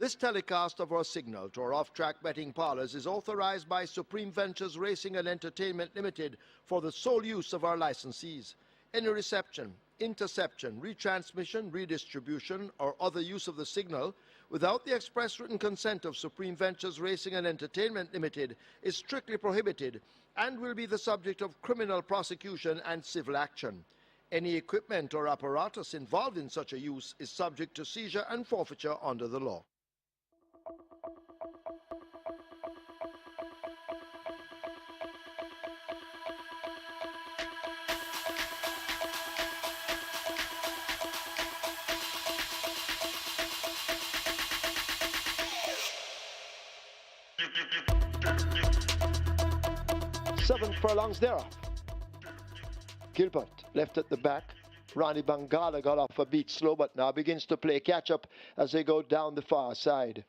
This telecast of our signal to our off-track betting parlors is authorized by Supreme Ventures Racing and Entertainment Limited for the sole use of our licensees. Any reception, interception, retransmission, redistribution, or other use of the signal without the express written consent of Supreme Ventures Racing and Entertainment Limited is strictly prohibited and will be the subject of criminal prosecution and civil action. Any equipment or apparatus involved in such a use is subject to seizure and forfeiture under the law. Seven furlongs thereof. Gilbert left at the back. Ronnie Bangala got off a beat slow, but now begins to play catch-up as they go down the far side.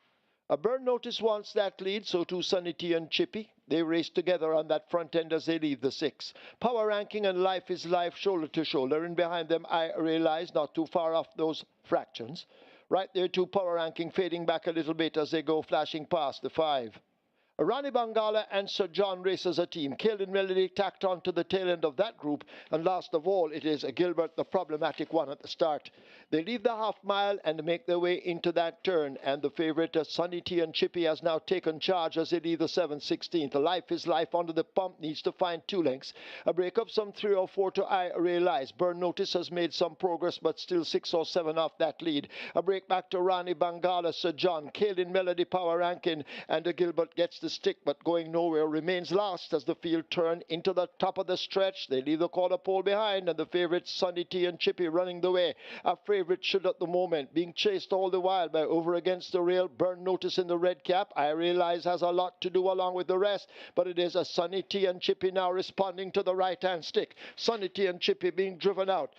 A burn notice wants that lead, so too Sunny T and Chippy. They race together on that front end as they leave the 6. Power Ranking and Life is Life shoulder to shoulder, and behind them I Realize, not too far off those fractions. Right there too, Power Ranking fading back a little bit as they go flashing past the 5. Ronnie Bangala and Sir John race as a team. Killed Melody tacked on to the tail end of that group. And last of all, it is Gilbert, the problematic one at the start. They leave the half mile and make their way into that turn. And the favourite, Sunny T and Chippy, has now taken charge as they leave the 7/16. Life is Life under the pump needs to find 2 lengths. A break up some 3 or 4 to I Realize. Burn Notice has made some progress, but still 6 or 7 off that lead. A break back to Ronnie Bangala, Sir John. Killed Melody, Power Ranking, and Gilbert gets the stick, but going nowhere, remains last as the field turn into the top of the stretch. They leave the quarter pole behind, and the favourites Sunny T and Chippy running the way. A favourite should at the moment, being chased all the while by Over Against the Rail. Burn Notice in the red cap. I Realize has a lot to do along with the rest, but it is a Sunny T and Chippy now responding to the right-hand stick. Sunny T and Chippy being driven out.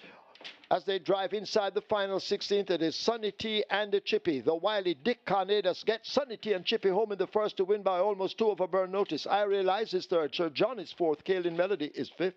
As they drive inside the final 16th, it is Sunny T and the Chippy. The wily Dick Carnadas gets Sunny T and Chippy home in the first to win by almost 2 over Burn Notice. I Realize is third. Sir John is fourth. Kaelin Melody is fifth.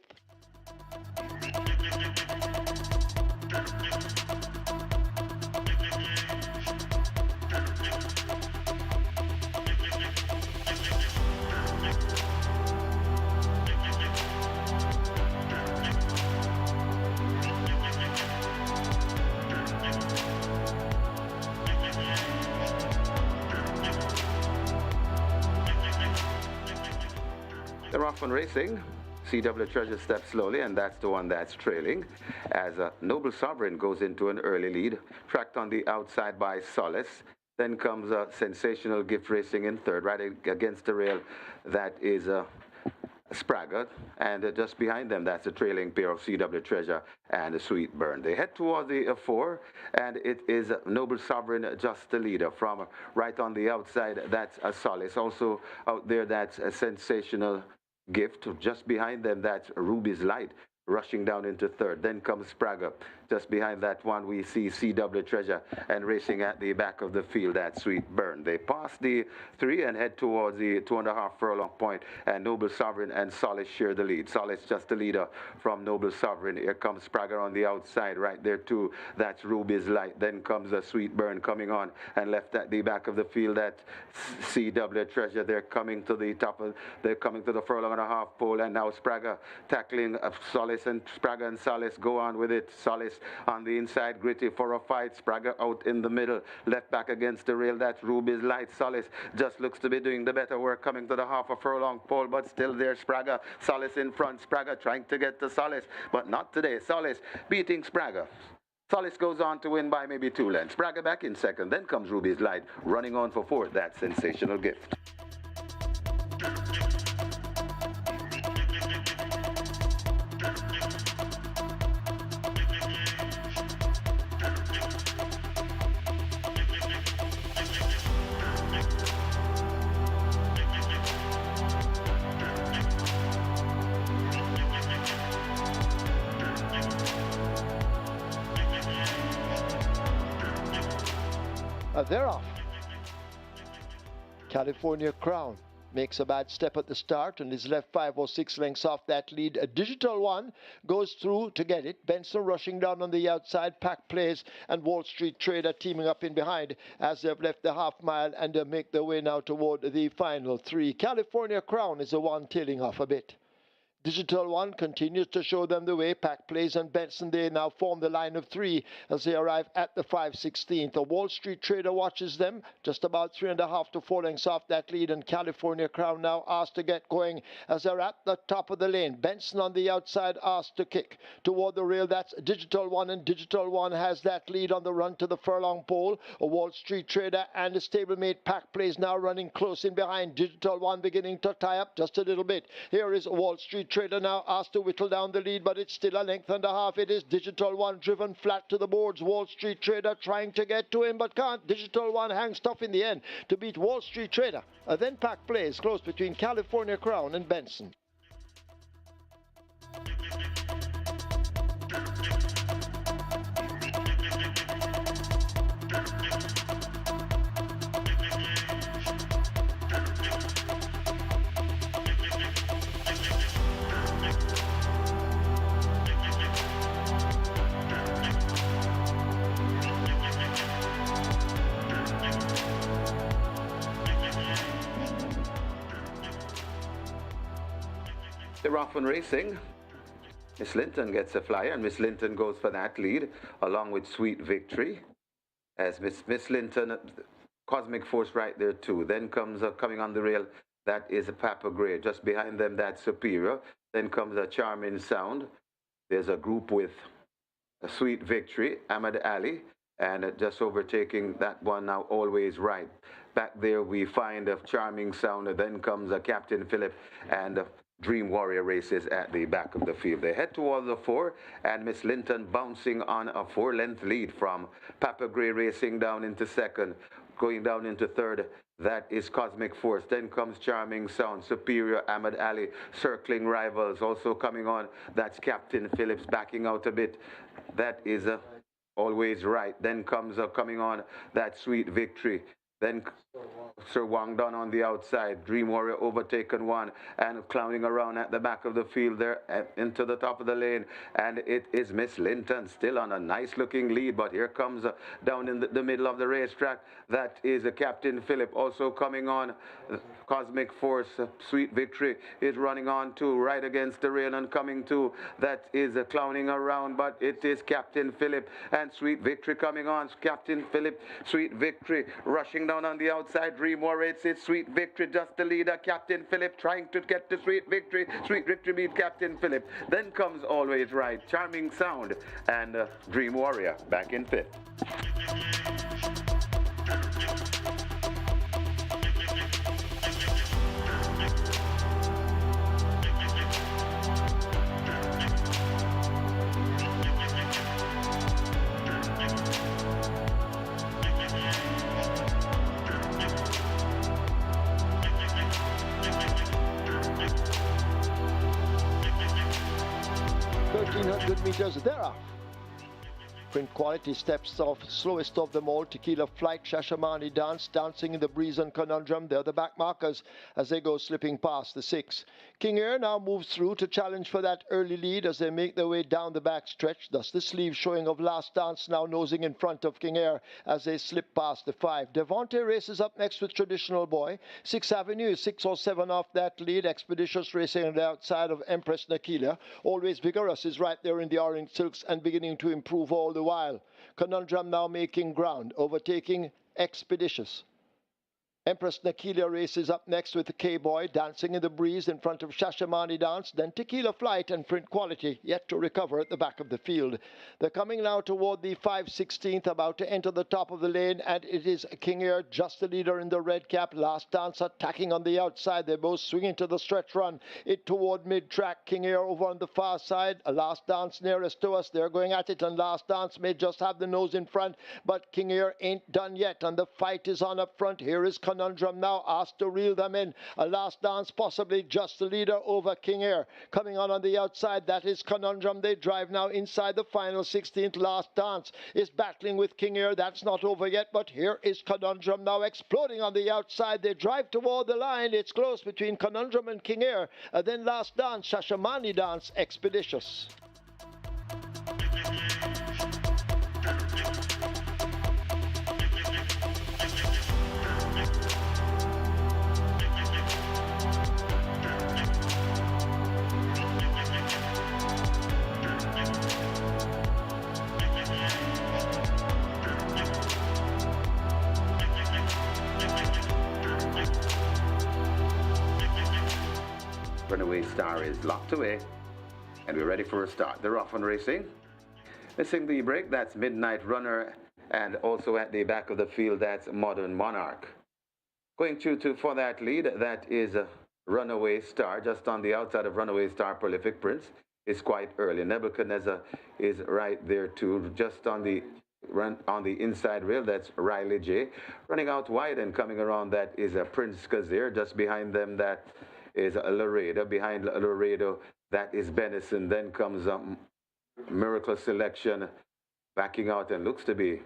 They're off on racing. CW Treasure steps slowly, and that's the one that's trailing. As Noble Sovereign goes into an early lead, tracked on the outside by Solace. Then comes Sensational Gift racing in third, right against the rail. That is Spragger, and just behind them, that's a trailing pair of CW Treasure and Sweet Burn. They head towards the 4, and it is Noble Sovereign just the leader. From right on the outside, that's a Solace. Also out there, that's a Sensational Gift. Just behind them, that's Ruby's Light, rushing down into third. Then comes Spragger. Just behind that one, we see CW Treasure, and racing at the back of the field, that Sweet Burn. They pass the 3 and head towards the 2.5 furlong point, and Noble Sovereign and Solace share the lead. Solace just the leader from Noble Sovereign. Here comes Spragger on the outside, right there too. That's Ruby's Light. Then comes a Sweet Burn coming on, and left at the back of the field, that CW Treasure. They're coming to the top of, they're coming to the furlong and a half pole, and now Spragger tackling Solace, and Spragger and Solace go on with it. Solace on the inside, gritty for a fight. Spragger out in the middle, left back against the rail. That's Ruby's Light. Solace just looks to be doing the better work, coming to the half a furlong pole, but still there Spragger. Solace in front. Spragger trying to get to Solace, but not today. Solace beating Spragger. Solace goes on to win by maybe 2 lengths. Spragger back in second. Then comes Ruby's Light running on for fourth. That's Sensational Gift. They're off. California Crown makes a bad step at the start and is left 5 or 6 lengths off that lead. A Digital One goes through to get it. Benson rushing down on the outside. Pack Plays and Wall Street Trader teaming up in behind as they've left the half mile and they make their way now toward the final 3. California Crown is the one tailing off a bit. Digital One continues to show them the way. Pack Plays and Benson, they now form the line of 3 as they arrive at the 5/16th. A Wall Street Trader watches them, just about 3.5 to 4 lengths off that lead, and California Crown now asked to get going as they're at the top of the lane. Benson on the outside asked to kick toward the rail. That's Digital One, and Digital One has that lead on the run to the furlong pole. A Wall Street Trader and a stablemate Pack Plays now running close in behind. Digital One beginning to tie up just a little bit. Here is Wall Street Trader now asked to whittle down the lead, but it's still a length and a half. It is Digital One driven flat to the boards. Wall Street Trader trying to get to him but can't. Digital One hangs tough in the end to beat Wall Street Trader. Then Pack Plays close between California Crown and Benson. They're off and racing. Miss Linton gets a flyer, and Miss Linton goes for that lead, along with Sweet Victory. As Miss Linton, Cosmic Force right there too. Then comes coming on the rail, that is a Papa Gray. Just behind them, that's Superior. Then comes a Charming Sound. There's a group with a Sweet Victory, Ahmad Ali, and just overtaking that one now, Always Right. Back there we find a Charming Sound. Then comes a Captain Philip and Dream Warrior races at the back of the field. They head towards the 4, and Miss Linton bouncing on a 4-length lead from Papa Gray racing down into 2nd, going down into 3rd. That is Cosmic Force. Then comes Charming Sound, Superior, Ahmad Ali, circling rivals. Also coming on, that's Captain Phillips backing out a bit. That is Always Right. Then comes coming on, that Sweet Victory. Then Sir Wang Dun on the outside. Dream Warrior overtaken 1 and clowning around at the back of the field there into the top of the lane. And it is Miss Linton still on a nice looking lead. But here comes down in the middle of the racetrack. That is Captain Philip also coming on. Cosmic Force, Sweet Victory is running on too, right against the rail and coming to. That is clowning around, but it is Captain Philip and Sweet Victory coming on. Captain Philip, Sweet Victory rushing down on the outside. Dream Warrior, it's Sweet Victory, just the leader. Captain Philip trying to get to Sweet Victory. Sweet Victory beat Captain Philip. Then comes Always Right, Charming Sound, and Dream Warrior back in 5th. 1,300 meters thereof. Print Quality steps off, slowest of them all. Tequila Flight, Shashamani Dance, Dancing in the Breeze and Conundrum. They're the back markers as they go slipping past the 6. King Air now moves through to challenge for that early lead as they make their way down the back stretch. Thus the sleeve showing of Last Dance now nosing in front of King Air as they slip past the 5. Devontae races up next with Traditional Boy. 6th Avenue is 6 or 7 off that lead. Expeditious racing on the outside of Empress Nakilia. Always Vigorous is right there in the orange silks and beginning to improve all the while. Conundrum now making ground, overtaking Expeditious. Empress Nakilia races up next with the K-Boy, Dancing in the Breeze in front of Shashamani Dance, then Tequila Flight and Print Quality yet to recover at the back of the field. They're coming now toward the 5/16th, about to enter the top of the lane, and it is King Air, just the leader in the red cap. Last Dance attacking on the outside. They both swing into the stretch run, it toward mid-track. King Air over on the far side. Last Dance nearest to us. They're going at it, and Last Dance may just have the nose in front, but King Air ain't done yet, and the fight is on up front. Here is Conundrum now asked to reel them in. A last dance, possibly just the leader over King Air. Coming on the outside, that is Conundrum. They drive now inside the final 16th. Last dance is battling with King Air. That's not over yet, but here is Conundrum now exploding on the outside. They drive toward the line. It's close between Conundrum and King Air. Then last dance, Shashamani dance, Expeditious. Runaway Star is locked away, and we're ready for a start. They're off and racing. Missing the break, that's Midnight Runner, and also at the back of the field, that's Modern Monarch. Going through for that lead, that is Runaway Star. Just on the outside of Runaway Star, Prolific Prince is quite early. Nebuchadnezzar is right there too, just on the inside rail. That's Riley J. Running out wide and coming around, that is Prince Kazir. Just behind them, that is Laredo. Behind Laredo, that is Benison. Then comes Miracle Selection backing out and looks to be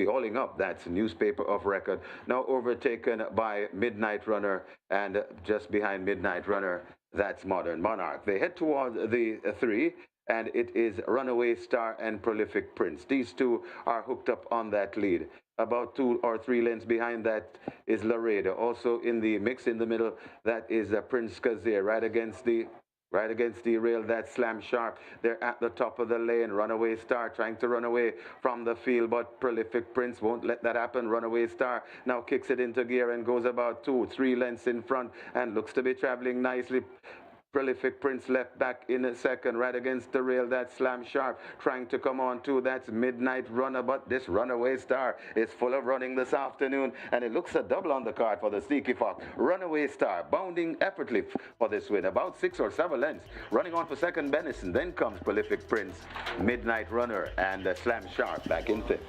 hauling up. That's Newspaper of Record. Now overtaken by Midnight Runner, and just behind Midnight Runner, that's Modern Monarch. They head towards the 3, and it is Runaway Star and Prolific Prince. These two are hooked up on that lead. About 2 or 3 lengths behind that is Laredo. Also in the mix in the middle, that is Prince Kazir. Right against the rail, that's Slam Sharp. They're at the top of the lane. Runaway Star trying to run away from the field, but Prolific Prince won't let that happen. Runaway Star now kicks it into gear and goes about 2-3 lengths in front and looks to be traveling nicely. Prolific Prince left back in a second, right against the rail. That's Slam Sharp trying to come on too. That's Midnight Runner, but this Runaway Star is full of running this afternoon, and it looks a double on the card for the Sneaky Fox. Runaway Star bounding effortlessly for this win, about 6 or 7 lengths. Running on for second, Benison. Then comes Prolific Prince, Midnight Runner, and Slam Sharp back in 5th.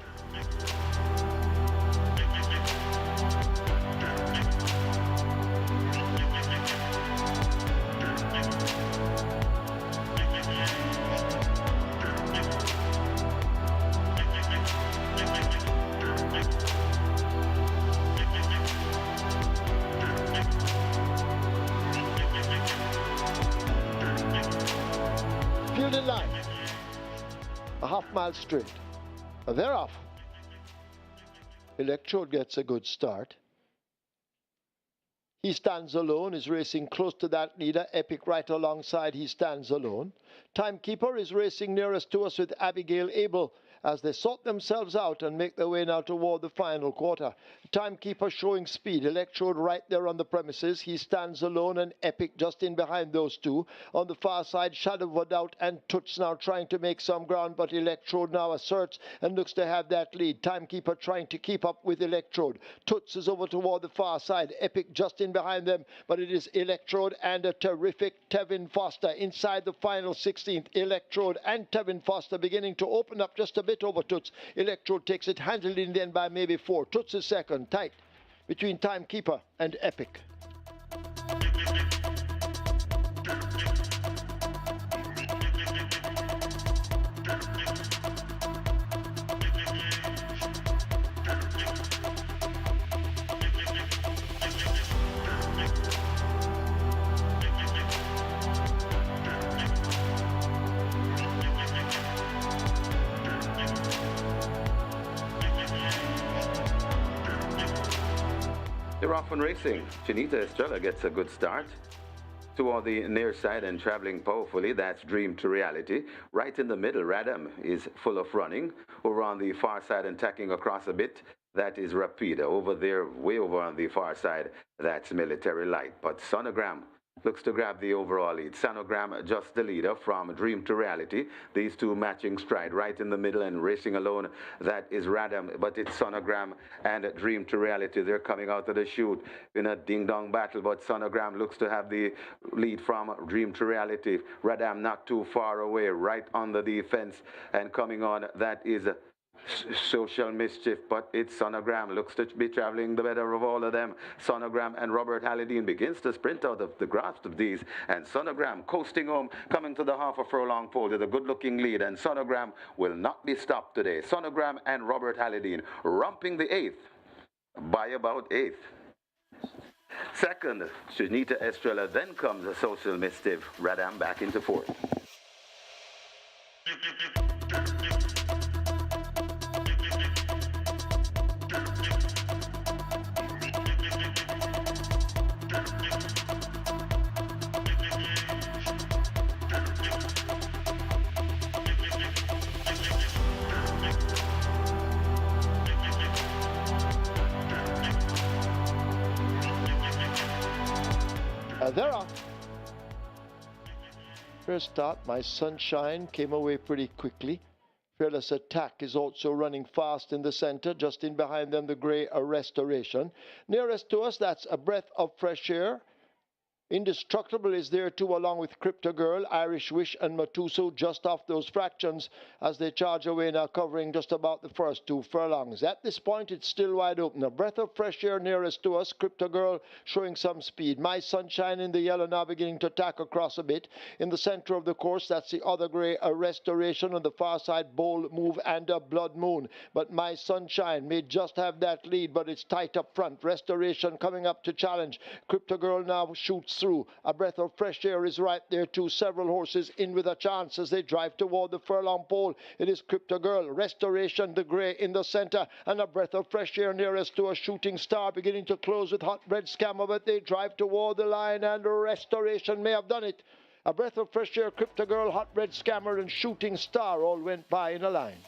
Field in line, a half-mile straight. They're off. Electrode gets a good start. He stands alone, is racing close to that leader. Epic right alongside, he stands alone. Timekeeper is racing nearest to us with Abigail Abel as they sort themselves out and make their way now toward the final quarter. Timekeeper showing speed. Electrode right there on the premises. He stands alone, and Epic just in behind those two. On the far side, Shadow of a Doubt and Toots now trying to make some ground, but Electrode now asserts and looks to have that lead. Timekeeper trying to keep up with Electrode. Toots is over toward the far side. Epic just in behind them, but it is Electrode and a terrific Tevin Foster inside the final 16th. Electrode and Tevin Foster beginning to open up just a bit over Toots. Electrode takes it handily in the end by maybe 4. Toots is second, tight between Timekeeper and Epic. They're off and racing. Chinita Estrella gets a good start. Toward the near side and traveling powerfully, that's Dream to Reality. Right in the middle, Radam is full of running. Over on the far side and tacking across a bit, that is Rapida. Over there, way over on the far side, that's Military Light. But Sonogram looks to grab the overall lead. Sonogram just the leader from Dream to Reality. These two matching stride right in the middle and racing alone. That is Radam, but it's Sonogram and Dream to Reality. They're coming out of the chute in a ding-dong battle, but Sonogram looks to have the lead from Dream to Reality. Radam not too far away, right on the defense, and coming on, that is Social mischief, but it's Sonogram. Looks to be traveling the better of all of them. Sonogram and Robert Hallidine begins to sprint out of the grasp of these, and Sonogram coasting home, coming to the half a furlong pole with a good-looking lead, and Sonogram will not be stopped today. Sonogram and Robert Hallidine romping the 8th by about 8th. Second, Shanita Estrella, then comes a Social Mischief. Radam back into 4th. They're off. First start, My Sunshine came away pretty quickly. Fearless Attack is also running fast in the center. Just in behind them, the Grey Restoration. Nearest to us, that's A Breath of Fresh Air. Indestructible is there too, along with Crypto Girl, Irish Wish, and Matuso, just off those fractions as they charge away now, covering just about the first 2 furlongs. At this point, it's still wide open. A Breath of Fresh Air nearest to us, Crypto Girl showing some speed. My Sunshine in the yellow now beginning to tack across a bit. In the center of the course, that's the other Grey, A Restoration. On the far side, Bold Move and a Blood Moon. But My Sunshine may just have that lead, but it's tight up front. Restoration coming up to challenge. Crypto Girl now shoots through. A Breath of Fresh Air is right there too. Several horses in with a chance as they drive toward the furlong pole. It is Crypto Girl, Restoration, the Grey in the center, and A Breath of Fresh Air nearest to a Shooting Star, beginning to close with Hot Red Scammer, but they drive toward the line, and Restoration may have done it. A Breath of Fresh Air, Crypto Girl, Hot Red Scammer, and Shooting Star all went by in a line.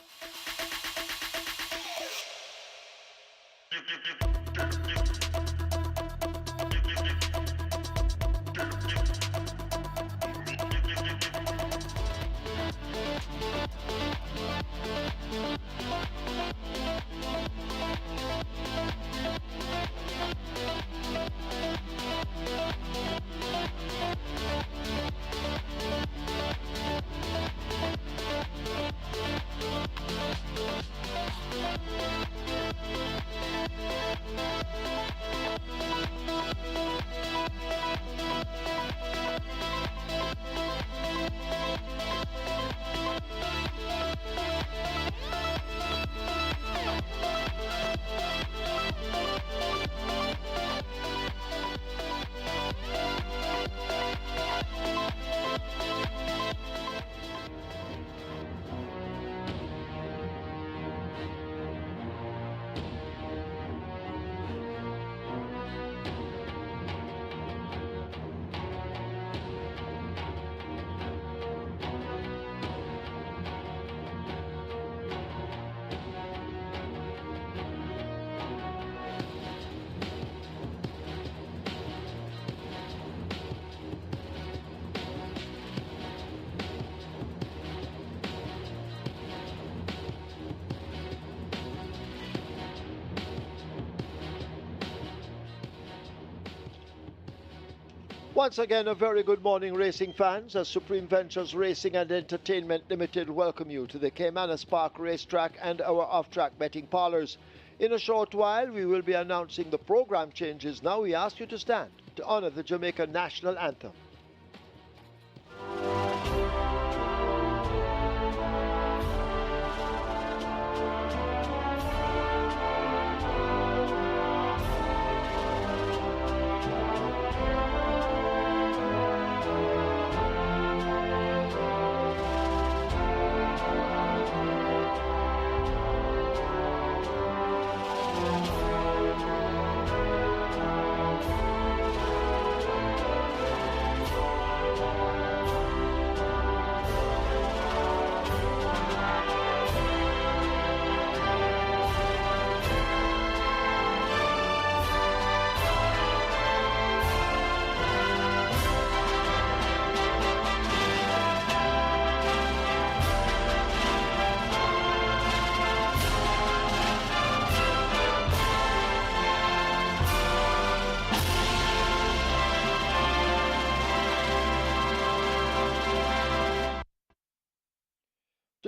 Once again, a very good morning, racing fans. As Supreme Ventures Racing and Entertainment Limited welcome you to the Caymanas Park Racetrack and our off-track betting parlors. In a short while, we will be announcing the program changes. Now we ask you to stand to honor the Jamaica National Anthem.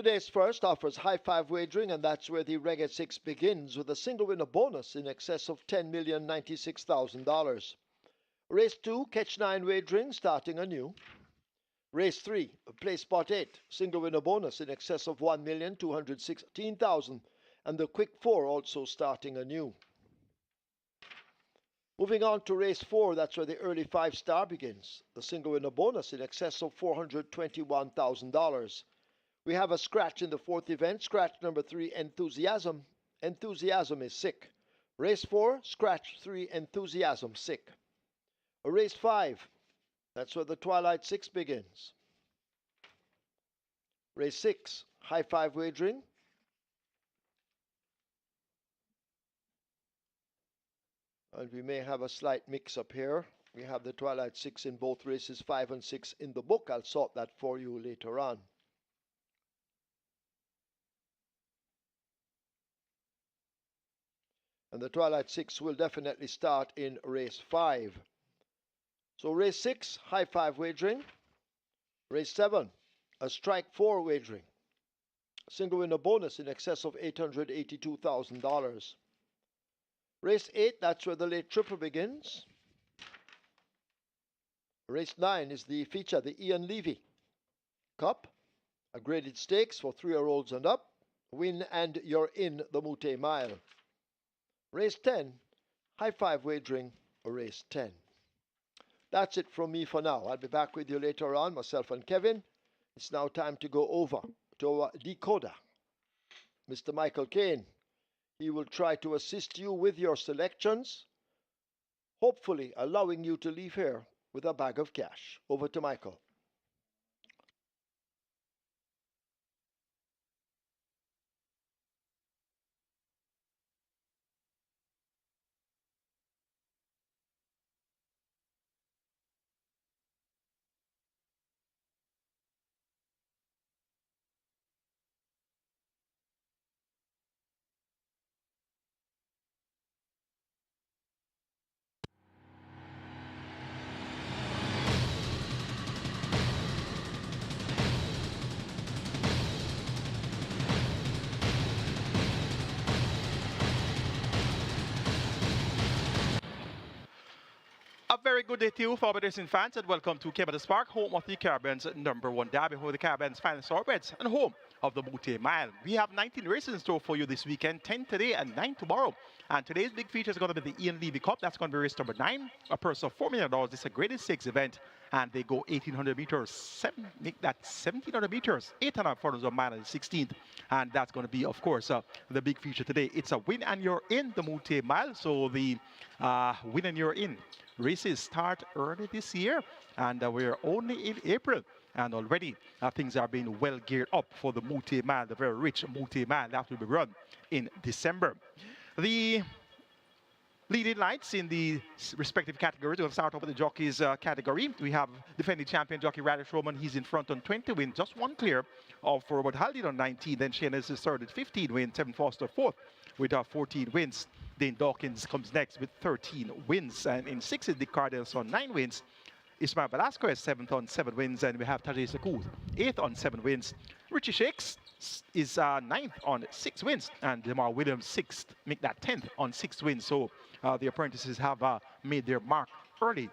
Today's first offers high five wagering, and that's where the Reggae 6 begins with a single winner bonus in excess of $10,096,000. Race 2, catch 9 wagering starting anew. Race 3, play spot 8, single winner bonus in excess of $1,216,000, and the quick 4 also starting anew. Moving on to race 4, that's where the early 5-star begins. The single winner bonus in excess of $421,000. We have a scratch in the 4th event, scratch number 3, Enthusiasm. Enthusiasm is sick. Race 4, scratch 3, Enthusiasm, sick. Race 5, that's where the Twilight 6 begins. Race 6, high five wagering. And we may have a slight mix-up here. We have the Twilight 6 in both races 5 and 6 in the book. I'll sort that for you later on. And the Twilight 6 will definitely start in race 5. So race 6, high five wagering. Race 7, a strike 4 wagering. Single winner bonus in excess of $882,000. Race 8, that's where the late triple begins. Race 9 is the feature, the Ian Levy Cup, a graded stakes for 3-year-olds and up. Win and you're in the Mute Mile. Race 10, high five wagering, race 10. That's it from me for now. I'll be back with you later on, myself and Kevin. It's now time to go over to our decoder, Mr. Michael Kane. He will try to assist you with your selections, hopefully allowing you to leave here with a bag of cash. Over to Michael. A very good day to you, forward racing fans, and welcome to Caymanas Park, home of the Caribbean's #1 derby, home of the Caribbean's finest thoroughbreds, and home of the Mute Mile. We have 19 races in store for you this weekend, 10 today and 9 tomorrow. And today's big feature is going to be the Ian Levy Cup. That's going to be race number 9, a purse of $4 million. It's a graded 6 event, and they go 1,800 meters, make that 1,700 meters, 800 of mile and 16th. And that's going to be, of course, the big feature today. It's a win and you're in the Mute Mile. So the win and you're in races start early this year, and we're only in April, and already things are being well geared up for the Mute Mile, the very rich Mute Mile that will be run in December. The leading lights in the respective categories. We'll start off with the jockeys category. We have defending champion jockey Radish Roman. He's in front on 20 wins, just one clear of Robert Haldane on 19. Then Shayna's is third at 15 wins. Seven Foster fourth with 14 wins. Dane Dawkins comes next with 13 wins. And in sixth is Dick Cardinals on 9 wins. Ismael Velasquez 7th on 7 wins. And we have Tajay Sakout 8th on 7 wins. Richie Shakes is 9th on 6 wins. And Lamar Williams 6th, make that 10th on 6 wins. So the apprentices have made their mark early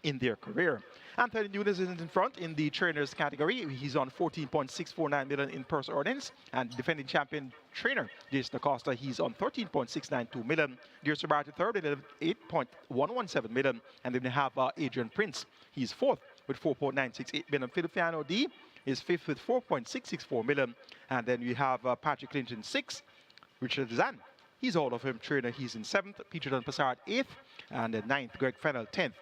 in their career. Anthony Nunes is in front in the trainers category. He's on 14.649 million in purse earnings, and defending champion trainer Jason Acosta, he's on 13.692 million. Dear Sabati third at 8.117 million, and then we have Adrian Prince. He's fourth with 4.968 million. Filipiano D is fifth with 4.664 million, and then we have Patrick Lynch in sixth. Richard Zan, he's Hall of Fame trainer. He's in seventh. Peter Don Passard eighth, and then ninth Greg Fennell 10th.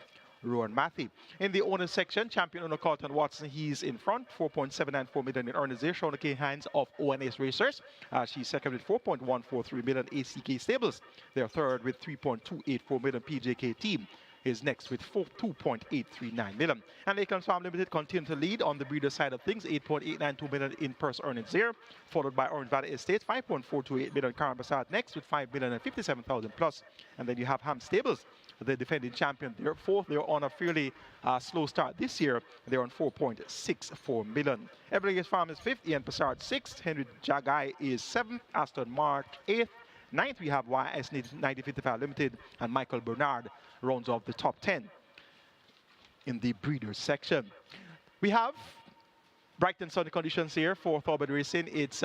Rowan Matthew. In the owners section, champion owner Carlton Watson, he's in front, 4.794 million in earnings there. Shawna K. Hines of ONS Racers, she's second with 4.143 million. ACK Stables, they're third with 3.284 million. PJK Team is next with 2.839 million. And Lakers Farm Limited continue to lead on the breeder side of things, 8.892 million in purse earnings there, followed by Orange Valley Estates, 5.428 million. Karen Bassard next with 5 million and 57,000 plus. And then you have Ham Stables the defending champion. They're fourth. They're on a fairly slow start this year. They're on 4.64 million. Everglades Farm is fifth. Ian Passard sixth. Henry GR.I is seventh. Aston Mark eighth. Ninth, we have YS 9055 Limited, and Michael Bernard rounds off the top 10 in the breeders section. We have bright and sunny conditions here for Thoroughbred Racing. It's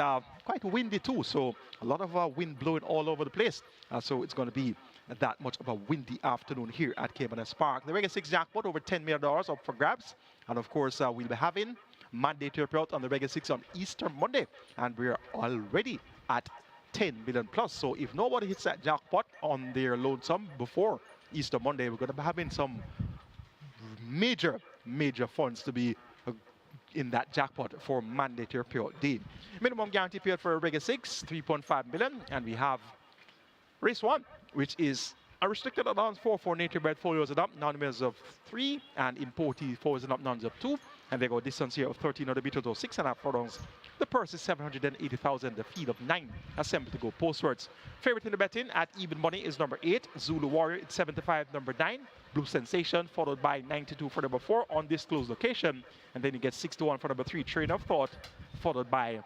quite windy too, so a lot of wind blowing all over the place. So it's going to be that much of a windy afternoon here at Caymanas Park. The Regular 6 jackpot over $10 million up for grabs. And of course, we'll be having mandatory payout on the Regular 6 on Easter Monday. And we're already at 10 million plus. So if nobody hits that jackpot on their lonesome before Easter Monday, we're going to be having some major funds to be in that jackpot for mandatory payout day. Minimum guarantee payout for Regular 6, 3.5 million. And we have race 1, which is a restricted allowance for nature bred folios and up, non-winners of 3, and imported folios and up, nuns of 2. And they go distance here of 1300 meters or 6.5 furlongs. The purse is 780,000. The field of 9 assembled to go postwards. Favorite in the betting at even money is number 8, Zulu Warrior. It's 75, number 9, Blue Sensation, followed by 92 for number 4, Undisclosed Location. And then you get 6 to 1 for number 3, Train of Thought, followed by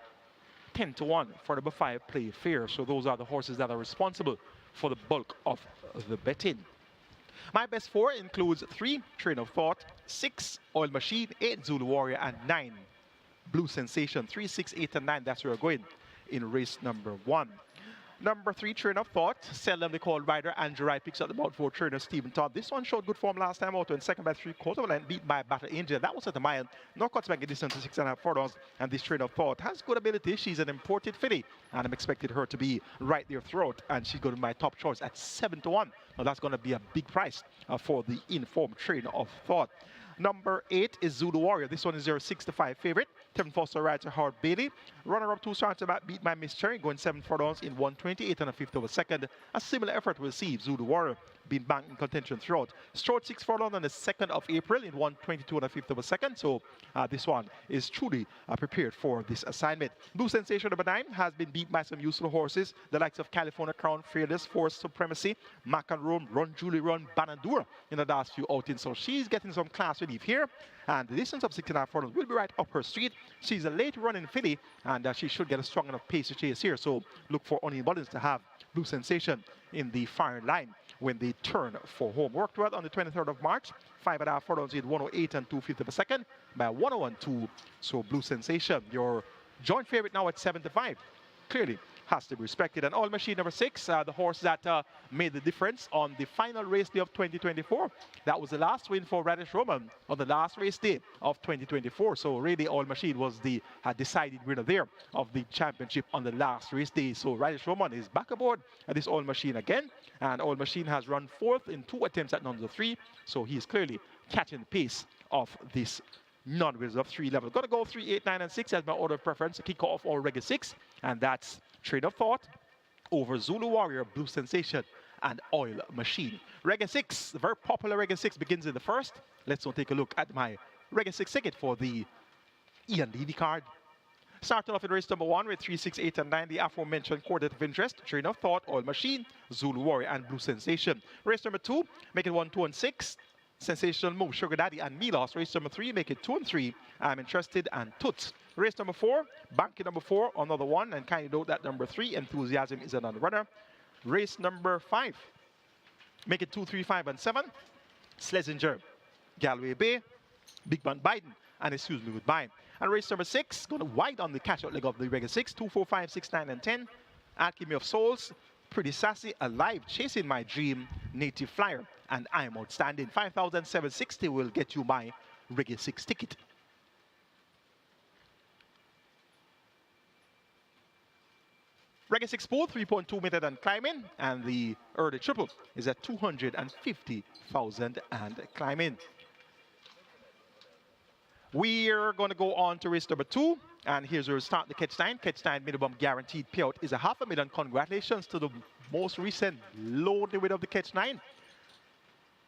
10 to 1 for number 5, Play Fair. So those are the horses that are responsible for the bulk of the betting. My best 4 includes 3, Train of Thought, 6, Oil Machine, 8, Zulu Warrior, and 9, Blue Sensation. 3, 6, 8, and 9, that's where we're going in race number 1. Number 3, Train of Thought, seldom they call rider, and GR.I picks up the bout for trainer Stephen Todd. This one showed good form last time out in second by 3/4 of a length, beat by Battle Angel. That was at a mile. No cuts back a distance to 6.5 furlongs, and this Train of Thought has good ability. She's an imported filly, and I'm expecting her to be right there throughout, and she's going to be my top choice at 7 to 1. Now that's going to be a big price for the informed Train of Thought. Number 8 is Zulu Warrior. This one is your 6 to 5 favorite. Tevin Foster rides to Howard Bailey. Runner-up 2 starts about beat by Miss Cherry, going 7 furlongs in 1:28 and a fifth of a second. A similar effort will see Zulu Warrior being banked in contention throughout. Strode 6 furlongs on the 2nd of April in 1:22 and a fifth of a second. So this one is truly prepared for this assignment. Blue Sensation number 9 has been beat by some useful horses, the likes of California Crown, Fearless, Force Supremacy, Mac and Rome, Run Julie Run, Banadura in the last few outings. So she's getting some class relief here. And the distance of 6.5 furlongs will be right up her street. She's a late running filly, and she should get a strong enough pace to chase here. So look for Onion Buttons to have Blue Sensation in the firing line when they turn for home. Worked well on the 23rd of March. 5.5 furlongs in 1:08 and 2/5 of a second by 1:01.2. So Blue Sensation, your joint favorite now at 7 to 5. Clearly has to be respected. And All Machine number 6, the horse that made the difference on the final race day of 2024. That was the last win for Radish Roman on the last race day of 2024. So really All Machine was the decided winner there of the championship on the last race day. So Radish Roman is back aboard at this All Machine again. And All Machine has run 4th in 2 attempts at nuns of 3. So he's clearly catching the pace of this non-winners of 3 level. Gonna go 3, 8, 9, and 6 as my order of preference to kick off all Regular 6. And that's Train of Thought over Zulu Warrior, Blue Sensation, and Oil Machine. Regular 6, the very popular Regular 6 begins in the 1st. Let's now take a look at my Regular 6 ticket for the Ian Levy card. Starting off in race number 1 with 3, 6, 8, and 9, the aforementioned quartet of interest, Train of Thought, Oil Machine, Zulu Warrior, and Blue Sensation. Race number 2, make it 1, 2, and 6. Sensational Move, Sugar Daddy, and Milos. Race number 3, make it 2 and 3. I'm Interested, and Toots. Race number 4, Banky number 4, another 1, and kindly note that number 3, Enthusiasm, is another runner. Race number 5, make it 2, 3, 5, and 7. Schlesinger, Galway Bay, Big Man Biden, and Excuse Me Goodbye. And race number 6, going wide on the catch-out leg of the Regular 6, 2, 4, 5, 6, 9, and 10. Alchemy of Souls, Pretty Sassy, Alive, Chasing My Dream, Native Flyer, and I'm Outstanding. 5,760 will get you my Regular 6 ticket. Regular 6 pool, 3.2 meter and climbing, and the early triple is at 250,000 and climbing. We're going to go on to race number 2, and here's where we start the catch 9. Catch 9 minimum guaranteed payout is a $500,000. Congratulations to the most recent low limit of the catch 9.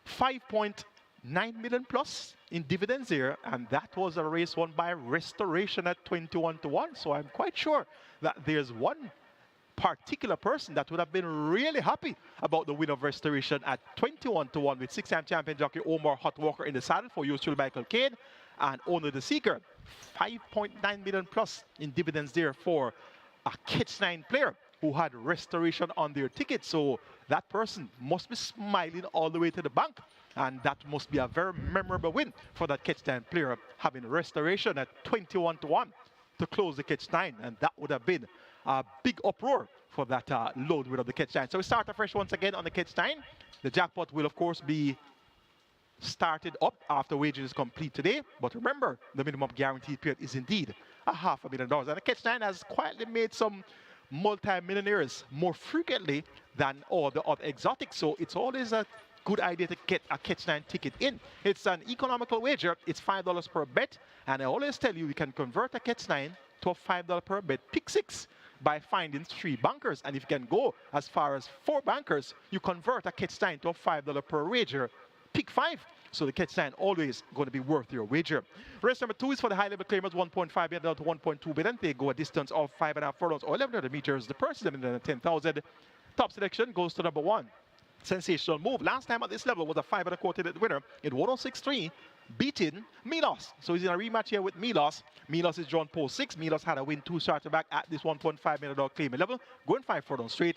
5.9 million plus in dividends here, and that was a race won by Restoration at 21 to 1. So I'm quite sure that there's one particular person that would have been really happy about the win of Restoration at 21-1 with 6-time champion jockey Omar Hot Walker in the saddle for yours truly Michael Cade and Owner the Seeker. 5.9 million plus in dividends there for a Catch 9 player who had Restoration on their ticket. So that person must be smiling all the way to the bank. And that must be a very memorable win for that Catch 9 player, having Restoration at 21-1 to close the Catch 9. And that would have been a big uproar for that load win of the Catch 9. So we start afresh once again on the Catch 9. The jackpot will, of course, be started up after wages is complete today. But remember, the minimum guaranteed period is indeed $500,000. And the Catch 9 has quietly made some multi-millionaires more frequently than all the other exotics. So it's always a good idea to get a Catch 9 ticket in. It's an economical wager. It's $5 per bet. And I always tell you, you can convert a Catch 9 to a $5 per bet pick 6 by finding 3 bankers. And if you can go as far as 4 bankers, you convert a Catch 9 to a $5 per wager pick 5. So the Catch 9 always going to be worth your wager. Race number 2 is for the high level claimers, 1.5 billion to 1.2 billion. They go a distance of 5.5 furlongs or 1,100 meters. The purse is 10,000. Top selection goes to number 1. Sensational Move. Last time at this level was a 5.25 quoted winner in 106.3, beating Milos. So he's in a rematch here with Milos. Milos is drawn post 6. Milos had a win 2 starter back at this $1.5 million claiming level, going 5 furlongs straight.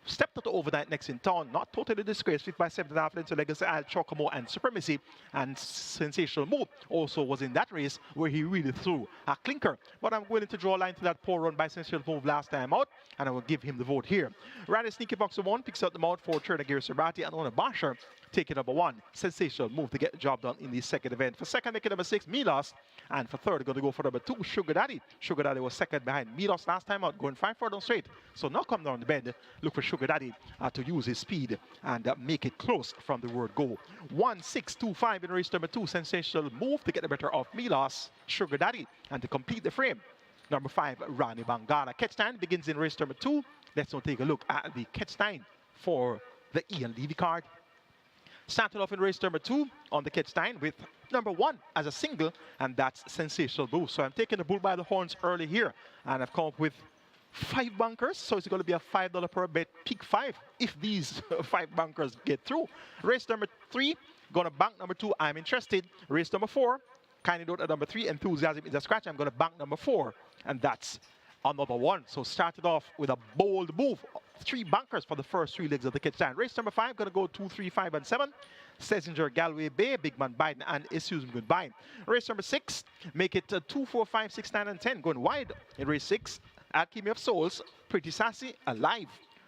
Stepped out overnight next in town, not totally disgraced, 5 by 7.5 into Legacy Isle, Chocomo, and Supremacy. And Sensational Move also was in that race where he really threw a clinker. But I'm willing to draw a line to that poor run by Sensational Move last time out, and I will give him the vote here. Randy Sneaky Boxer 1 picks out the mount for trainer Gary Sabati and Ona Basher. Taking number 1, Sensational Move to get the job done in the second event. For second, making number 6, Milos. And for third, going to go for number 2, Sugar Daddy. Sugar Daddy was second behind Milos last time out, going 5 furlongs straight. So now come down the bend, look for Sugar Daddy to use his speed and make it close from the word go. 1-6-2-5 in race number 2, Sensational Move to get the better of Milos, Sugar Daddy, and to complete the frame. Number 5, Rani Bangala. Catch 9 begins in race number 2. Let's now take a look at the Catch 9 for the Ian Levy card. Started off in race number 2 on the Catch 9 with number 1 as a single, and that's Sensational Move. So I'm taking the bull by the horns early here, and I've come up with 5 bunkers, so it's going to be a $5 per bet pick 5 if these 5 bunkers get through. Race number 3, going to bank number 2, I'm interested. Race number 4, kindly note at number 3, Enthusiasm is a scratch. I'm going to bank number 4, and that's another 1. So started off with a bold move. 3 bunkers for the first 3 legs of the Catch 9. Race number 5, going to go 2, 3, 5, and 7. Schlesinger, Galway Bay, Big Man Biden, and Issues Goodbye. Race number 6, make it 2, 4, 5, 6, 9, and 10. Going wide in race 6. Alchemy of Souls, Pretty Sassy, Alive,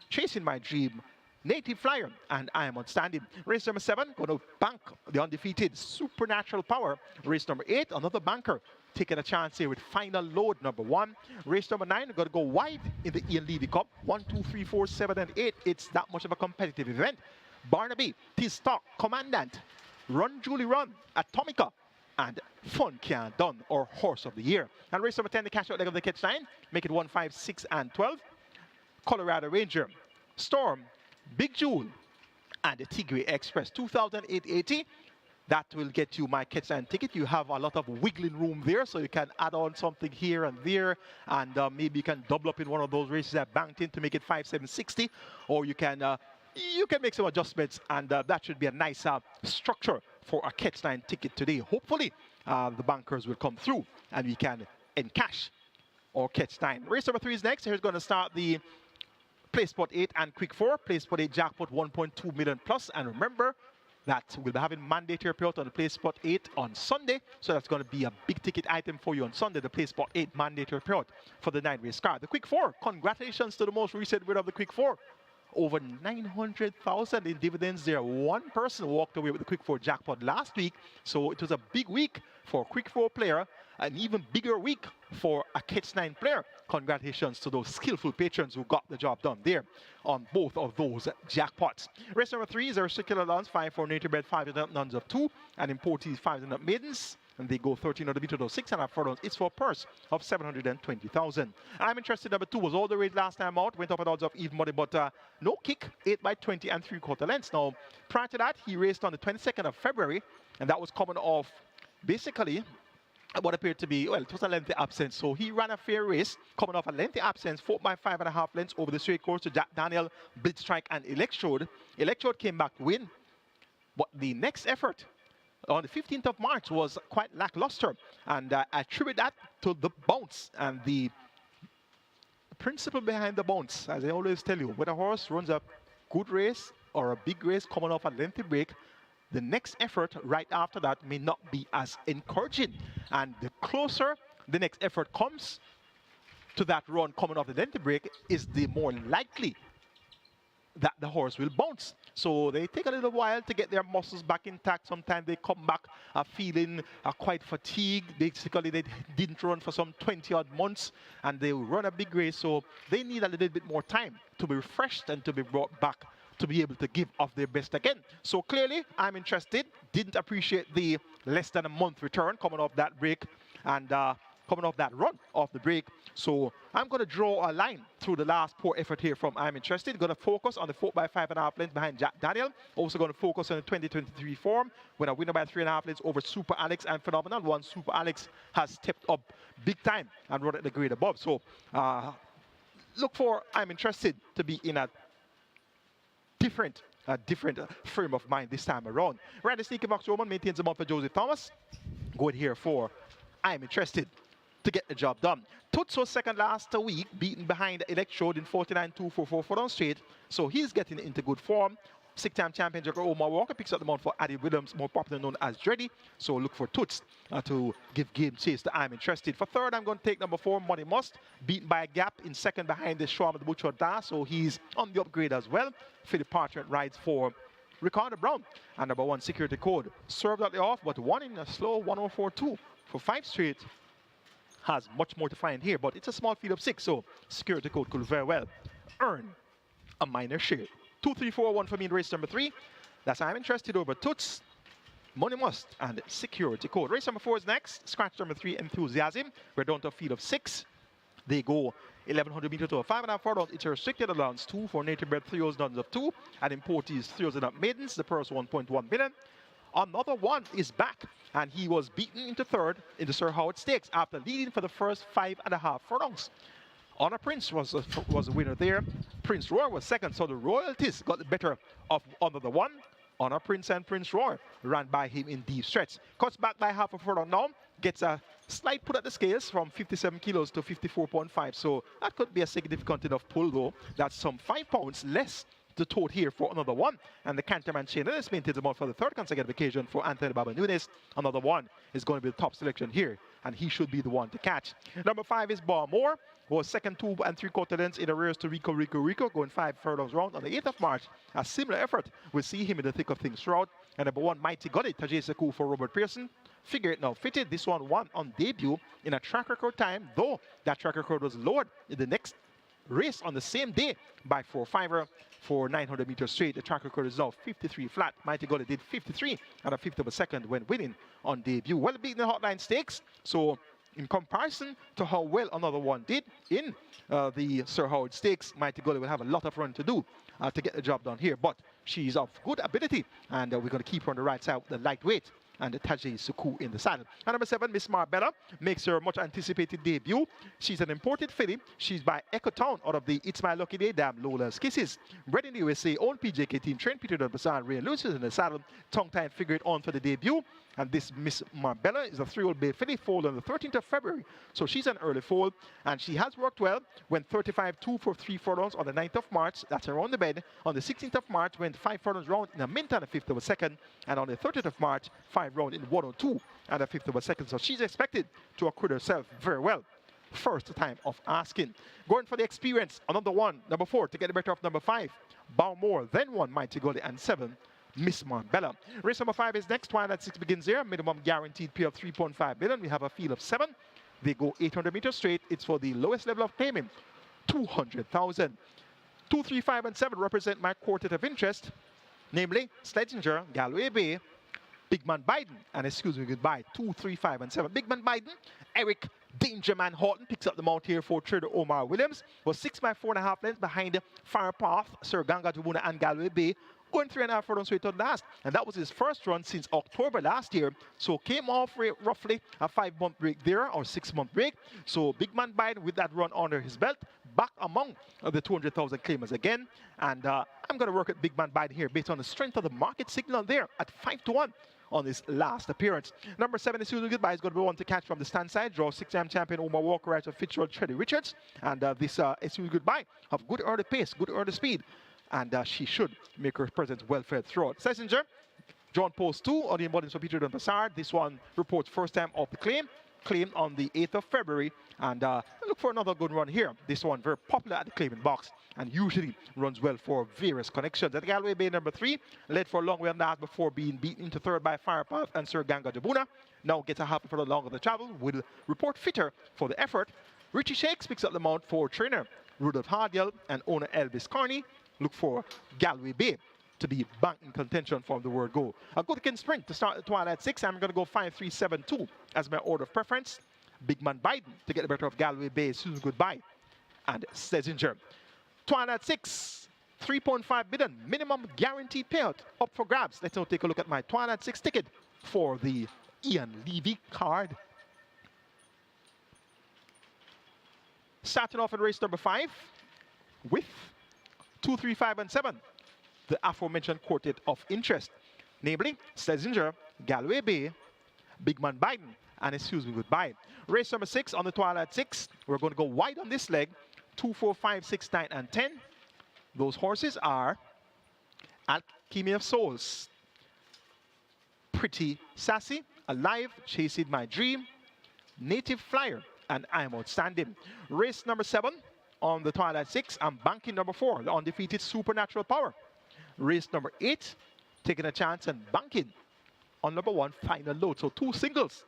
Chasing My Dream, Native Flyer, and I Am Outstanding. Race number 7, going to bank the undefeated Supernatural Power. Race number 8, another banker, taking a chance here with Final Load number 1. Race number 9, going to go wide in the Ian Levy Cup. 1, 2, 3, 4, 7, and 8. It's that much of a competitive event. Barnaby, T-Stock, Commandant, Run Julie Run, Atomica, and Fun Can't Done, or Horse of the Year. And race number 10, the cash out leg of the Catch 9. Make it 1, 5, 6, and 12. Colorado Ranger, Storm, Big Jewel, and the Tigre Express. 2,880. That will get you my Catch 9 ticket. You have a lot of wiggling room there, so you can add on something here and there, and maybe you can double up in one of those races I banked in to make it 5,760, or you can make some adjustments, and that should be a nice structure for a Catch 9 ticket today. Hopefully, the bankers will come through, and we can encash or Catch 9. Race number 3 is next. Here's going to start the Play Spot 8 and Quick 4. Play Spot 8 jackpot 1.2 million plus, and remember that we'll be having mandatory payout on the Play Spot 8 on Sunday, so that's going to be a big ticket item for you on Sunday, the Play Spot 8 mandatory payout for the 9-race card. The Quick 4, congratulations to the most recent winner of the Quick 4. Over 900,000 in dividends there. One person walked away with the Quick 4 jackpot last week, so it was a big week for a Quick 4 player, an even bigger week for a Catch 9 player. Congratulations to those skillful patrons who got the job done there on both of those jackpots. Race number 3 is a circular lawns, 5 for nature bred, 5 and up, nuns of 2, and importees 5 and up maidens. And they go 1300 meters, those 6.5 furlongs. It's for a purse of 720,000. I'm interested. Number 2 was all the way last time out, went up at odds of even money, but no kick, 8 by 20 and 3/4 lengths. Now, prior to that, he raced on the 22nd of February, and that was coming off basically what appeared to be, well, it was a lengthy absence. So he ran a fair race, coming off a lengthy absence, 4 by 5.5 lengths over the straight course to Jack Daniel, Blitz Strike, and Electrode. Electrode came back to win, but the next effort on the 15th of March was quite lackluster, and I attribute that to the bounce and the principle behind the bounce. As I always tell you, when a horse runs a good race or a big race coming off a lengthy break, the next effort right after that may not be as encouraging. And the closer the next effort comes to that run coming off the lengthy break, is the more likely that the horse will bounce. So they take a little while to get their muscles back intact. Sometimes they come back feeling quite fatigued. Basically, they didn't run for some 20-odd months, and they run a big race. So they need a little bit more time to be refreshed and to be brought back to be able to give off their best again. So clearly, I'm interested. Didn't appreciate the less than a month return coming off that break and coming off that run off the break. So I'm going to draw a line through the last poor effort here from I'm Interested. Going to focus on the 4 by 5.5 lengths behind Jack Daniel. Also going to focus on the 2023 form when a winner by 3.5 lengths over Super Alex and Phenomenal. One Super Alex has stepped up big time and run at the grade above. So look for I'm Interested to be in a different frame of mind this time around. Randy Sneaky Box Roman maintains the mount for Joseph Thomas. Going here for I'm Interested to get the job done. Toots was second last week, beaten behind Electrode in 49.244 for on straight, so he's getting into good form. Six-time champion Joker Omar Walker picks up the mount for Addy Williams, more popular known as Dreddy. So look for Toots to give game chase to I'm Interested. For third, I'm going to take number 4, Money Must, beaten by a gap in second behind the Shawm the Butcher Da, so he's on the upgrade as well. Philip Parchment rides for Ricardo Brown. And number 1, Security Code. Served at the off, but won in a slow 104.2 for 5 straight. Has much more to find here, but it's a small field of 6, so Security Code could very well earn a minor share. 2, 3, 4, 1 for me in race number 3. That's I'm Interested over Toots, Money Must, and Security Code. Race number 4 is next. Scratch number 3, Enthusiasm. We're down to a field of 6. They go 1,100 meters to a 5.5 furlongs. It's a restricted allowance 2 for native bred 3 O's nuns of 2, and importees 3 O's and up maidens. The purse 1.1 million. Another one is back, and he was beaten into third in the Sir Howard Stakes after leading for the first 5.5 furlongs. Honor Prince was a winner there. Prince Roar was second, so the royalties got the better of Another One. Honor Prince and Prince Roar ran by him in deep stretch. Cuts back by half a furlong now. Gets a slight put at the scales from 57 kilos to 54.5. So that could be a significant enough pull, though. That's some 5 pounds less to tote here for Another One. And the Canterman chain is maintained about for the third consecutive occasion for Anthony Baba Nunes. Another One is going to be the top selection here, and he should be the one to catch. Number 5 is Barmore. Was second 2 3/4 lengths in arrears to Rico, going 5 furlongs round on the 8th of March. A similar effort. We'll see him in the thick of things throughout. And number 1, Mighty Got It, Tajay Sekou for Robert Pearson. Figure it now fitted. This one won on debut in a track record time, though that track record was lowered in the next race on the same day by 4-5er for 900 meters straight. The track record is now 53 flat. Mighty Got It did 53 and a fifth of a second when winning on debut. Well beaten the Hotline Stakes. So in comparison to how well Another One did in the Sir Howard Stakes, Mighty Got It will have a lot of run to do to get the job done here. But she's of good ability, and we're going to keep her on the right side with the lightweight and the Tajay Sekou in the saddle. And number 7, Miss Marbella, makes her much anticipated debut. She's an imported filly. She's by Echotown out of the It's My Lucky Day, Damn Lola's Kisses. Bred in the USA, own PJK team, trained Peter Dunn, Ray Lewis in the saddle. Tongue-tied figured on for the debut. And this Miss Marbella is a 3-year-old bay filly, foaled on the 13th of February. So she's an early foal, and she has worked well. Went 35-2 for 3 furlongs on the 9th of March. That's around the bend. On the 16th of March, went 5 furlongs round in a minute and a fifth of a second. And on the 30th of March, 5 round in 102 and a fifth of a second. So she's expected to acquit herself very well. First time of asking. Going for the experience, Another One, number 4, to get the better of number 5. Bowmore, then 1, Mighty Got It, and 7, Miss Marbella. Race number 5 is next. Twilight 6 begins here. Minimum guaranteed pay of 3.5 million. We have a field of 7. They go 800 meters straight. It's for the lowest level of payment, 200,000. 2, 3, 5, and 7 represent my quartet of interest, namely Sledginger, Galway Bay, Big Man Biden, and excuse me, goodbye, 2, 3, 5, and 7. Big Man Biden, Eric Dangerman Horton picks up the mount here for trader Omar Williams. Was 6 by 4.5 lengths behind Fire Path, Sir Ganga Jabuna, and Galway Bay. going 3.5 furlongs straight on last. And that was his first run since October last year. So came off roughly a 5-month break there, or 6-month break. So Big Man Biden with that run under his belt, back among the 200,000 claimers again. And I'm going to work at Big Man Biden here based on the strength of the market signal there at 5-1 on his last appearance. Number 7 is Susan Goodbye is going to be one to catch from the stand side. Draw 6-time champion Omar Walker out of Fitzgerald Treddy Richards. And this Susan Goodbye have good early pace, good early speed. And she should make her presence well fed throughout. Schlesinger, John Post 2 on the embodiment for Peter Dunn-Bassard. This one reports first time of the claim. Claimed on the 8th of February. And look for another good run here. This one very popular at the claiming box and usually runs well for various connections. At Galway Bay number 3, led for a long way on that before being beaten into third by Firepath and Sir Ganga Jabuna. Now gets a half for the longer the travel. Will report fitter for the effort. Richie Shakes picks up the mount for trainer Rudolph Hardiel and owner Elvis Carney. Look for Galway Bay to be back in contention from the word go. I'll go to Ken Sprint to start the Twilight 6. I'm going to go 5-3-7-2 as my order of preference. Big Man Biden to get the better of Galway Bay, Susan Goodbye, and Schlesinger. Twilight 6, 3.5 billion minimum guaranteed payout up for grabs. Let's now take a look at my Twilight 6 ticket for the Ian Levy card. Starting off in race number 5 with 2, 3, 5, and 7. The aforementioned quartet of interest, namely Schlesinger, Galway Bay, Big Man Biden, and Excuse Me Goodbye. Race number 6 on the Twilight 6. We're going to go wide on this leg. 2, 4, 5, 6, 9, and 10. Those horses are Alchemy of Souls, Pretty Sassy, Alive, Chasing My Dream, Native Flyer, and I'm Outstanding. Race number 7 on the Twilight 6. I'm banking number 4, the undefeated Supernatural Power. Race number 8, taking a chance and banking on number 1, Final Load. So 2 singles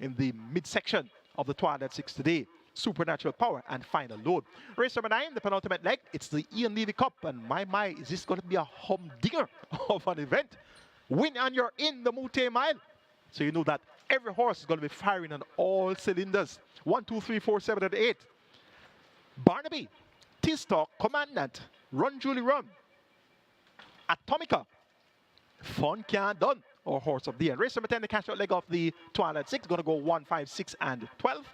in the midsection of the Twilight 6 today. Supernatural Power and Final Load. Race number 9, the penultimate leg. It's the Ian Levy Cup. And my, is this going to be a humdinger of an event? Win and you're in the Mute Mile. So you know that every horse is going to be firing on all cylinders. 1, 2, 3, 4, 7, and 8. Barnaby, Tistalk, Commandant, Run Julie Run, Atomica, Fun Can't Done, or Horse of the End. Race number 10, the cash out leg of the Twilight 6. Going to go 1, 5, 6, and 12.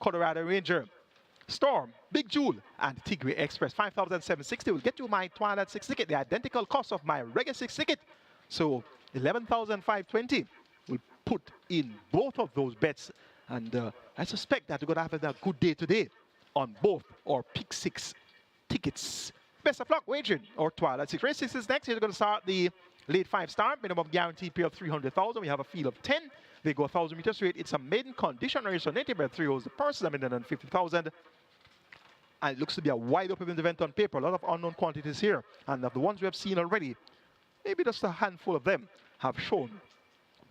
Colorado Ranger, Storm, Big Jewel, and Tigray Express. 5,760 will get you my Twilight 6 ticket, the identical cost of my regular 6 ticket. So 11,520 will put in both of those bets. And I suspect that we're going to have a good day today on both our Pick 6 tickets. Best of luck wagering or Twilight 6. Race 6 is next. We're going to start the late 5-star, minimum guaranteed pay of 300,000. We have a field of 10. They go 1,000 meters straight. It's a maiden condition race, so native by 3 holes. The purse is 150,000. And it looks to be a wide open event on paper. A lot of unknown quantities here. And of the ones we have seen already, maybe just a handful of them have shown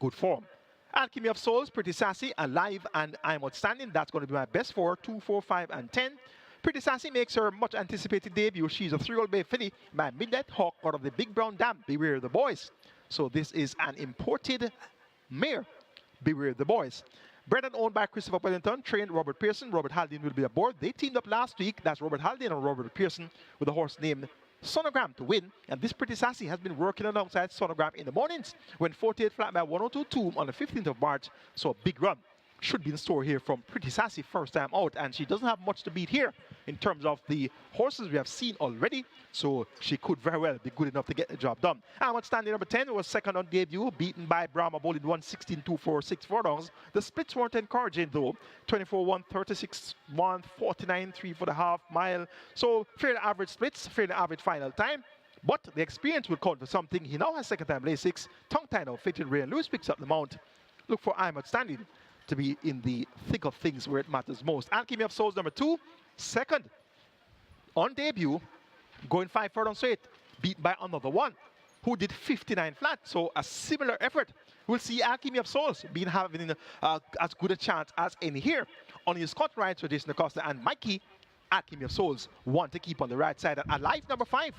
good form. Alchemy of Souls, Pretty Sassy, Alive, and I'm Outstanding. That's going to be my best 4, 2, 4, 5, and 10. Pretty Sassy makes her much anticipated debut. She's a 3-year-old bay filly by Midnight Hawk out of the Big Brown Dam. Beware the Boys. So this is an imported mare. Beware the Boys. Bred and owned by Christopher Wellington, trained Robert Pearson. Robert Haldane will be aboard. They teamed up last week. That's Robert Haldane and Robert Pearson with a horse named Sonogram to win. And this Pretty Sassy has been working alongside Sonogram in the mornings when 48 flat by 102.2 on the 15th of March. So a big run should be in store here from Pretty Sassy first time out. And she doesn't have much to beat here in terms of the horses we have seen already. So she could very well be good enough to get the job done. I'm Outstanding number 10 was second on debut, beaten by Brahma Bull in 1:16.2 for 6 furlongs. The splits weren't encouraging though. 24-1, 36-1, 49-3 for the half mile. So fairly average splits, fairly average final time. But the experience will count for something. He now has second time lay 6. Tongue tie now fitted. Ray and Lewis picks up the mount. Look for I'm Outstanding to be in the thick of things where it matters most. Alchemy of Souls number 2, second on debut, going 5 furlongs straight, beat by another one who did 59 flat. So a similar effort. We'll see Alchemy of Souls having as good a chance as any here. On his cut rides for Jason Acosta and Mikey, Alchemy of Souls want to keep on the right side. And Alive number 5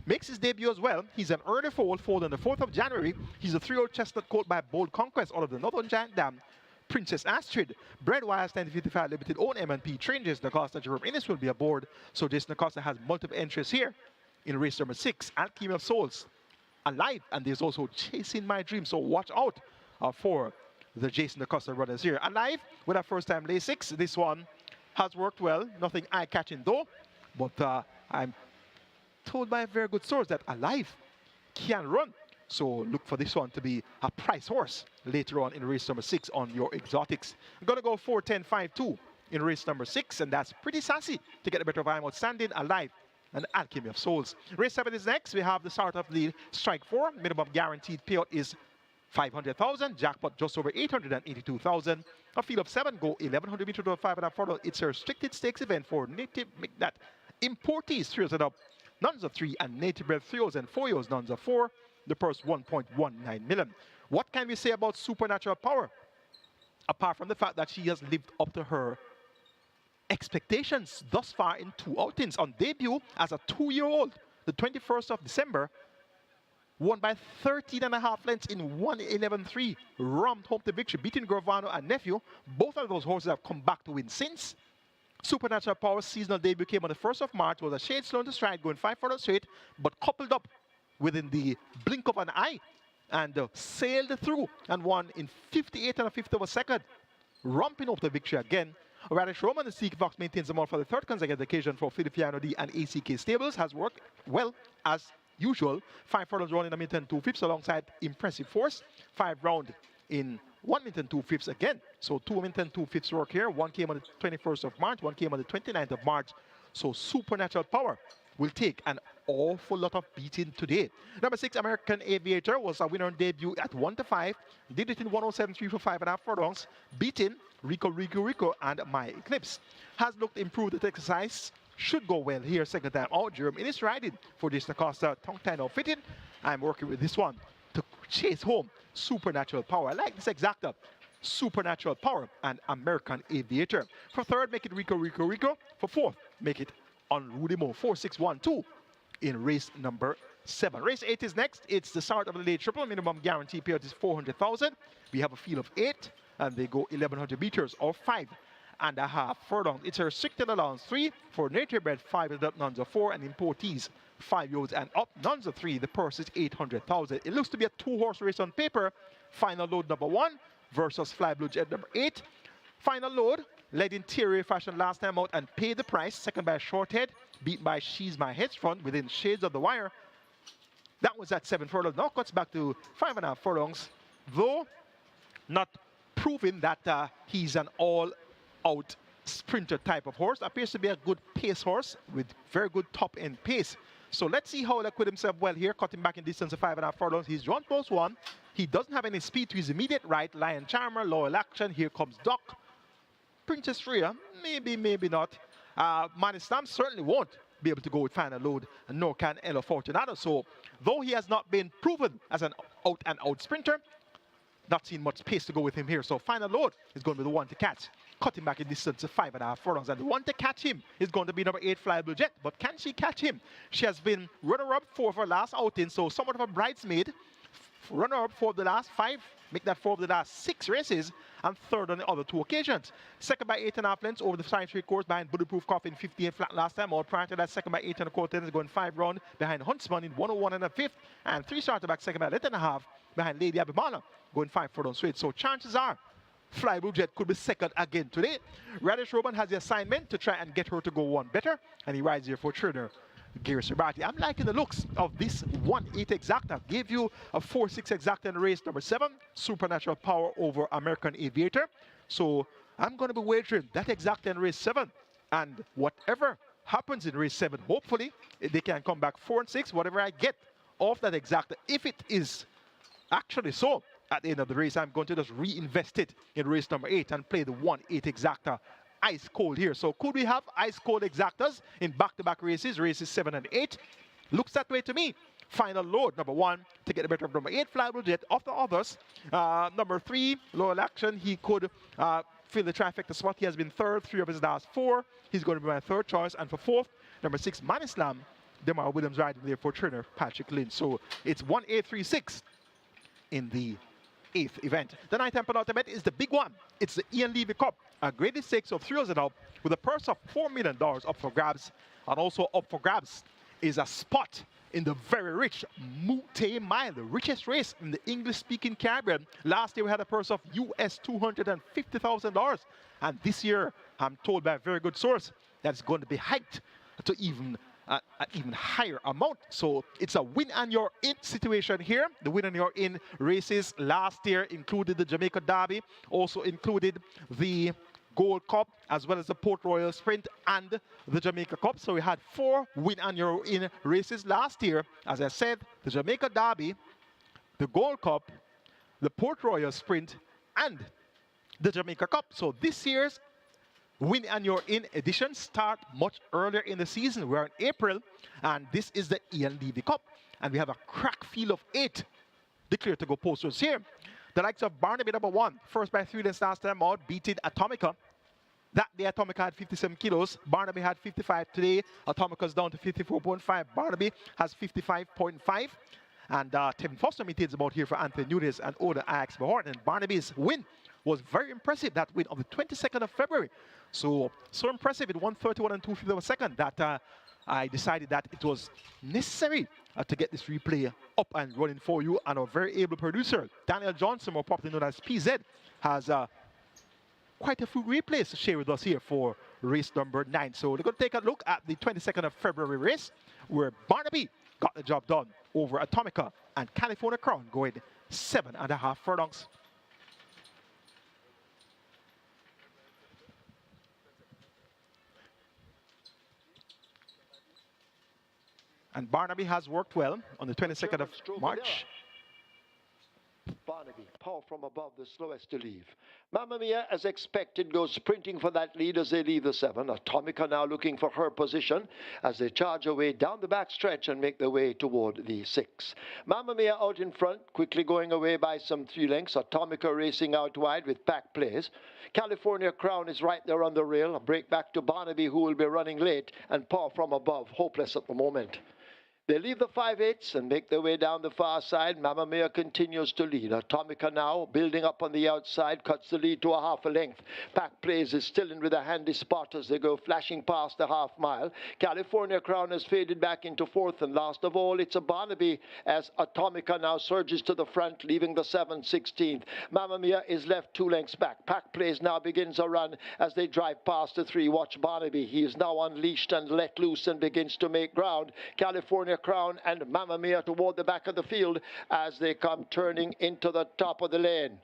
makes his debut as well. He's an early fold on the 4th of January. He's a 3-year-old chestnut colt by Bold Conquest out of the Northern Giant Dam. Princess Astrid, Bred Wires 1055 Limited, own M&P train Jason Acosta. Jerome Innes will be aboard. So Jason Acosta has multiple entries here in race number 6. Alchemy of Souls Alive, and there's also Chasing My Dream. So watch out for the Jason DaCosta brothers here. Alive with a first-time lay 6. This one has worked well. Nothing eye-catching though, but I'm told by a very good source that Alive can run. So look for this one to be a price horse later on in race number 6 on your exotics. I'm going to go 4-10-5-2 in race number 6, and that's pretty sassy to get a better of I'm Outstanding, Alive, and Alchemy of Souls. Race 7 is next. We have the start of the Strike 4. Minimum guaranteed payout is 500,000. Jackpot just over 882,000. A field of 7 go 1,100 meters to 5.5 furlong. It's a restricted stakes event for native that importees 3 and up, nuns of 3, and native bred 3s and 4s, nuns of 4. The purse 1.19 million. What can we say about Supernatural Power? Apart from the fact that she has lived up to her expectations thus far in 2 outings. On debut as a 2-year-old, the 21st of December, won by 13.5 lengths in 1:11.3, romped home to victory, beating Gravano and Nephew. Both of those horses have come back to win since. Supernatural Power's seasonal debut came on the 1st of March, was a shade slow to stride, going 5 furlongs straight, but coupled up within the blink of an eye, and sailed through and won in 58 1/5 of a second, romping up the victory again. Radish Roman, the Seek Fox, maintains them all for the 3rd consecutive occasion for Filipino D and ACK Stables, has worked well as usual. 5 furlongs run in 1 minute and 2/5 alongside impressive force. 5 round in 1 minute and 2/5 again. So 2 minute and 2/5 work here. One came on the 21st of March, one came on the 29th of March. So Supernatural Power will take an awful lot of beating today. Number 6, American Aviator, was a winner on debut at 1-5. Did it in 107.3 for 5.5 furlongs, beating Rico, and My Eclipse. Has looked improved at exercise. Should go well here, second time out. Jerome in is riding for this DaCosta, tongue tie now fitting. I'm working with this one to chase home Supernatural Power. I like this exacta. Supernatural Power and American Aviator. For 3rd, make it Rico. For 4th, make it Unruly Mo. 4-6-1-2 in race number 7. Race 8 is next. It's the start of the late triple. Minimum guarantee payout is 400,000. We have a field of 8, and they go 1,100 meters or 5.5 furlongs. It's a restricted allowance 3 for native bred 5 and up, nuns of 4, and importees 5-year-olds and up, nuns of 3. The purse is 800,000. It looks to be a 2-horse race on paper. Final load number 1 versus Fly Blue Jet number 8. Final load led in Thierry fashion last time out and paid the price. Second by Shorthead, beat by She's My Hedge Front within shades of the wire. That was at 7 furlongs. Now cuts back to 5.5 furlongs, though not proving that he's an all-out sprinter type of horse. Appears to be a good pace horse with very good top-end pace. So let's see how he'll acquit himself well here, cutting back in distance of 5.5 furlongs. He's drawn post 1. He doesn't have any speed to his immediate right. Lion Charmer, Loyal Action. Here comes Doc. Princess Rhea, maybe not. Manistam certainly won't be able to go with final load, and nor can Elo Fortunato. So though he has not been proven as an out-and-out sprinter, not seen much pace to go with him here. So final load is going to be the one to catch, cutting back in distance of 5.5 furlongs. And the one to catch him is going to be number 8, Fly Blue Jet. But can she catch him? She has been runner-up for her last outing, so somewhat of a bridesmaid. Runner-up for the last 5, make that 4 of the last 6 races, and 3rd on the other 2 occasions. Second by 8.5 lengths over the 5-3 course behind Bulletproof Coffee in 58 flat last time. Or prior to that, second by 8.25 lengths, going 5 round behind Huntsman in 101 1/5, and 3 starter back second by 8.5 behind Lady Abimana, going 5 furlongs straight. So chances are Fly Blue Jet could be second again today. Radish Roman has the assignment to try and get her to go one better, and he rides here for trainer GR.I. I'm liking the looks of this 1-8 exacta. Gave you a 4-6 exacta in race number 7. Supernatural Power over American Aviator. So I'm going to be wagering that exacta in race 7. And whatever happens in race 7, hopefully they can come back 4 and 6. Whatever I get off that exacta, if it is actually so, at the end of the race, I'm going to just reinvest it in race number 8 and play the 1-8 exacta ice cold here. So could we have ice cold exactas in back-to-back races, races 7 and 8? Looks that way to me. Final load, number 1, to get the better of number 8, Fly Blue Jet. Of the others, number 3, Loyal Action, he could fill the trifecta spot. He has been 3rd, 3 of his last 4. He's going to be my 3rd choice. And for 4th, number 6, Manislam, Demar Williams riding there for trainer Patrick Lynn. So it's 1-8-3-6 in the 8th event. The nighttime penultimate is the big one. It's the Ian Levy Cup, a graded stakes of 3 years and up with a purse of $4 million up for grabs. And also up for grabs is a spot in the very rich Moute Mile, the richest race in the English-speaking Caribbean. Last year we had a purse of US $250,000, and this year I'm told by a very good source that it's going to be hiked to even an even higher amount. So it's a win and you're in situation here. The win and you're in races last year included the Jamaica Derby, also included the Gold Cup, as well as the Port Royal Sprint and the Jamaica Cup. So we had 4 win and you're in races last year. As I said, the Jamaica Derby, the Gold Cup, the Port Royal Sprint, and the Jamaica Cup. So this year's Win and You're In edition start much earlier in the season. We're in April, and this is the LEVY Cup. And we have a crack field of 8 declared to go posters here. The likes of Barnaby #1, first by 3 lengths last time out, beating Atomica. That day Atomica had 57 kilos. Barnaby had 55 today. Atomica's down to 54.5. Barnaby has 55.5. And Tevin Foster maintains about here for Anthony Nunes and Oda Ajax Behorn. And Barnaby's win was very impressive, that win on the 22nd of February. So impressive in 1:31 and 2/5 of a second that I decided that it was necessary to get this replay up and running for you. And our very able producer, Daniel Johnson, more popularly known as PZ, has quite a few replays to share with us here for race number 9. So we're going to take a look at the 22nd of February race, where Barnaby got the job done over Atomica and California Crown going 7.5 furlongs. And Barnaby has worked well on the 22nd of March. Barnaby, power from above, the slowest to leave. Mamma Mia, as expected, goes sprinting for that lead as they leave the 7. Atomica now looking for her position as they charge away down the back stretch and make their way toward the 6. Mamma Mia out in front, quickly going away by some 3 lengths. Atomica racing out wide with pack plays. California Crown is right there on the rail. A break back to Barnaby, who will be running late, and power from above, hopeless at the moment. They leave the 5/8 and make their way down the far side. Mamma Mia continues to lead. Atomica now building up on the outside, cuts the lead to a 1/2 length. Pack Plays is still in with a handy spot as they go flashing past the 1/2 mile. California Crown has faded back into 4th, and last of all, it's a Barnaby as Atomica now surges to the front, leaving the 7 16th. Mamma Mia is left 2 lengths back. Pack Plays now begins a run as they drive past the 3. Watch Barnaby. He is now unleashed and let loose and begins to make ground. California Crown and Mamma Mia toward the back of the field as they come turning into the top of the lane.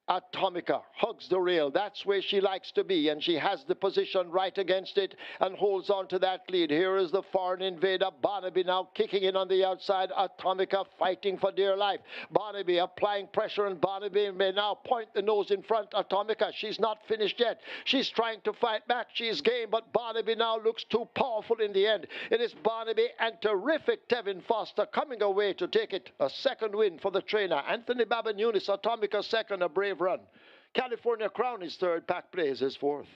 Atomica hugs the rail. That's where she likes to be, and she has the position right against it and holds on to that lead. Here is the foreign invader, Barnaby, now kicking in on the outside. Atomica fighting for dear life. Barnaby applying pressure, and Barnaby may now point the nose in front. Atomica, she's not finished yet. She's trying to fight back. She's game, but Barnaby now looks too powerful in the end. It is Barnaby and terrific Tevin Foster coming away to take it. A second win for the trainer. Anthony Babanunis, Atomica second, a brave run. California Crown is 3rd, Pack Plays is 4th.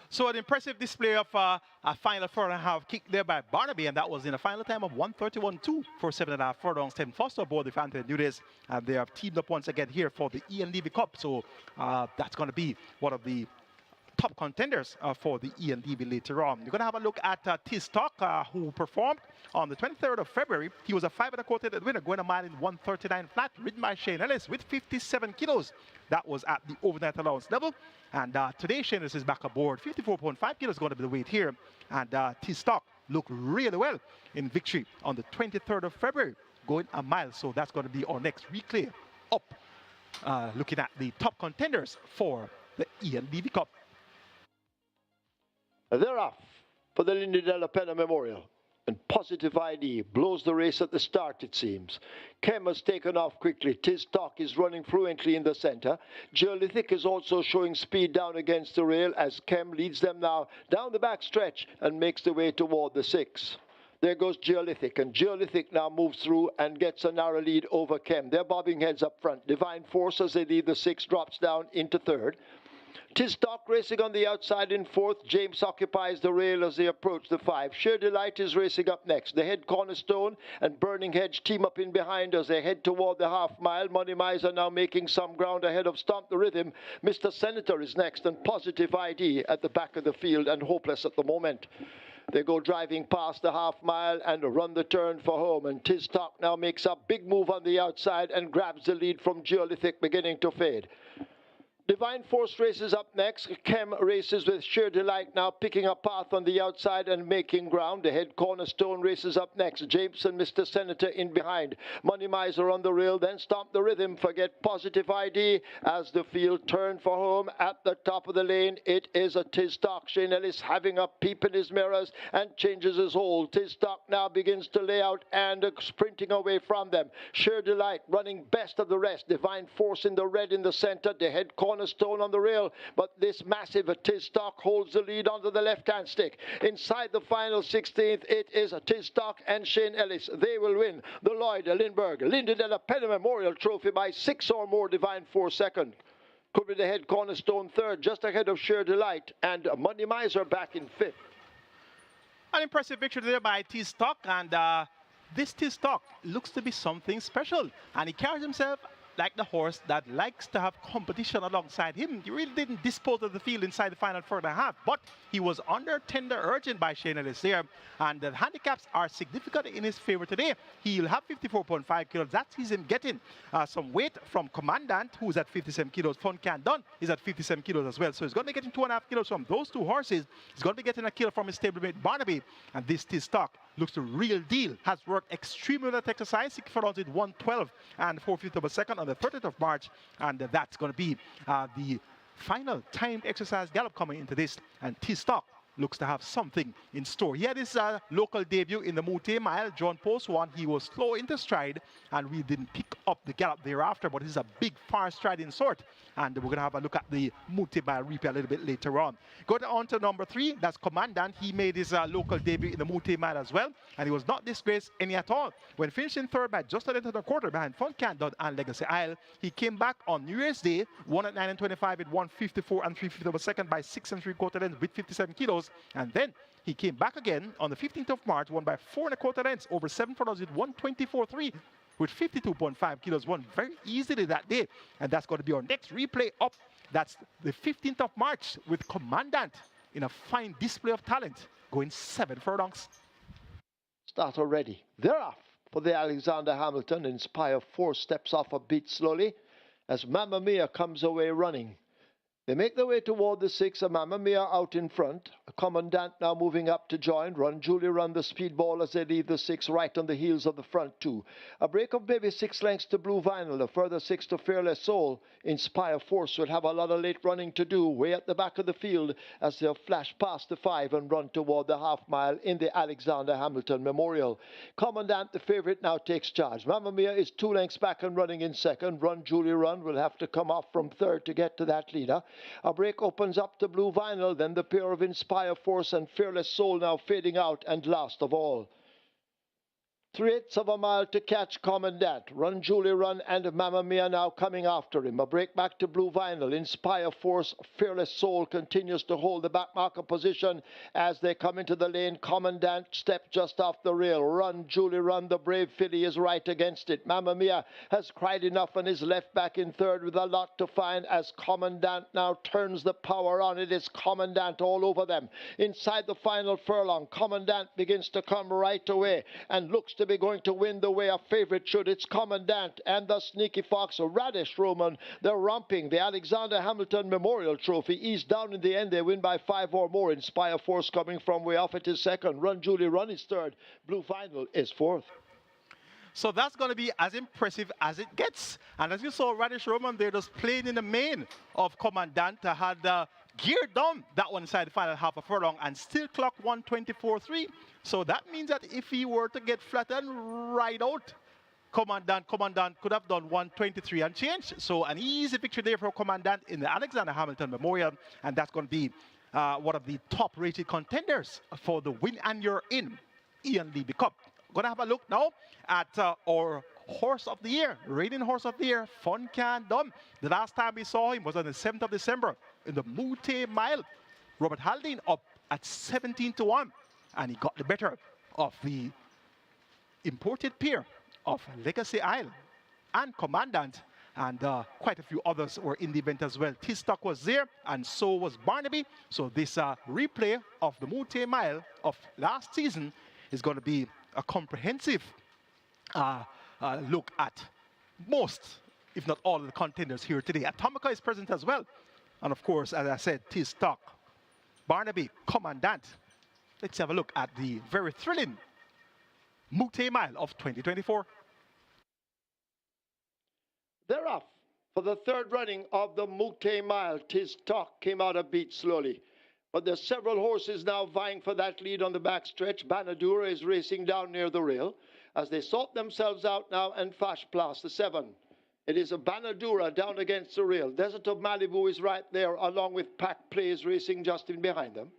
So an impressive display of a final 4.5 kick there by Barnaby, and that was in a final time of 1:31.2 for 7.5 furlongs. Tevin Foster aboard with Anthony Nunes, and they have teamed up once again here for the LEVY Cup. So that's going to be one of the top contenders for the LEVY later on. You're going to have a look at Tiz Talk, who performed on the 23rd of February. He was a 5.25 winner, going a mile in 1:39 flat, ridden by Shane Ellis with 57 kilos. That was at the overnight allowance level. And today Shane Ellis is back aboard. 54.5 kilos is going to be the weight here. And Tiz Talk looked really well in victory on the 23rd of February, going a mile. So that's going to be our next replay up, looking at the top contenders for the LEVY Cup. They're off for the Lindy Della Pena Memorial. And Positive ID blows the race at the start, it seems. Kem has taken off quickly. Tiz Talk is running fluently in the center. GR.I is also showing speed down against the rail as Kem leads them now down the back stretch and makes the way toward the 6. There goes GR.I, and GR.I now moves through and gets a narrow lead over Kem. They're bobbing heads up front. Divine Force, as they lead the 6, drops down into 3rd. Tiz Talk racing on the outside in 4th. James occupies the rail as they approach the 5. Sheer Delight is racing up next. The Head Cornerstone and Burning Hedge team up in behind as they head toward the 1/2 mile. Money Miser now making some ground ahead of Stomp the Rhythm. Mr. Senator is next, and Positive ID at the back of the field and hopeless at the moment. They go driving past the half mile and run the turn for home. And Tistock now makes a big move on the outside and grabs the lead from GR.I, beginning to fade. Divine Force races up next. Chem races with Sheer Delight now picking a path on the outside and making ground. The head Cornerstone races up next. Jameson, Mr. Senator in behind. Money Miser on the rail, then Stomp the Rhythm. Forget Positive ID as the field turn for home at the top of the lane. It is a Tistock. Shane Ellis having a peep in his mirrors and changes his hold. Tistock now begins to lay out and sprinting away from them. Sheer Delight running best of the rest. Divine Force in the red in the center. The head Cornerstone on the rail, but this massive Tistock holds the lead onto the left-hand stick. Inside the final 16th, it is Tistock and Shane Ellis. They will win the Lloyd Lindbergh Lindendella Penny Memorial Trophy by 6 or more. Divine Force second. Could be the head Cornerstone third, just ahead of Sheer Delight, and Money Miser back in fifth. An impressive victory there by Tistock, and this Tistock looks to be something special, and he carries himself like the horse that likes to have competition alongside him. He really didn't dispose of the field inside the final 4.5, but he was under tender urgent by Shane Ellis there, and the handicaps are significant in his favor today. He'll have 54.5 kilos. That sees him getting some weight from Commandant, who's at 57 kilos. Fun Can Done is at 57 kilos as well. So he's going to be getting 2.5 kilos from those two horses. He's going to be getting a kilo from his stablemate Barnaby, and this Tistock looks the real deal. Has worked extremely well at exercise. 6 furlongs with 112 and 4/5 of a second on the 30th of March, and that's going to be the final timed exercise gallop coming into this, and Tistock looks to have something in store. He had his local debut in the Mute Mile, John Post 1. He was slow into stride, and we didn't pick up the gallop thereafter, but this is a big far striding sort, and we're going to have a look at the Mute Mile replay a little bit later on. Going on to number 3, that's Commandant. He made his local debut in the Mute Mile as well, and he was not disgraced any at all. When finishing third by just a little and a quarter behind Fun Can Done and Legacy Isle, he came back on New Year's Day, won at 9 and 25 with 154 and 3/5 of a second by 6 3/4 lengths with 57 kilos. And then he came back again on the 15th of March, won by 4 1/4 lengths over 7 furlongs with 124.3 with 52.5 kilos, won very easily that day. And that's going to be our next replay up. That's the 15th of March with Commandant in a fine display of talent, going 7 furlongs. Start already. They're off for the Alexander Hamilton. Inspire 4 steps off a bit slowly as Mamma Mia comes away running. They make their way toward the 6, a Mamma Mia out in front. A Commandant now moving up to join. Run Julie Run the speedball as they leave the 6 right on the heels of the front 2. A break of maybe 6 lengths to Blue Vinyl, a further 6 to Fearless Soul. Inspire Force will have a lot of late running to do way at the back of the field as they'll flash past the 5 and run toward the half mile in the Alexander Hamilton Memorial. Commandant, the favorite, now takes charge. Mamma Mia is 2 lengths back and running in second. Run Julie Run will have to come off from third to get to that leader. A break opens up to Blue Vinyl, then the pair of Inspire Force and Fearless Soul now fading out, and last of all, 3/8 of a mile to catch Commandant. Run Julie Run and Mamma Mia now coming after him. A break back to Blue Vinyl. Inspire Force, Fearless Soul continues to hold the back marker position as they come into the lane. Commandant step just off the rail. Run Julie Run, the brave filly, is right against it. Mamma Mia has cried enough and is left back in third with a lot to find as Commandant now turns the power on. It is Commandant all over them. Inside the final furlong, Commandant begins to come right away and looks to be going to win the way a favorite should. It's Commandant and the Sneaky Fox, Radish Roman. They're romping the Alexander Hamilton Memorial Trophy. East down in the end. They win by 5 or more. Inspire Force coming from way off. It is second. Run Julie Run is third. Blue Vinyl is fourth. So that's going to be as impressive as it gets. And as you saw, Radish Roman, they're just playing in the main of Commandant. Had geared down that one inside the final half a furlong and still clocked 124.3. So that means that if he were to get flat and ride out, Commandant could have done 123 and change. So an easy victory there for Commandant in the Alexander Hamilton Memorial. And that's going to be one of the top-rated contenders for the Win and You're In Ian Levy Cup. Going to have a look now at our Horse of the Year, reigning Horse of the Year, Fun Can Done. The last time we saw him was on the 7th of December in the Mute Mile. Robert Haldane up at 17-1, and he got the better of the imported pair of Legacy Isle and Commandant and quite a few others were in the event as well. T-Stock was there, and so was Barnaby. So this replay of the Mute Mile of last season is going to be a comprehensive look at most, if not all, of the contenders here today. Atomica is present as well. And of course, as I said, T-Stock, Barnaby, Commandant. Let's have a look at the very thrilling Mute Mile of 2024. They're off for the third running of the Mute Mile. T-Stock came out a beat slowly. But there's several horses now vying for that lead on the backstretch. Banadura is racing down near the rail as they sort themselves out now, and Fash Plus, the 7. It is a Banadura down against the rail. Desert of Malibu is right there, along with Pack Plays racing just in behind them.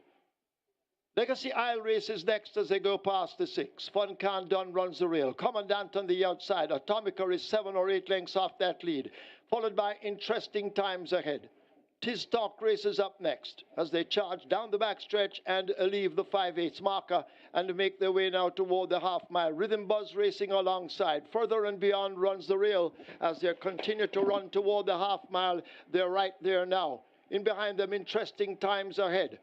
Legacy Isle races next as they go past the 6. Fun Can Done runs the rail. Commandant on the outside. Atomica is 7 or 8 lengths off that lead, followed by Interesting Times ahead. T-Stock races up next as they charge down the backstretch and leave the 5/8 marker and make their way now toward the half-mile. Rhythm Buzz racing alongside. Further and Beyond runs the rail as they continue to run toward the half-mile. They're right there now. In behind them, Interesting Times ahead.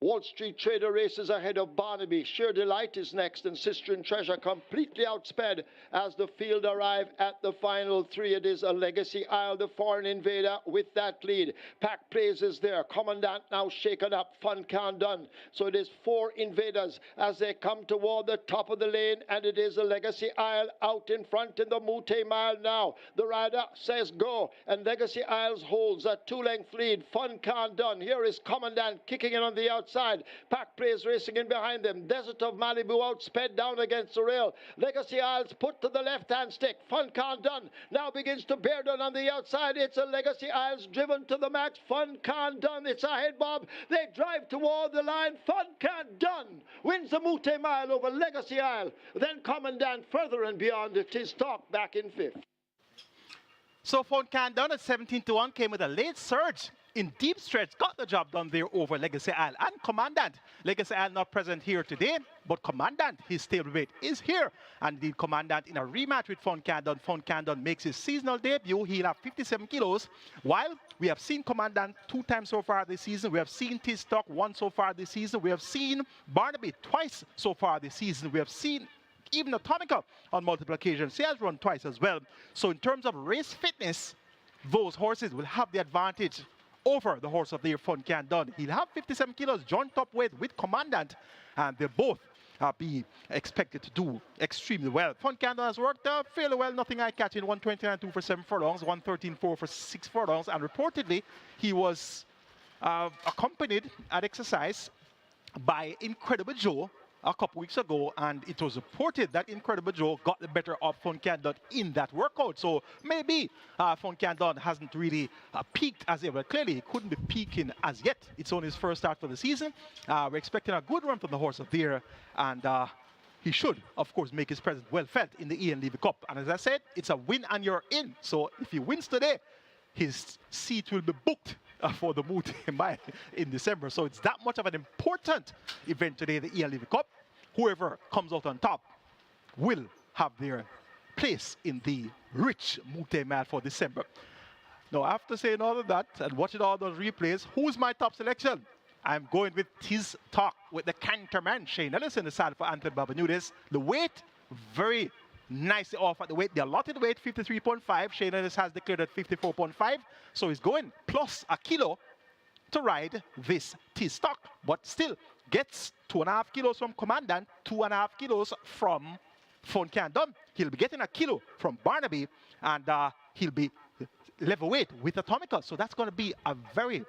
Wall Street Trader races ahead of Barnaby. Sheer Delight is next, and Sister and Treasure completely outsped as the field arrive at the final 3. It is a Legacy Isle, the Foreign Invader, with that lead. Pack Plays is there. Commandant now shaken up. Fun Can Done. So it is 4 Invaders as they come toward the top of the lane, and it is a Legacy Isle out in front in the Mute Mile now. The rider says go, and Legacy Isles holds a 2-length lead. Fun Can Done. Here is Commandant kicking in on the outside. Pack Plays racing in behind them. Desert of Malibu outsped down against the rail. Legacy Isles put to the left-hand stick. Fun Can Done now begins to bear down on the outside. It's a Legacy Isles driven to the max. Fun Can Done. It's ahead, Bob. They drive toward the line. Fun Can Done wins the Mute Mile over Legacy Isle. Then Commandant Further and Beyond. T-Stock back in 5th. So Fun Can Done at 17-1 came with a late surge in deep stretch, got the job done there over Legacy Isle and Commandant. Legacy Isle not present here today, but Commandant, his stablemate, is here. And the Commandant in a rematch with Fun Can Done. Fun Can Done makes his seasonal debut. He'll have 57 kilos. While we have seen Commandant 2 times so far this season, we have seen T-Stock 1 so far this season, we have seen Barnaby twice so far this season, we have seen even Atomica on multiple occasions. He has run twice as well. So in terms of race fitness, those horses will have the advantage over the horse of their Fun Can Done. He'll have 57 kilos joint top weight with Commandant, and they both be expected to do extremely well. Fun Can Done has worked fairly well, nothing eye-catching, 129.2 for 7 furlongs, 113.4 for 6 furlongs, and reportedly he was accompanied at exercise by Incredible Joe a couple weeks ago, and it was reported that Incredible Joe got the better of Fun Can Done in that workout. So maybe Fun Can Done hasn't really peaked as yet. Well, clearly he couldn't be peaking as yet. It's only his first start for the season. We're expecting a good run from the horse of the year, and he should, of course, make his presence well felt in the Ian Levy Cup. And as I said, it's a win and you're in. So if he wins today, his seat will be booked for the Mute Mile in December. So it's that much of an important event today, the Ian Levy Cup. Whoever comes out on top will have their place in the rich Mute Mile for December. Now, after saying all of that and watching all those replays, who's my top selection? I'm going with T-Stock with the Canterman. Shane Ellis in the saddle for Anthony Barbanudes. The weight, very nicely off at the weight. The allotted weight, 53.5. Shane Ellis has declared at 54.5. So he's going plus a kilo to ride this T-Stock, but still gets 2.5 kilos from Commandant, 2.5 kilos from Fun Can Done. He'll be getting a kilo from Barnaby, and he'll be level weight with Atomica. So that's going to be a very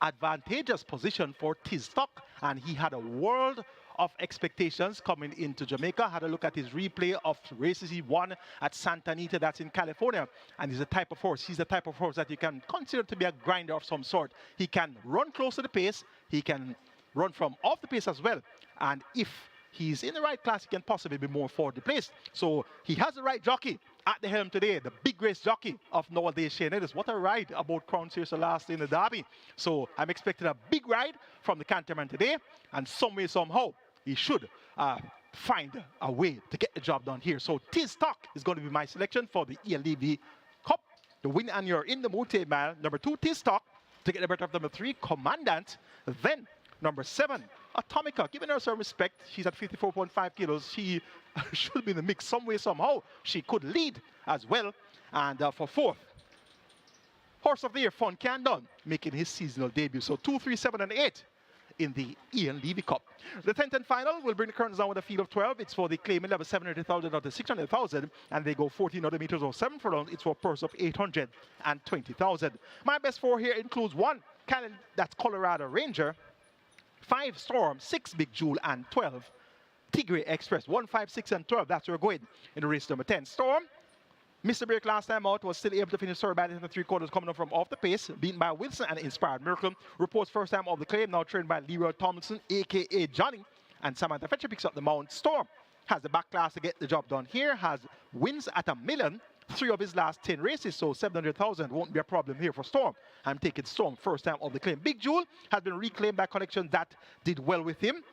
advantageous position for T-Stock, and he had a world of expectations coming into Jamaica. Had a look at his replay of races he won at Santa Anita, that's in California, and he's the type of horse that you can consider to be a grinder of some sort. He can run close to the pace, he can run from off the pace as well, and if he's in the right class, he can possibly be more forward placed. So he has the right jockey at the helm today, the big race jockey of nowadays, Shane Ellis. What a ride about Crown Series last in the Derby. So I'm expecting a big ride from the Canterman today, and some way, somehow, he should find a way to get the job done here. So T-Stock is going to be my selection for the Ian Levy Cup the win, and you're in the Mote Mile. Number 2, T-Stock, to get the better of number 3, Commandant. Then number 7, Atomica, giving her some respect. She's at 54.5 kilos. She should be in the mix some way, somehow. She could lead as well. And for 4th, Horse of the Year, Fun Can Done, making his seasonal debut. So 2, 3, 7, and 8 in the Ian Levy Cup. The 10th and final will bring the curtains down with a field of 12. It's for the claimant level 700,000 out of 600,000, and they go 14 other meters or 7 furlongs. It's for a purse of 820,000. My best 4 here includes 1, that's Colorado Ranger, 5, Storm, 6, Big Jewel, and 12, Tigre Express. 1, 5, 6, and 12. That's where we're going in the race number 10. Storm, Mr. Break last time out, was still able to finish third in the 3/4, coming up from off the pace, beaten by Wilson and Inspired Miracle. Reports first time of the claim, now trained by Leroy Tomlinson, a.k.a. Johnny, and Samantha Fetcher picks up the mount. Storm has the back class to get the job done here, has wins at $1 million, 3 of his last 10 races, so 700,000 won't be a problem here for Storm. I'm taking Storm first time of the claim. Big Jewel has been reclaimed by connections that did well with him.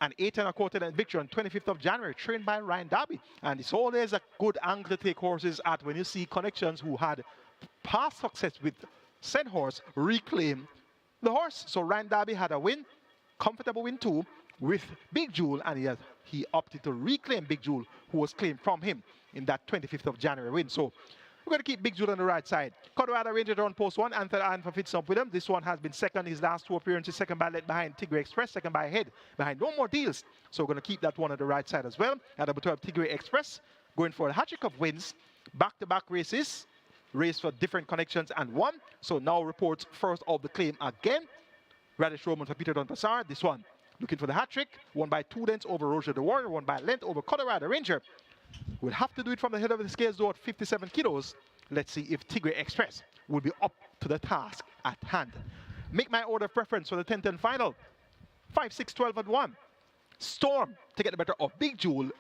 An 8 1/4 victory on 25th of January, trained by Ryan Darby. And it's always a good angle to take horses at when you see connections who had past success with said horse reclaim the horse. So Ryan Darby had a win, comfortable win too, with Big Jewel, and he opted to reclaim Big Jewel, who was claimed from him in that 25th of January win. So we're going to keep Big Jewel on the right side. Colorado Ranger on post 1, and third iron for Fitz up with him. This one has been second his last 2 appearances, second by led behind Tigre Express, second by head behind No More Deals. So we're going to keep that one on the right side as well. At number 12, Tigre Express, going for a hat-trick of wins, back-to-back races, race for different connections and won. So now reports first of the claim again. Radish Roman for Peter Don Passar. This one looking for the hat-trick, won by 2 lengths over Roger the Warrior, won by a length over Colorado Ranger. We'll have to do it from the head of the scales though at 57 kilos. Let's see if Tigre Express will be up to the task at hand. Make my order of preference for the 10th and final. 5, 6, 12, and 1. Storm to get the better of Big Jewel,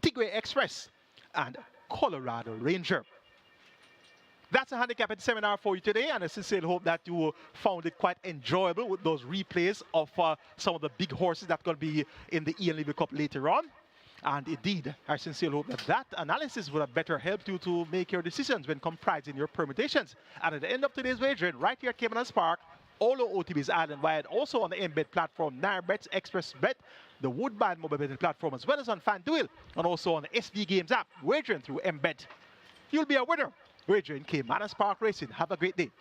Tigre Express, and Colorado Ranger. That's a handicapping seminar for you today, and I sincerely hope that you found it quite enjoyable with those replays of some of the big horses that are going to be in the Ian Levy Cup later on. And indeed, I sincerely hope that analysis would have better helped you to make your decisions when comprising your permutations. And at the end of today's wagering, right here at Caymanas Park, all of OTB's island-wide, also on the Embed platform, NairBets, ExpressBet, the Woodbine mobile betting platform, as well as on FanDuel, and also on the SV Games app, wagering through Embed. You'll be a winner wagering Caymanas Park Racing. Have a great day.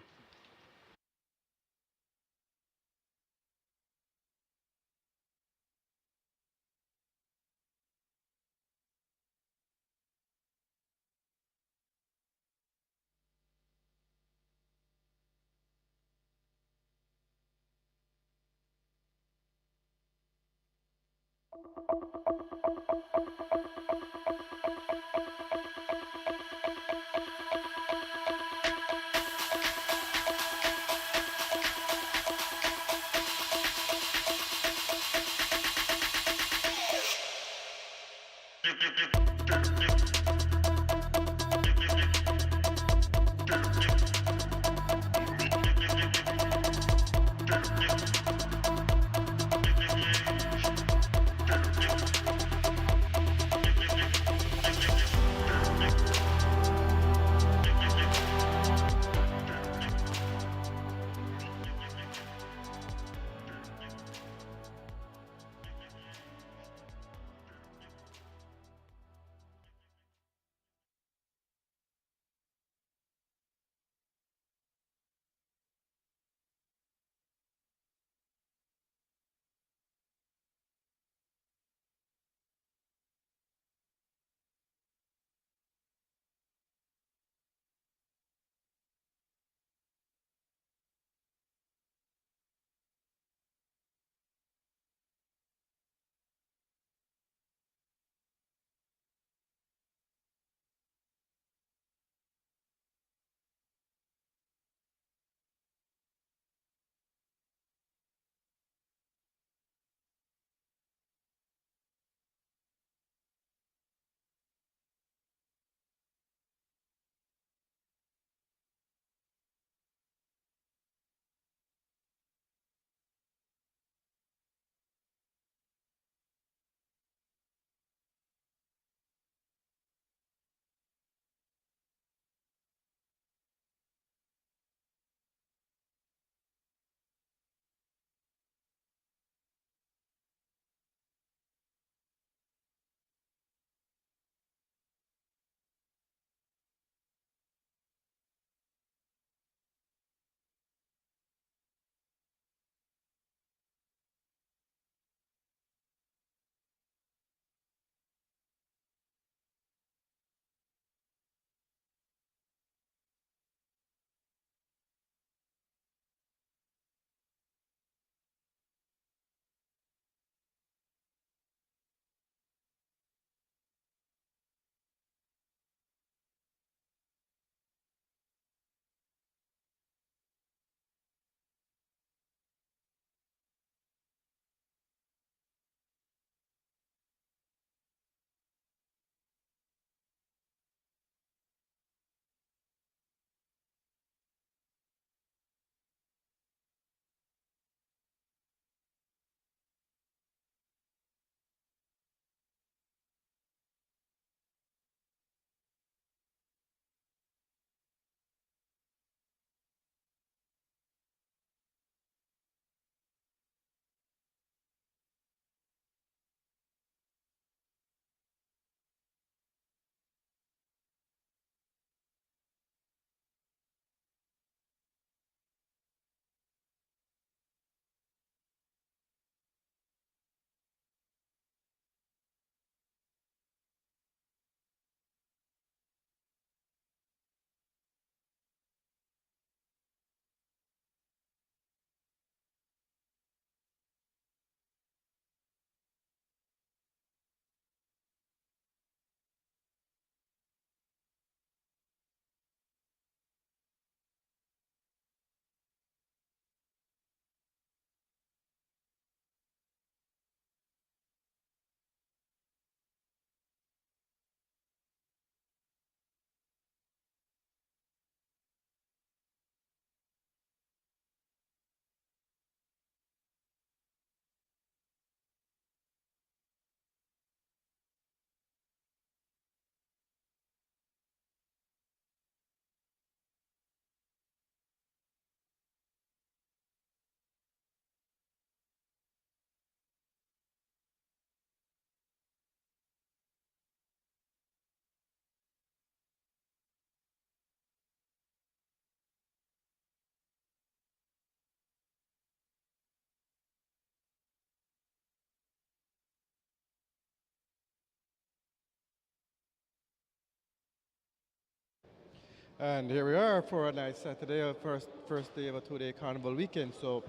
And here we are for a nice Saturday, our first day of a two-day carnival weekend. So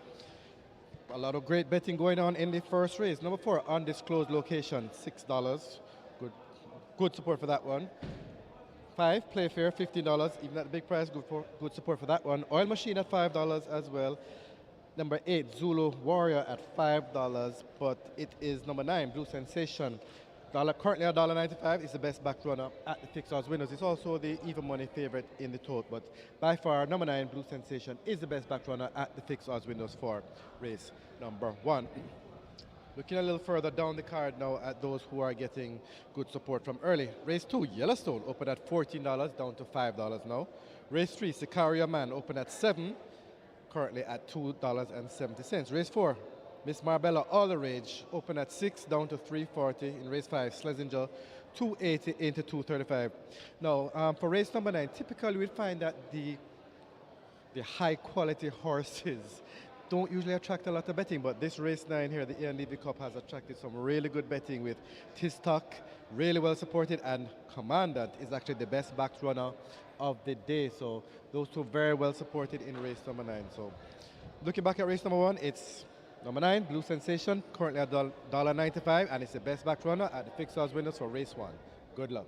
a lot of great betting going on in the first race. Number 4, undisclosed location, $6. Good, good support for that one. 5, Playfair, $15. Even at the big price, good support for that one. Oil Machine at $5 as well. Number 8, Zulu Warrior at $5, but it is number 9, Blue Sensation. Currently $1.95 is the best back runner at the fixed odds winners. It's also the even money favorite in the tote, but by far number 9, Blue Sensation, is the best back runner at the fixed odds winners for race number 1. Looking a little further down the card now at those who are getting good support from early. Race 2, Yellowstone, opened at $14, down to $5 now. Race 3, Sicario Man, opened at $7, currently at $2.70. Race 4, Miss Marbella All the Rage, open at $6, down to $3.40. In race 5, Schlesinger, $2.80 into $2.35. Now, for race number 9, typically we'd find that the high quality horses don't usually attract a lot of betting, but this race 9 here, the LEVY Cup, has attracted some really good betting with Tistock, really well supported, and Commandant is actually the best backed runner of the day. So those two very well supported in race number 9. So looking back at race number 1, it's number 9, Blue Sensation, currently at $1.95, and it's the best backed runner at the fixed odds winners for race 1. Good luck.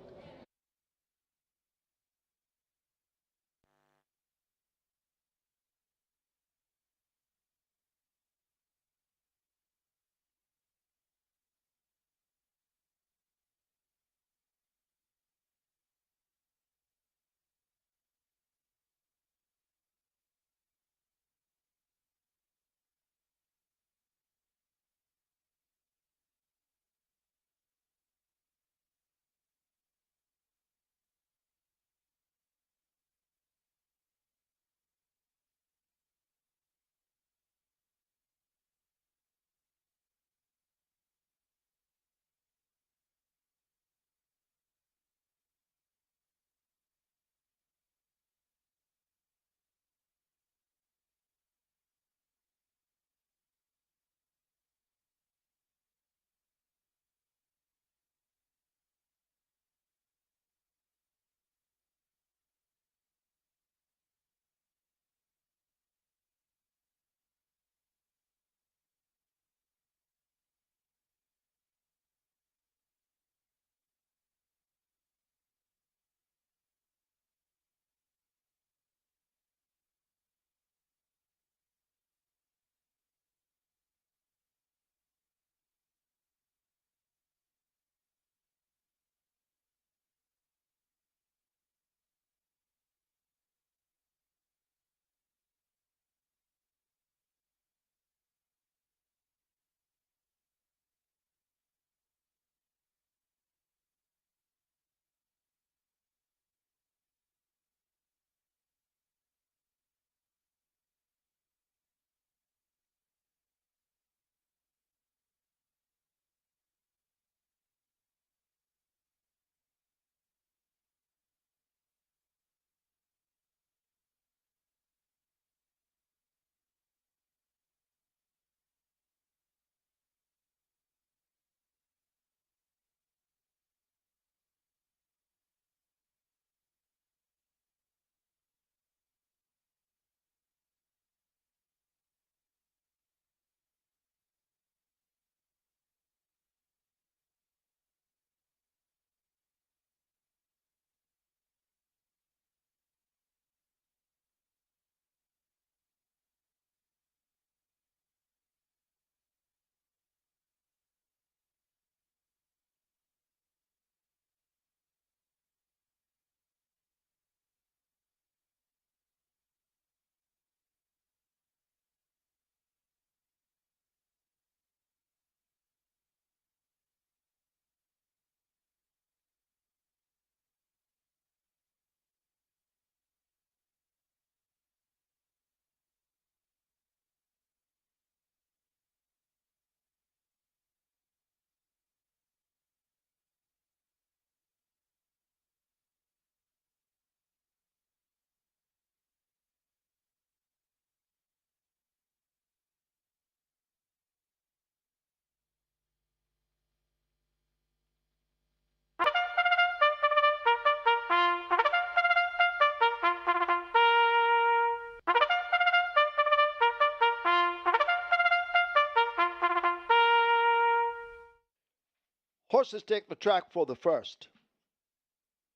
Horses take the track for the first.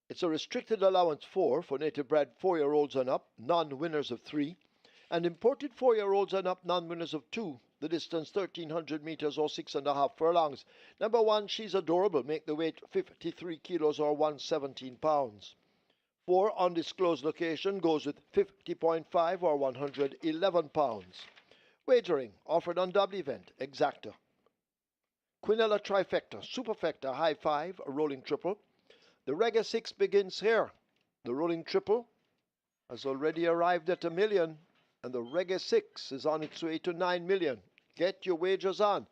It's a restricted allowance 4 for native bred 4-year-olds and up, non-winners of 3, and imported 4-year-olds and up, non-winners of 2. The distance 1,300 meters or 6.5 furlongs. Number 1, She's Adorable, make the weight 53 kilos or 117 pounds. 4, Undisclosed Location, goes with 50.5 or 111 pounds. Wagering, offered on double event, exacta. Quinella Trifecta, Superfecta, High 5, a rolling triple. The Reggae 6 begins here. The rolling triple has already arrived at $1 million, and the Reggae 6 is on its way to $9 million. Get your wagers on.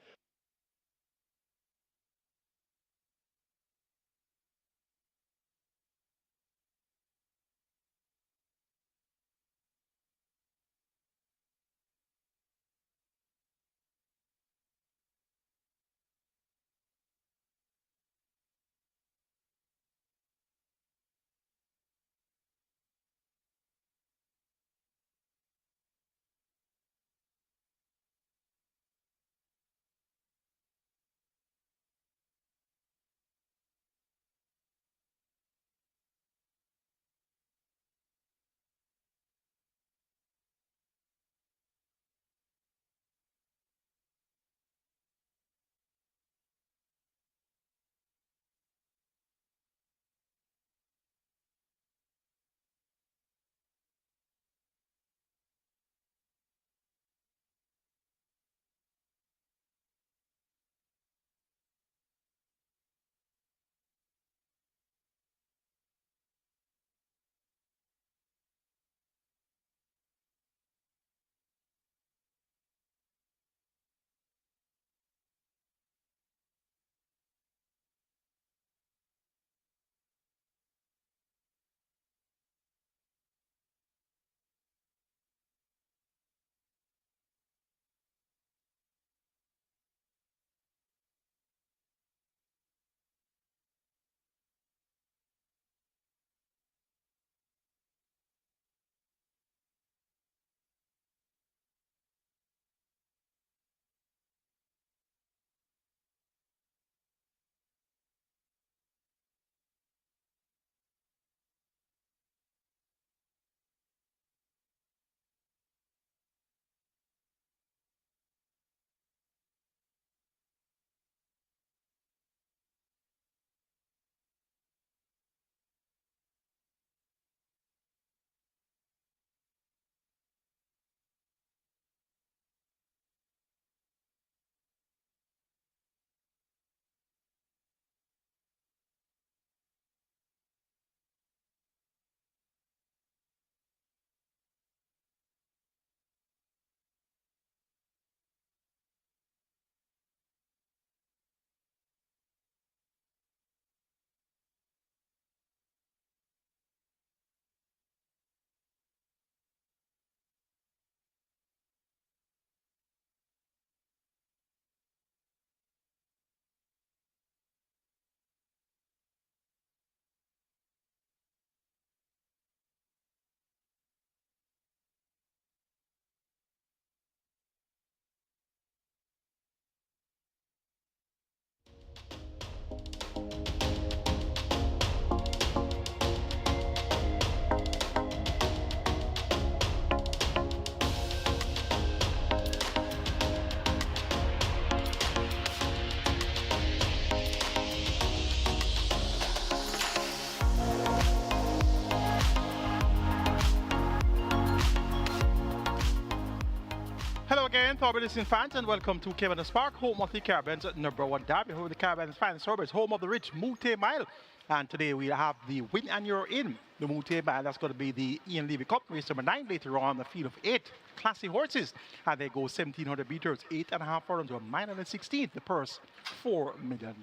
Hello again, Thorby listening fans, and welcome to Caymanas Park, home of the Caribbean's #1 derby, home of the Caribbean's finest thoroughbreds, home of the rich Mute Mile. And today we have the Win and You're In, the Mute Mile. That's going to be the Ian Levy Cup, race number 9, later on the field of 8 classy horses. And they go 1,700 meters, 8.5 furlongs to a mile and a 16th. The purse, $4 million.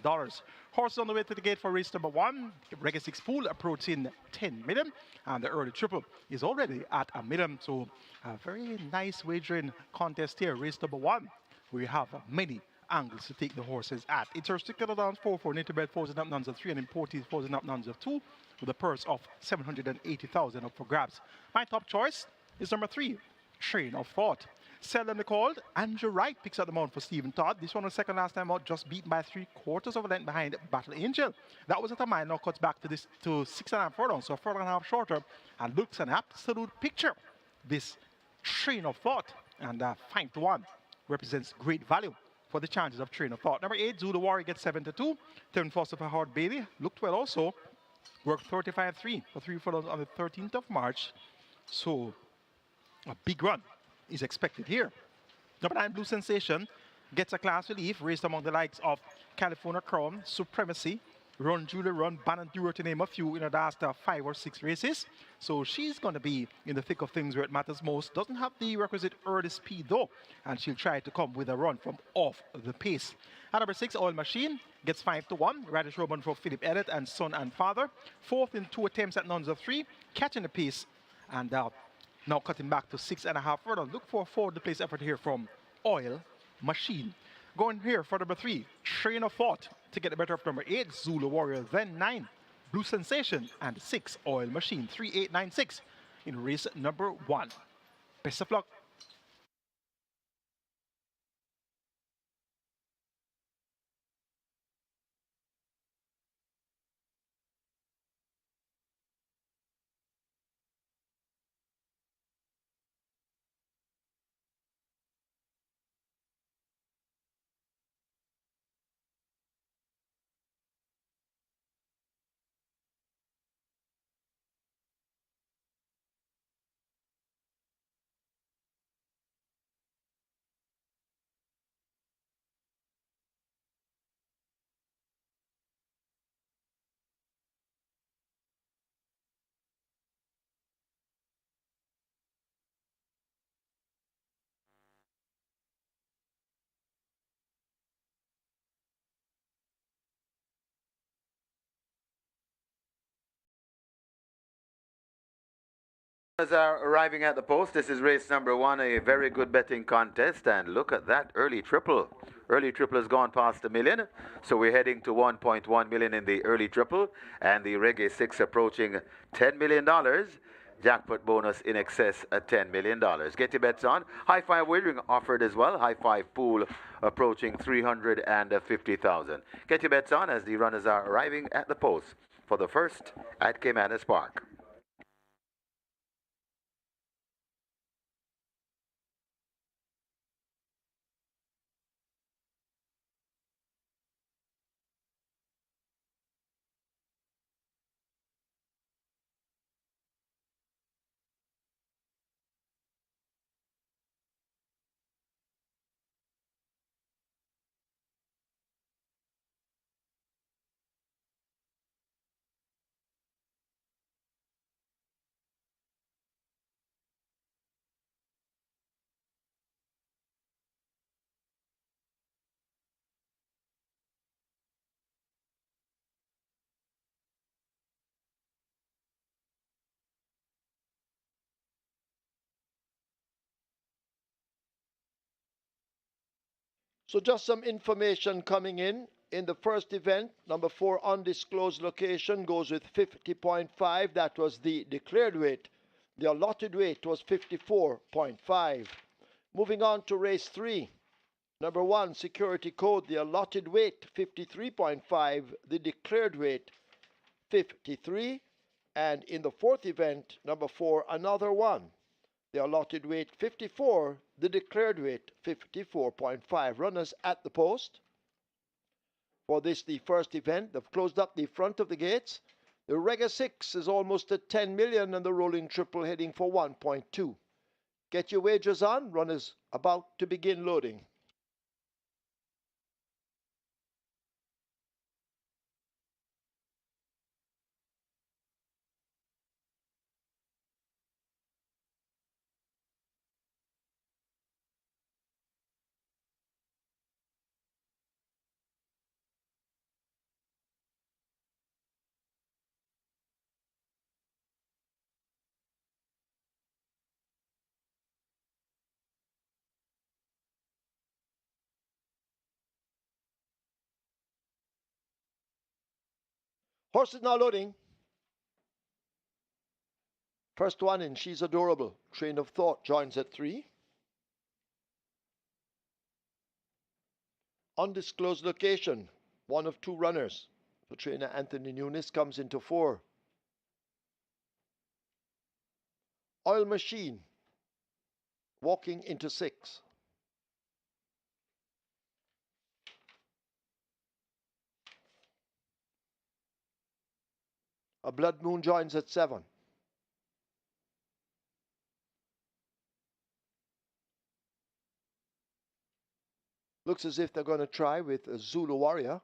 Horses on the way to the gate for race number 1. Reggae 6 pool approaching 10 million. And the early triple is already at $1 million. So a very nice wagering contest here, race number 1. We have many angles to take the horses at. It's restricted allowance 4 for native bred 4s and up nuns of 3 and imported 4s and up nuns of 2 with a purse of 780,000 up for grabs. My top choice is number 3, Train of Thought. Seldomly called, GR.I picks up the mount for Stephen Todd. This one was second last time out, just beaten by 3/4 of a length behind Battle Angel. That was at a mile, now cuts back to 6.5 furlongs, so a furlong and a half shorter, and looks an absolute picture. This train of thought, and 5-1 represents great value for the chances of train of thought. Number 8, Zulu Warrior gets 7-2. Turn Foster for Howard Bailey looked well also. Worked 35-3 for 3 furlongs on the 13th of March. So a big run is expected here. Number 9, Blue Sensation gets a class relief, raced among the likes of California Crown, Supremacy, Run Julia Run, Bannon Dewar, to name a few in the last 5 or 6 races. So she's going to be in the thick of things where it matters most. Doesn't have the requisite early speed though, and she'll try to come with a run from off the pace. At number 6, Oil Machine gets 5-1. Radish Robin for Philip Elliott and Son and Father. Fourth in 2 attempts at nuns of 3, catching the pace, and now cutting back to 6.5 furlongs. Look for a forward-to-place effort here from Oil Machine. Going here for number 3, Train of Thought to get the better of number 8, Zulu Warrior, then 9, Blue Sensation, and 6, Oil Machine. 3-8-9-6 in race number 1. Best of luck. As are arriving at the post, this is race number 1, a very good betting contest, and look at that early triple. Early triple has gone past $1 million, so we're heading to 1.1 million in the early triple, and the Reggae 6 approaching $10 million. Jackpot bonus in excess of $10 million. Get your bets on. High five wagering offered as well. High five pool approaching 350,000. Get your bets on as the runners are arriving at the post for the first at Caymanas Park. So just some information coming in. In the first event, number 4, undisclosed location, goes with 50.5. That was the declared weight. The allotted weight was 54.5. Moving on to race 3. Number 1, security code, the allotted weight 53.5. The declared weight 53. And in the fourth event, number 4, another one. The allotted weight 54, the declared weight 54.5. Runners at the post. For this, the first event, they've closed up the front of the gates. The Reggae 6 is almost at 10 million and the rolling triple heading for 1.2. Get your wagers on. Runners about to begin loading. Horses now loading. First one in, She's Adorable. Train of Thought joins at 3. Undisclosed location, one of two runners. For trainer Anthony Nunes comes into 4. Oil Machine, walking into 6. A Blood Moon joins at 7. Looks as if they're going to try with a Zulu Warrior.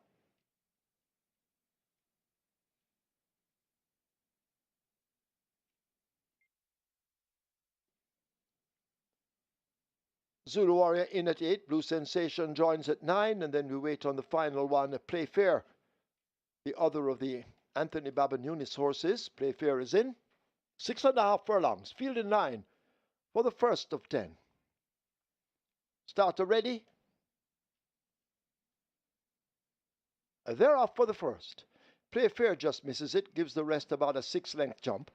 Zulu Warrior in at 8. Blue Sensation joins at 9. And then we wait on the final one, Play Fair. The other of the Anthony Baba Nunes horses. Play Fair is in. 6.5 furlongs. Field in line for the first of 10. Starter ready. They're off for the first. Play Fair just misses it, gives the rest about a 6-length jump.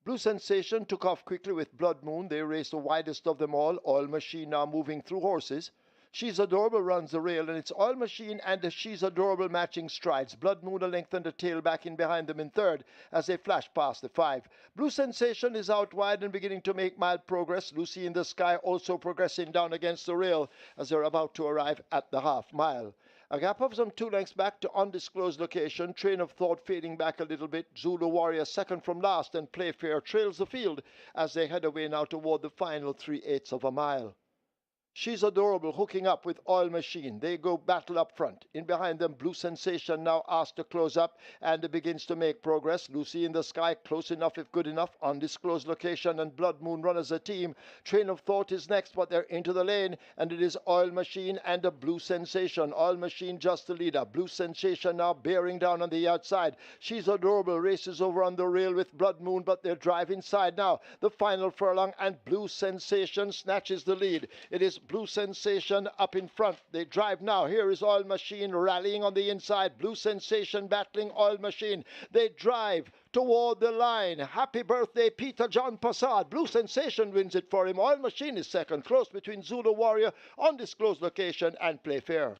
Blue Sensation took off quickly with Blood Moon. They raced the widest of them all. Oil Machine now moving through horses. She's Adorable runs the rail, and it's Oil Machine and She's Adorable matching strides. Blood Moon a length and a tail back in behind them in third as they flash past the 5. Blue Sensation is out wide and beginning to make mild progress. Lucy in the Sky also progressing down against the rail as they're about to arrive at the half mile. A gap of some 2 lengths back to undisclosed location. Train of Thought fading back a little bit. Zulu Warrior second from last, and Playfair trails the field as they head away now toward the final 3/8 of a mile. She's Adorable hooking up with Oil Machine. They go battle up front. In behind them, Blue Sensation now asked to close up and begins to make progress. Lucy in the Sky close enough if good enough. Undisclosed location and Blood Moon run as a team. Train of Thought is next, but they're into the lane, and it is Oil Machine and a Blue Sensation. Oil Machine just the leader. Blue Sensation now bearing down on the outside. She's Adorable races over on the rail with Blood Moon, but they drive inside now. The final furlong, and Blue Sensation snatches the lead. It is Blue Sensation up in front. They drive now. Here is Oil Machine rallying on the inside. Blue Sensation battling Oil Machine. They drive toward the line. Happy birthday, Peter John Passard. Blue Sensation wins it for him. Oil Machine is second. Close between Zulu Warrior, undisclosed location, and Play Fair.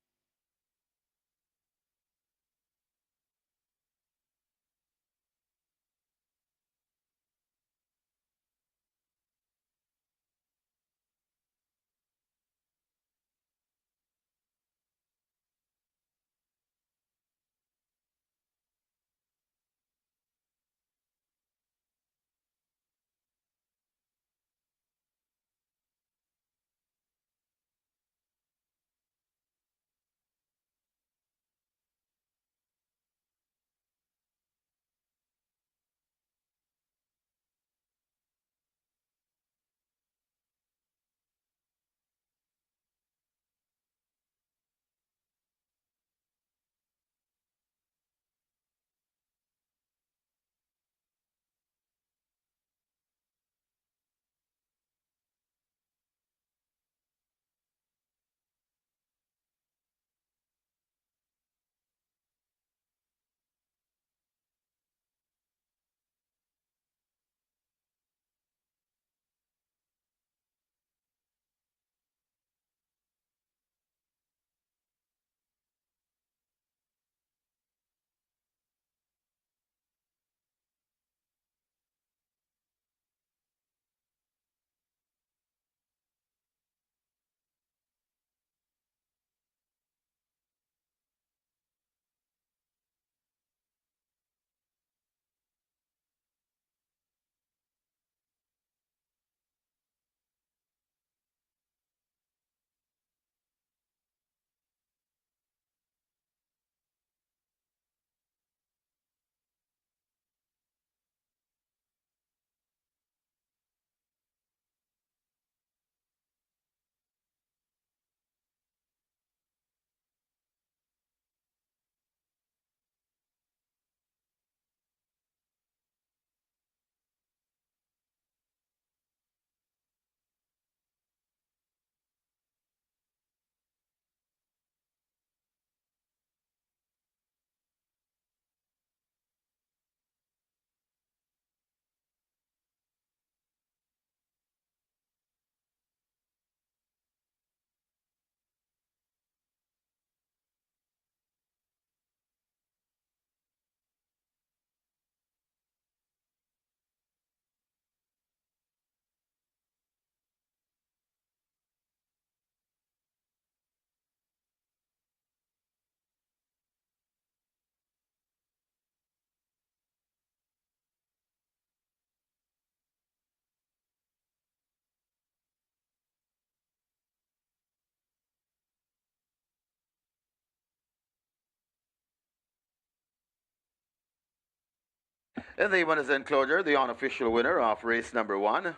In the winners enclosure, the unofficial winner of race number 1,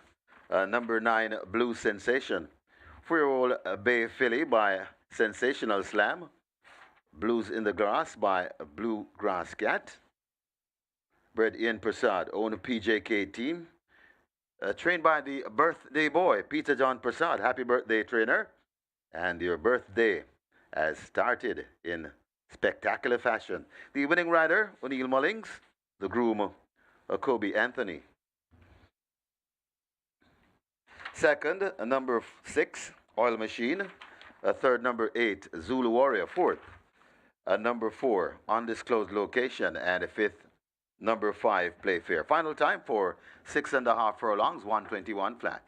number 9 Blue Sensation. 4-year-old Bay Filly by Sensational Slam. Blues in the Grass by Blue Grass Cat. Bred Ian Prasad, own PJK team. Trained by the birthday boy, Peter John Prasad. Happy birthday, trainer. And your birthday has started in spectacular fashion. The winning rider, O'Neill Mullings. The groom, Kobe Anthony. Second, number 6, Oil Machine. Third, number 8, Zulu Warrior. Fourth, number 4, Undisclosed Location. And fifth, number 5, Playfair. Final time for 6.5 furlongs, 121 flat.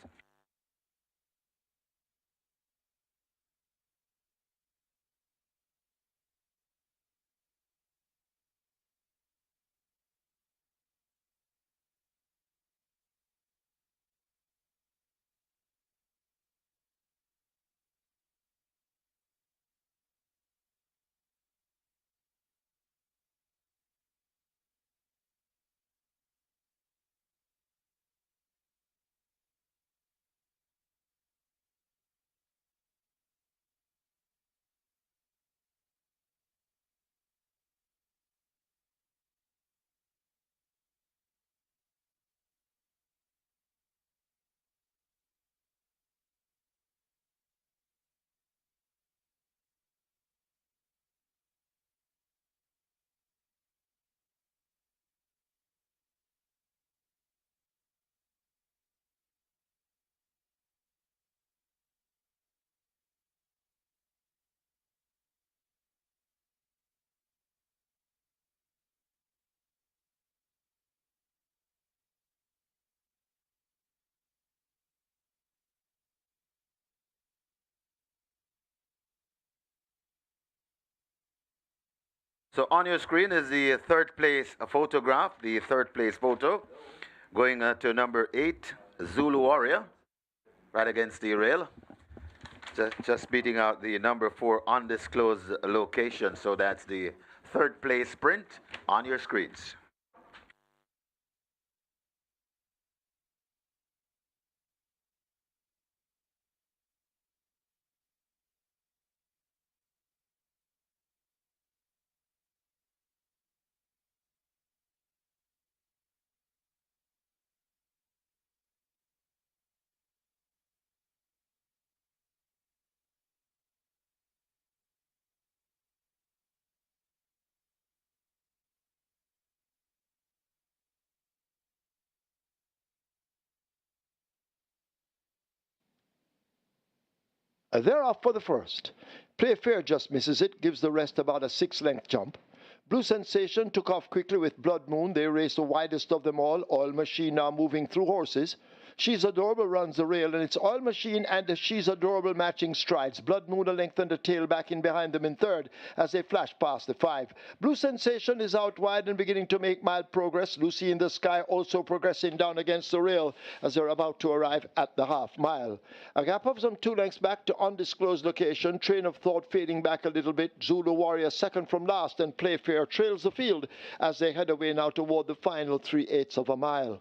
So on your screen is the third place photograph, the third place photo, going to number 8, Zulu Warrior, right against the rail. Just beating out the number 4, Undisclosed Location. So that's the third place sprint on your screens. They're off for the first. Playfair just misses it, gives the rest about a 6-length jump. Blue Sensation took off quickly with Blood Moon. They raced the widest of them all. Oil Machine now moving through horses. She's Adorable runs the rail, and it's Oil Machine and She's Adorable matching strides. Blood Moon a length and a tail back in behind them in third as they flash past the 5. Blue Sensation is out wide and beginning to make mild progress. Lucy in the Sky also progressing down against the rail as they're about to arrive at the half mile. A gap of some 2 lengths back to Undisclosed Location. Train of Thought fading back a little bit. Zulu Warrior second from last, and Playfair trails the field as they head away now toward the final 3/8 of a mile.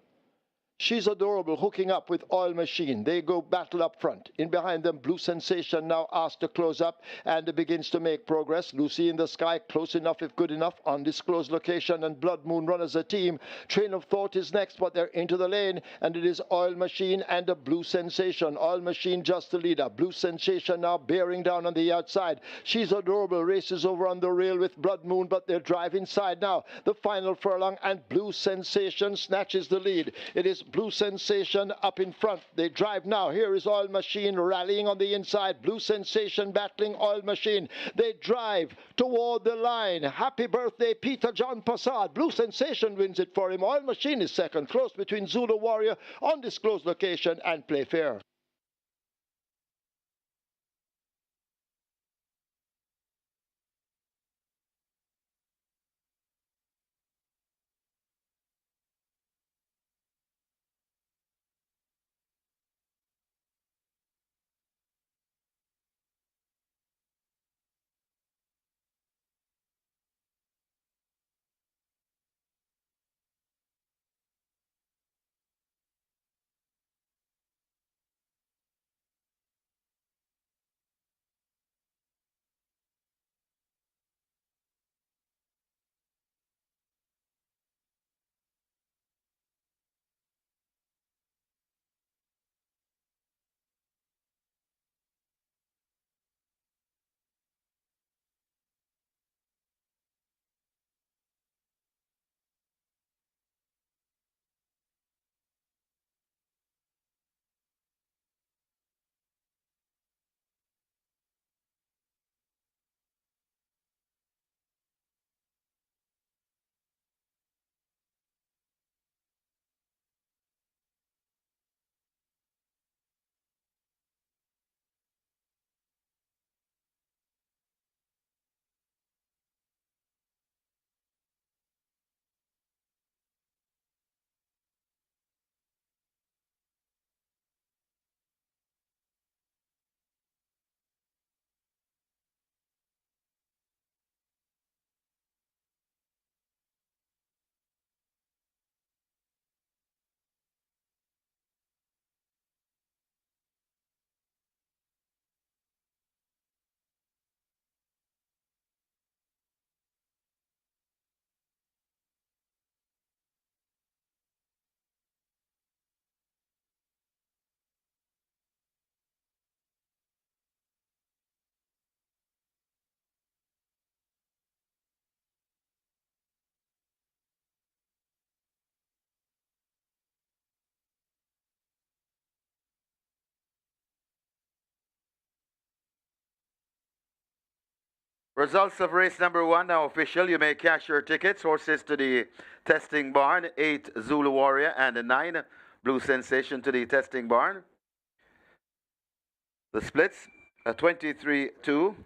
She's Adorable hooking up with Oil Machine. They go battle up front. In behind them, Blue Sensation now asked to close up and begins to make progress. Lucy in the Sky, close enough if good enough. Undisclosed Location and Blood Moon run as a team. Train of Thought is next, but they're into the lane, and it is Oil Machine and a Blue Sensation. Oil Machine just the leader. Blue Sensation now bearing down on the outside. She's Adorable races over on the rail with Blood Moon, but they drive inside now. The final furlong, and Blue Sensation snatches the lead. It is Blue Sensation up in front. They drive now. Here is Oil Machine rallying on the inside. Blue Sensation battling Oil Machine. They drive toward the line. Happy birthday, Peter John Passard. Blue Sensation wins it for him. Oil Machine is second, close between Zulu Warrior, Undisclosed Location, and Playfair. Results of race number 1 now official. You may cash your tickets. Horses to the testing barn. 8 Zulu Warrior and 9 Blue Sensation to the testing barn. The splits 23-2,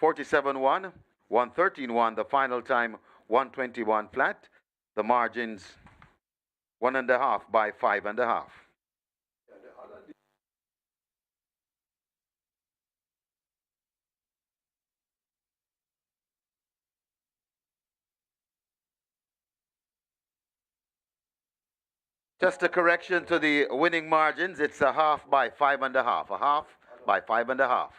47-1, 113-1. The final time 121 flat. The margins 1.5 by 5.5. Just a correction to the winning margins. It's 1/2 by 5.5. 1/2 by 5.5.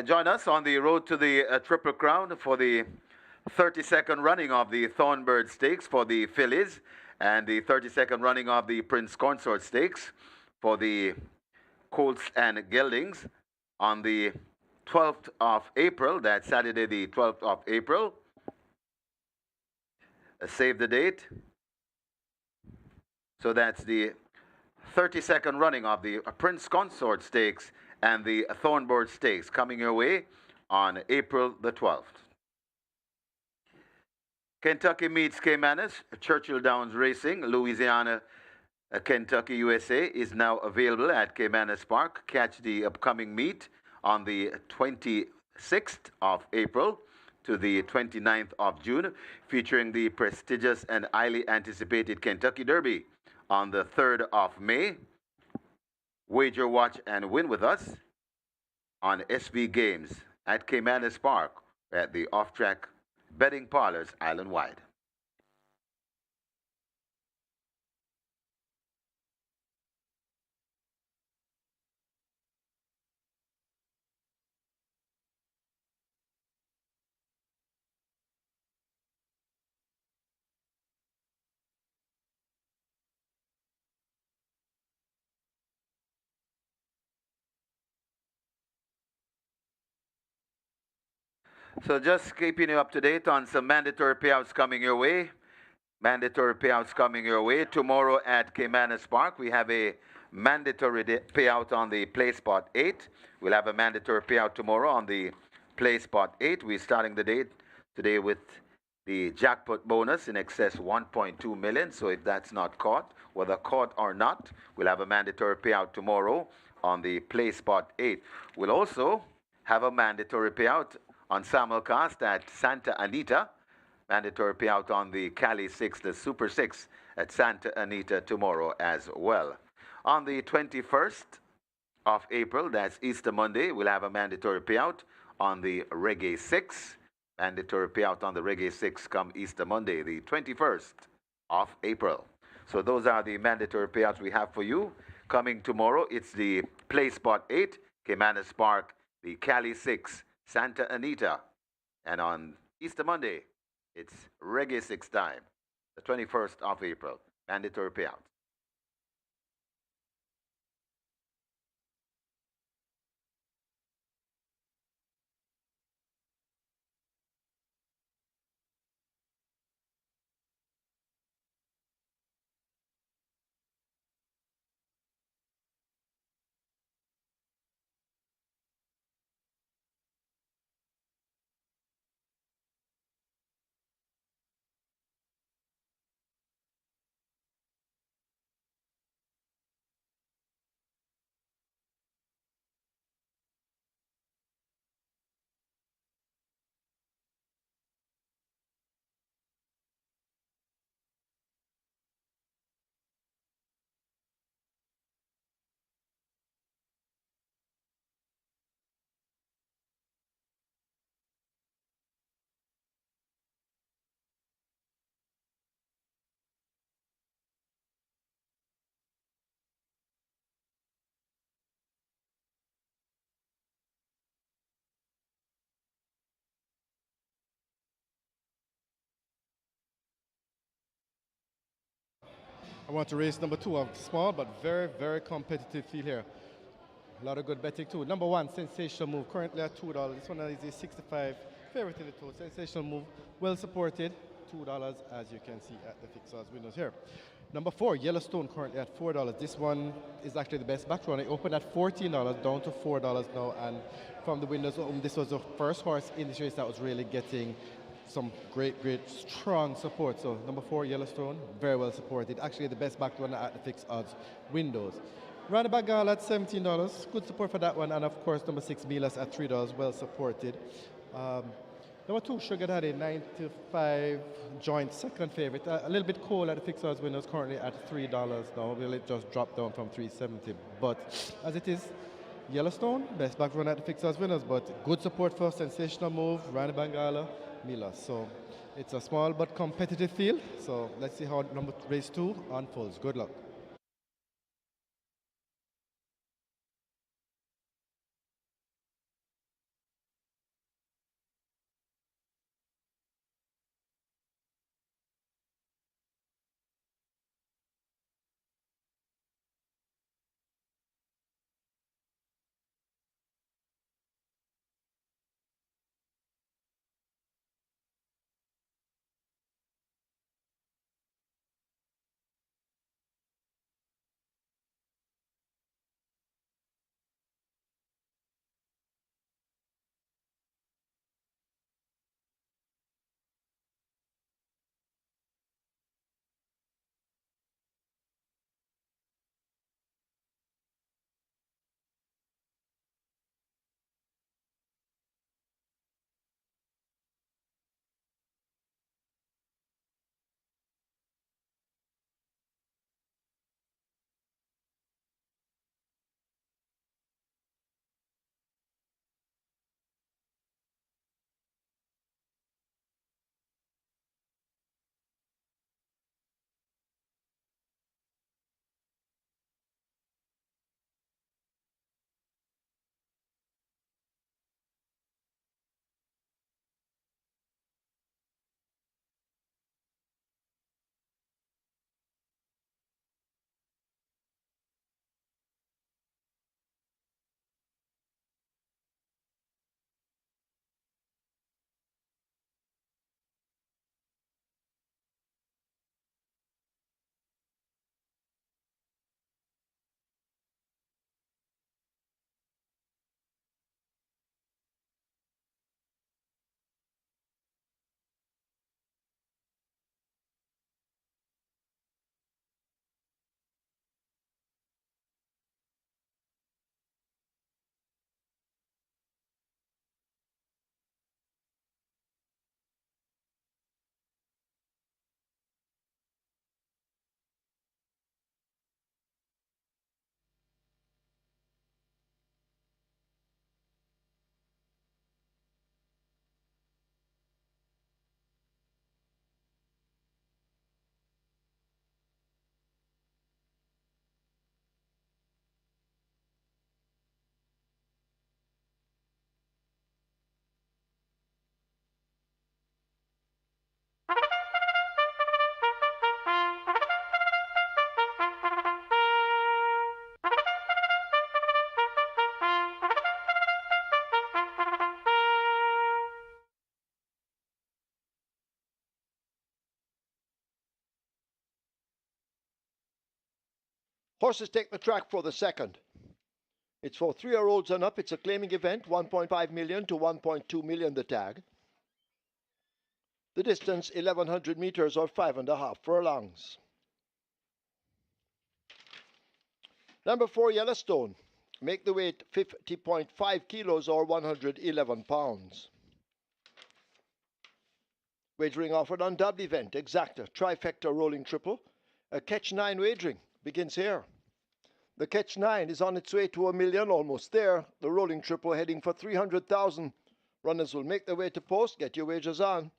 Join us on the road to the Triple Crown for the 32nd running of the Thornbird Stakes for the fillies and the 32nd running of the Prince Consort Stakes for the colts and geldings on the 12th of April. That's Saturday, the 12th of April. Save the date. So that's the 32nd running of the Prince Consort Stakes and the Thornbird Stakes coming your way on April the 12th. Kentucky meets Caymanas, Churchill Downs Racing, Louisiana, Kentucky, USA is now available at Caymanas Park. Catch the upcoming meet on the 26th of April to the 29th of June, featuring the prestigious and highly anticipated Kentucky Derby on the 3rd of May. Wager, watch, and win with us on SV Games at Caymanas Park at the off-track betting parlors island-wide. So just keeping you up to date on some mandatory payouts coming your way. Mandatory payouts coming your way. Tomorrow at Caymanas Park, we have a mandatory payout on the play spot 8. We'll have a mandatory payout tomorrow on the play spot 8. We're starting the day today with the jackpot bonus in excess 1.2 million. So if that's not caught, whether caught or not, we'll have a mandatory payout tomorrow on the play spot 8. We'll also have a mandatory payout on simulcast at Santa Anita. Mandatory payout on the Cali 6, the Super 6 at Santa Anita tomorrow as well. On the 21st of April, that's Easter Monday, we'll have a mandatory payout on the Reggae 6. Mandatory payout on the Reggae 6 come Easter Monday, the 21st of April. So those are the mandatory payouts we have for you. Coming tomorrow, it's the Play Spot 8, Caymanas Park, the Cali 6, Santa Anita. And on Easter Monday, it's Reggae 6 time, the 21st of April. Mandatory payout. I want to race number 2 of small but very, very competitive field here. A lot of good betting too. Number 1, Sensational Move, currently at $2. This one is a 65 favorite in the total. Sensational Move, well supported, $2 as you can see at the fixers windows here. Number 4, Yellowstone, currently at $4. This one is actually the best back run. It opened at $14, down to $4 now, and from the windows, this was the first horse in this race that was really getting some great, strong support. So number 4, Yellowstone, very well supported. Actually, the best back runner at the fixed odds windows. Round Gala at $17, good support for that one. And of course, number 6, Milas at $3, well supported. Um, Number 2, Sugar Daddy, 95, joint second favorite. A little bit cold at the fixed odds windows, currently at $3 now. Will it just drop down from 370? But as it is, Yellowstone, best back run at the fixed odds winners, but good support for sensational move, Rani Bangala, Mila. So it's a small but competitive field. So let's see how race 2 unfolds. Good luck. Horses take the track for the second. It's for 3-year-olds and up. It's a claiming event, 1.5 million to 1.2 million the tag. The distance, 1,100 meters or 5.5 furlongs. Number 4, Yellowstone. Make the weight 50.5 kilos or 111 pounds. Wagering offered on double event, exacta, trifecta rolling triple. A catch 9 wagering begins here. The catch 9 is on its way to 1 million, almost there. The rolling triple heading for 300,000. Runners will make their way to post. Get your wagers on.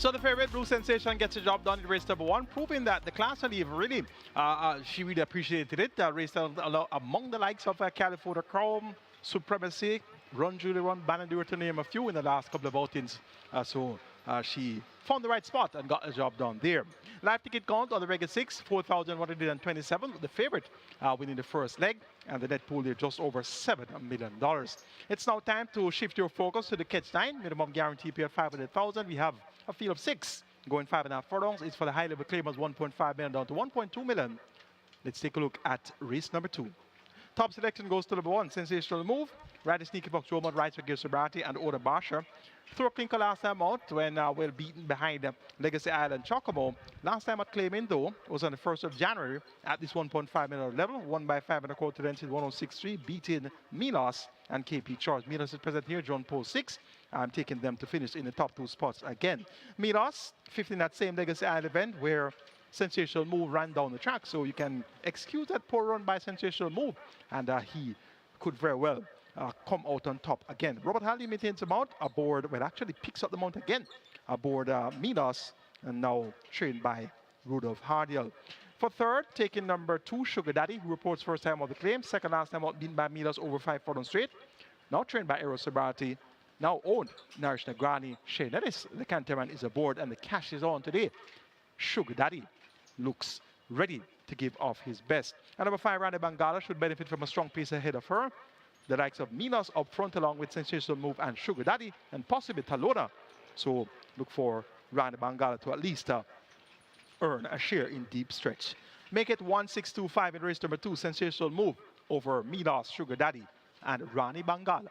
So the favorite Blue Sensation gets the job done in race number 1, proving that the class and really, she really appreciated it. Raced among the likes of California Chrome, Supremacy, Run Julie Run, Banadure to name a few in the last couple of outings. She found the right spot and got the job done there. Live ticket count on the regular 6, 4,127. The favorite winning the first leg, and the net pool there just over $7 million. It's now time to shift your focus to the catch 9, minimum guarantee pay of 500,000. We have a field of 6 going 5.5 furlongs. It's for the high level claimers, 1.5 million down to 1.2 million. Let's take a look at race number 2. Top selection goes to number 1, Sensational Move. Rider Sneaky Fox Roman rides for GR.I and Oda Basher. Threw a clinker last time out when well beaten behind Legacy Island Chocobo. Last time at claiming though was on the 1st of January at this 1.5 million level, won by 5.25 lengths in 106.3, beating Milos and KP Charge. Milos is present here, John Post 6. I'm taking them to finish in the top 2 spots again. Milos, 15 that same Legacy Island event where Sensational Move ran down the track, so you can excuse that poor run by Sensational Move, and he could very well come out on top again. Robert Halley maintains the mount aboard, well, actually picks up the mount again aboard Minos, and now trained by Rudolph Hardiel. For third, taking number 2, Sugar Daddy, who reports first time of the claim, second last time out, beaten by Minos over 5 furlongs straight. Now trained by Eros Sobriety, now owned Narish Nagrani. Shane Ellis, the Canterman, is aboard, and the cash is on today. Sugar Daddy looks ready to give off his best. And number 5, Randy Bangala, should benefit from a strong pace ahead of her. The likes of Minos up front along with Sensational Move and Sugar Daddy, and possibly Talona. So look for Randy Bangala to at least earn a share in deep stretch. Make it 1-6-2-5 in race number 2, Sensational Move over Minos, Sugar Daddy, and Rani Bangala.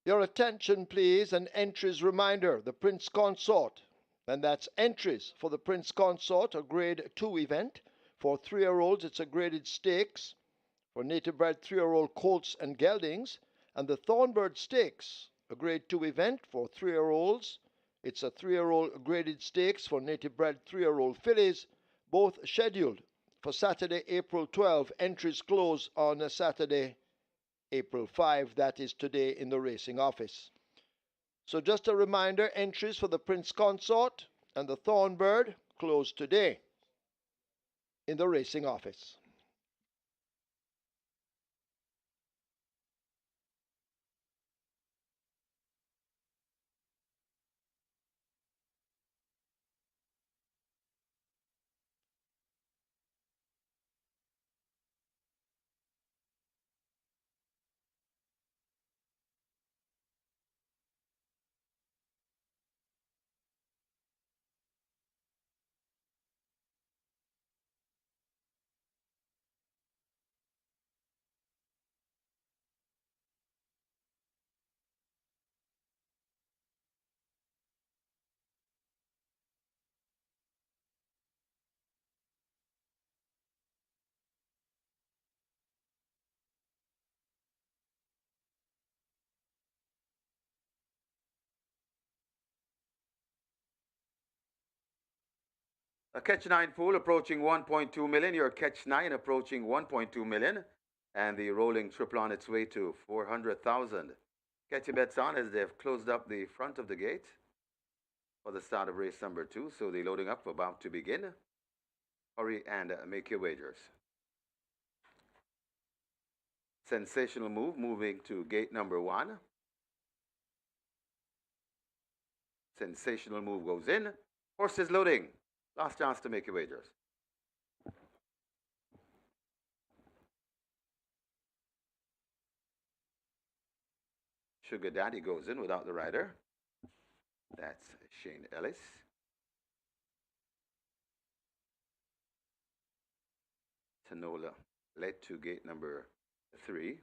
Your attention, please, an entries reminder. The Prince Consort, and that's entries for the Prince Consort, a grade 2 event. For 3-year-olds, it's a graded stakes. For native bred 3-year-old colts and geldings. And the Thornbird Stakes, a grade 2 event for 3-year-olds. It's a 3-year-old graded stakes for native bred 3-year-old fillies, both scheduled for Saturday, April 12. Entries close on Saturday, April 5, that is today in the racing office. So just a reminder, entries for the Prince Consort and the Thornbird close today in the racing office. A catch 9 pool approaching 1.2 million. Your catch 9 approaching 1.2 million. And the rolling triple on its way to 400,000. Get your bets on as they've closed up the front of the gate for the start of race number 2. So the loading up about to begin. Hurry and make your wagers. Sensational Move moving to gate number 1. Sensational Move goes in. Horse is loading. Last chance to make your wagers. Sugar Daddy goes in without the rider. That's Shane Ellis. Tanola led to gate number 3.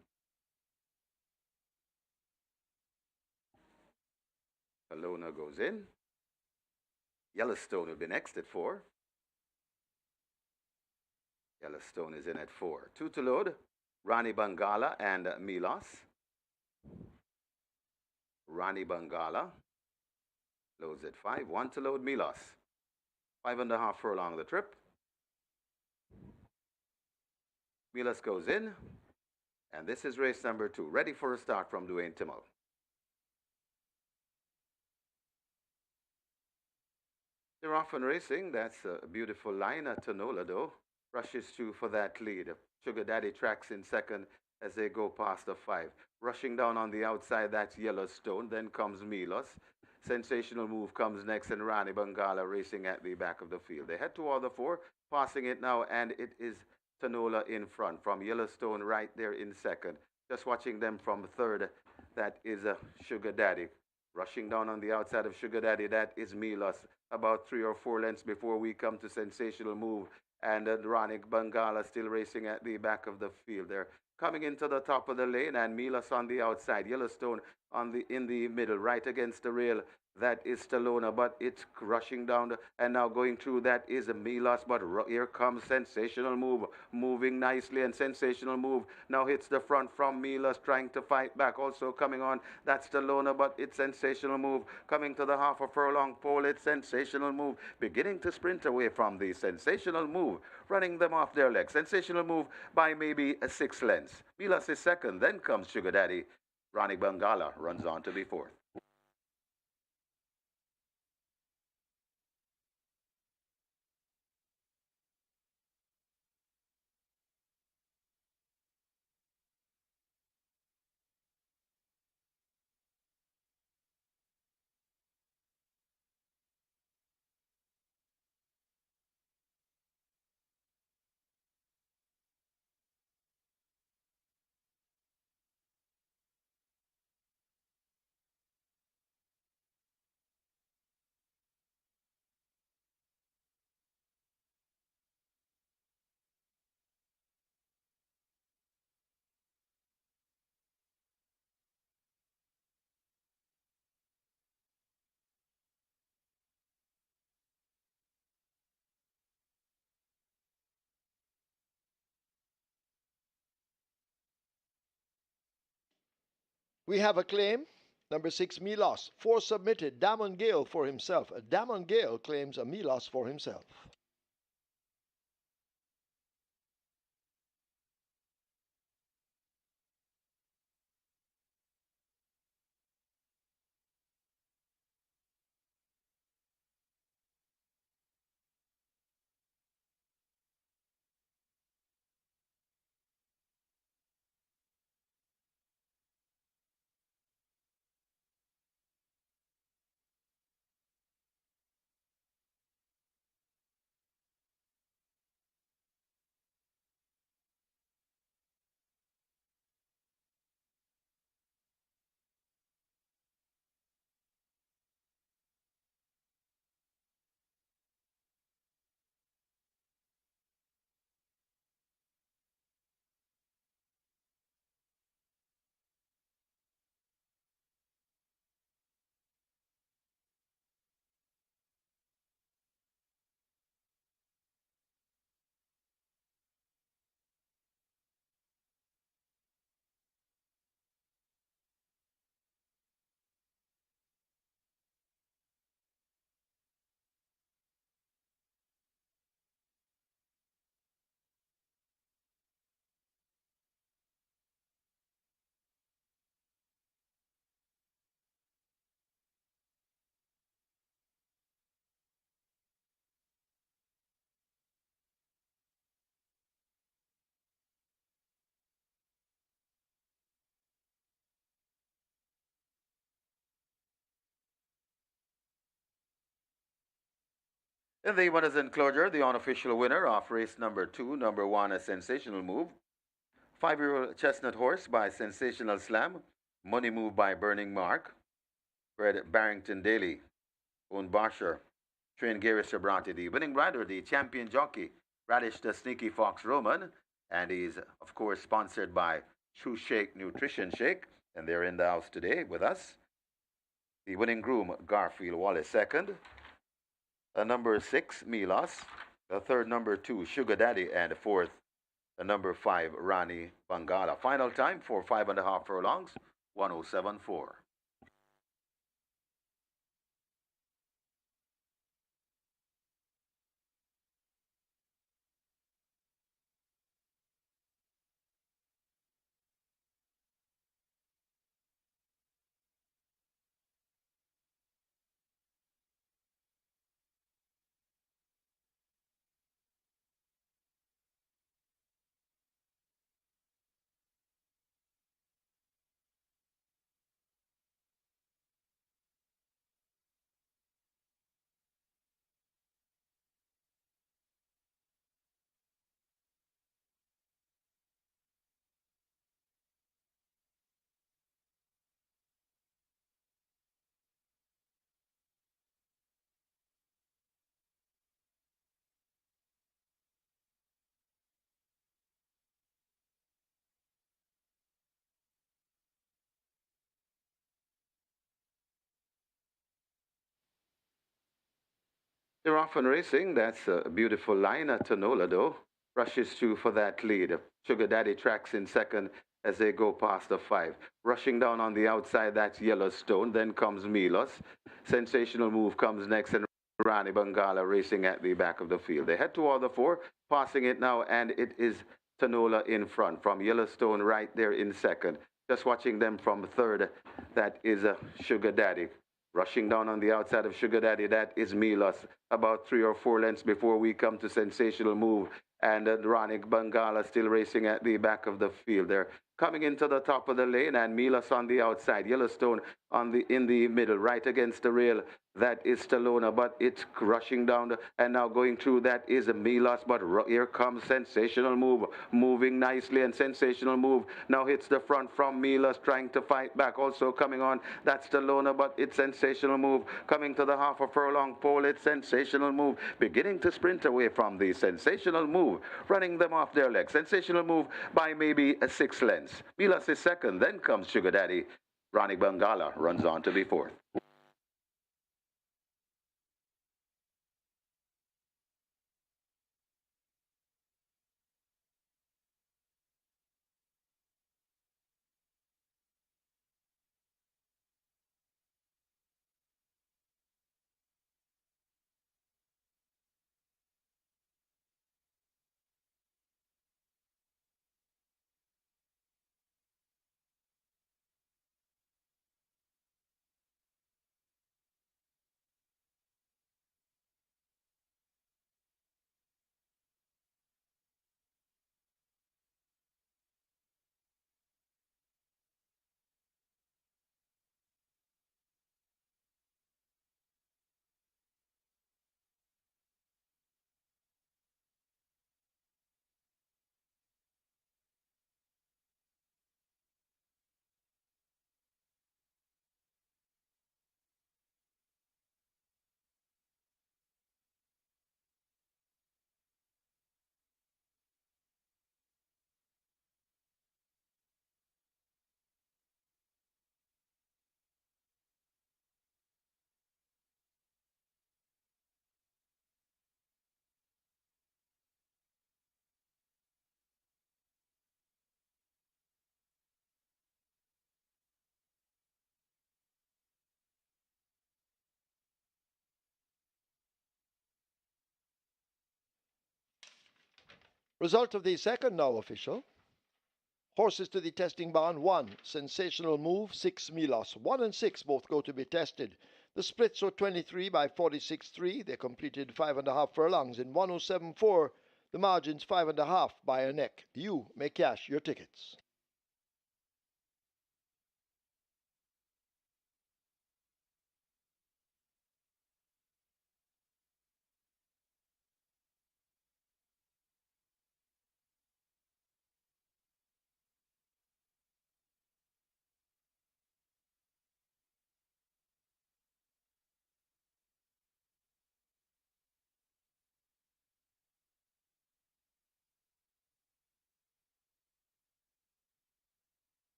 Alona goes in. Yellowstone will be next at 4. Yellowstone is in at 4. 2 to load. Rani Bangala and Milos. Rani Bangala loads at 5. 1 to load Milos. 5.5 furlong the trip. Milos goes in. And this is race number 2. Ready for a start from Dwayne Timmel. They're off and racing. That's a beautiful line. Tanola, though, rushes through for that lead. Sugar Daddy tracks in second as they go past the 5. Rushing down on the outside, that's Yellowstone. Then comes Milos. Sensational Move comes next, and Rani Bangala racing at the back of the field. They head toward the 4, passing it now, and it is Tanola in front. From Yellowstone right there in second. Just watching them from third, that is Sugar Daddy. Rushing down on the outside of Sugar Daddy, that is Milos. About 3 or 4 lengths before we come to Sensational Move. And Rani Bangala still racing at the back of the field. They're coming into the top of the lane, and Milos on the outside. Yellowstone in the middle, right against the rail. That is Stallona, but it's rushing down and now going through. That is Milos, but here comes Sensational Move, moving nicely, and Sensational Move now hits the front from Milos, trying to fight back. Also coming on, that's Stallona, but it's Sensational Move coming to the half a furlong pole. It's Sensational Move beginning to sprint away from the Sensational Move, running them off their legs. Sensational Move by maybe 6 lengths. Milos is second, then comes Sugar Daddy. Rani Bangala runs on to be 4th. We have a claim. Number 6, Milos. 4 submitted. Damon Gale for himself. Damon Gale claims a Milos for himself. In the winners enclosure, the unofficial winner of race number 2, number 1, a sensational move. 5-year-old chestnut horse by Sensational Slam. Money Move by Burning Mark. Fred Barrington Daly. Owned Bosher. Trained Gary Sabranti. The winning rider, the champion jockey, Radish the Sneaky Fox Roman. And he's, of course, sponsored by True Shake Nutrition Shake. And they're in the house today with us. The winning groom, Garfield Wallace, second. Number 6, Milos. The third, number 2, Sugar Daddy. And the fourth, number 5, Rani Bangala. Final time for 5.5 furlongs, 107.4. They're off and racing. That's a beautiful line at Tanola, though. Rushes through for that lead. Sugar Daddy tracks in second as they go past the 5. Rushing down on the outside, that's Yellowstone. Then comes Milos. Sensational Move comes next, and Rani Bangala racing at the back of the field. They head toward the 4, passing it now, and it is Tanola in front. From Yellowstone right there in second. Just watching them from third, that is Sugar Daddy. Rushing down on the outside of Sugar Daddy, that is Milos. About 3 or 4 lengths before we come to Sensational Move. And Rani Bangala still racing at the back of the field. They're coming into the top of the lane, and Milos on the outside. Yellowstone in the middle, right against the rail. That is Stallona, but it's rushing down, and now going through, that is Milos, but here comes Sensational Move, moving nicely, and Sensational Move now hits the front from Milos, trying to fight back. Also coming on, that's Stallona, but it's Sensational Move coming to the half a furlong pole. It's Sensational Move beginning to sprint away from the Sensational Move, running them off their legs. Sensational Move by maybe 6 lengths. Milos is second, then comes Sugar Daddy. Rani Bangala runs on to be fourth. Result of the second now official. Horses to the testing barn 1, Sensational Move, 6, Milos. 1 and 6 both go to be tested. The splits were 23 by 46.3. They completed 5.5 furlongs in 107.4. The margin's 5.5 by a neck. You may cash your tickets.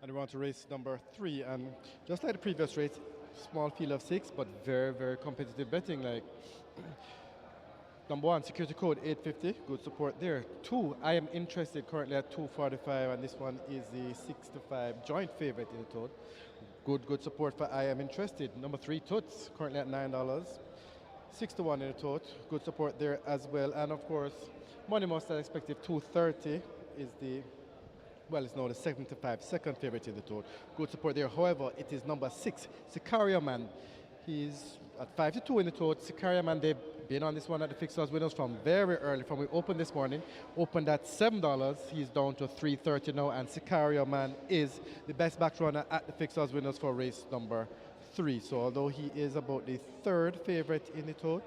And we're on to race number 3. And just like the previous race, small field of 6, but very, very competitive betting. Like number 1, security code 850, good support there. 2, I am interested currently at 245, and this one is the 6 to 5 joint favorite in the total. Good support for I am interested. Number 3, Toots, currently at $9. 6 to 1 in the total, good support there as well. And of course, money most expected 230 is the, well, it's now the 7 to 5 second favorite in the total. Good support there. However, it is number 6, Sicario Man. He's at 5 to 2 in the total. Sicario Man, they've been on this one at the fixed odds winners from very early, from we opened this morning. Opened at $7. He's down to 330 now, and Sicario Man is the best back runner at the fixed odds winners for race number 3. So although he is about the 3rd favorite in the total,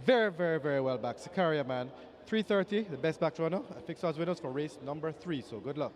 very well back. Sicario Man, 330, the best back runner at fixed odds winners for race number 3. So good luck.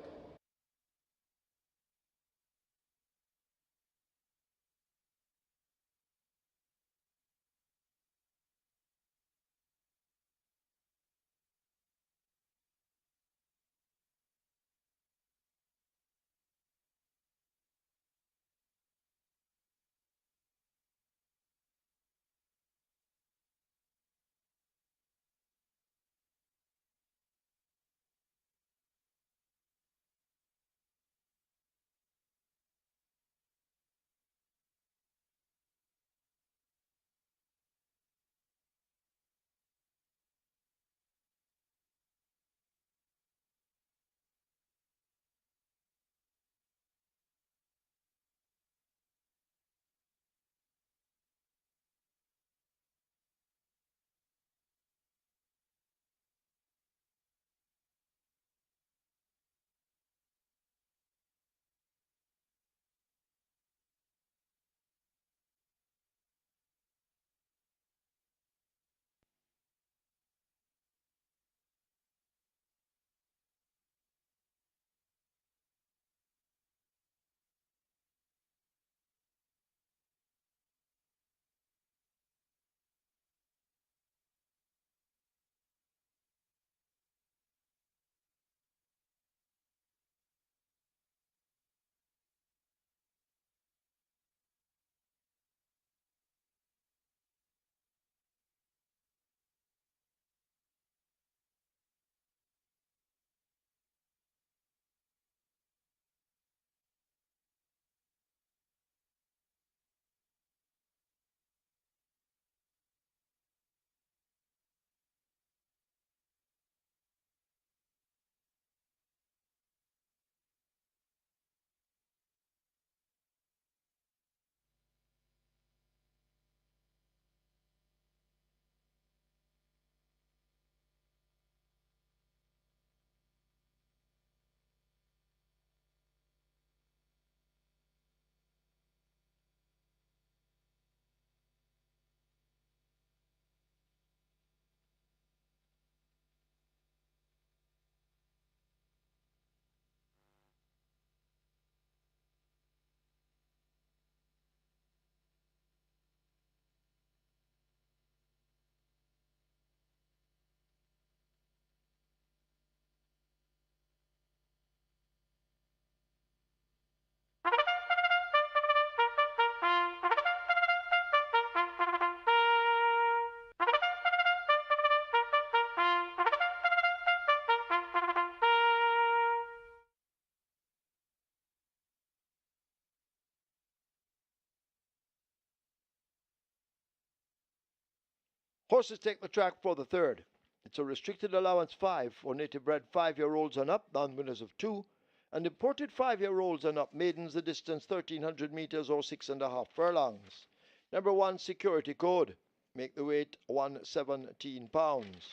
Horses take the track for the 3rd. It's a restricted allowance 5 for native bred 5-year-olds and up, non-winners of 2, and imported 5-year-olds and up, maidens the distance 1,300 meters or 6.5 furlongs. Number 1, security code. Make the weight 117 pounds.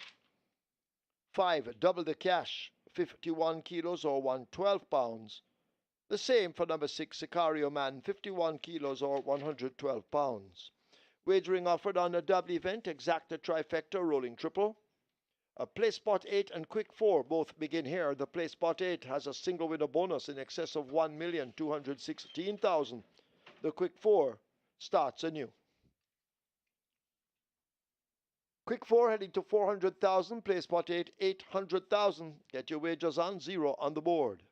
5, double the cash, 51 kilos or 112 pounds. The same for number 6, Sicario Man, 51 kilos or 112 pounds. Wagering offered on a double event, exacta trifecta, rolling triple. Play spot 8 and quick 4 both begin here. The play spot 8 has a single winner bonus in excess of 1,216,000. The quick 4 starts anew. Quick 4 heading to 400,000. Play spot 8, 800,000. Get your wagers on 0 on the board.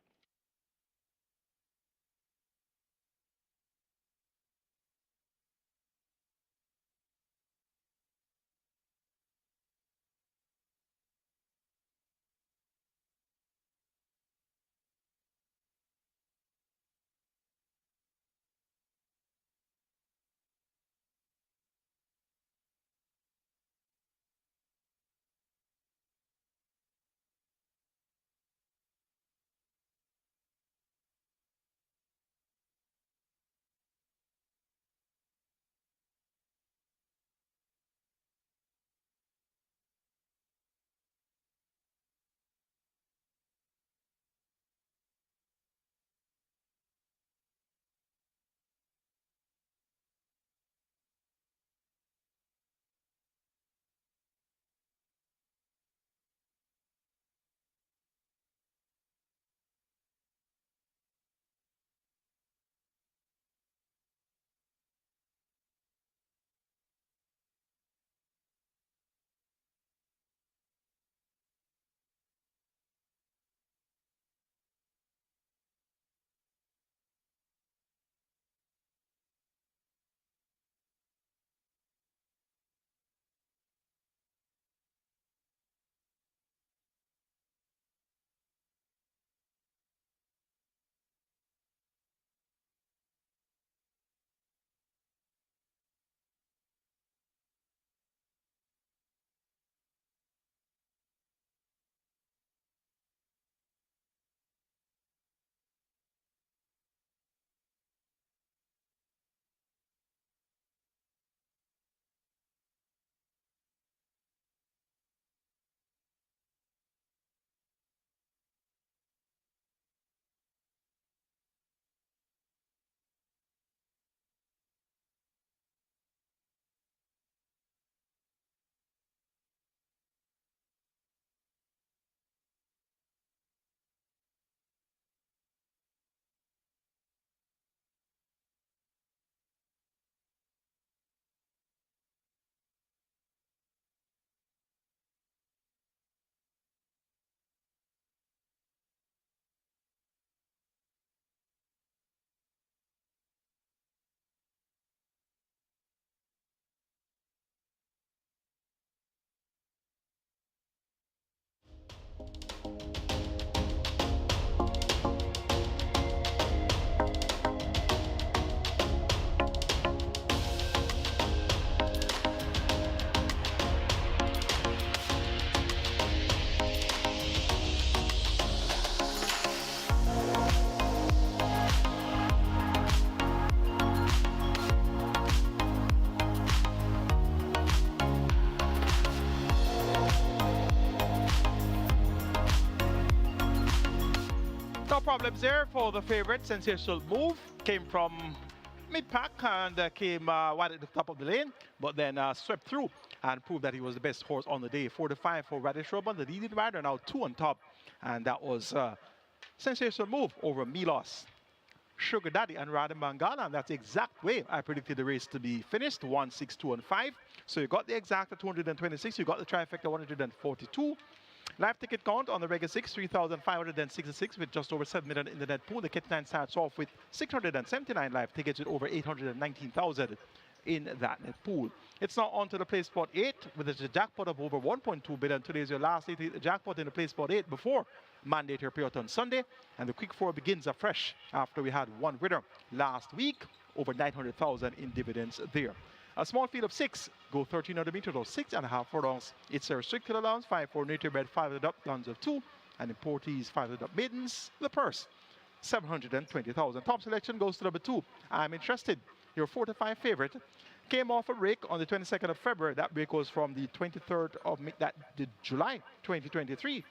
No problems there for the favorite. Sensational Move came from mid-pack and came right at the top of the lane, but then swept through and proved that he was the best horse on the day. 4-5 for Radish Robin, the leading rider, now 2 on top, and that was Sensational Move over Milos. Sugar Daddy and Radha Mangala, and that's the exact way I predicted the race to be finished, 1, 6, 2, and 5. So you got the exact at 226, you got the trifecta 142. Live ticket count on the regular 6, 3,566 with just over 7 million in the net pool. The Kit 9 starts off with 679 live tickets with over 819,000 in that net pool. It's now on to the play spot 8 with a jackpot of over 1.2 billion. Today is your last day to hit the jackpot in the play spot 8 before mandatory payout on Sunday. And the quick 4 begins afresh after we had one winner last week, over 900,000 in dividends there. A small field of 6, go 1,300 meters or 6.5 furlongs. It's a restricted allowance, 5 nature bred, 5 up, guns of 2, and in Porties, 5 up maidens. The purse, 720,000. Top selection goes to number 2. I'm Interested. Your 4-5 favorite came off a break on the 22nd of February. That break was from the 23rd of July 2023.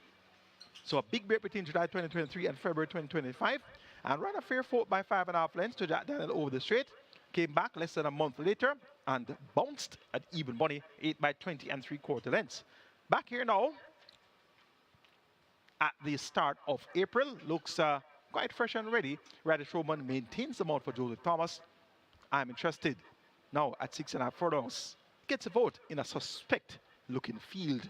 So a big break between July 2023 and February 2025. And ran a fair fought by 5.5 lengths to Jack Daniel over the straight. Came back less than a month later and bounced at even money, 8 by 20 and 3/4 lengths. Back here now at the start of April, looks quite fresh and ready. Radish Roman maintains the mount for Joseph Thomas. I'm Interested now at 6.5 furlongs. Gets a vote in a suspect looking field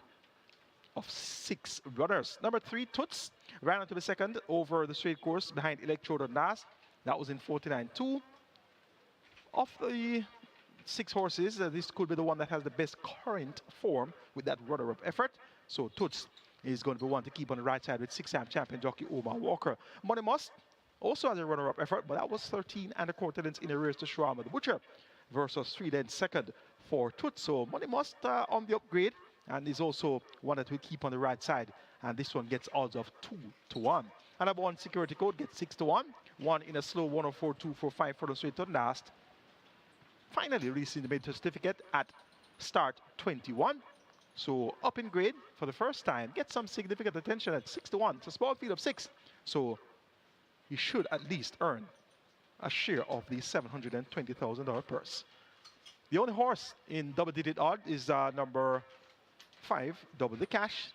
of 6 runners. Number 3, Toots, ran onto the second over the straight course behind Electrode and Nas. That was in 49.2. Of the 6 horses, this could be the one that has the best current form with that runner-up effort. So Toots is going to be one to keep on the right side with 6-time champion jockey Omar Walker. Money Must also has a runner-up effort, but that was 13.25 lengths in the race to Shrama the Butcher versus 3 lengths second for Toots. So Money Must on the upgrade, and is also one that will keep on the right side. And this one gets odds of 2-1. Another one, Security Code, gets 6-1. One in a slow 104.245 for the straight to last. Finally releasing the maiden certificate at start 21. So up in grade for the first time. Get some significant attention at 6-1. It's a small field of 6. So you should at least earn a share of the $720,000 purse. The only horse in double-digit odd is number 5, Double the Cash.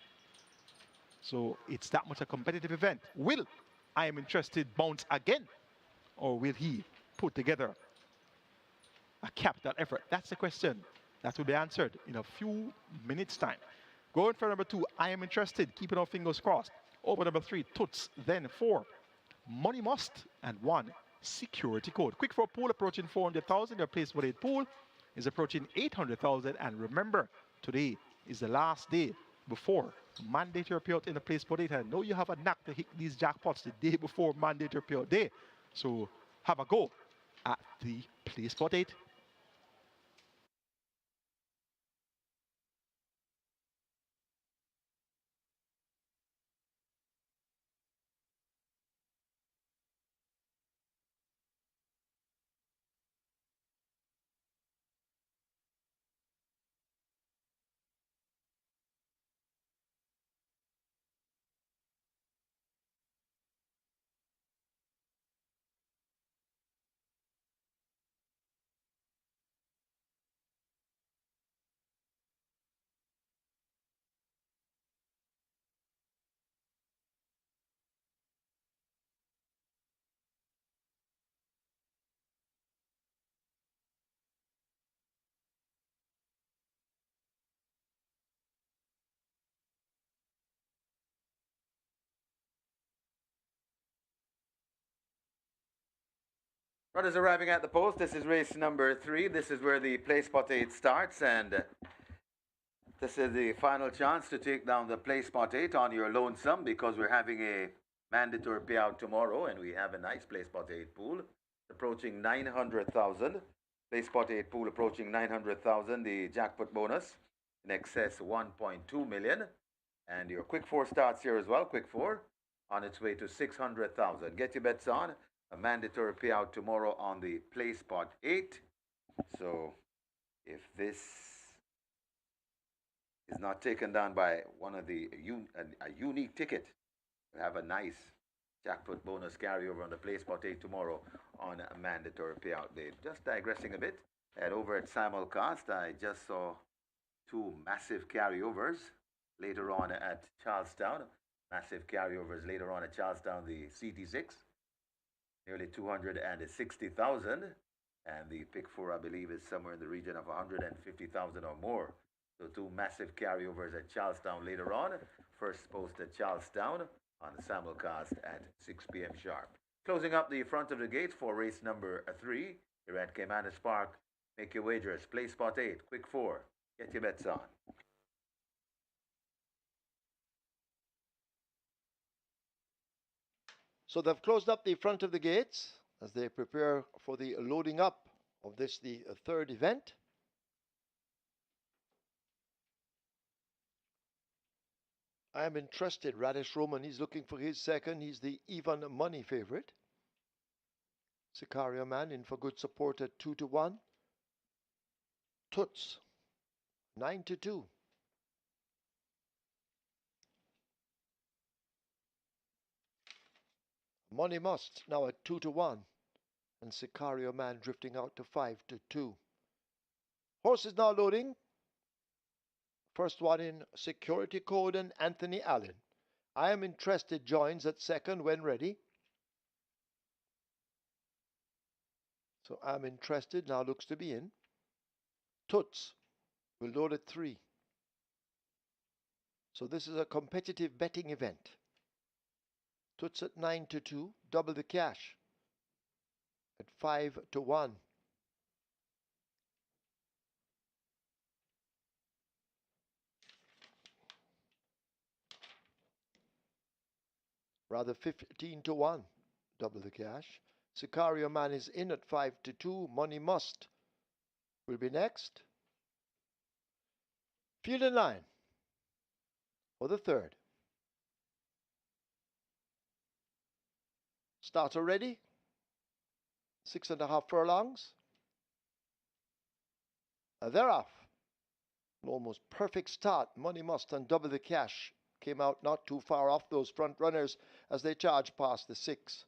So it's that much a competitive event. Will I Am Interested bounce again? Or will he put together a capital effort? That's the question that will be answered in a few minutes' time. Going for number 2, I Am Interested, keeping our fingers crossed. Over number 3, Toots, then 4, Money Must, and 1, Security Code. Quick for pool approaching 400,000. Your place for 8 pool is approaching 800,000. And remember, today is the last day before mandatory payout in the place for 8. I know you have a knack to hit these jackpots the day before mandatory payout day. So have a go at the place for 8. Runners arriving at the post. This is race number 3. This is where the play spot 8 starts, and this is the final chance to take down the play spot 8 on your lonesome, because we're having a mandatory payout tomorrow, and we have a nice play spot 8 pool approaching 900,000. Play spot 8 pool approaching 900,000. The jackpot bonus in excess 1.2 million, and your quick 4 starts here as well. Quick 4 on its way to 600,000. Get your bets on. A mandatory payout tomorrow on the play spot 8. So if this is not taken down by one of the a unique ticket, we have a nice Jackpot bonus carryover on the play spot 8 tomorrow on a mandatory payout day. Just digressing a bit, and over at simulcast, I just saw two massive carryovers later on at Charlestown. Massive carryovers later on at Charlestown, the CT6, nearly 260,000. And the pick four, I believe, is somewhere in the region of 150,000 or more. So two massive carryovers at Charlestown later on. First post at Charlestown on the simulcast at 6 p.m. sharp. Closing up the front of the gates for race number 3 here at Caymanas Park. Make your wagers. Play spot 8, quick 4. Get your bets on. So they've closed up the front of the gates as they prepare for the loading up of this, the third event. I am interested. Radish Roman, he's looking for his second. He's the even money favorite. Sicario Man in for good support at 2-1. Toots, 9-2. Money Must now at 2-1. And Sicario Man drifting out to 5-2. Horses now loading. First one in, Security Code and Anthony Allen. I am interested joins at second when ready. So I'm interested now looks to be in. Toots will load at 3. So this is a competitive betting event. Toots at 9-2, double the cash at 5-1. Rather 15-1, double the cash. Sicario Man is in at 5-2. Money Must will be next. Field in line for the third. Starter ready. 6.5 furlongs. They're off. An almost perfect start. Money Must and double the cash came out not too far off those front runners as they charged past the 6.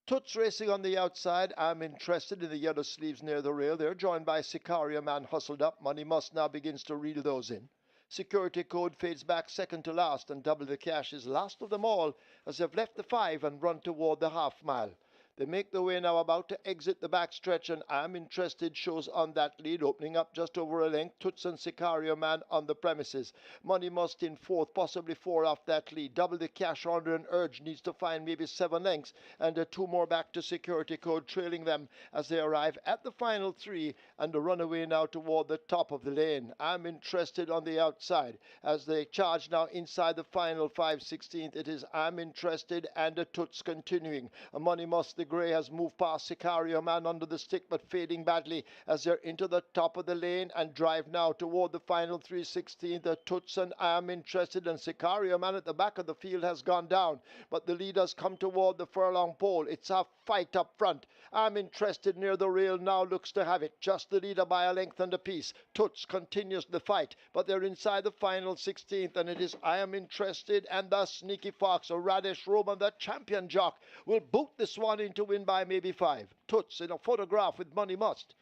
Toots racing on the outside. I'm interested in the yellow sleeves near the rail. They're joined by Sicario Man hustled up. Money Must now begins to reel those in. Security Code fades back second to last, and double the cash is last of them all as they've left the 5 and run toward the half mile. They make their way now about to exit the backstretch, and I'm interested shows on that lead, opening up just over a length. Toots and Sicario Man on the premises. Money Must in 4th, possibly 4 off that lead. Double the cash under an urge needs to find maybe 7 lengths, and 2 more back to Security Code, trailing them as they arrive at the final 3 and the runaway now toward the top of the lane. I'm interested on the outside as they charge now inside the final 5/16. It is I'm interested and Toots continuing. Money Must, the grey, has moved past Sicario Man under the stick but fading badly as they're into the top of the lane and drive now toward the final 3/16. The Toots and I'm interested, and Sicario Man at the back of the field has gone down, but the leaders come toward the furlong pole. It's a fight up front. I'm interested near the rail now looks to have it, just the leader by a length and a piece. Toots continues the fight, but they're inside the final 16th, and it is I am interested and the Sneaky Fox, or Radish Roman, the champion jock, will boot this one in to win by maybe 5. Toots in a photograph with Money Must.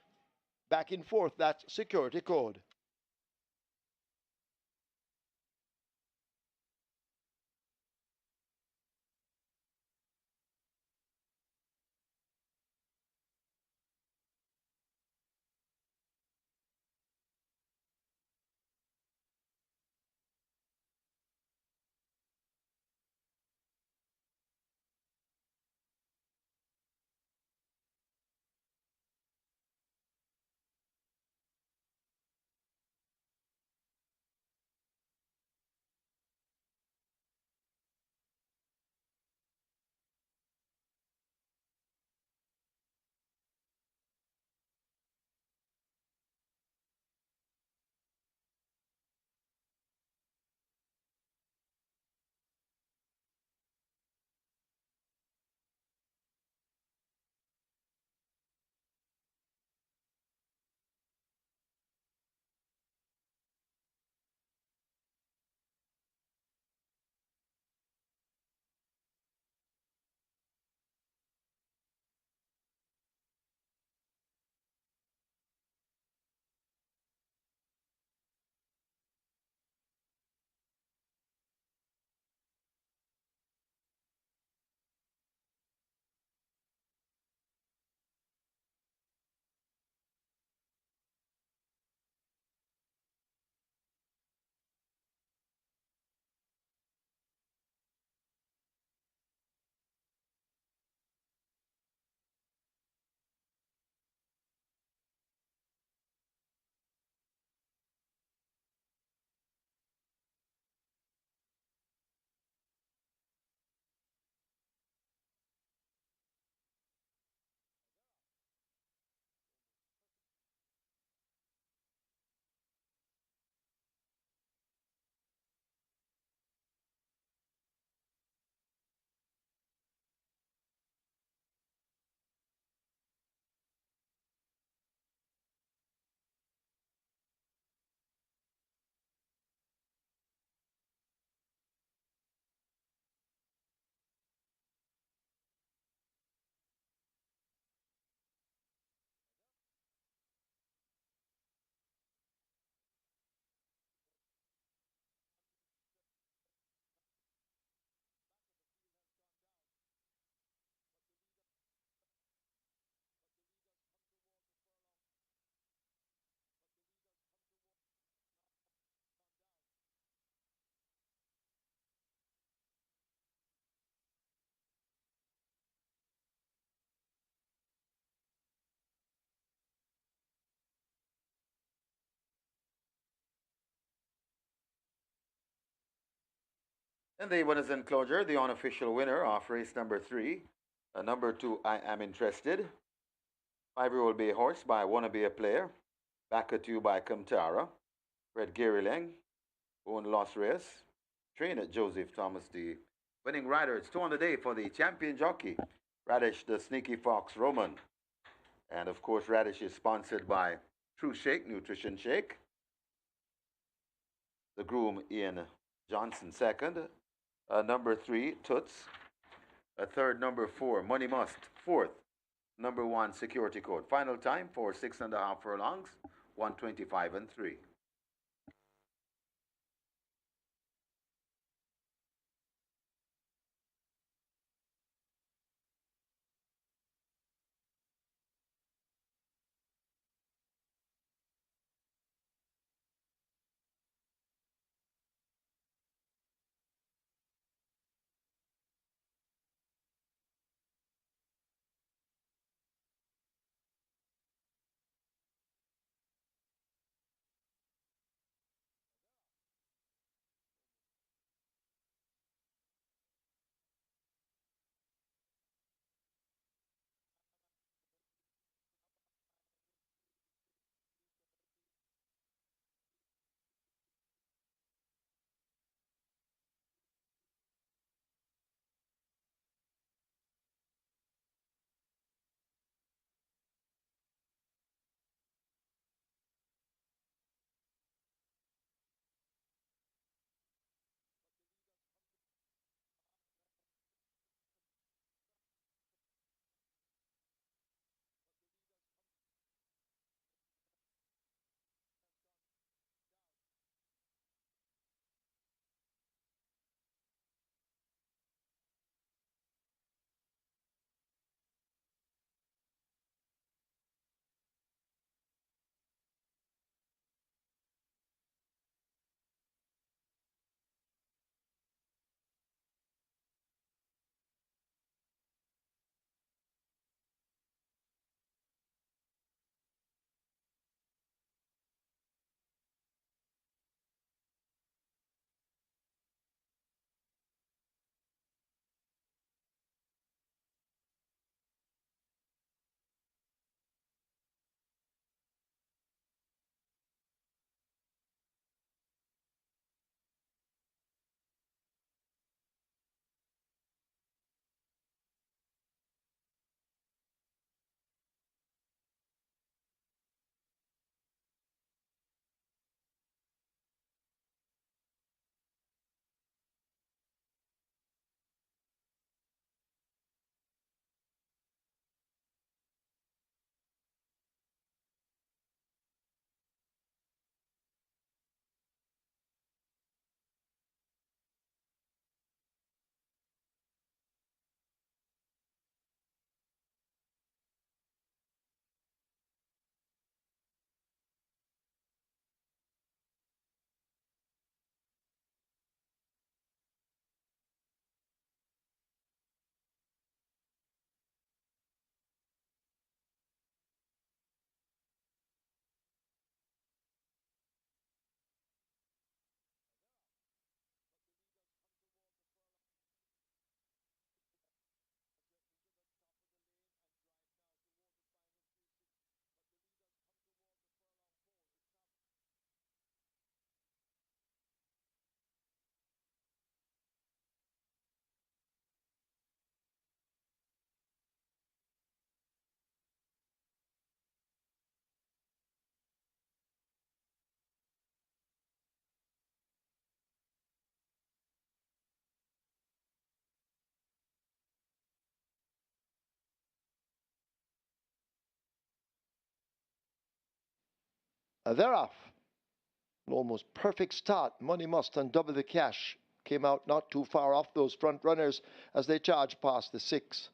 Back in 4th, that's Security Code. In the winners enclosure, the unofficial winner of race number 3, number 2, I Am Interested, 5-year-old Bay Horse by Wanna Be a Player, Back at You by Kamtara, Red GR.I, Own Lost Race, trainer Joseph Thomas, the winning rider. It's 2 on the day for the champion jockey, Radish the Sneaky Fox Roman. And of course, Radish is sponsored by True Shake, Nutrition Shake. The groom, Ian Johnson, second. Number 3, Toots. Third, number 4, Money Must. Fourth, number 1, Security Code. Final time for 6.5 furlongs, 125 and 3. They're off. An almost perfect start. Money Must and Double the Cash came out not too far off those front runners as they charged past the 6.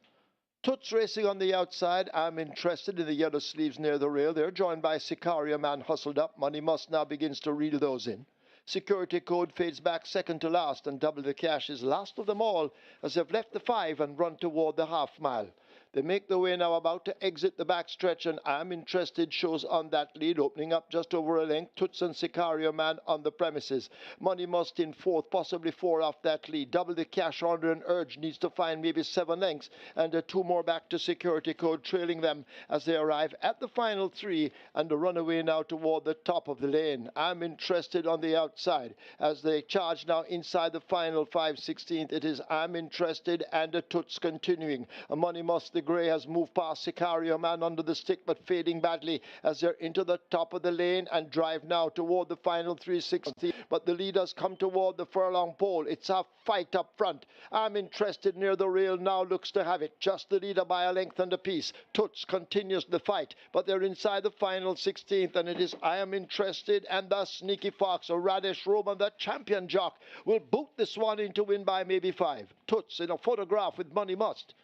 Toots racing on the outside. I'm Interested in the yellow sleeves near the rail. They're joined by Sicario Man hustled up. Money Must now begins to reel those in. Security Code fades back second to last, and Double the Cash is last of them all as they've left the 5 and run toward the half mile. They make the way now, about to exit the backstretch, and I'm Interested shows on that lead, opening up just over a length. Toots and Sicario Man on the premises. Money Must in fourth, possibly four off that lead. Double the Cash Order and Urge needs to find maybe 7 lengths, and two more back to Security Code, trailing them as they arrive at the final 3, and the runaway now toward the top of the lane. I'm Interested on the outside as they charge now inside the final 5/16. It is I'm Interested and the Toots continuing. Money Must the Grey has moved past Sicario Man under the stick, but fading badly as they're into the top of the lane and drive now toward the final 360. But the leaders come toward the furlong pole. It's a fight up front. I'm Interested near the rail now, looks to have it. Just the leader by a length and a piece. Toots continues the fight, but they're inside the final 16th, and it is I Am Interested and the Sneaky Fox. A Radish Roman, the champion jock, will boot this one in to win by maybe 5. Toots in a photograph with Money Must.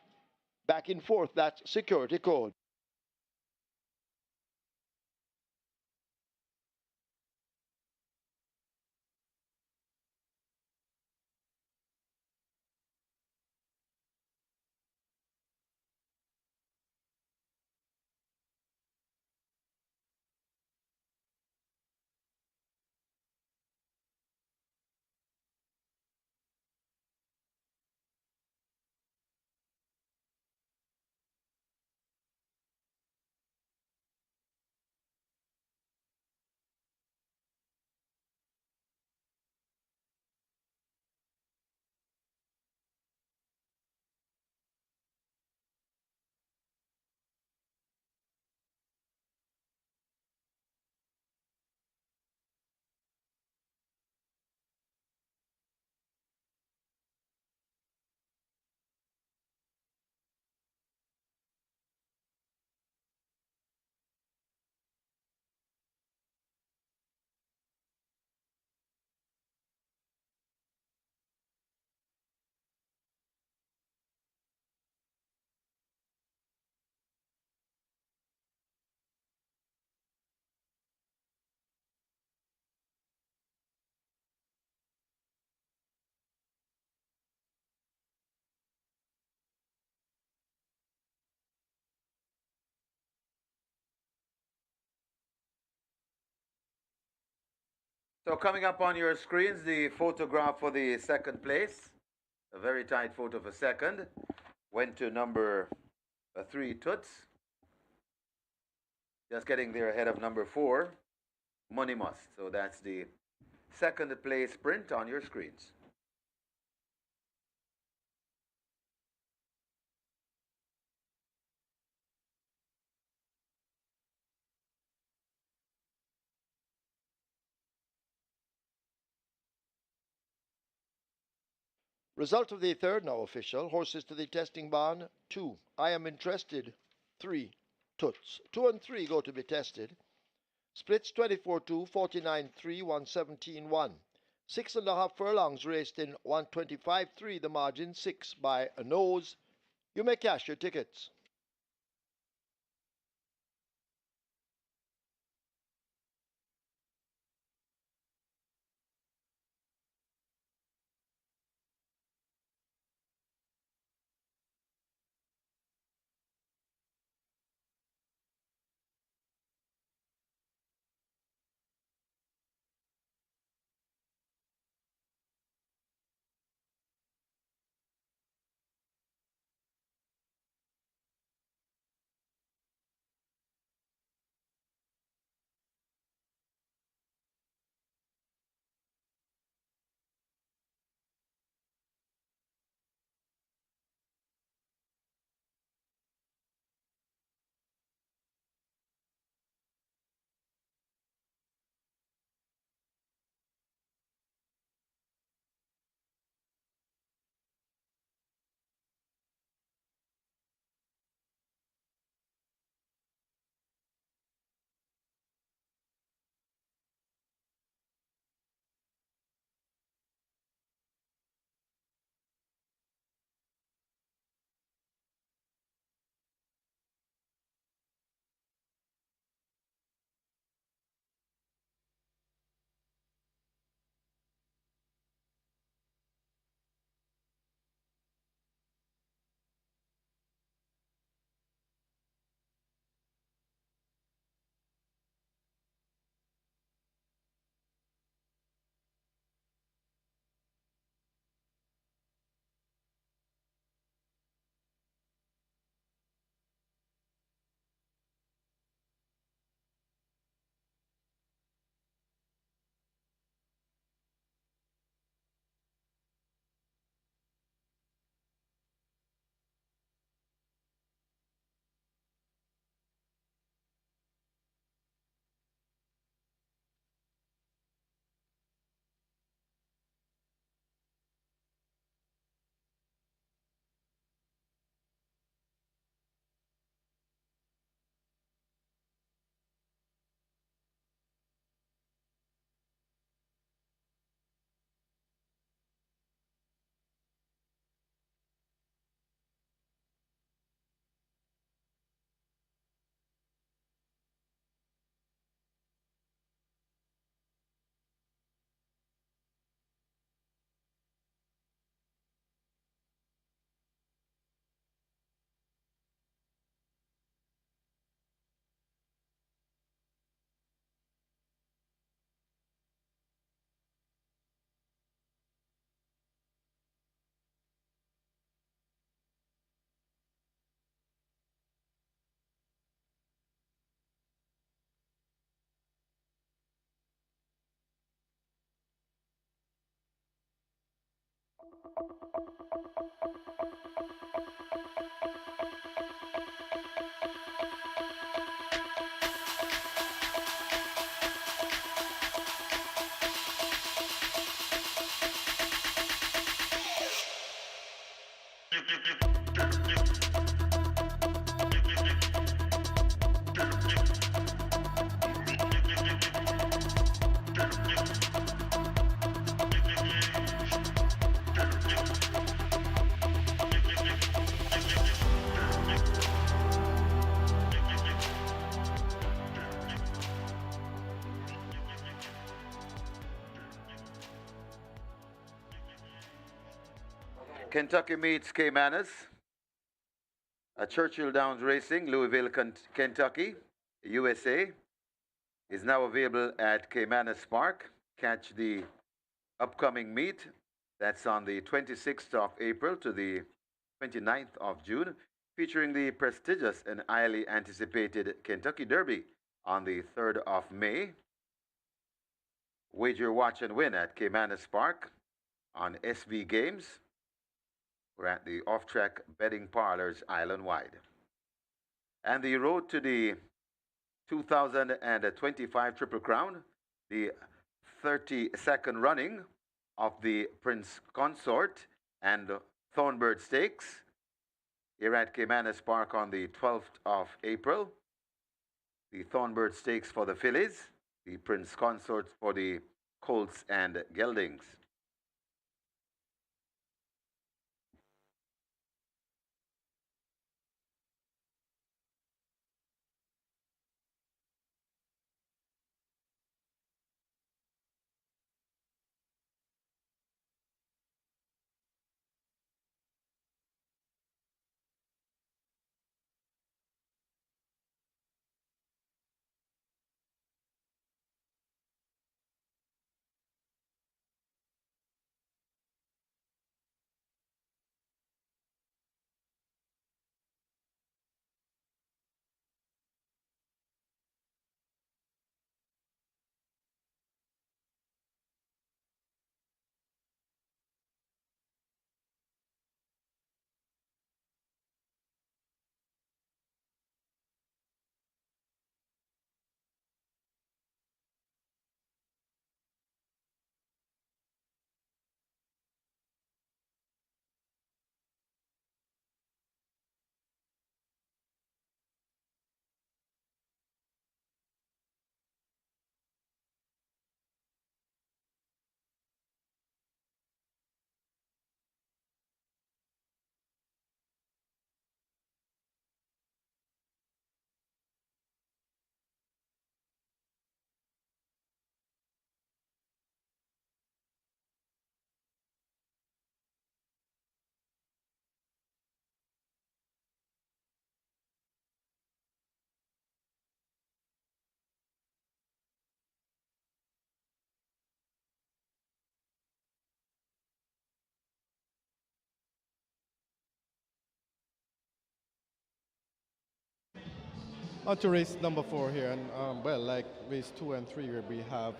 Back in fourth, that's Security Code. So coming up on your screens, the photograph for the second place. A very tight photo for second. Went to number 3, Toots. Just getting there ahead of number 4, Money Must. So that's the second place sprint on your screens. Result of the third now official. Horses to the testing barn. 2, I Am Interested. 3, Toots. 2 and 3 go to be tested. Splits 24-2, 49-3, 117-1. 6.5 furlongs raced in 125-3, the margin 6 by a nose. You may cash your tickets. Kentucky meets Caymanas. Churchill Downs Racing, Louisville, Kentucky, USA, is now available at Caymanas Park. Catch the upcoming meet. That's on the 26th of April to the 29th of June, featuring the prestigious and highly anticipated Kentucky Derby on the 3rd of May. Wager, watch, and win at Caymanas Park on SV Games. We're at the off-track betting parlors island-wide. And the road to the 2025 Triple Crown, the 32nd running of the Prince Consort and Thornbird Stakes here at Caymanas Park on the 12th of April. The Thornbird Stakes for the fillies, the Prince Consort for the colts and geldings. On to race number 4 here, and well, like race 2 and 3, where we have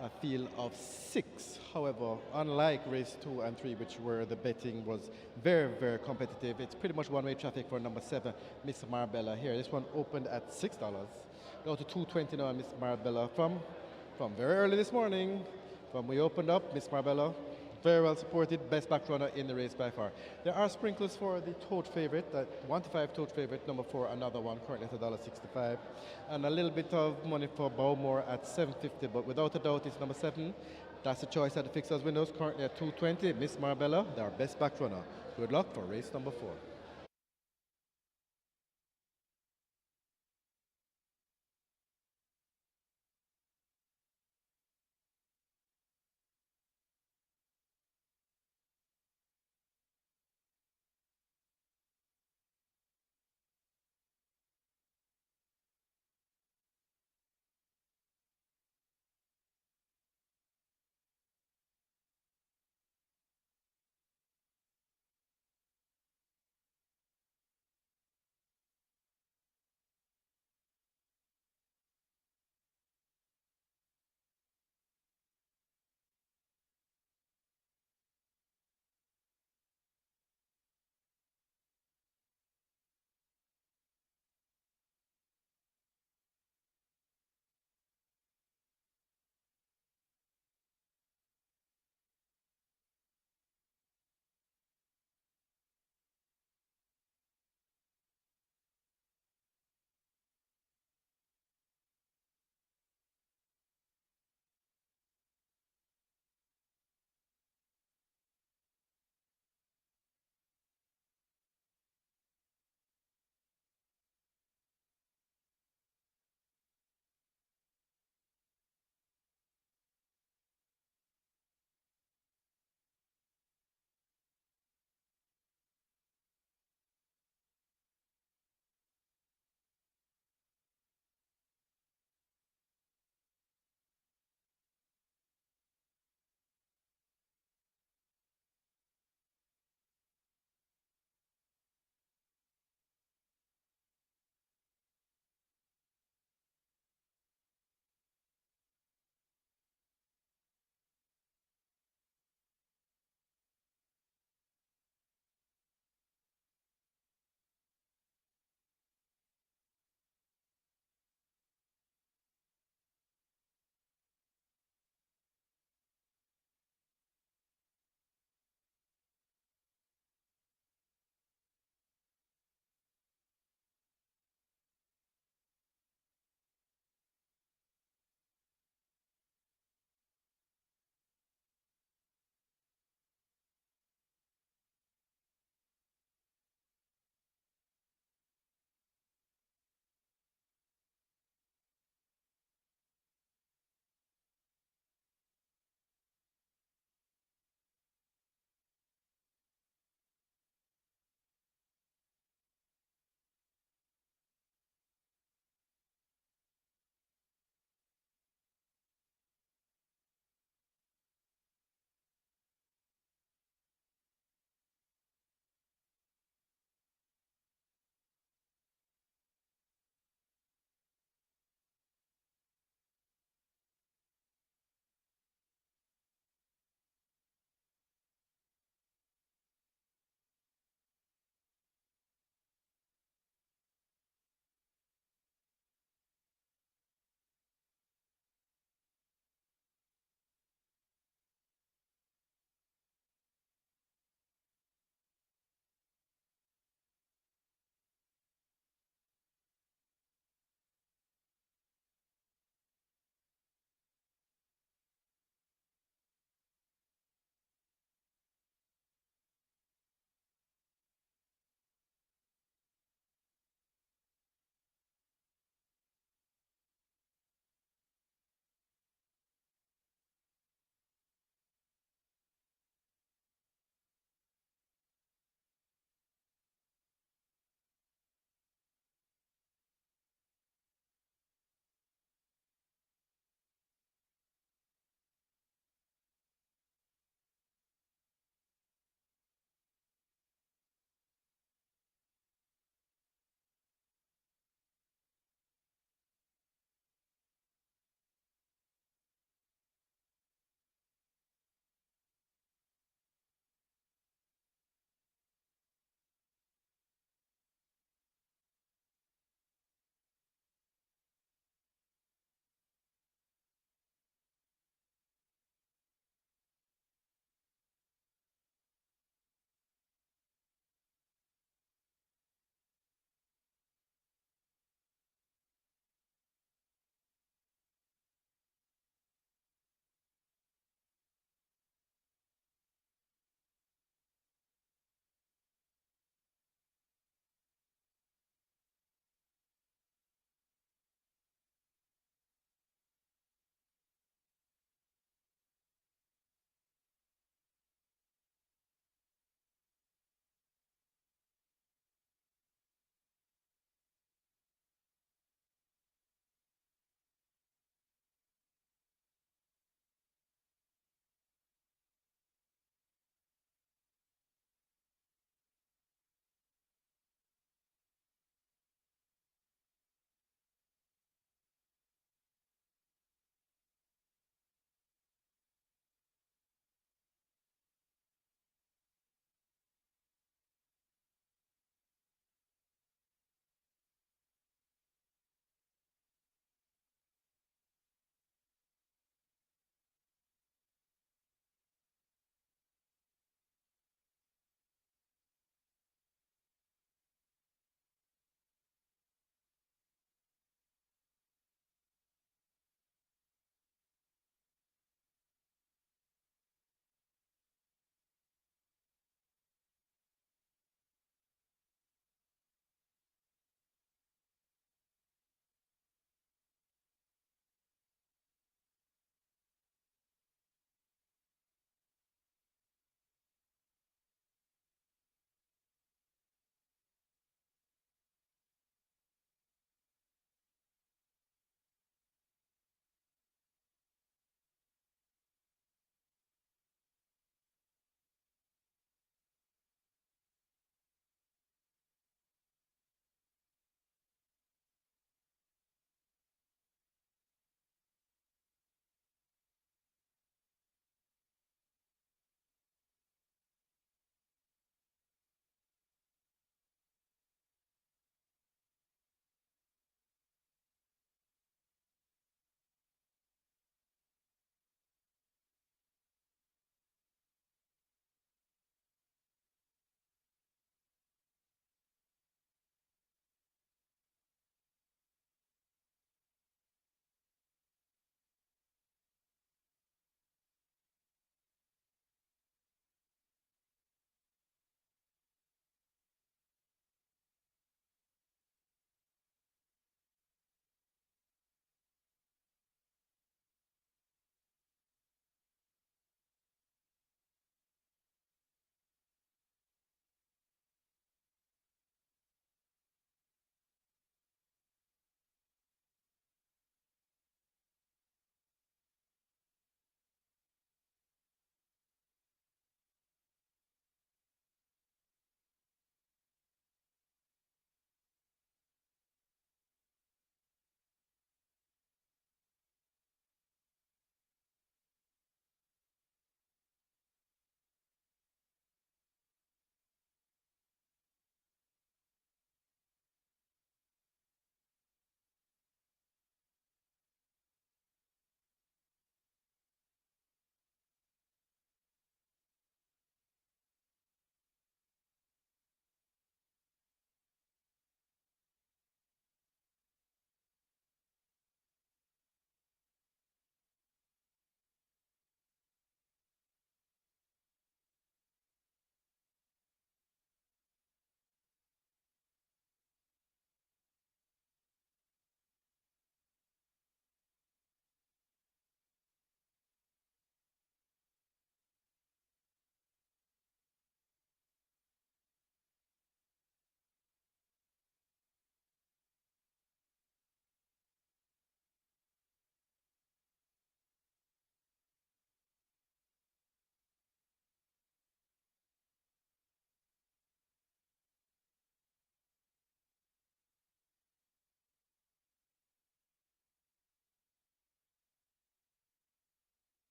a field of 6. However, unlike race 2 and 3, which where the betting was very, very competitive, it's pretty much one-way traffic for number 7, Miss Marbella here. This one opened at $6. Go to 220 now, Miss Marbella from very early this morning. From we opened up, Miss Marbella very well supported, best back runner in the race by far. There are sprinkles for the tote favorite, that 1 to 5 tote favorite, number 4, another one, currently at $1.65. And a little bit of money for Bowmore at $7.50, but without a doubt, it's number 7. That's the choice at the fixers windows, currently at $2.20. Miss Marbella, their best back runner. Good luck for race number 4.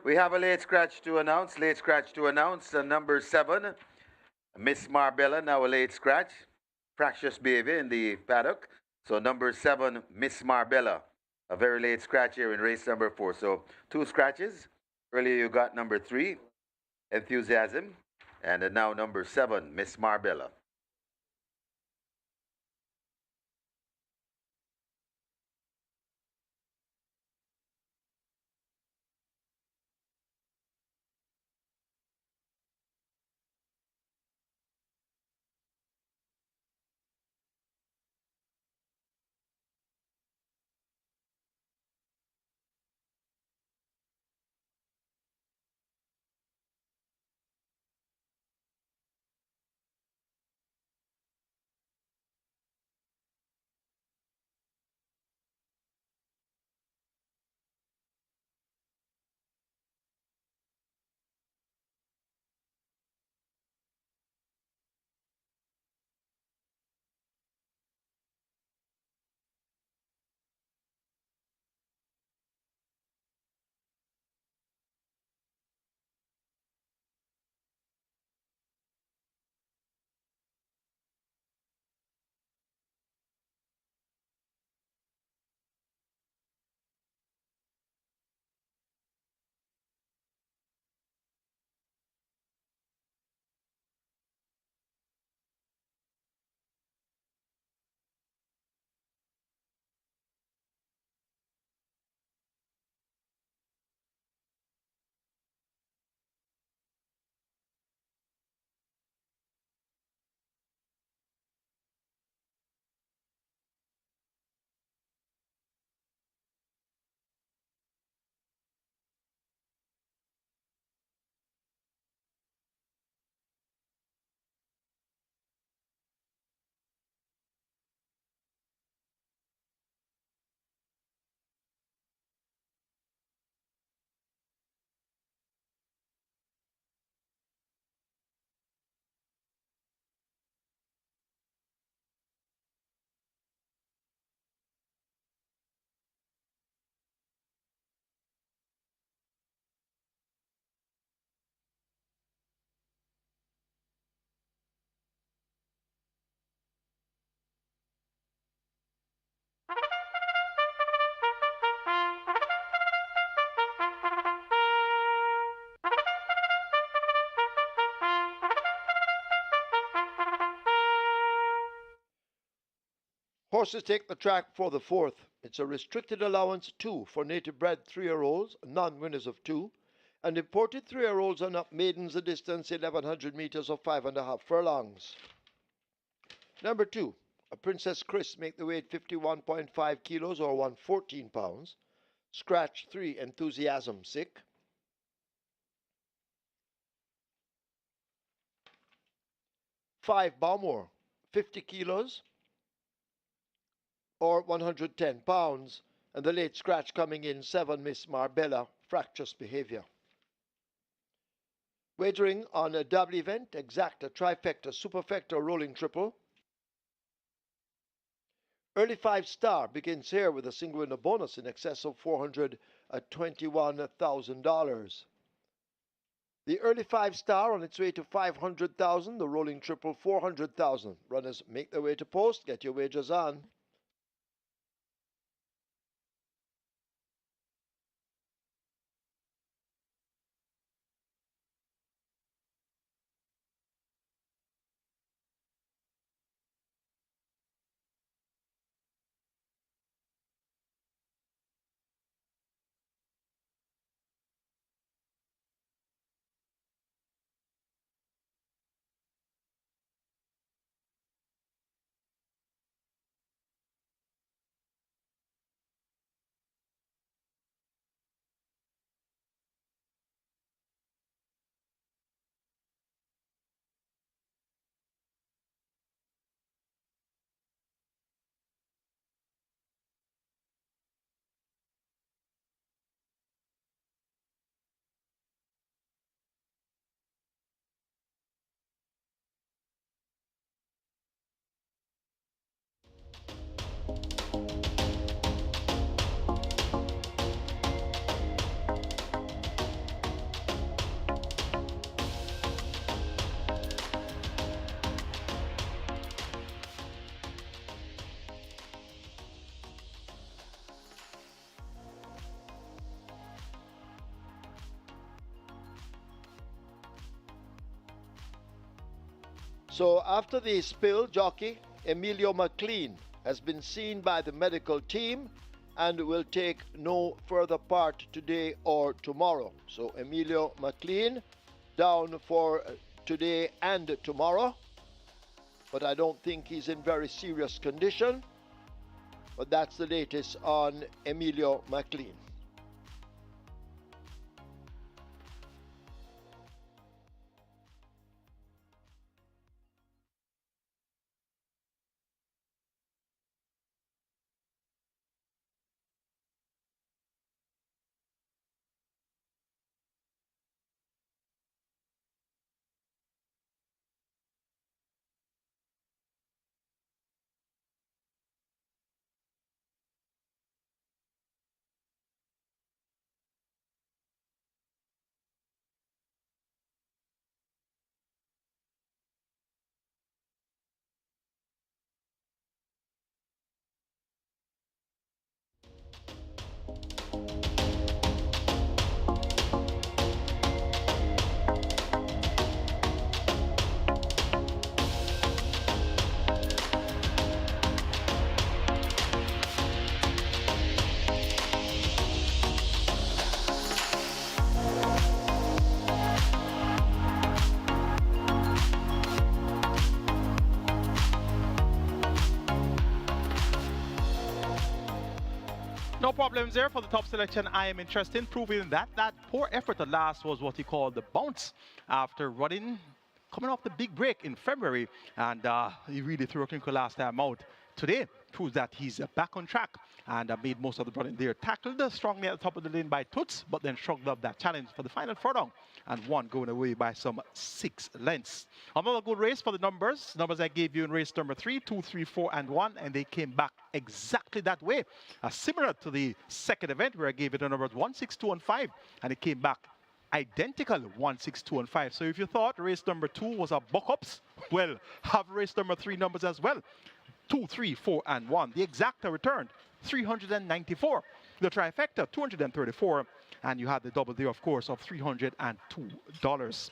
We have a late scratch to announce. Late scratch to announce. Number 7, Miss Marbella, now a late scratch. Fractious behavior in the paddock. So number 7, Miss Marbella, a very late scratch here in race number 4. So 2 scratches. Earlier you got number 3, Enthusiasm, and now number 7, Miss Marbella. Horses take the track for the 4th. It's a restricted allowance 2 for native bred 3-year-olds, non-winners of 2, and imported 3-year-olds and up maidens a distance 1100 meters or 5.5 furlongs. Number 2, a Princess Chris, make the weight 51.5 kilos or 114 pounds. Scratch 3, Enthusiasm, sick. 5, Balmore, 50 kilos or 110 pounds. And the late scratch coming in, 7, Miss Marbella, fractious behavior. Wagering on a double event, exacta, trifecta, superfecta, rolling triple. Early 5-star begins here with a single winner bonus in excess of $421,000. The early 5-star on its way to 500,000, the rolling triple 400,000. Runners make their way to post, get your wagers on. So after the spill, jockey Emilio McLean has been seen by the medical team and will take no further part today or tomorrow. So Emilio McLean down for today and tomorrow, but I don't think he's in very serious condition. But that's the latest on Emilio McLean. No problems there for the top selection. I am interested in proving that that poor effort at last was what he called the bounce after running, coming off the big break in February, and he really threw a clinical last time out. Today proves that he's back on track and made most of the running there. Tackled strongly at the top of the lane by Toots, but then shrugged up that challenge for the final furlong and one going away by some 6 lengths. Another good race for the numbers. Numbers I gave you in race number 3, 2, 3, 4, and 1, and they came back exactly that way. Similar to the second event where I gave you the numbers 1, 6, 2, and 5, and it came back identical 1, 6, 2, and 5. So if you thought race number 2 was a buck-ups, well, have race number 3 numbers as well. 2, 3, 4, and 1. The exacta returned 394. The trifecta 234, and you had the double there, of course, of $302.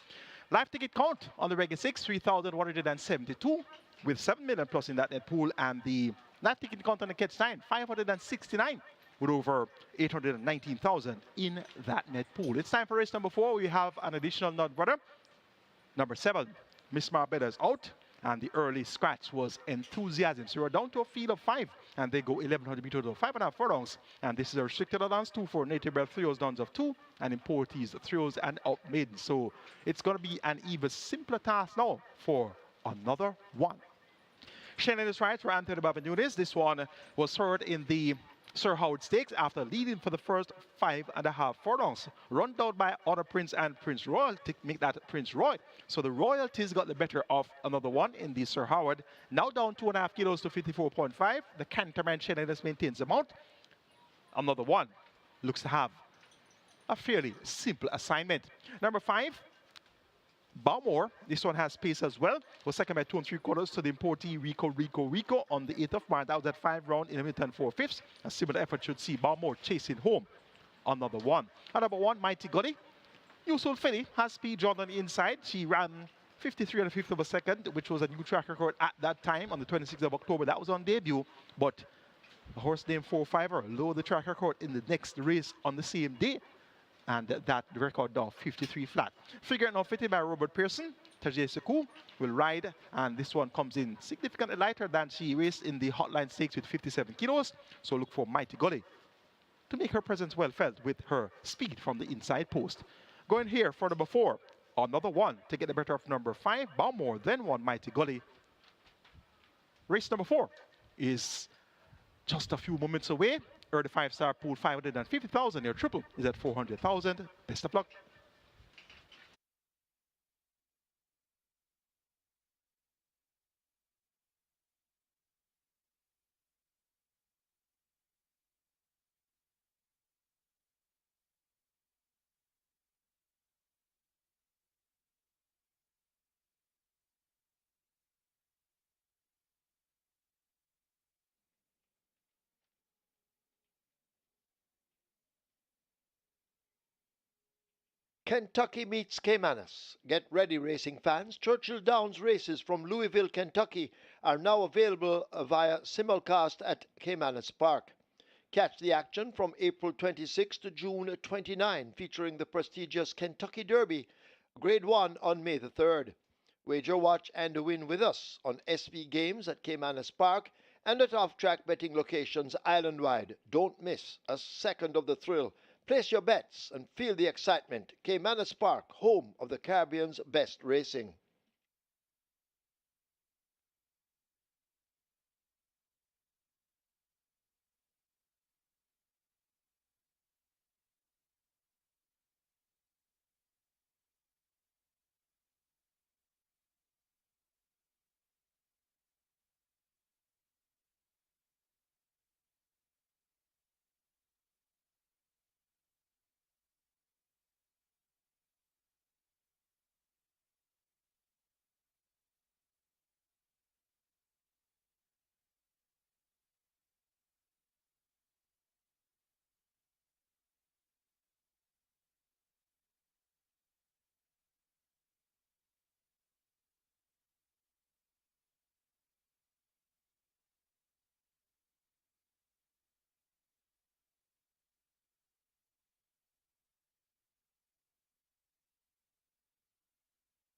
Live ticket count on the Reggae 6, 3,172, with 7 million plus in that net pool, and the live ticket count on the Catch 9, 569, with over 819,000 in that net pool. It's time for race number 4. We have an additional nut brother. Number 7, Miss Marbella is out, and the early scratch was Enthusiasm. So we're down to a field of 5, and they go 1,100 meters to 5.5 furlongs. And this is a restricted allowance, 2 for native bred threes, downs of 2, and importees threes and out maiden. So it's going to be an even simpler task now for another one. Shannon is right for Anthony Babanunes. This one was heard in the Sir Howard Stakes after leading for the first 5.5 furlongs. Run down by Other Prince and Prince Royal to make that Prince Roy. So the royalties got the better of another one in the Sir Howard. Now down 2.5 kilos to 54.5. The Canterman Shannon maintains the mount. Another one looks to have a fairly simple assignment. Number 5, Balmore, this one has pace as well. Was second by 2 3/4 to the importee Rico on the 8th of March. That was at 5 round in a minute and 4/5. A similar effort should see Balmore chasing home another one. And number 1, Mighty Gully. Usul Philly has speed drawn on the inside. She ran 53 and a fifth of a second, which was a new track record at that time on the 26th of October. That was on debut, but a horse named 4-5er lowered the track record in the next race on the same day. And that record now 53 flat. Figure now fitted by Robert Pearson. Tajay Sekou will ride, and this one comes in significantly lighter than she raced in the Hotline Stakes with 57 kilos. So look for Mighty Gully to make her presence well felt with her speed from the inside post. Going here for number 4, another one to get the better of number 5, Balmore, then 1, Mighty Gully. Race number 4 is just a few moments away. The 5-star pool 550,000. Your triple is at 400,000. Best of luck. Kentucky meets Caymanas. Get ready, racing fans. Churchill Downs races from Louisville, Kentucky are now available via simulcast at Caymanas Park. Catch the action from April 26 to June 29, featuring the prestigious Kentucky Derby, Grade 1 on May the 3rd. Wager, watch, and win with us on SV Games at Caymanas Park and at off-track betting locations island-wide. Don't miss a second of the thrill. Place your bets and feel the excitement. Caymanas Park, home of the Caribbean's best racing.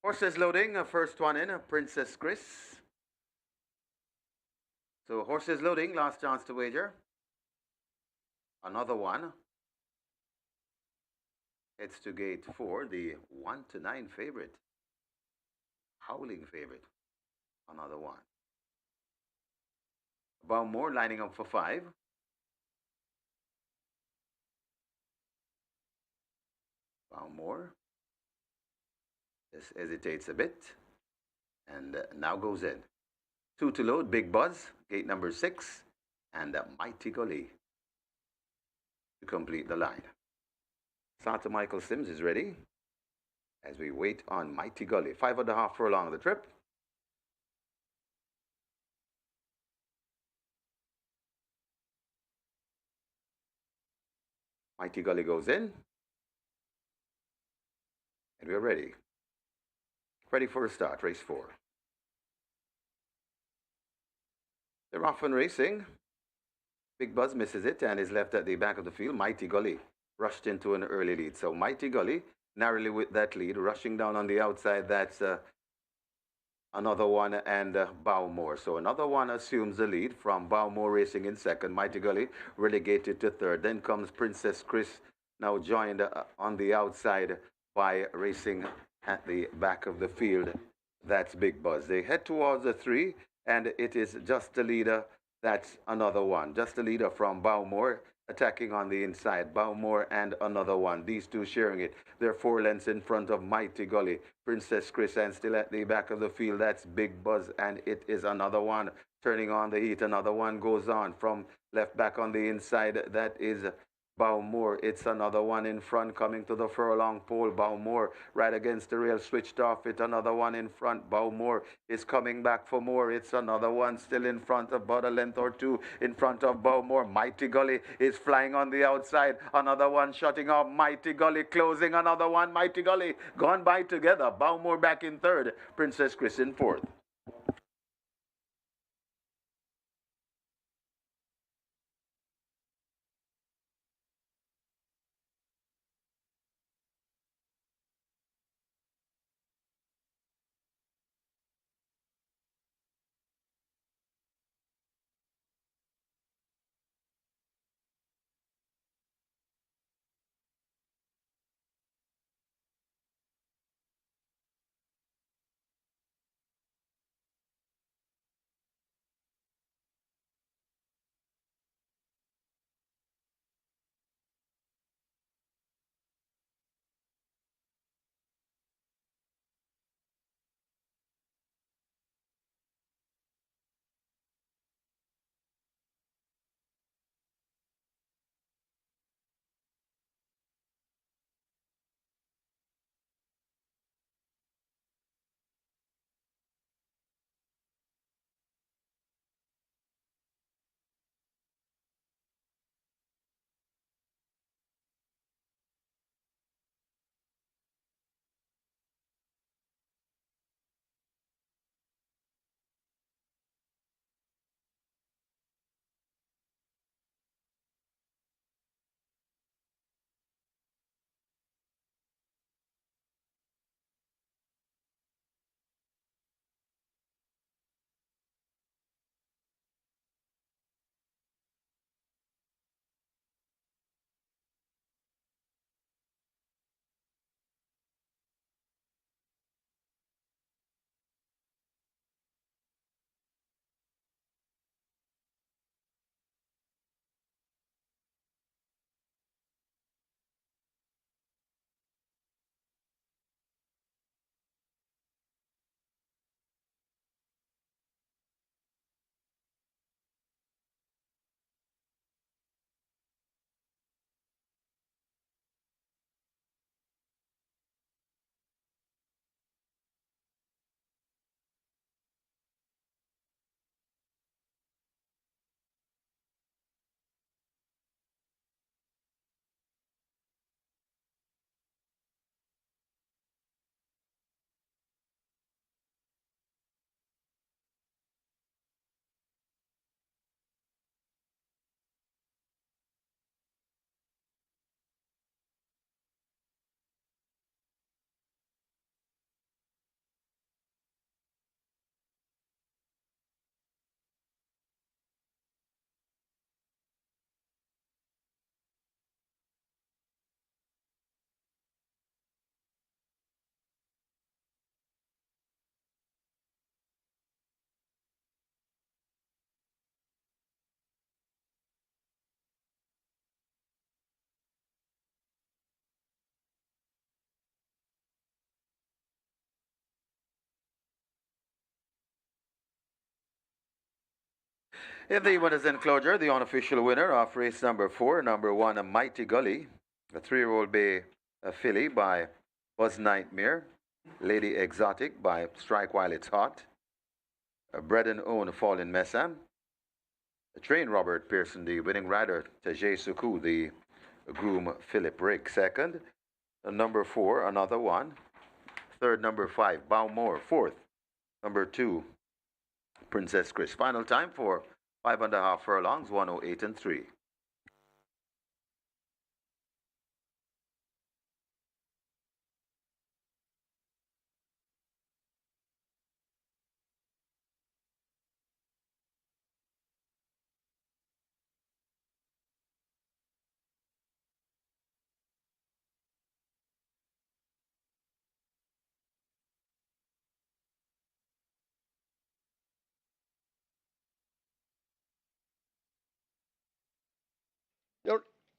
Horses loading, first one in, Princess Chris. So horses loading, last chance to wager. Another one. It's to gate 4, the 1 to 9 favorite. Howling favorite. Another one. Baumore lining up for 5. Baumore. Just hesitates a bit. And now goes in. 2 to load, Big Buzz, gate number 6. And Mighty Gully to complete the line. Santa Michael Sims is ready as we wait on Mighty Gully. 5.5 furlong the trip. Mighty Gully goes in. And we're ready. Ready for a start, race 4. They're off and racing. Big Buzz misses it and is left at the back of the field. Mighty Gully rushed into an early lead. So Mighty Gully narrowly with that lead, rushing down on the outside. That's another one and Baumore. So another one assumes the lead from Baumore racing in second. Mighty Gully relegated to third. Then comes Princess Chris, now joined on the outside by racing at the back of the field. That's Big Buzz. They head towards the 3, and it is just the leader. That's another one. Just the leader from Baumore attacking on the inside. Baumore and another one. These two sharing it. They're 4 lengths in front of Mighty Gully. Princess Chris and still at the back of the field. That's Big Buzz, and it is another one turning on the heat. Another one goes on from left back on the inside. That is Baumore. It's another one in front coming to the furlong pole. Baumore right against the rail, switched off it. Another one in front. Baumore is coming back for more. It's another one still in front, about a length or 2 in front of Baumore. Mighty Gully is flying on the outside. Another one shutting off. Mighty Gully closing. Another one. Mighty Gully gone by together. Baumore back in third. Princess Chris in fourth. In the winners enclosure, the unofficial winner of race number 4, number 1, a Mighty Gully, a 3-year-old bay filly by Buzz Nightmare, Lady Exotic by Strike While It's Hot, a bred and owned Fallen Mesa, a trained Robert Pearson, the winning rider, Tajay Suku, the groom Philip Rick, second, number 4, another one, third, number 5, Bowmore, fourth, number 2, Princess Chris. Final time for 5.5 furlongs, 1:08 and 3.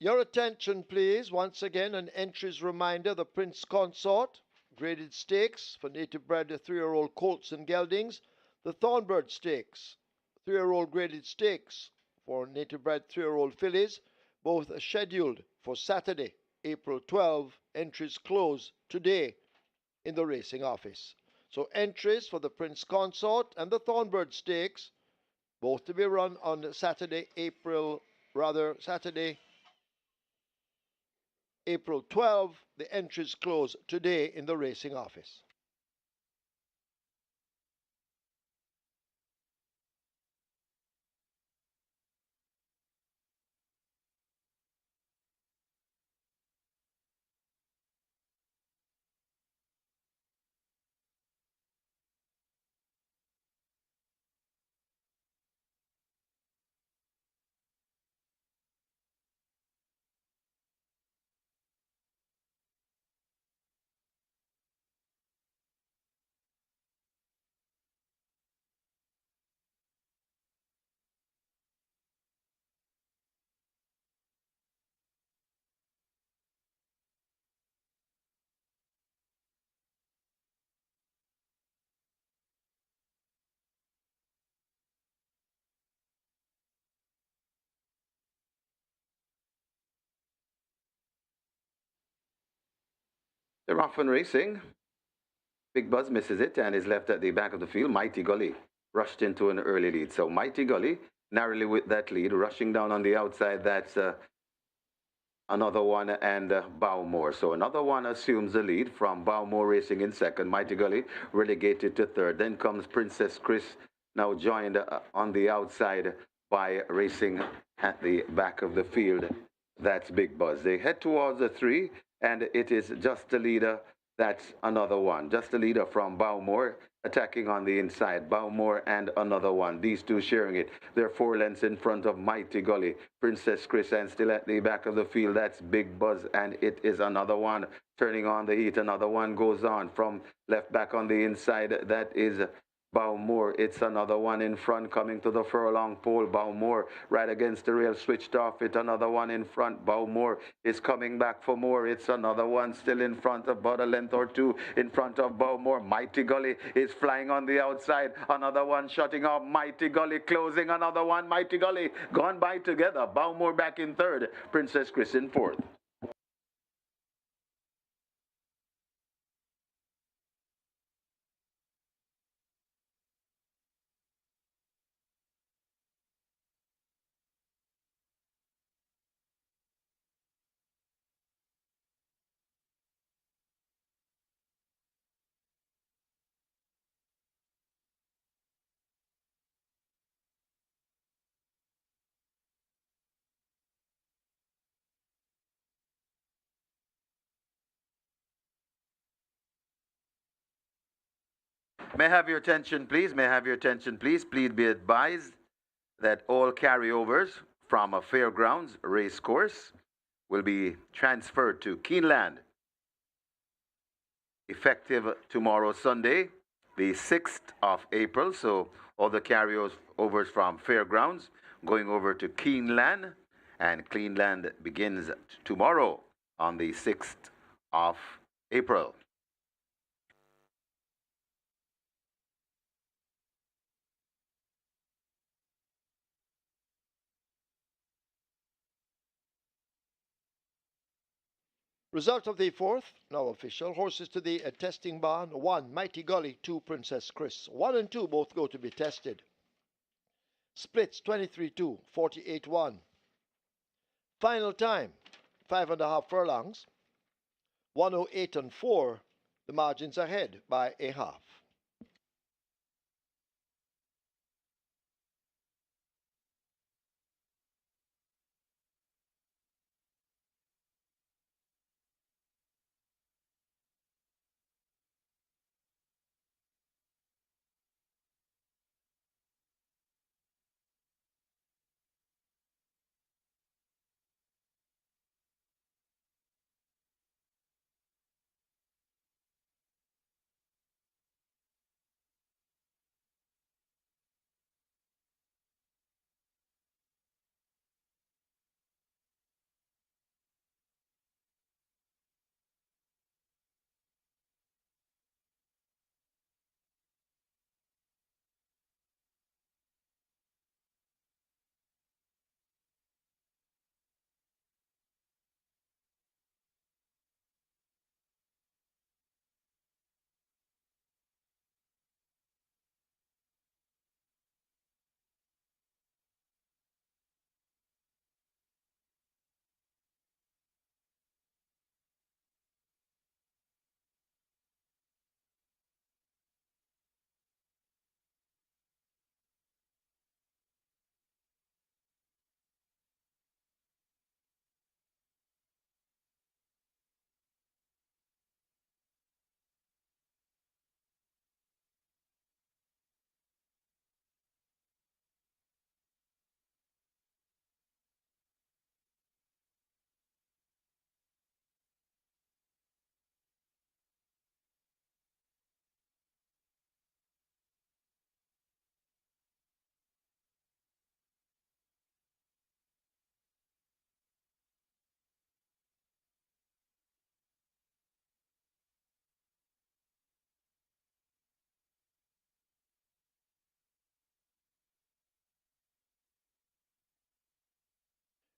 Your attention, please. Once again, an entries reminder: the Prince Consort, graded stakes for native bred 3-year-old colts and geldings. The Thornbird Stakes, 3-year-old graded stakes for native bred 3-year-old fillies, both scheduled for Saturday, April 12. Entries close today in the racing office. So entries for the Prince Consort and the Thornbird Stakes, both to be run on Saturday, April 12. The entries close today in the racing office. They're off and racing. Big Buzz misses it and is left at the back of the field. Mighty Gully rushed into an early lead. So Mighty Gully narrowly with that lead, rushing down on the outside. That's another one, and Bowmore. So another one assumes the lead from Bowmore racing in second. Mighty Gully relegated to third. Then comes Princess Chris, now joined on the outside by racing at the back of the field. That's Big Buzz. They head towards the 3, and it is just the leader. That's another one. Just the leader from Bowmore attacking on the inside. Bowmore and another one. These two sharing it. They're 4 lengths in front of Mighty Gully. Princess Chris, and still at the back of the field. That's Big Buzz, and it is another one turning on the heat. Another one goes on from left back on the inside. That is Bowmore. It's another one in front coming to the furlong pole. Bowmore right against the rail, switched off it. Another one in front. Bowmore is coming back for more. It's another one still in front, about a length or 2 in front of Bowmore. Mighty Gully is flying on the outside. Another one shutting off. Mighty Gully closing. Another one. Mighty Gully gone by together. Bowmore back in third. Princess Chris in fourth. May I have your attention, please? May I have your attention, please? Please be advised that all carryovers from a fairgrounds race course will be transferred to Keeneland effective tomorrow, Sunday, the 6th of April. So all the carryovers from fairgrounds going over to Keeneland, and Keeneland begins tomorrow on the 6th of April. Result of the fourth, now official. Horses to the testing barn. 1, Mighty Gully. 2, Princess Chris. 1 and 2 both go to be tested. Splits 23-2, 48-1. Final time, 5.5 furlongs. 108 and 4. The margins ahead by a half.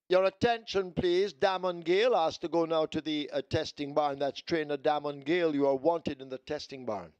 Your attention, please. Damon Gale has to go now to the testing barn. That's trainer Damon Gale. You are wanted in the testing barn.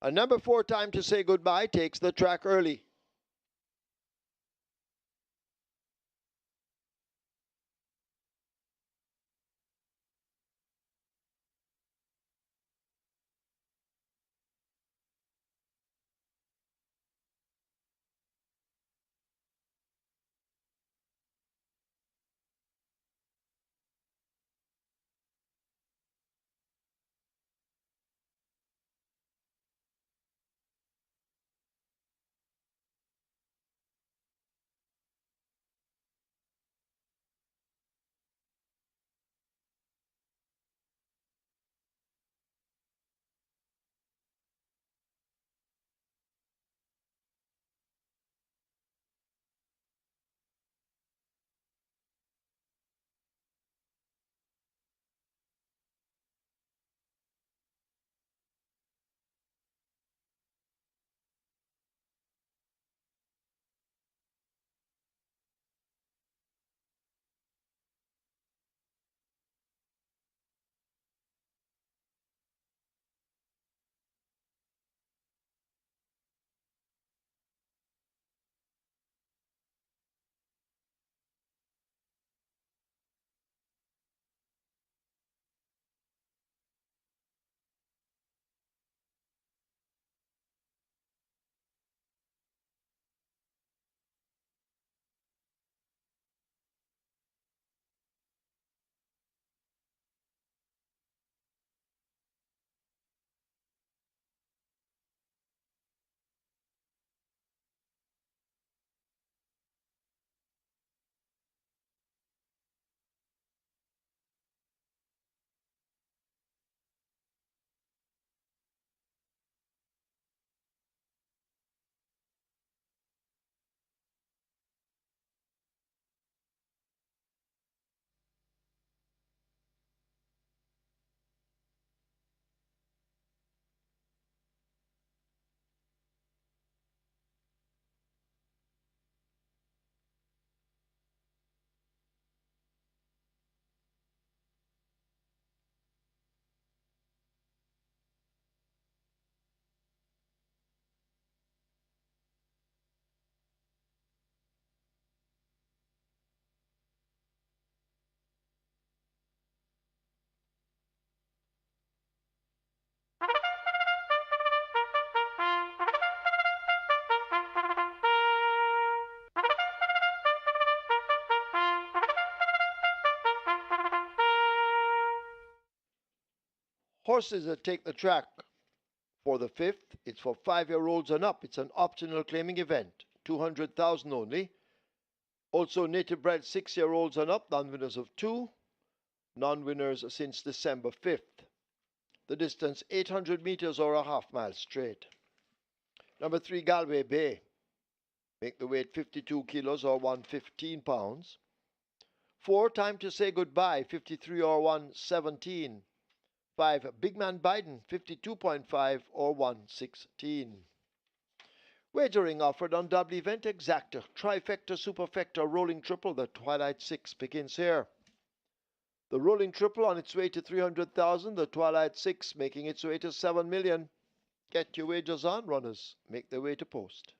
A number 4 time to say goodbye takes the track early. Horses that take the track for the 5th, it's for 5-year-olds and up. It's an optional claiming event, 200,000 only. Also native bred 6-year-olds and up, non-winners of 2, non-winners since December 5th. The distance 800 meters or a half mile straight. Number 3, Galway Bay. Make the weight 52 kilos or 115 pounds. 4, Time to Say Goodbye, 53 or 117. 5, Big Man Biden, 52.5 or 116. Wagering offered on double event exacta, trifecta, superfecta, rolling triple. The Twilight 6 begins here. The rolling triple on its way to 300,000. The Twilight 6 making its way to 7 million. Get your wagers on, runners. Make their way to post.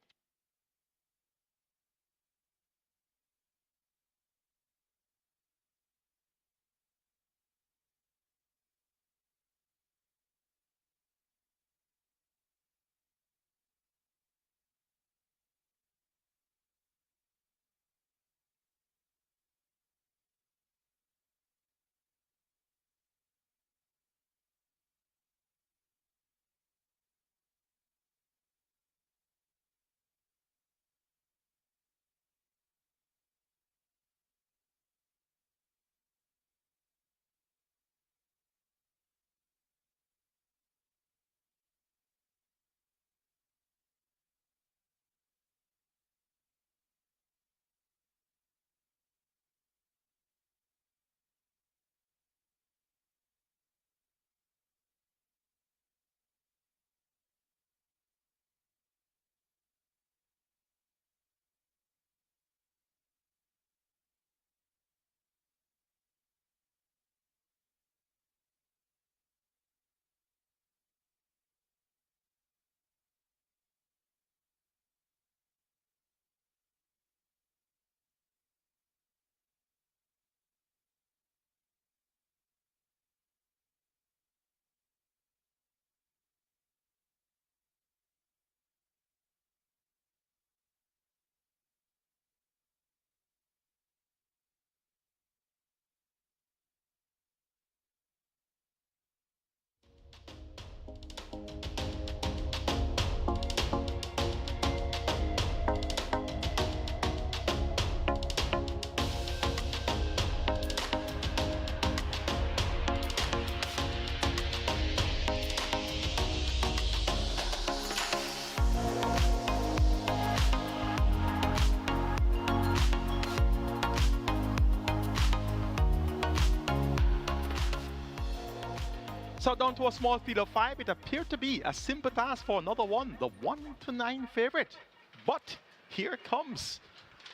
So down to a small field of 5, it appeared to be a simple task for another one, the 1-9 favorite. But here comes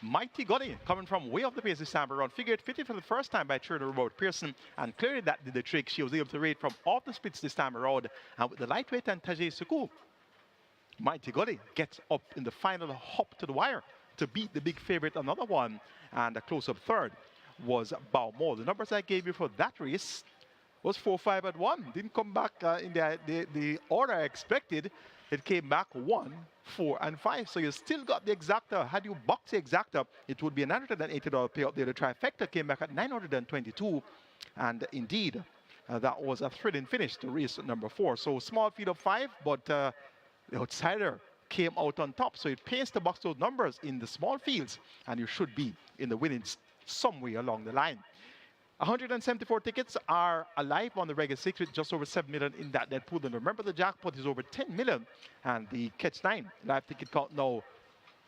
Mighty Gunny coming from way off the pace this time around. Figured fitted for the first time by Turner Robert Pearson, and clearly that did the trick. She was able to rate from off the splits this time around. And with the lightweight and Tajay Suku, Mighty Gunny gets up in the final hop to the wire to beat the big favorite, another one. And a close-up third was Balmore. The numbers I gave you for that race was 4-5 at 1. Didn't come back in the order I expected. It came back 1, 4, and 5. So you still got the exacta. Had you boxed the exacta, it would be a $980 payout there. The trifecta came back at 922. And indeed, that was a thrilling finish to race number 4. So small field of 5, but the outsider came out on top. So it pays to box those numbers in the small fields, and you should be in the winnings somewhere along the line. 174 tickets are alive on the regular 6 with just over 7 million in that net pool. And remember, the jackpot is over 10 million, and the Catch 9 live ticket count now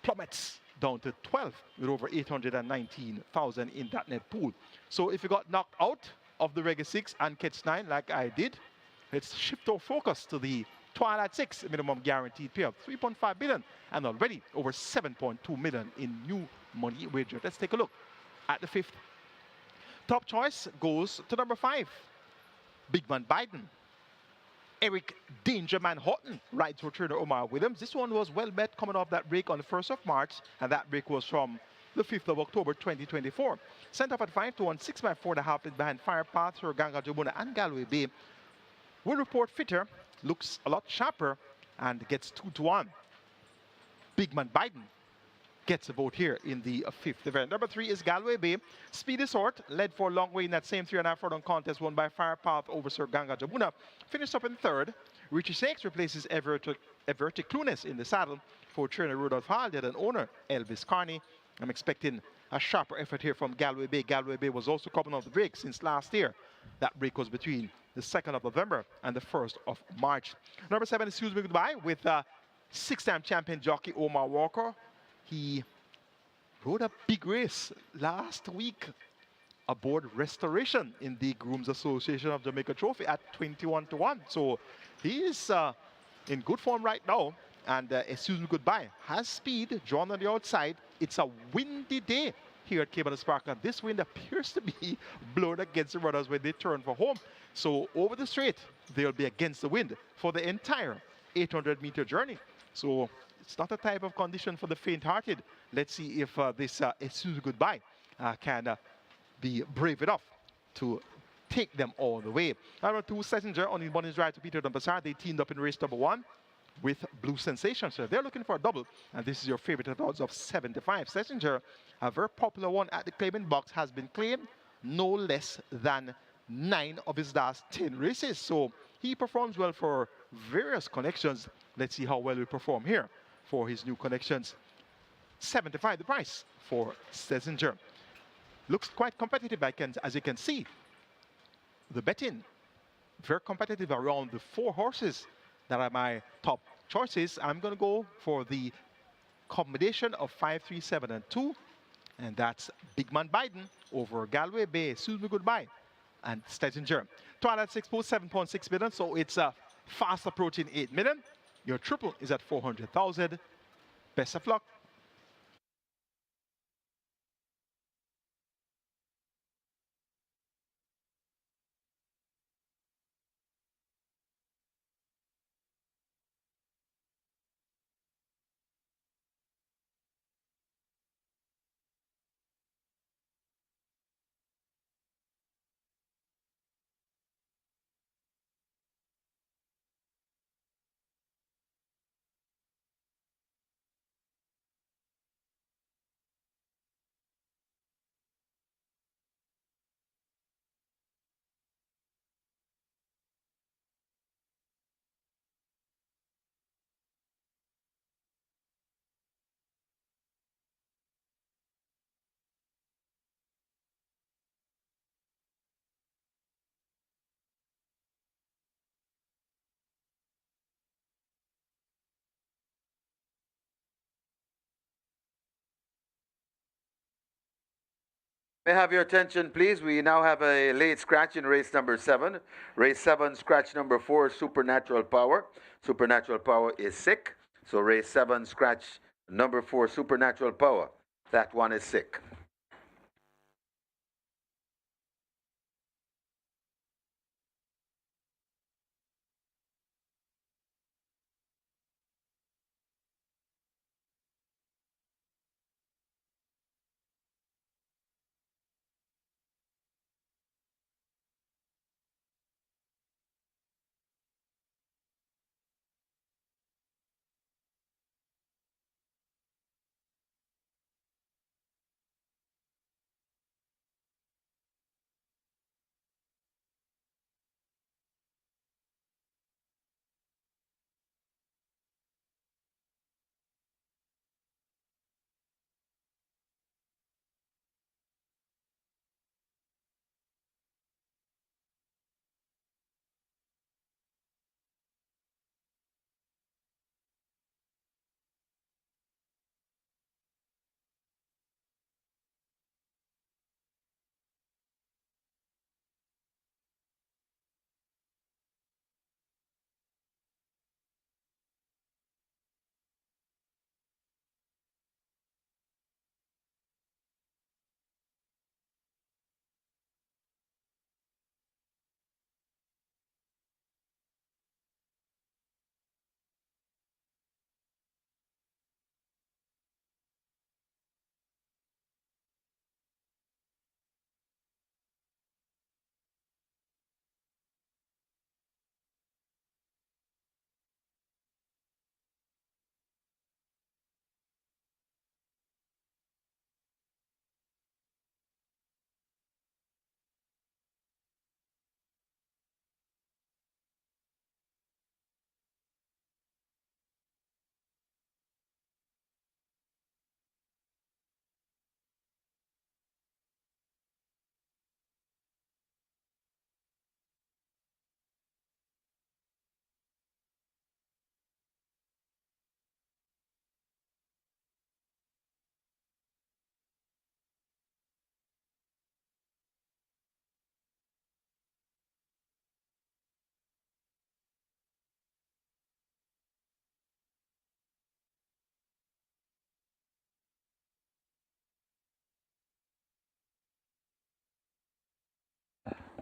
plummets down to 12 with over 819,000 in that net pool. So if you got knocked out of the regular 6 and Catch 9 like I did, let's shift our focus to the Twilight 6 minimum guaranteed payout, 3.5 billion, and already over 7.2 million in new money wager. Let's take a look at the 5th. Top choice goes to number 5, Big Man Biden. Eric Danger Man Houghton rides for trainer Omar Williams. This one was well bet coming off that break on the 1st of March, and that break was from the 5th of October 2024. Sent up at 5 to 1, 6 by 4.5 lead behind Firepath, Ganga Jabuna, and Galway Bay. Will Report Fitter looks a lot sharper and gets 2 to 1. Big Man Biden gets a vote here in the 5th event. Number 3 is Galway Bay. Speedy Sort led for a long way in that same 3.5 furlong contest, won by Firepath over Sir Ganga Jabuna. Finished up in 3rd. Richie Shakes replaces Everti Clunes in the saddle for trainer Rudolph Haldead and owner Elvis Carney. I'm expecting a sharper effort here from Galway Bay. Galway Bay was also coming off the break since last year. That break was between the 2nd of November and the 1st of March. Number 7 is Excuse Me Goodbye with 6-time champion jockey Omar Walker. He rode a big race last week aboard Restoration in the Grooms Association of Jamaica Trophy at 21 to 1. So he is in good form right now. And Excuse Me Goodbye has speed, drawn on the outside. It's a windy day here at Caymanas Park, and this wind appears to be blowing against the runners when they turn for home. So over the straight, they'll be against the wind for the entire 800-meter journey. So it's not a type of condition for the faint-hearted. Let's see if this Excuse Me Goodbye can be brave enough to take them all the way. Number 2, Schlesinger on the morning's drive to Peter Dunbassar. They teamed up in race number 1 with Blue Sensation. So they're looking for a double, and this is your favorite at odds of 75. Schlesinger, a very popular one at the claiming box, has been claimed no less than 9 of his last 10 races. So he performs well for various connections. Let's see how well he perform here for his new connections. 75 the price for Schlesinger. Looks quite competitive, as you can see. The betting, very competitive around the 4 horses that are my top choices. I'm going to go for the combination of 5, 3, 7, and 2. And that's Big Man Biden over Galway Bay, Excuse Me Goodbye, and Schlesinger. Twilight 6 post 7.6 million, so it's fast approaching 8 million. Your triple is at 400,000. Best of luck. May I have your attention, please? We now have a late scratch in race number 7. Race 7, scratch number 4, Supernatural Power. Supernatural Power is sick. So race 7, scratch number 4, Supernatural Power. That one is sick.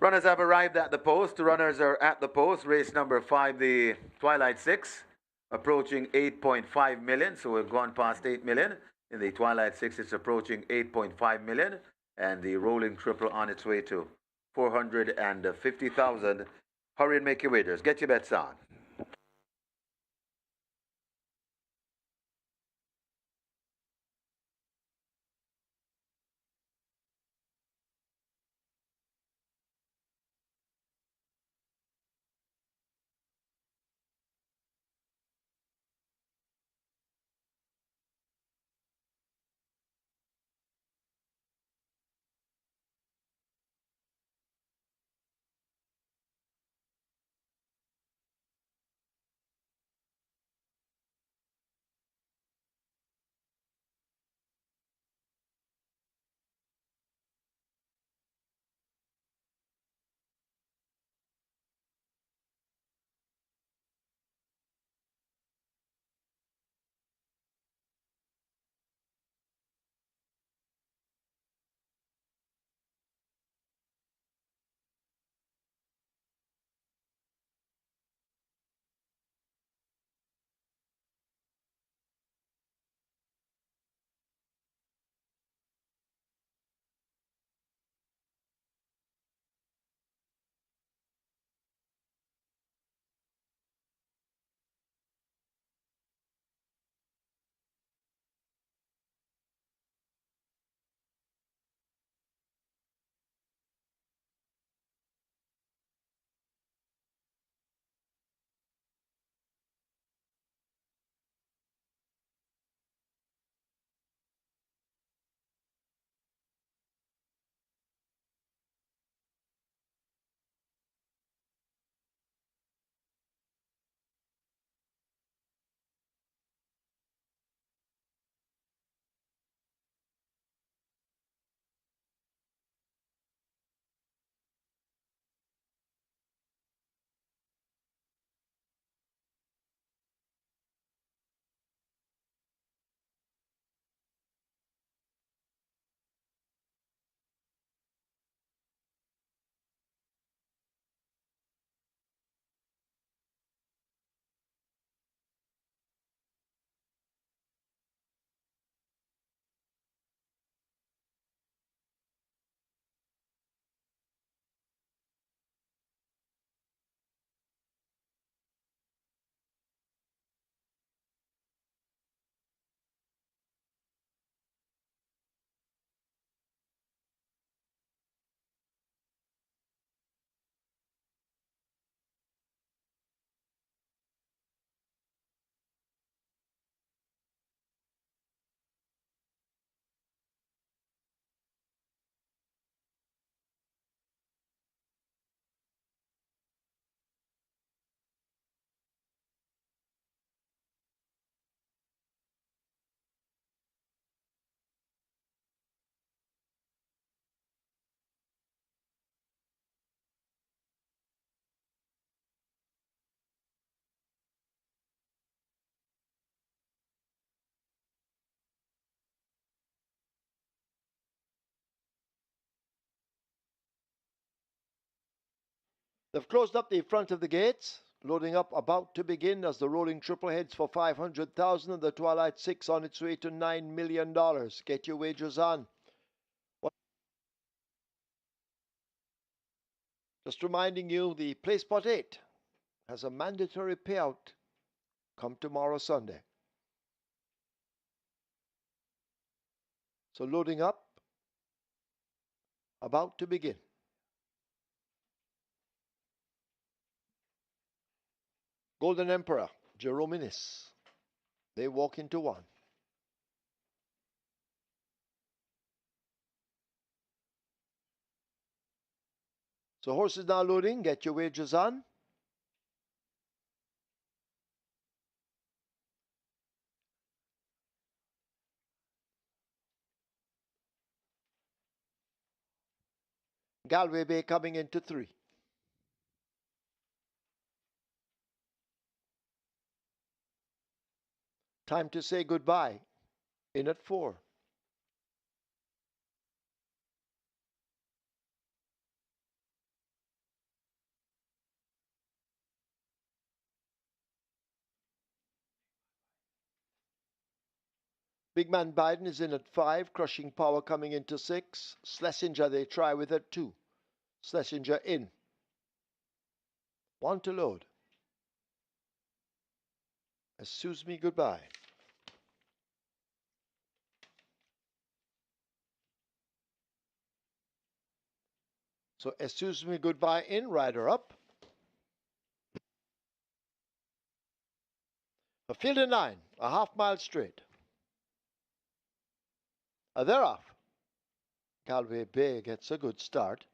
Runners have arrived at the post. The runners are at the post. Race number 5, the Twilight 6, approaching 8.5 million. So we've gone past 8 million. In the Twilight 6, it's approaching 8.5 million. And the rolling triple on its way to 450,000. Hurry and make your wagers. Get your bets on. They've closed up the front of the gates. Loading up about to begin as the rolling triple heads for 500,000 and the Twilight 6 on its way to $9 million. Get your wagers on. Just reminding you, the Play Spot 8 has a mandatory payout come tomorrow, Sunday. So loading up, about to begin. Golden Emperor, Jerominis. They walk into one. So horses now loading. Get your wagers on. Galway Bay coming into 3. Time to say goodbye. In at 4. Big Man Biden is in at 5. Crushing Power coming into 6. Schlesinger they try with at 2. Schlesinger in. 1 to load. Excuse me goodbye. So excuse me goodbye in. Rider up. A field of 9. A half-mile straight. They're off. Galway Bay gets a good start.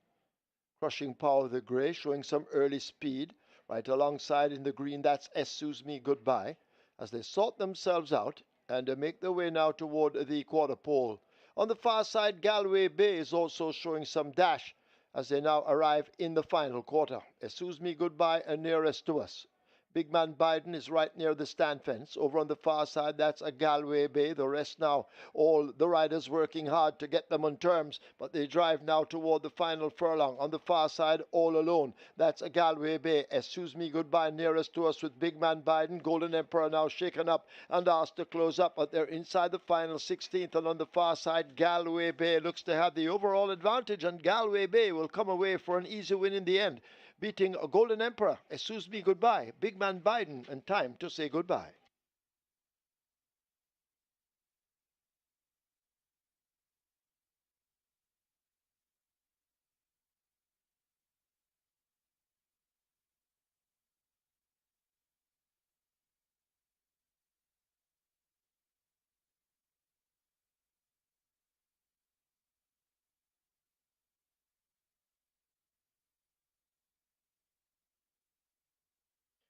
Crushing Power of the Grey showing some early speed. Right alongside in the green, that's Excuse Me Goodbye. As they sort themselves out and make their way now toward the quarter pole. On the far side, Galway Bay is also showing some dash as they now arrive in the final quarter. Excuse Me Goodbye nearest to us. Big Man Biden is right near the stand fence. Over on the far side, that's a Galway Bay. The rest now, all the riders working hard to get them on terms, but they drive now toward the final furlong. On the far side, all alone, that's a Galway Bay. Excuse Me Goodbye nearest to us with Big Man Biden. Golden Emperor now shaken up and asked to close up, but they're inside the final 16th. And on the far side, Galway Bay looks to have the overall advantage, and Galway Bay will come away for an easy win in the end, beating a Golden Emperor, Excuse Me Goodbye, Big Man Biden, and Time to Say Goodbye.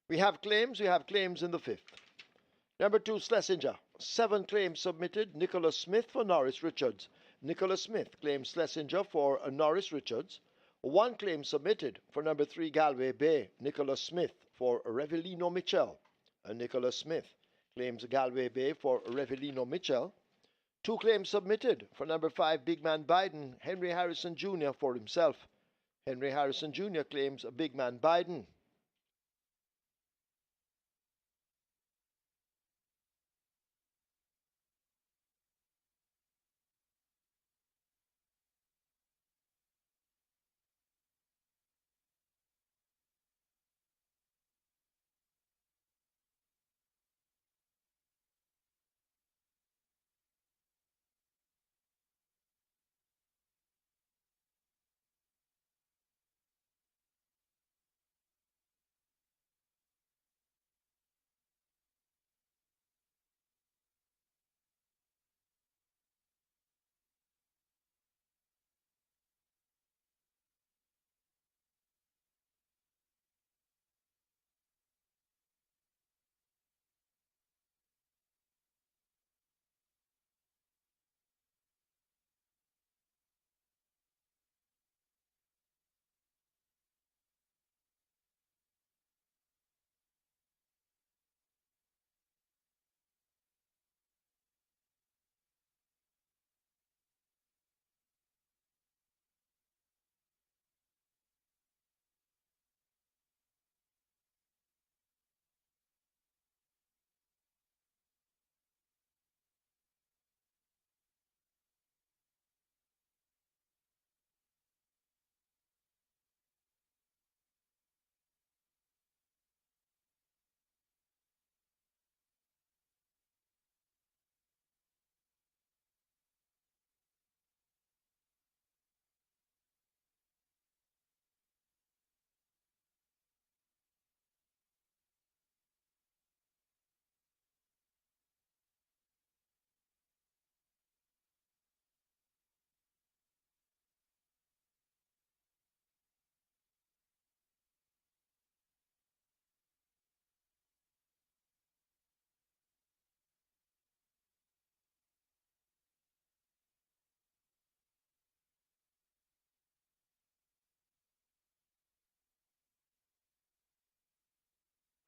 We have claims in the 5th. Number 2, Schlesinger. 7 claims submitted. Nicholas Smith for Norris Richards. Nicholas Smith claims Schlesinger for Norris Richards. 1 claim submitted for number 3, Galway Bay. Nicholas Smith for Revelino Mitchell. Nicholas Smith claims Galway Bay for Revelino Mitchell. 2 claims submitted for number 5, Big Man Biden. Henry Harrison Jr. for himself. Henry Harrison Jr. claims Big Man Biden.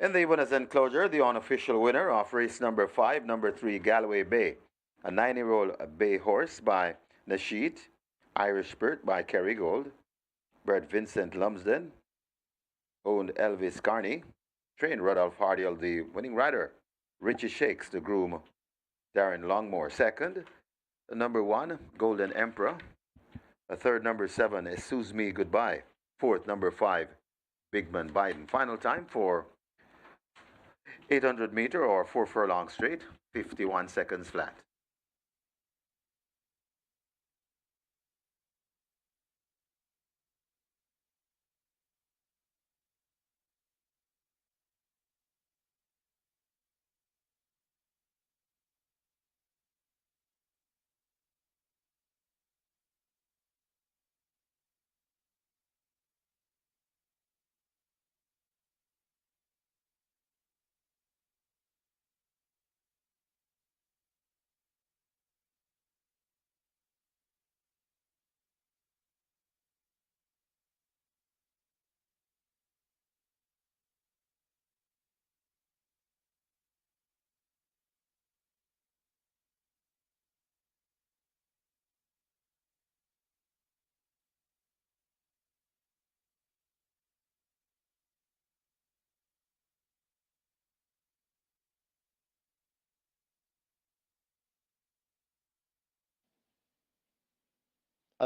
In the winners' enclosure, the unofficial winner of race number 5, number 3, Galway Bay, a 9-year-old bay horse by Nasheed, Irish Spirit by Kerry Gold, bred Vincent Lumsden, owned Elvis Carney, trained Rudolph Hardiel, the winning rider, Richie Shakes, the groom, Darren Longmore, second, number 1, Golden Emperor, a third, number 7, Excuse Me Goodbye, fourth, number 5, Bigman Biden. Final time for 800-meter or 4 furlong straight, 51 seconds flat.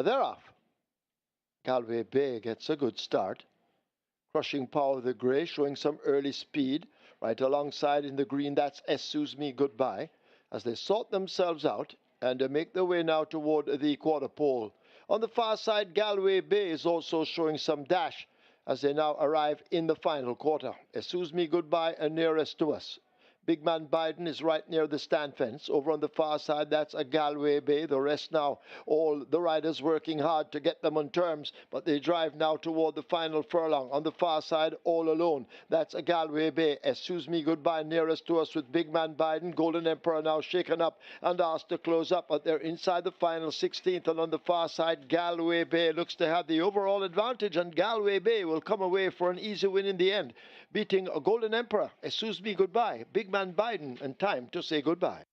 They're off. Galway Bay gets a good start. Crushing Power of the Grey showing some early speed. Right alongside in the green, that's Excuse Me Goodbye, as they sort themselves out and make their way now toward the quarter pole. On the far side, Galway Bay is also showing some dash as they now arrive in the final quarter. Excuse Me Goodbye and nearest to us. Big man Biden is right near the stand fence. Over on the far side, that's a Galway Bay. The rest now, all the riders working hard to get them on terms, but they drive now toward the final furlong. On the far side, all alone, that's a Galway Bay. Excuse Me Goodbye nearest to us with big man Biden. Golden Emperor now shaken up and asked to close up, but they're inside the final 16th. And on the far side, Galway Bay looks to have the overall advantage, and Galway Bay will come away for an easy win in the end, beating a Golden Emperor. Excuse Me Goodbye, big man Biden, and time to say goodbye.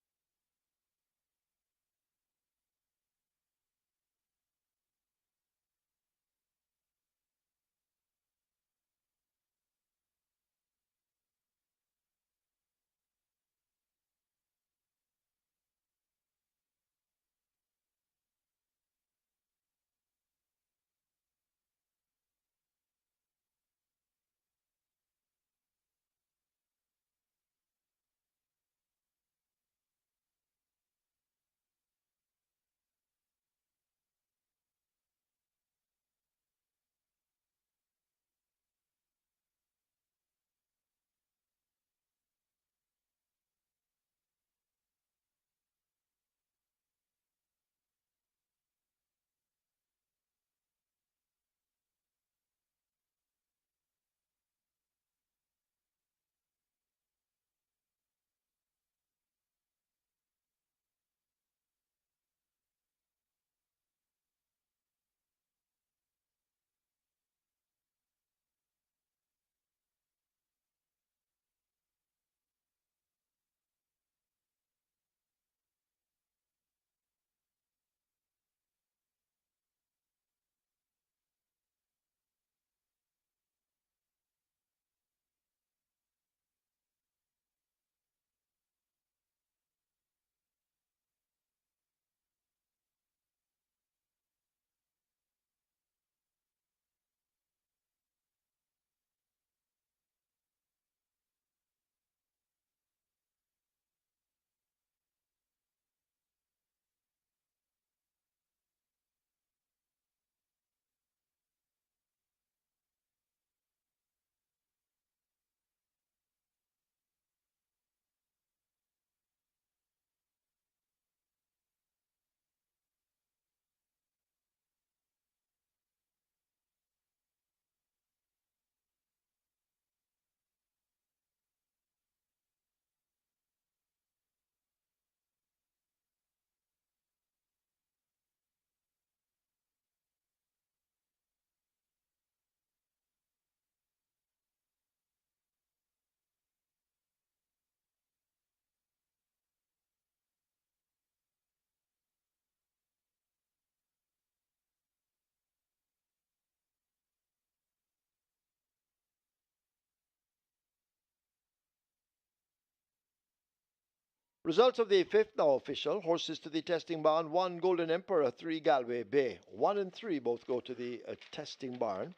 Results of the fifth now official. Horses to the testing barn. 1 Golden Emperor, 3 Galway Bay. 1 and 3 both go to the testing barn.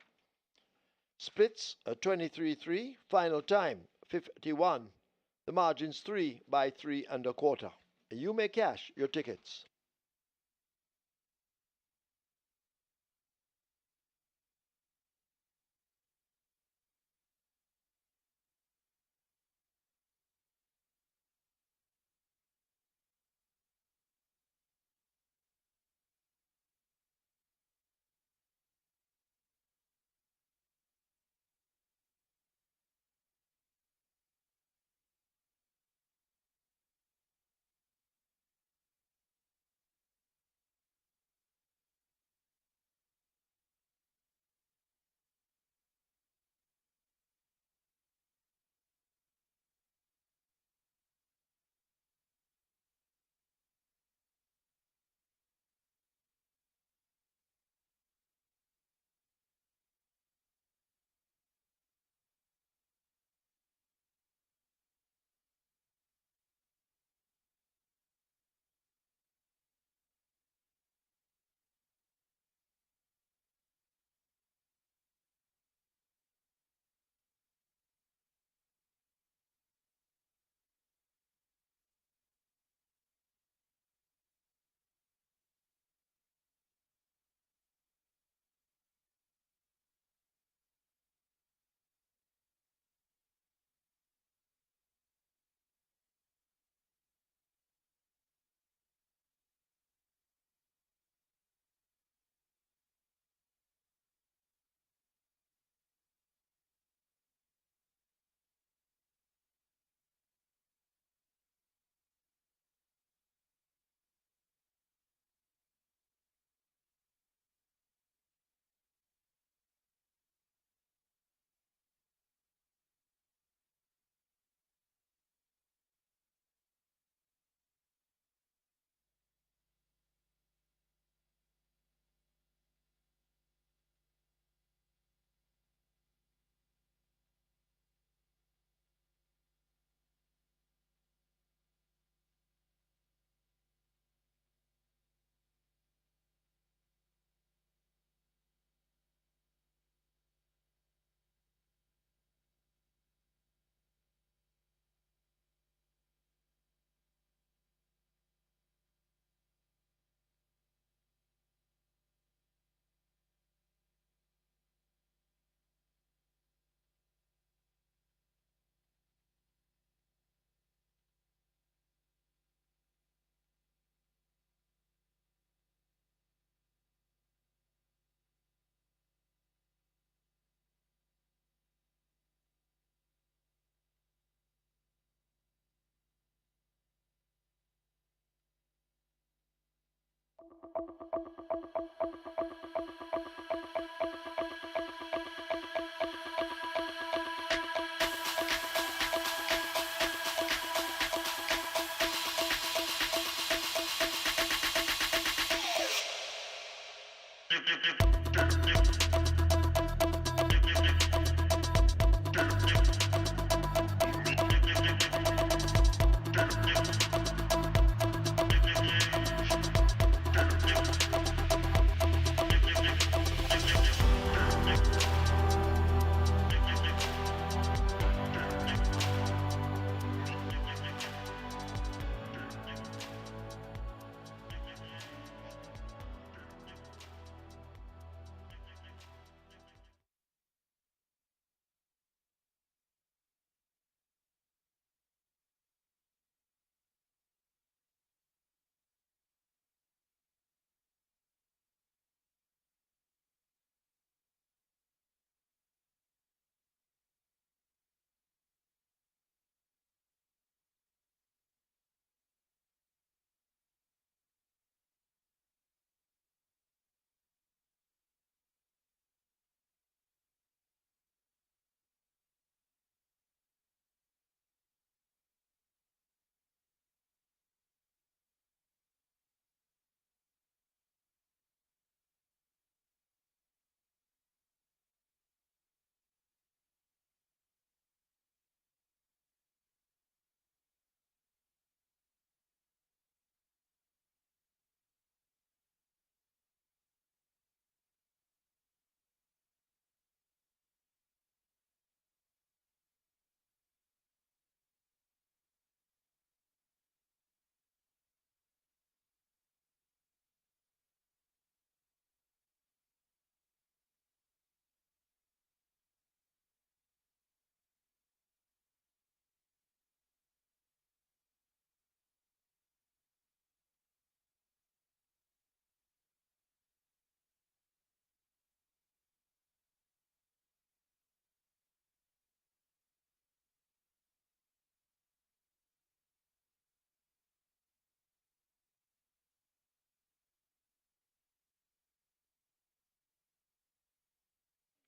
Splits 23-3. Final time 51. The margins 3 by 3 and a quarter. You may cash your tickets.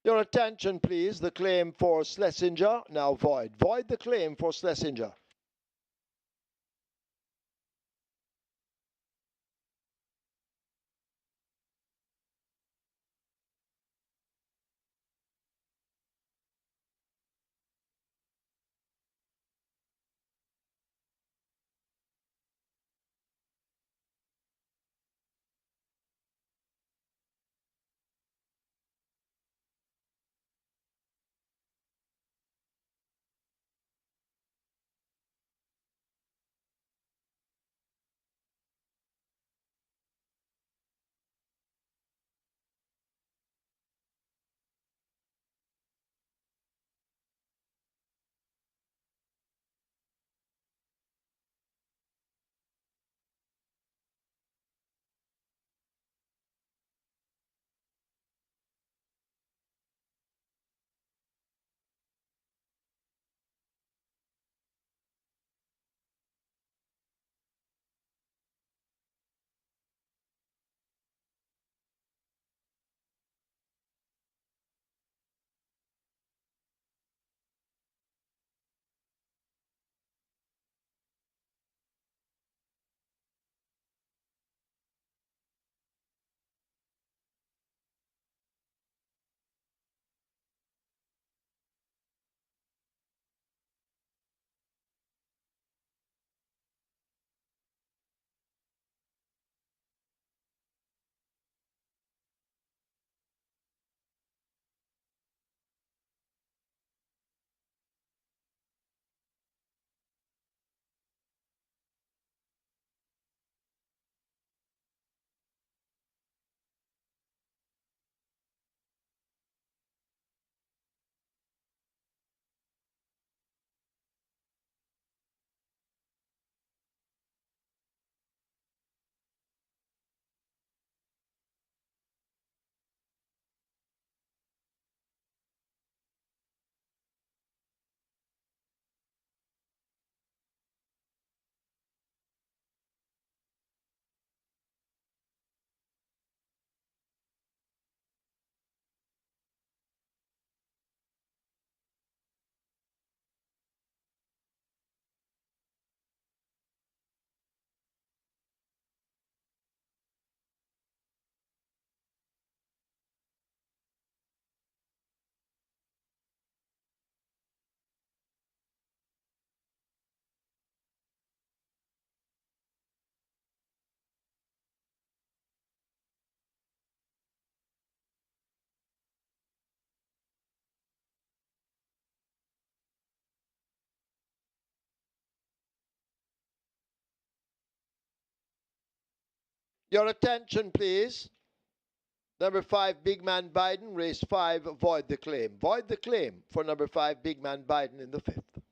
Your attention, please. The claim for Schlesinger, now void. Void the claim for Schlesinger. Your attention, please. Number 5, Big Man Biden, race 5, void the claim. Void the claim for number 5, Big Man Biden in the 5th.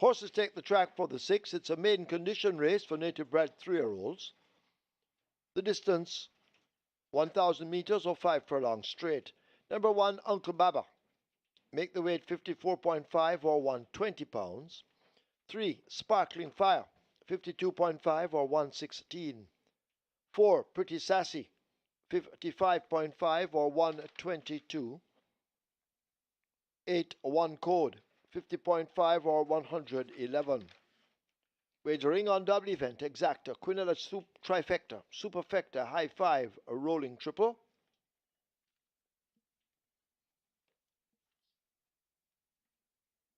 Horses take the track for the 6. It's a maiden condition race for native bred 3-year-olds. The distance, 1,000 meters or 5 furlongs straight. Number 1, Uncle Baba. Make the weight 54.5 or 120 pounds. 3, Sparkling Fire, 52.5 or 116. 4, Pretty Sassy, 55.5 or 122. 8, One Code, 50.5 or 111. Wagering on double event, exacta, Quinella trifecta, superfecta, high 5, a rolling triple.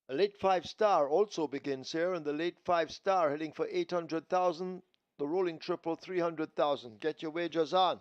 A late 5 star also begins here, and the late 5 star heading for 800,000, the rolling triple 300,000. Get your wagers on.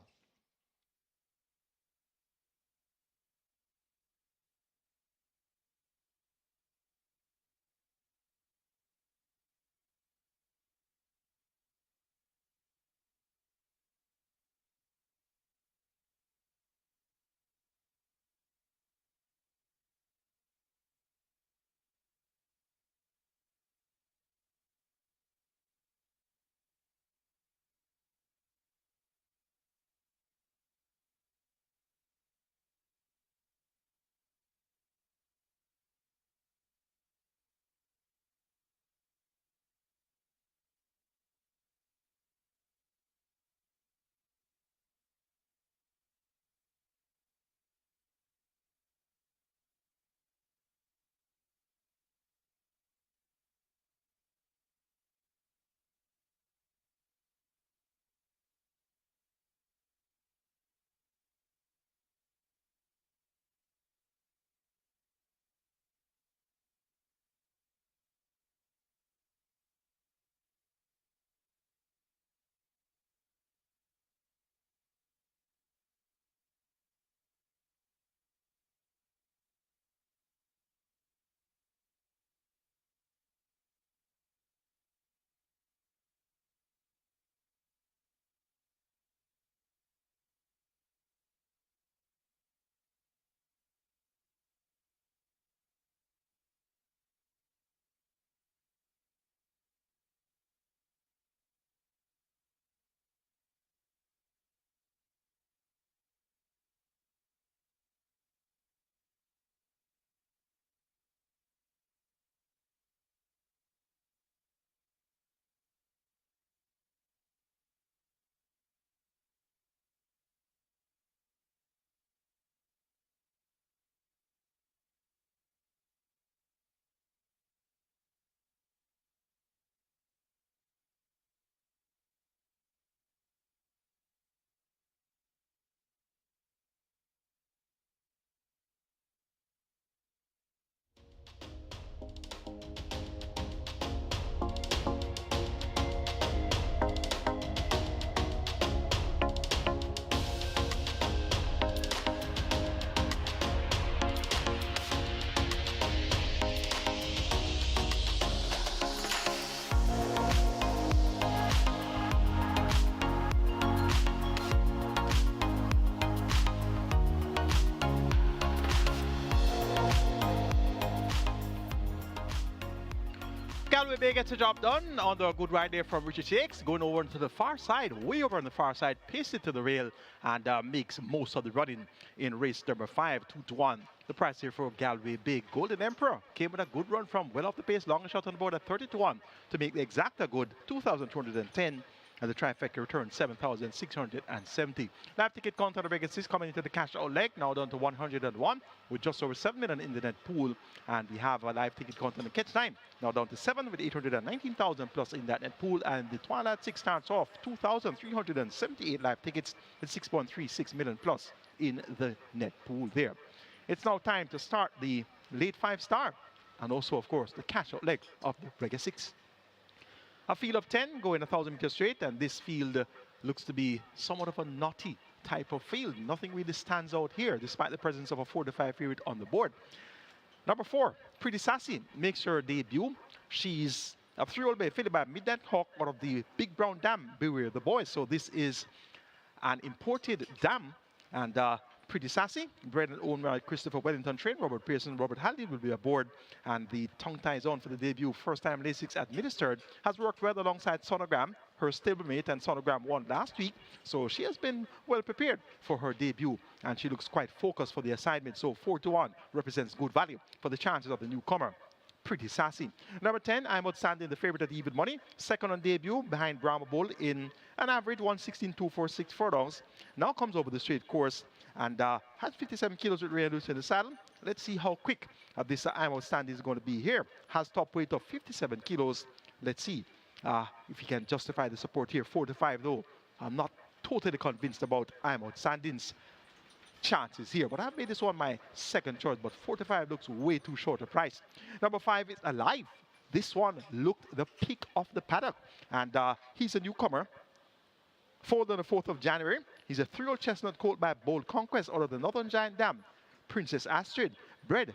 Galway Bay gets the job done on the good ride there from Richard Shakes, going over to the far side, way over on the far side, pastes it to the rail and makes most of the running in race number 5, 2-1. The price here for Galway Bay Golden Emperor came with a good run from well off the pace, long shot on the board at 30-1 to make the exacta good 2,210. And the trifecta returned 7,670. Live ticket count on the Vegas 6 coming into the cash out leg, now down to 101 with just over 7 million in the net pool. And we have a live ticket count on the catch time, now down to 7 with 819,000 plus in that net pool. And the Twilight 6 starts off 2,378 live tickets with 6.36 million plus in the net pool there. It's now time to start the late 5 star and also, of course, the cash out leg of the Vegas 6. A field of 10 going 1,000 meters straight, and this field looks to be somewhat of a knotty type of field. Nothing really stands out here, despite the presence of a 4-5 favorite on the board. Number 4, Pretty Sassy makes her debut. She's a 3-year-old bay fillied by Midnight Hawk out of the Big Brown Dam, Beware the Boys. So this is an imported dam, and Pretty Sassy, bred and owned by Christopher Wellington Train, Robert Pearson, Robert Halliday will be aboard, and the tongue ties on for the debut, first time Lasix administered, has worked well alongside Sonogram, her stablemate, and Sonogram won last week, so she has been well prepared for her debut, and she looks quite focused for the assignment, so 4-1 represents good value for the chances of the newcomer. Pretty Sassy. Number 10, I'm outstanding, the favorite at even money. Second on debut behind Brahma Bull in an average 116.246 furlongs. Now comes over the straight course and has 57 kilos with Ray Luce in the saddle. Let's see how quick this I'm outstanding is going to be here. Has top weight of 57 kilos. Let's see if he can justify the support here. 4-5 though. I'm not totally convinced about I'm outstanding's chances here, but I've made this one my second choice, but 45 looks way too short a price. Number 5 is Alive. This one looked the pick of the paddock, and he's a newcomer. Foaled on the 4th of January. He's a 3-year-old chestnut colt by Bold Conquest out of the Northern Giant Dam. Princess Astrid, bred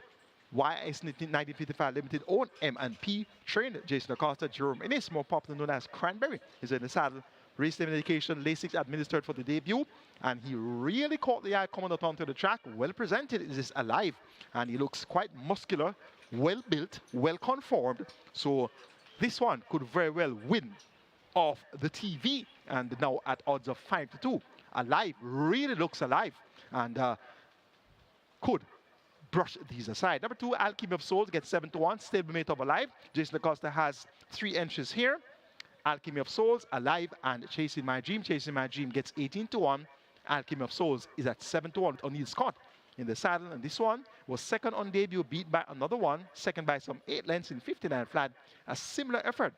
YS 1955 limited, owned M&P, trained Jason Acosta, Jerome Ennis, more popular known as Cranberry, is in the saddle. Race name indication, Lasix administered for the debut, and he really caught the eye coming out onto the track. Well presented is this Alive, and he looks quite muscular, well built, well conformed. So this one could very well win off the TV, and now at odds of 5-2. Alive really looks alive, and could brush these aside. Number 2, Alchemy of Souls gets 7-1, stablemate of Alive. Jason Acosta has 3 entries here. Alchemy of Souls, Alive, and Chasing My Dream. Chasing My Dream gets 18-1. Alchemy of Souls is at 7-1 with O'Neil Scott in the saddle. And this one was second on debut, beat by another one, second by some 8 lengths in 59 flat. A similar effort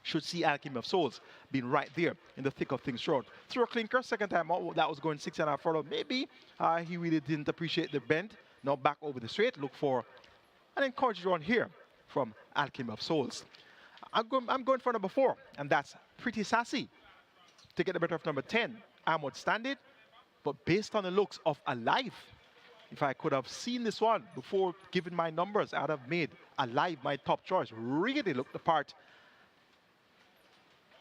should see Alchemy of Souls being right there in the thick of things short. Through a clinker, second time out, that was going 6.5 furlong. Maybe he really didn't appreciate the bend. Now back over the straight, look for an encouraging run here from Alchemy of Souls. I'm going for number 4, and that's Pretty Sassy to get the better of number 10. I'm outstanding, but based on the looks of Alive, if I could have seen this one before giving my numbers, I'd have made Alive my top choice. Really looked the part.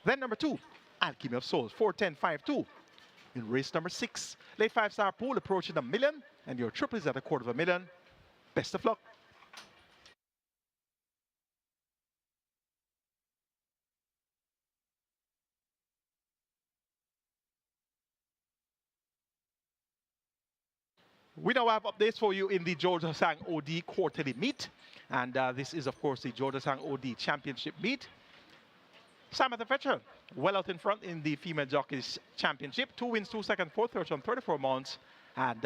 Then number 2, Alchemy of Souls, 4-10-5-2. In race number 6, late 5-star pool approaching $1 million, and your triple is at $250,000. Best of luck. We now have updates for you in the Georgia Sang OD quarterly meet. And this is, of course, the Georgia Sang OD championship meet. Samantha Fetcher, well out in front in the female jockeys championship. 2 wins, 2 seconds, 4 thirds on 34 mounts. And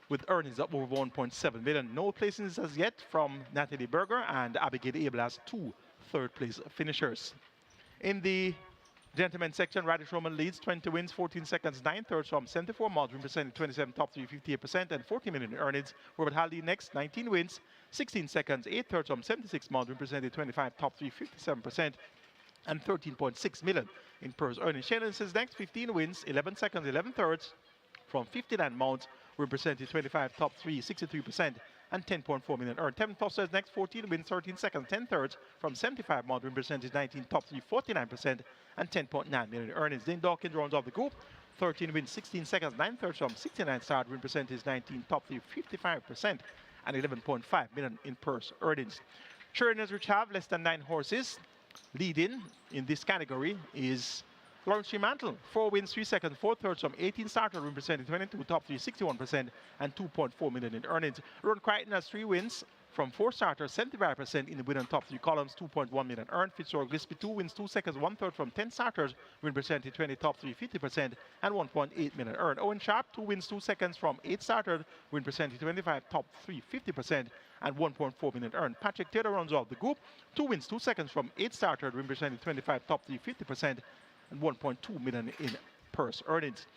with earnings up over 1.7 million. No placings as yet from Natalie Berger, and Abigail Abel has 2 third-place finishers. In the gentlemen's section, Radish Roman leads 20 wins, 14 seconds, 9 thirds from 74 mounts, representing 27 top 3, 58%, and 40 million in earnings. Robert Halliday next, 19 wins, 16 seconds, 8 thirds from 76 mounts, representing 25 top 3, 57%, and 13.6 million in purse earnings. Shannon says next, 15 wins, 11 seconds, 11 thirds from 59 mounts, representing 25 top 3, 63%, and 10.4 million earned. Tevin Foster is next, 14 wins, 13 seconds, 10 thirds from 75 mounts, representing 19 top 3, 49%, and 10.9 million earnings. Dane Dawkins rounds off the group, 13 wins, 16 seconds, 9 thirds from 69 start, representing 19 top 3, 55%, and 11.5 million in purse earnings. Trainers which have less than 9 horses, leading in this category is Lawrence Mantle, 4 wins, 3 seconds, 4 thirds from 18 starters, representing 22 top 3, 61%, and 2.4 million in earnings. Ron Crichton has 3 wins from 4 starters, 75% in the win and top 3 columns, 2.1 million earned. Fitzgerald Gillespie, 2 wins, 2 seconds, 1 third from 10 starters, representing 20 top 3, 50%, and 1.8 million earned. Owen Sharp, 2 wins, 2 seconds from 8 starters, representing 25 top 3, 50%, and 1.4 million earned. Patrick Taylor runs off the group, 2 wins, 2 seconds from 8 starters, representing 25 top 3, 50%, and 1.2 million in purse earnings.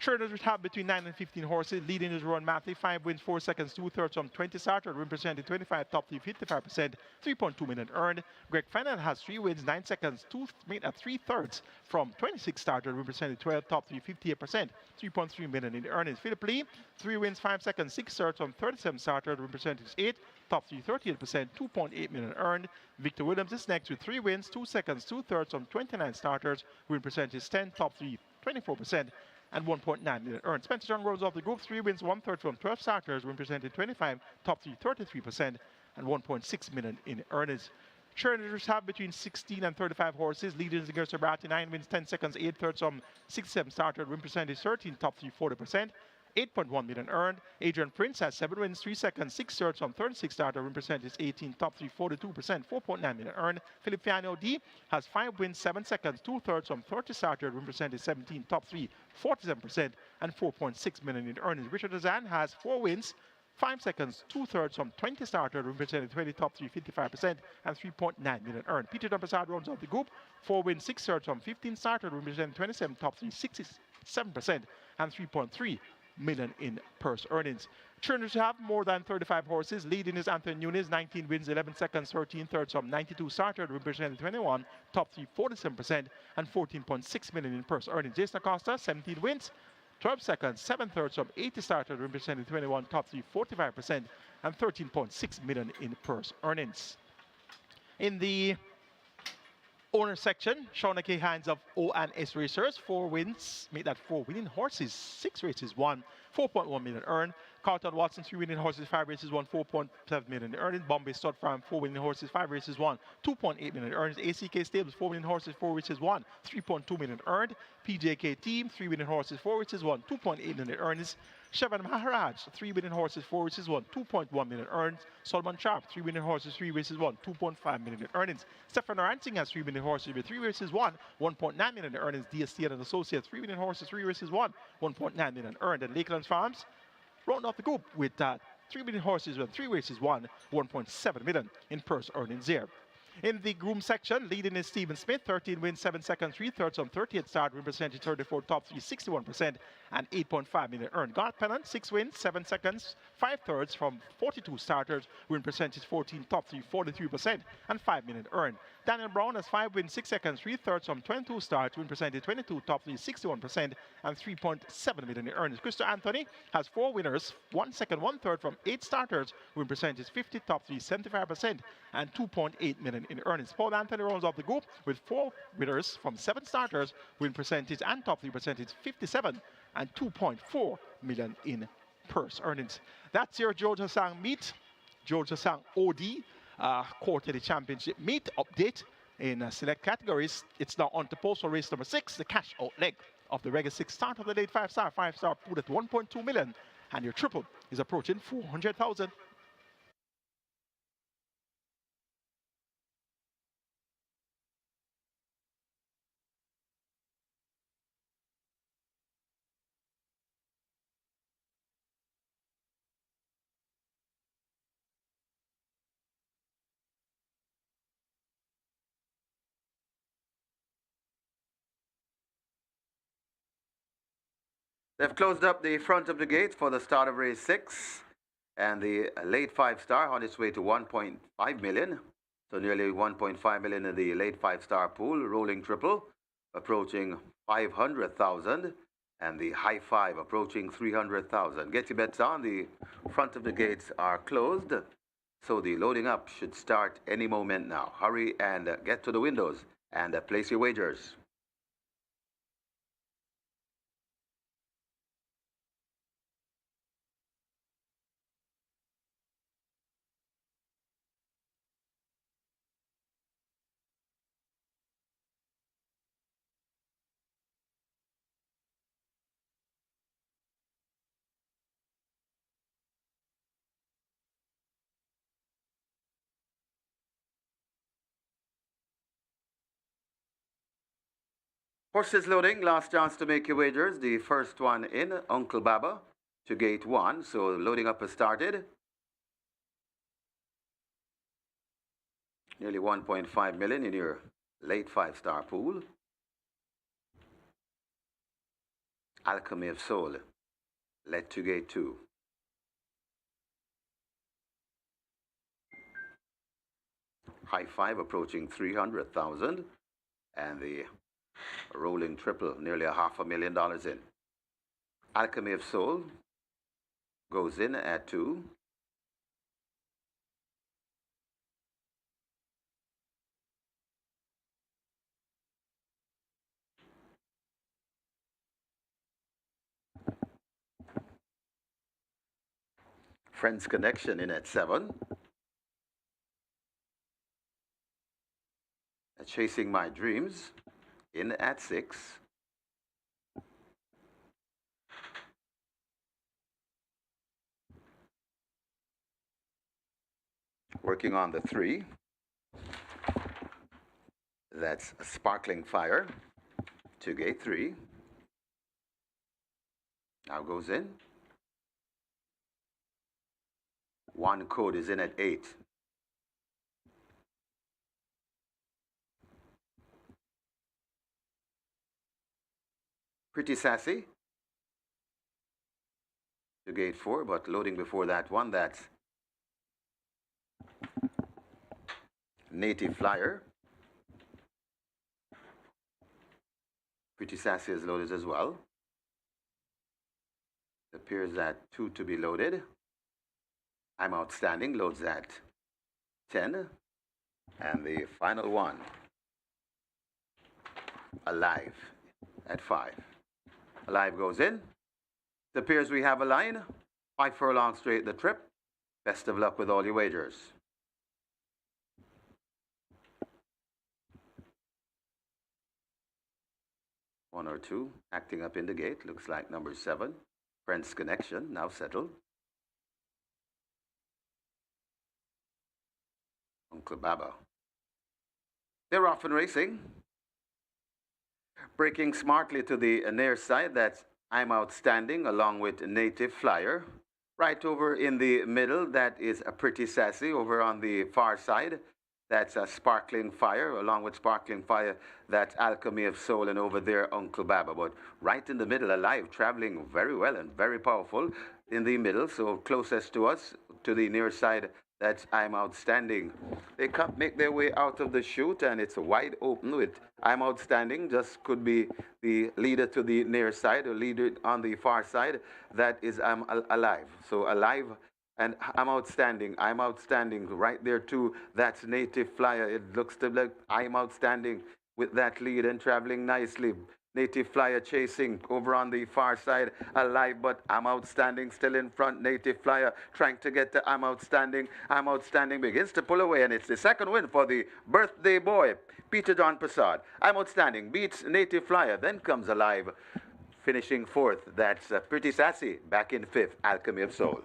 Trainers which have between 9 and 15 horses, leading is Ron Matthew, 5 wins, 4 seconds, 2 thirds from 20 starters, representing 25 top 3, 55%, 3.2 million earned. Greg Fennell has 3 wins, 9 seconds, 2 made at 3 thirds from 26 starters, representing 12 top 3, 58%, 3.3 million in earnings. Philip Lee, 3 wins, 5 seconds, 6 thirds from 37 starters, representing 8 top 3, 38%, 2.8 million earned. Victor Williams is next with 3 wins, 2 seconds, 2 thirds from 29 starters, representing 10 top 3, 24%, and 1.9 million earned. Spencer John rolls off the group, 3 wins, 1/3 from 12 starters, represented 25, top 3, 33%, and 1.6 million in earnings. Challengers have between 16 and 35 horses. Leaders against Sobrati, 9 wins, 10 seconds, 8/3 from 67 starters, win percentage 13, top 3, 40%, 8.1 million earned. Adrian Prince has 7 wins, 3 seconds, 6/3 from 36 starters, win percentage 18, top 3, 42%, 4.9 million earned. Philip Fiano D has 5 wins, 7 seconds, 2/3 from 30 starters, win percentage 17, top 3, 47%, and 4.6 million in earnings. Richard Azan has 4 wins, 5 seconds, 2/3 from 20 starters, representing 20, top 3, 55%, and 3.9 million earned. Peter Dumpasad rounds out the group, 4 wins, 6/3 from 15 starters, representing 27, top 3, 67%, and 3.3 million in purse earnings. Trainers have more than 35 horses. Leading is Anthony Nunes, 19 wins, 11 seconds, 13/3 from 92 starters, representing 21, top 3, 47%, and 14.6 million in purse earnings. Jason Acosta, 17 wins, 12 seconds, 7/3 from 80 starters, representing 21, top 3, 45%, and 13.6 million in purse earnings. In the owner section, Shauna K. Hands of O&S Racers, 4 wins, make that 4 winning horses, 6 races won, 4.1 million earned. Carlton Watson, 3 winning horses, 5 races won, 4.7 million earnings. Bombay Stud Farm, 4 winning horses, 5 races won, 2.8 million earnings. ACK Stables, 4 winning horses, 4 races won, 3.2 million earned. PJK Team, 3 winning horses, 4 races won, 2.8 million earnings. Shevan Maharaj, 3 winning horses, 4 races won, 2.1 million earnings. Solomon Sharp, 3 winning horses, 3 races won, 2.5 million in earnings. Stefan Ransing has 3 winning horses with 3 races won, 1.9 million in earnings. DST and Associates, 3 winning horses, 3 races won, 1.9 million earned. And Lakelands Farms round off the group with 3 winning horses with 3 races won, 1.7 million in purse earnings there. In the groom section, leading is Stephen Smith, 13 wins, 7 seconds, 3/3 on 38 start, representing 34, top 3, 61%, and 8.5 million earned. God Pennant, 6 wins, 7 seconds, 5/3 from 42 starters, win percentage 14, top 3, 43%, and 5 million earned. Daniel Brown has 5 wins, 6 seconds, 3/3 from 22 starts, win percentage 22, top 3, 61%, and 3.7 million in earnings. Christo Anthony has 4 winners, 1 second, 1/3 from 8 starters, win percentage 50, top 3, 75%, and 2.8 million in earnings. Paul Anthony rounds off the group with 4 winners from 7 starters, win percentage and top 3 percentage 57 and 2.4 million in purse earnings. That's your Georgia Sang meet, Georgia Sang OD quarterly championship meet update in select categories. It's now on to postal race number 6, the cash out leg of the regular 6 start of the late 5-star pool at 1.2 million, and your triple is approaching 400,000. They've closed up the front of the gate for the start of race 6, and the late 5-star on its way to 1.5 million. So nearly 1.5 million in the late 5-star pool, rolling triple, approaching 500,000, and the high 5 approaching 300,000. Get your bets on. The front of the gates are closed, so the loading up should start any moment now. Hurry and get to the windows and place your wagers. Horses loading, last chance to make your wagers. The first one in, Uncle Baba, to gate 1. So loading up has started. Nearly 1.5 million in your late 5-star pool. Alchemy of Soul, led to gate 2. High 5 approaching 300,000. And the rolling triple, nearly $500,000 in. Alchemy of Soul goes in at 2. Friends Connection in at 7. Chasing My Dreams in at 6. Working on the 3. That's Sparkling Fire to gate 3. Now goes in. 1 code is in at 8. Pretty Sassy to gate 4, but loading before that one, that's Native Flyer. Pretty Sassy is loaded as well. It appears that 2 to be loaded. I'm Outstanding loads at 10. And the final one, Alive at 5. Alive goes in. It appears we have a line. 5 furlongs straight the trip. Best of luck with all your wagers. One or two acting up in the gate. Looks like number 7. Friends Connection now settled. Uncle Baba. They're off and racing. Breaking smartly to the near side. That's I'm Outstanding along with Native Flyer. Right over in the middle, that is a Pretty Sassy. Over on the far side, that's a Sparkling Fire. Along with Sparkling Fire, that's Alchemy of Soul, and over there, Uncle Baba. But right in the middle, Alive, traveling very well and very powerful in the middle. So closest to us, to the near side, that's I'm Outstanding. They can't make their way out of the chute, and it's wide open with I'm Outstanding. Just could be the leader to the near side or leader on the far side. That is I'm Alive. So Alive and I'm Outstanding. I'm Outstanding right there too. That's Native Flyer. It looks to like I'm Outstanding with that lead and traveling nicely. Native Flyer chasing over on the far side, Alive, but I'm Outstanding still in front. Native Flyer trying to get to I'm Outstanding. I'm Outstanding begins to pull away, and it's the second win for the birthday boy, Peter John Prasad. I'm Outstanding beats Native Flyer, then comes Alive, finishing 4th. That's Pretty Sassy back in 5th, Alchemy of Soul.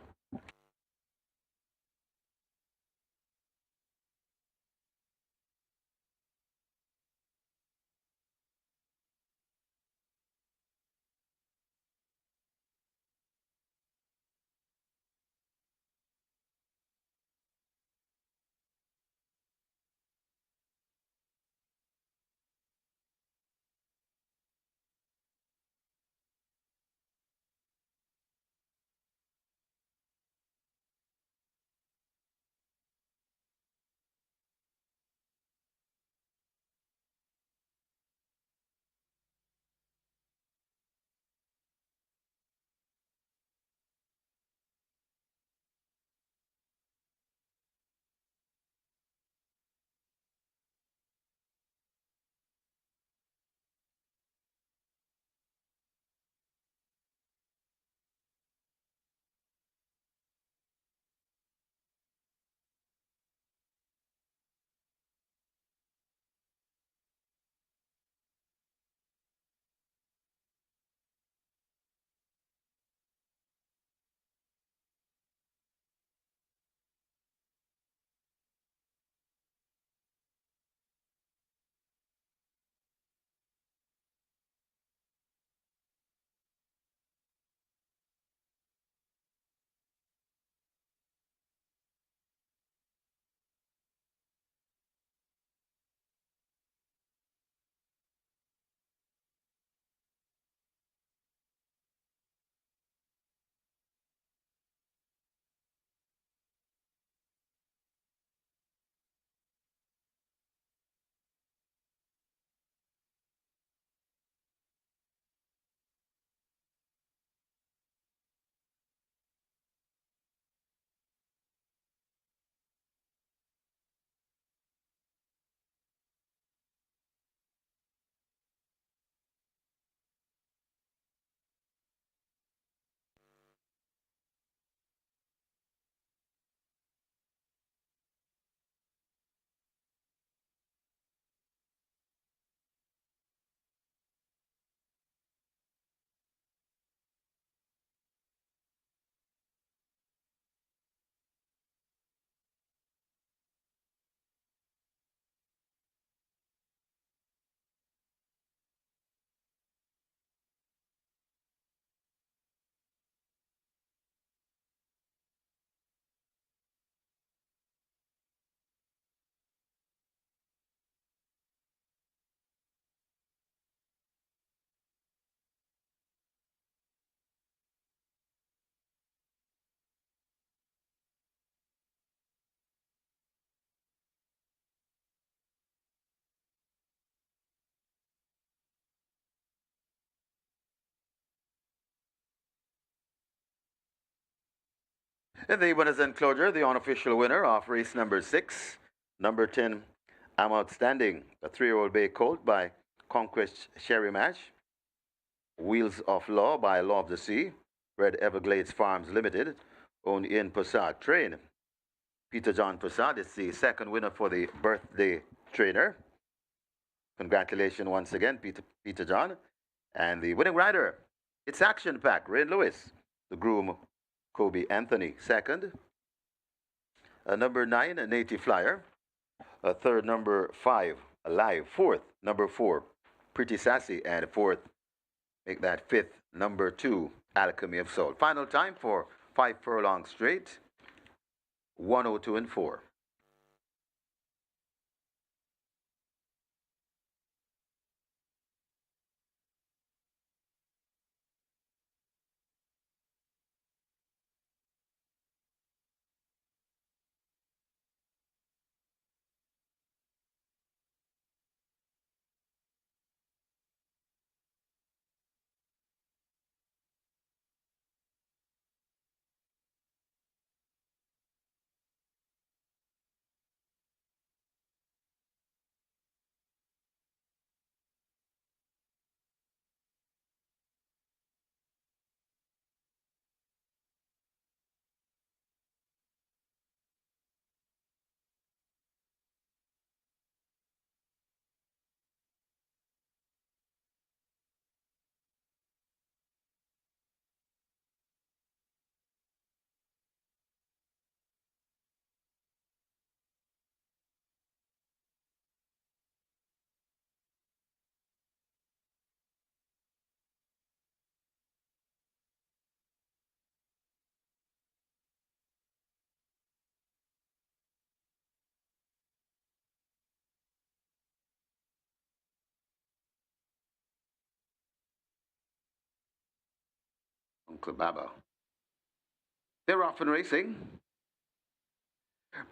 In the winners enclosure, the unofficial winner of race number 6, number 10, I'm Outstanding, a 3-year-old bay colt by Conquest Sherry Mash. Wheels of Law by Law of the Sea, Red Everglades Farms Limited, owned in Prasad Train. Peter John Prasad is the second winner for the birthday trainer. Congratulations once again, Peter John. And the winning rider, it's Action Pack, Ray Lewis. The groom, Kobe Anthony, second. Number 9, a Native Flyer. Third, number 5, Alive. Fourth, number 4, Pretty Sassy. And fourth, make that fifth, number 2, Alchemy of Soul. Final time for 5 furlong straight, 102 and 4. Uncle Baba. They're off and racing.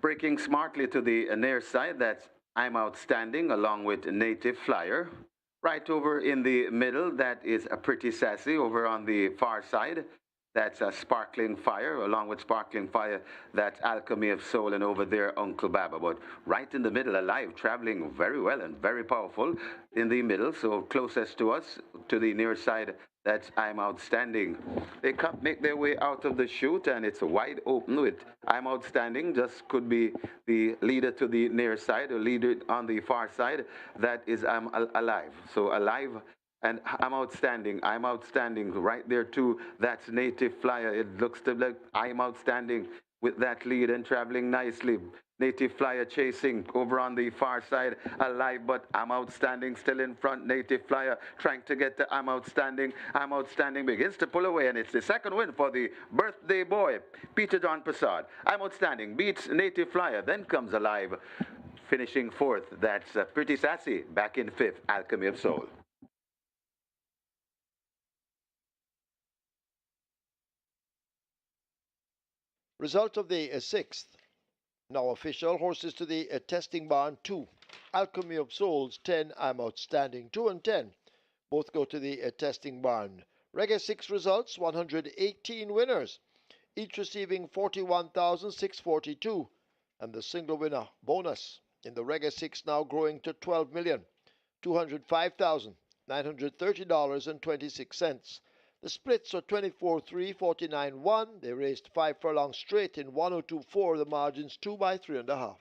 Breaking smartly to the near side, that's I'm Outstanding along with Native Flyer. Right over in the middle, that is a Pretty Sassy. Over on the far side, that's a Sparkling Fire. Along with Sparkling Fire, that's Alchemy of Soul. And over there, Uncle Baba. But right in the middle, Alive, traveling very well and very powerful in the middle. So closest to us, to the near side, that's I'm Outstanding. They can't make their way out of the chute, and it's wide open with I'm Outstanding. Just could be the leader to the near side or leader on the far side. That is I'm Alive. So Alive and I'm Outstanding. I'm Outstanding right there too. That's Native Flyer. It looks to like I'm Outstanding with that lead and traveling nicely. Native Flyer chasing over on the far side, Alive, but I'm Outstanding still in front. Native Flyer trying to get to I'm Outstanding. I'm Outstanding begins to pull away, and it's the second win for the birthday boy, Peter John Prasad. I'm Outstanding beats Native Flyer, then comes Alive, finishing fourth. That's Pretty Sassy back in fifth, Alchemy of Soul. Result of the 6th. Now official. Horses to the testing barn 2. Alchemy of Souls 10. I'm Outstanding 2 and 10. Both go to the testing barn. Reggae 6 results 118 winners, each receiving 41,642. And the single winner bonus in the Reggae 6 now growing to $12,205,930.26. The splits are 24-3, 49-1. They raced 5 furlong straight in 102.4. The margins 2 by 3.5.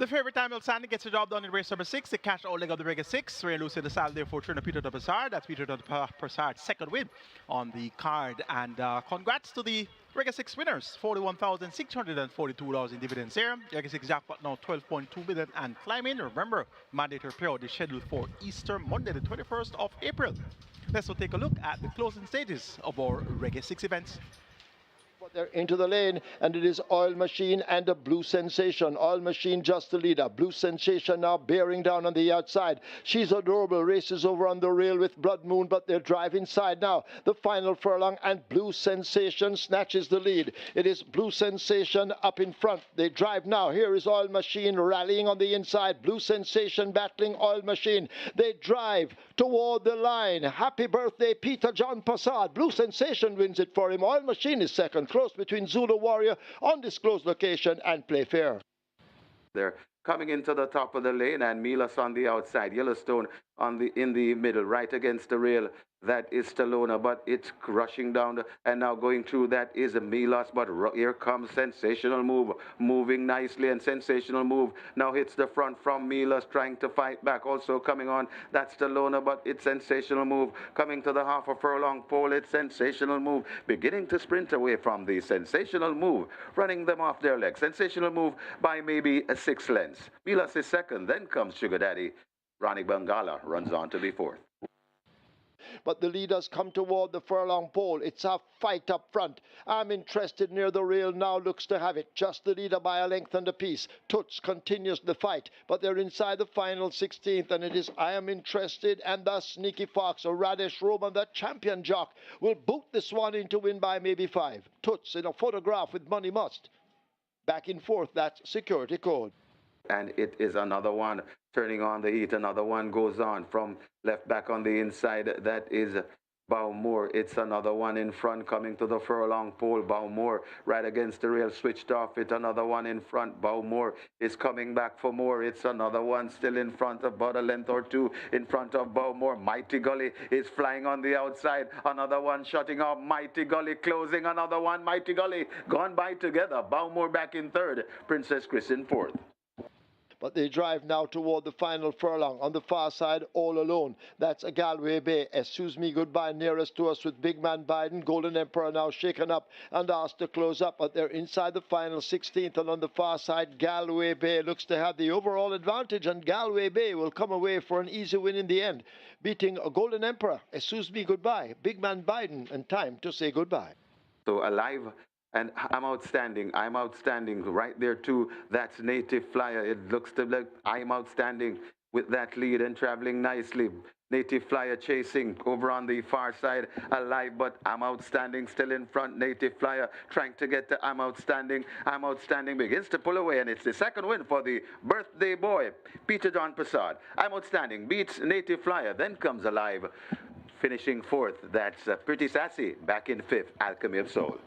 The favorite time outstanding gets the job done in race number 6. The cash out leg of the Reggae 6. Rain Lucy the saddle there for trainer Peter de Passard. That's Peter de Passard's second win on the card. And congrats to the Reggae 6 winners. $41,642 in dividends here. Reggae 6 jackpot now 12.2 million and climbing. Remember, mandatory payout is scheduled for Easter Monday, the 21st of April. Let's now take a look at the closing stages of our Reggae 6 events. They're into the lane, and it is Oil Machine and a Blue Sensation. Oil Machine just the leader. Blue Sensation now bearing down on the outside. She's adorable. Races over on the rail with Blood Moon, but they'll drive inside now. The final furlong, and Blue Sensation snatches the lead. It is Blue Sensation up in front. They drive now. Here is Oil Machine rallying on the inside. Blue Sensation battling Oil Machine. They drive toward the line. Happy birthday, Peter John Passard. Blue Sensation wins it for him. Oil Machine is second. Close between Zulu Warrior, undisclosed location, and Play Fair. They're coming into the top of the lane, and Milas on the outside. Yellowstone in the middle, right against the rail. That is Stallona, but it's rushing down, and now going through that is Milas, but here comes Sensational Move, moving nicely, and Sensational Move now hits the front from Milas, trying to fight back. Also coming on, that's Stallona, but it's Sensational Move. Coming to the half a furlong pole, it's Sensational Move, beginning to sprint away from the Sensational Move, running them off their legs. Sensational Move by maybe a 6 lengths. Milas is second, then comes Sugar Daddy. Ronnie Bangala runs on to be fourth. But the leaders come toward the furlong pole. It's a fight up front. I'm Interested near the rail now looks to have it. Just the leader by a length and a piece. Toots continues the fight, but they're inside the final 16th, and it is I Am Interested and the Sneaky Fox. Or Radesh Roman, the champion jock, will boot this one in to win by maybe 5. Toots in a photograph with Money Must. Back in fourth, that's Security Code. And it is another one turning on the heat. Another one goes on from left back on the inside. That is Bowmore. It's another one in front coming to the furlong pole. Bowmore right against the rail, switched off it. Another one in front. Bowmore is coming back for more. It's another one still in front, about a length or two in front of Bowmore. Mighty Gully is flying on the outside. Another one shutting off. Mighty Gully closing. Another one. Mighty Gully gone by together. Bowmore back in third. Princess Chris in fourth. But they drive now toward the final furlong. On the far side, all alone. That's a Galway Bay. Excuse Me Goodbye nearest to us with Big Man Biden. Golden Emperor now shaken up and asked to close up. But they're inside the final 16th. And on the far side, Galway Bay looks to have the overall advantage. And Galway Bay will come away for an easy win in the end, beating a Golden Emperor. Excuse Me Goodbye, Big Man Biden, and Time to Say Goodbye. So alive. And I'm outstanding right there too. That's Native Flyer. It looks to like I'm outstanding with that lead and traveling nicely. Native Flyer chasing over on the far side, alive, but I'm outstanding still in front. Native Flyer trying to get to I'm outstanding. I'm outstanding begins to pull away, and it's the second win for the birthday boy, Peter John Passard. I'm outstanding beats Native Flyer, then comes alive, finishing fourth. That's Pretty Sassy back in fifth. Alchemy of Soul.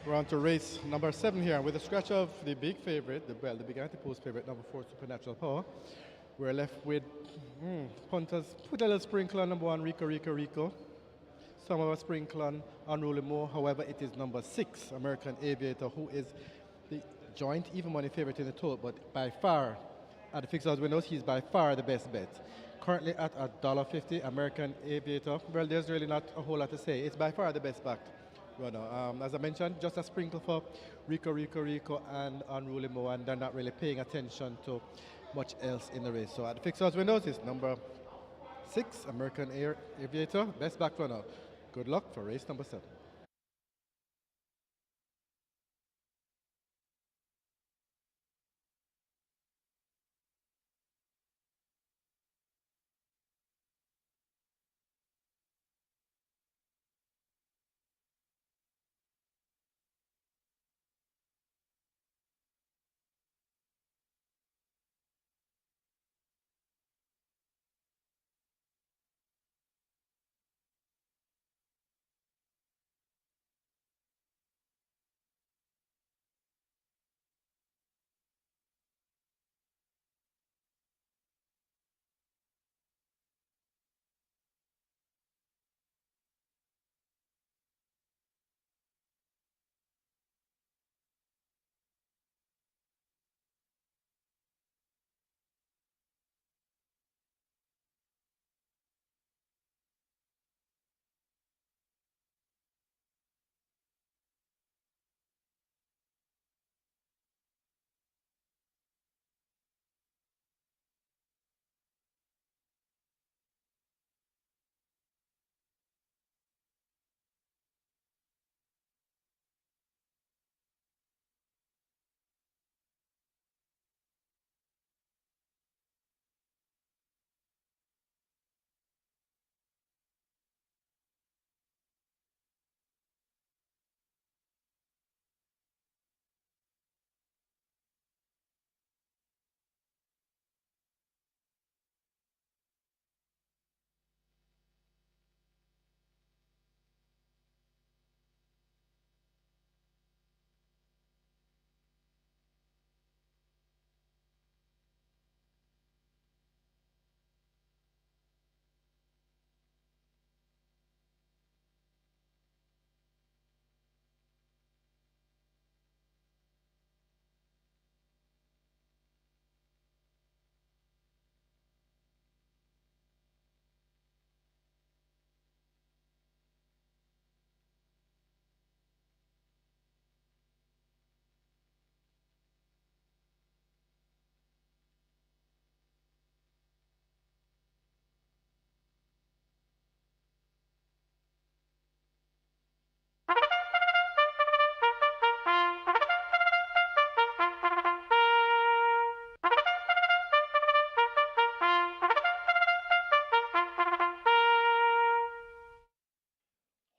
We're on to race number 7 here with a scratch of the big favorite, the big anti-post favorite, number 4, Supernatural Power. We're left with punters. Put a little sprinkle on number 1, Rico Rico Rico. Some of a sprinkle on Unruly Moore. However, it is number 6, American Aviator, who is the joint even money favorite in the total, but by far, at the fixed odds windows, he's by far the best bet. Currently at $1.50, American Aviator. Well, there's really not a whole lot to say. It's by far the best backed runner. As I mentioned, just a sprinkle for Rico Rico Rico and Unruly Moore, and they're not really paying attention to much else in the race. So at the fixed odds windows, it's number 6, American Aviator, best back runner. Good luck for race number 7.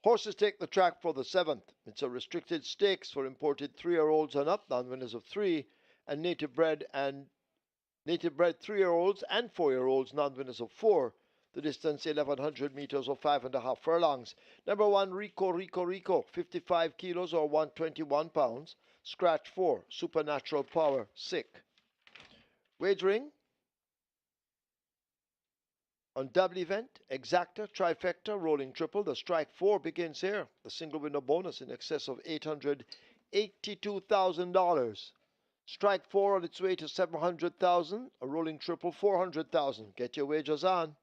Horses take the track for the 7th. It's a restricted stakes for imported 3-year-olds and up, non-winners of 3, and native bred 3-year-olds and 4-year-olds, non-winners of 4. The distance 1100 meters or 5.5 furlongs. Number 1, Rico Rico Rico, 55 kilos or 121 pounds. Scratch 4, Supernatural Power, sick. Wagering on double event, exacta, trifecta, rolling triple. The strike 4 begins here. The single winner bonus in excess of $882,000. Strike 4 on its way to 700,000. A rolling triple 400,000. Get your wagers on.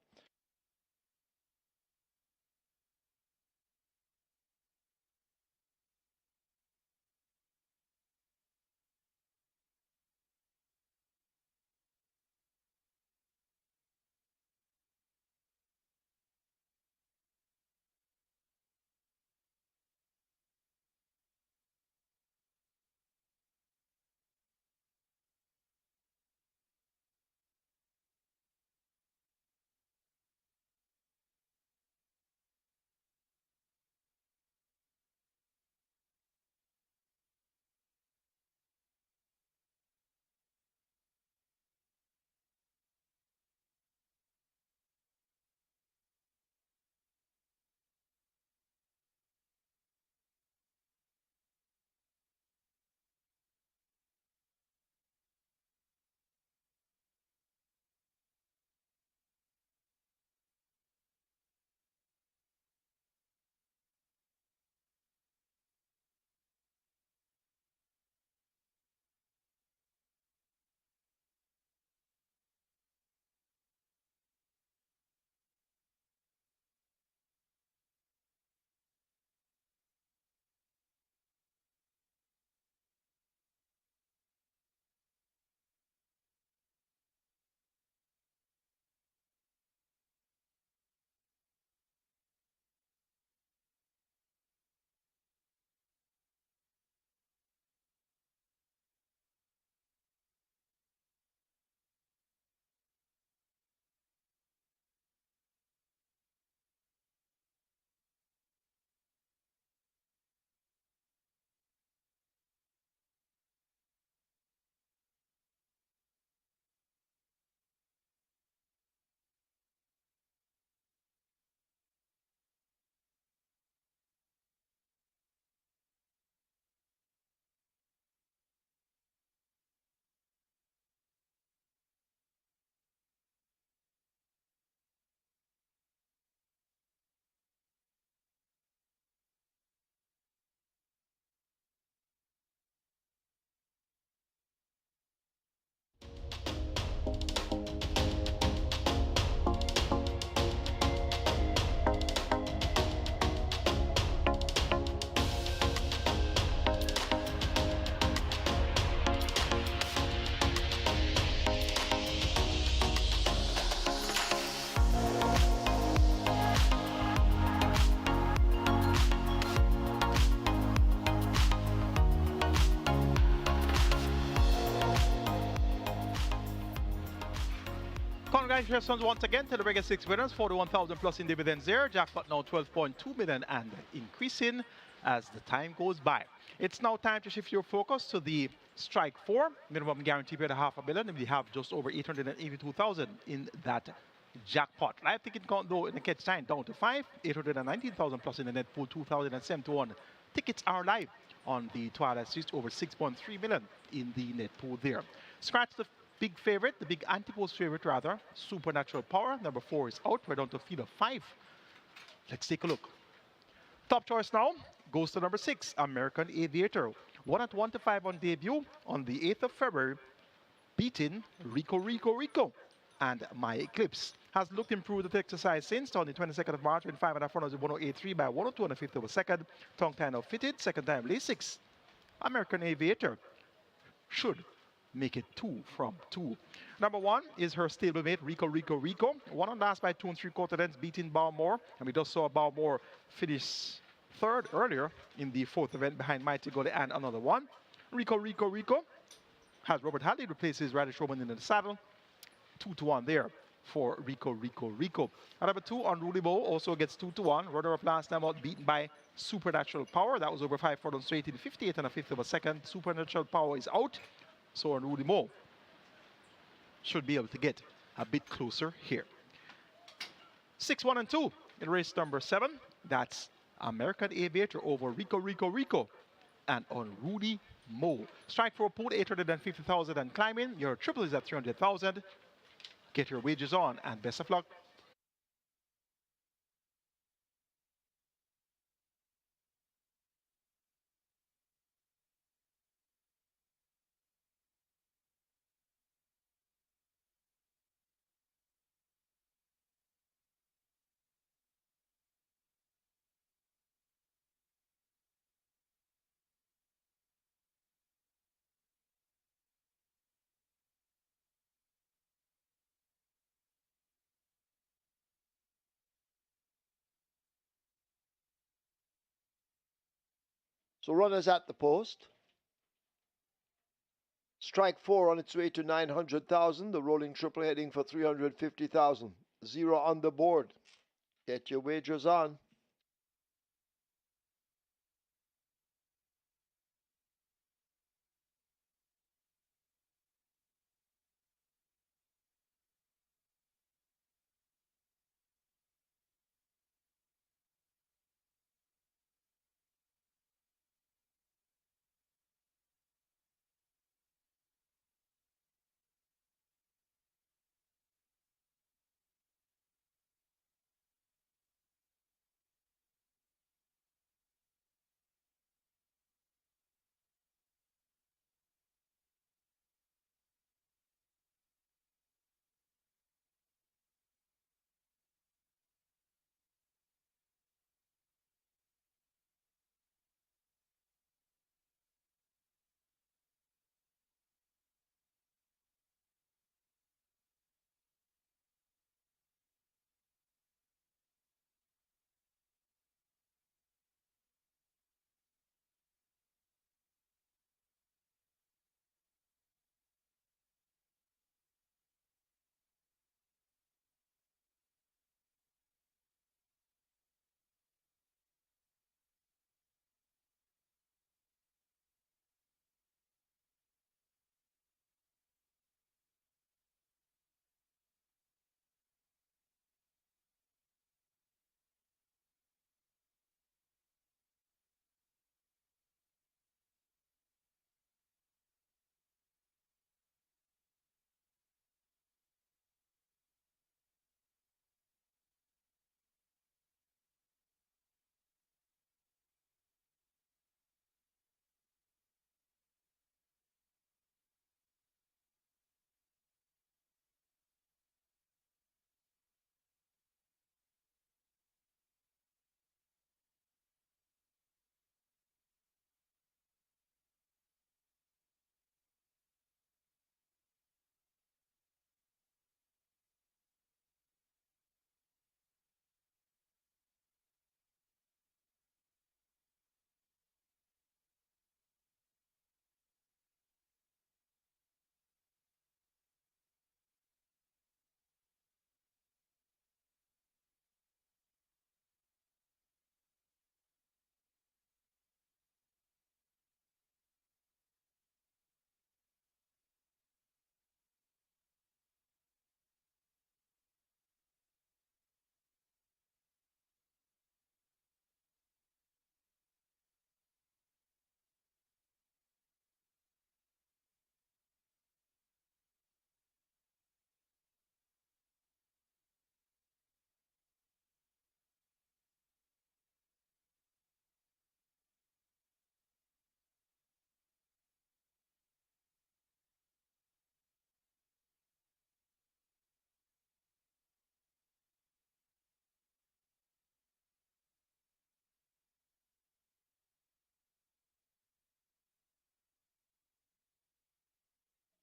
Congratulations once again to the regular 6 winners, 41,000 plus in dividends there. Jackpot now 12.2 million and increasing as the time goes by. It's now time to shift your focus to the strike 4 minimum guarantee paid $500,000, and we have just over 882,000 in that jackpot. Live ticket count though in the catch time down to 5, 819,000 plus in the net pool 2,071. Tickets are live on the Twilight Street, over 6.3 million in the net pool there. Scratch the big favorite, the big anti-post favorite rather, Supernatural Power. Number 4 is out. We're down to field of 5. Let's take a look. Top choice now goes to number 6, American Aviator. 1 at 1 to 5 on debut on the 8th of February, beating Rico Rico Rico. And My Eclipse has looked improved at the exercise since on the 22nd of March when 5 and a half runners 108.3 by 102 and a fifth of a second. Tongue tie now fitted, second time lay 6. American Aviator should make it 2 from 2. Number 1 is her stablemate, Rico Rico Rico. 1 on last by 2 3/4 lengths, beating Balmore. And we just saw Balmore finish third earlier in the 4th event behind Mighty Gully and another one. Rico Rico Rico has Robert Hadley replaces Radish Roman in the saddle. 2-1 there for Rico Rico Rico. And number 2, Unruly Bow also gets 2-1. Runner-up last time out, beaten by Supernatural Power. That was over 5 furlongs straight in 58 and a fifth of a second. Supernatural Power is out, so Unruly Bow should be able to get a bit closer here. 6, 1, and 2 in race number 7. That's American Aviator over Rico Rico Rico and Unruly Mo. Strike 4 pool 850,000 and climbing. Your triple is at 300,000. Get your wages on and best of luck. So runners at the post. Strike 4 on its way to 900,000. The rolling triple heading for 350,000. 0 on the board. Get your wagers on.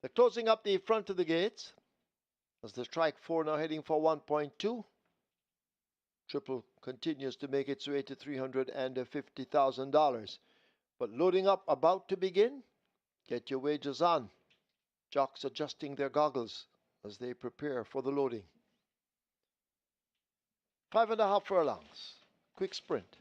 They're closing up the front of the gates as the strike 4 now heading for 1.2. Triple continues to make its way to $350,000. But loading up about to begin. Get your wagers on. Jocks adjusting their goggles as they prepare for the loading. 5.5 furlongs. Quick sprint.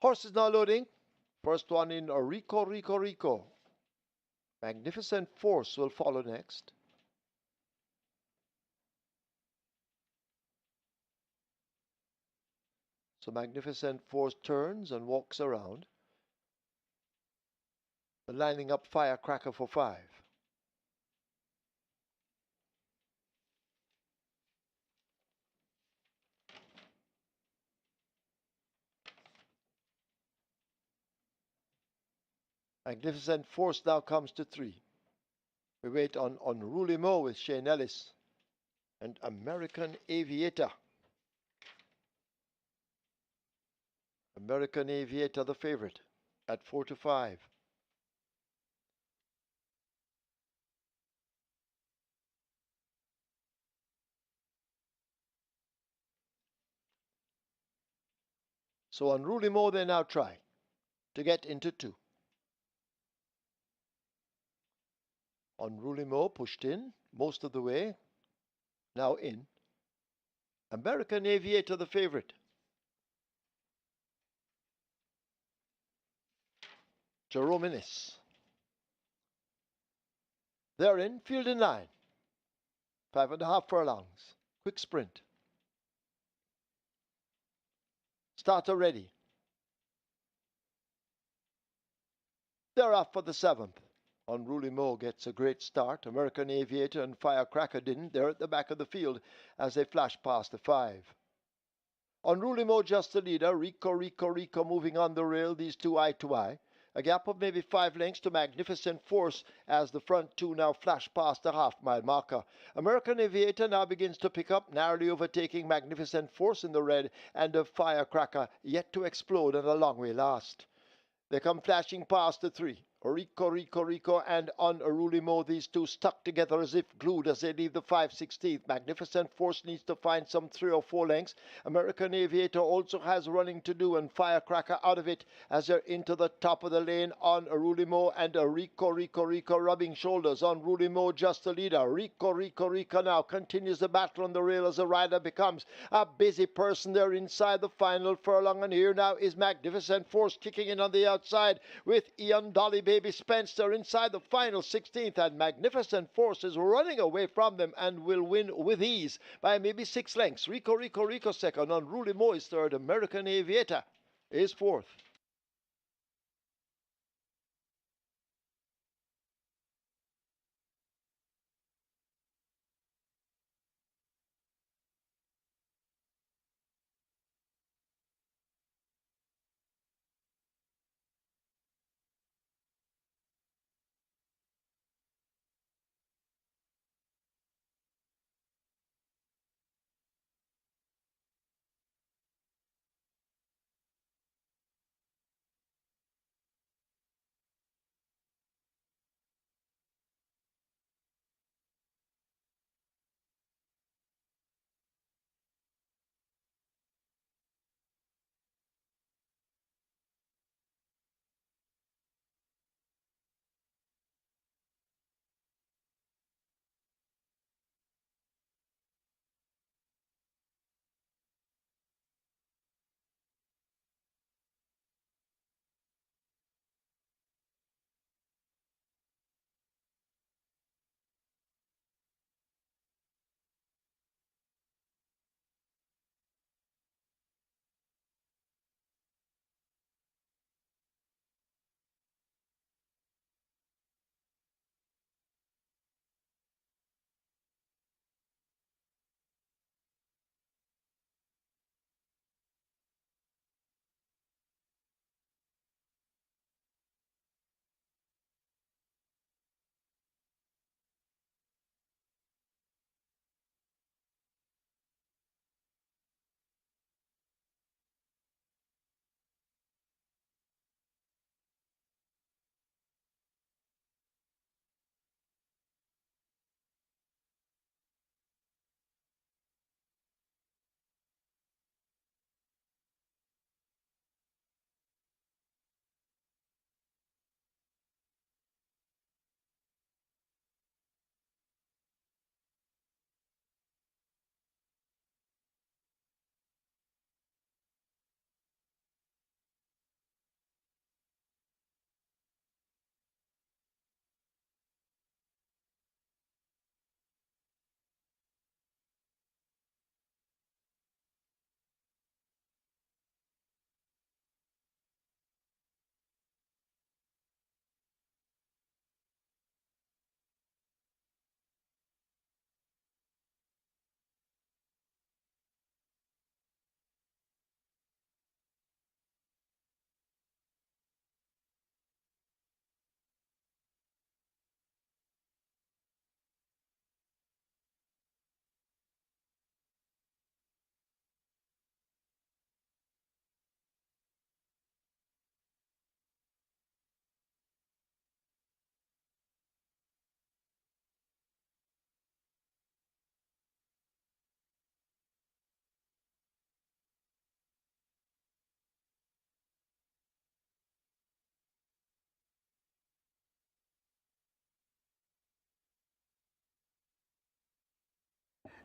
Horses now loading. First one in Rico, Rico, Rico. Magnificent Force will follow next. So Magnificent Force turns and walks around. Lining up Firecracker for 5. Magnificent Force now comes to 3. We wait on Unruly Mo with Shane Ellis and American Aviator. American Aviator the favorite at 4-5. So Unruly Mo they now try to get into 2. Unruly Mo pushed in most of the way. Now in. American Aviator the favorite. Jerome Innes. They're in, field in line. 5.5 furlongs. Quick sprint. Starter ready. They're off for the 7th. Unruly Mo gets a great start. American Aviator and Firecracker didn't. They're at the back of the field as they flash past the 5. Unruly Mo just the leader. Rico, Rico, Rico moving on the rail. These two eye to eye. A gap of maybe 5 lengths to Magnificent Force as the front two now flash past the half-mile marker. American Aviator now begins to pick up, narrowly overtaking Magnificent Force in the red, and a Firecracker yet to explode and a long way last. They come flashing past the 3. Rico, Rico, Rico, and Unruly Mo, these two stuck together as if glued as they leave the 5/16th. Magnificent Force needs to find some 3 or 4 lengths. American Aviator also has running to do, and Firecracker out of it as they're into the top of the lane. Unruly Mo and Rico, Rico, Rico rubbing shoulders. Unruly Mo just the leader. Rico, Rico, Rico now continues the battle on the rail as the rider becomes a busy person there inside the final furlong, and here now is Magnificent Force kicking in on the outside with Ian Dolly Baby Spencer inside the final 16th, and Magnificent Force is running away from them and will win with ease by maybe 6 lengths. Rico, Rico, Rico second. Unruly Mo is third. American Aviator is fourth.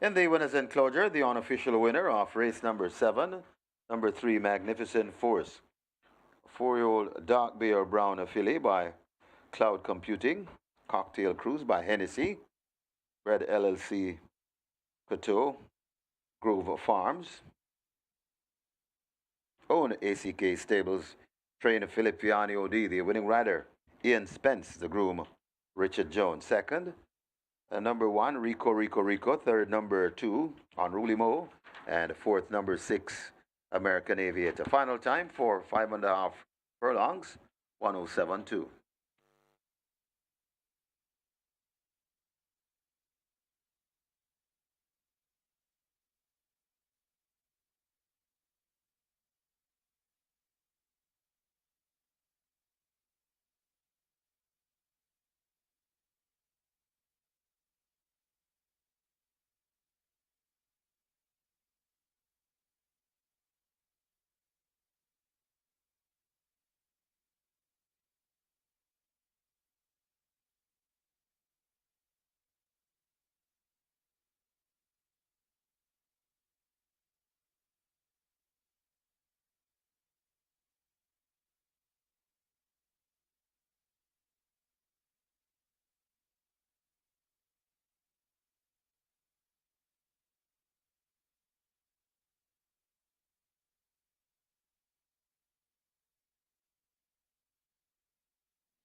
In the winner's enclosure, the unofficial winner of race number 7, number 3, Magnificent Force. 4-year-old Dark Bear Brown filly by Cloud Computing. Cocktail Cruise by Hennessy. Red LLC Coteau. Grove Farms. Own ACK Stables. Trainer Philip Piani OD, the winning rider. Ian Spence, the groom. Richard Jones, second. Number 1, Rico Rico Rico. Third, number 2, Unruly Mo. And fourth, number 6, American Aviator. Final time for 5.5 furlongs, 107.2.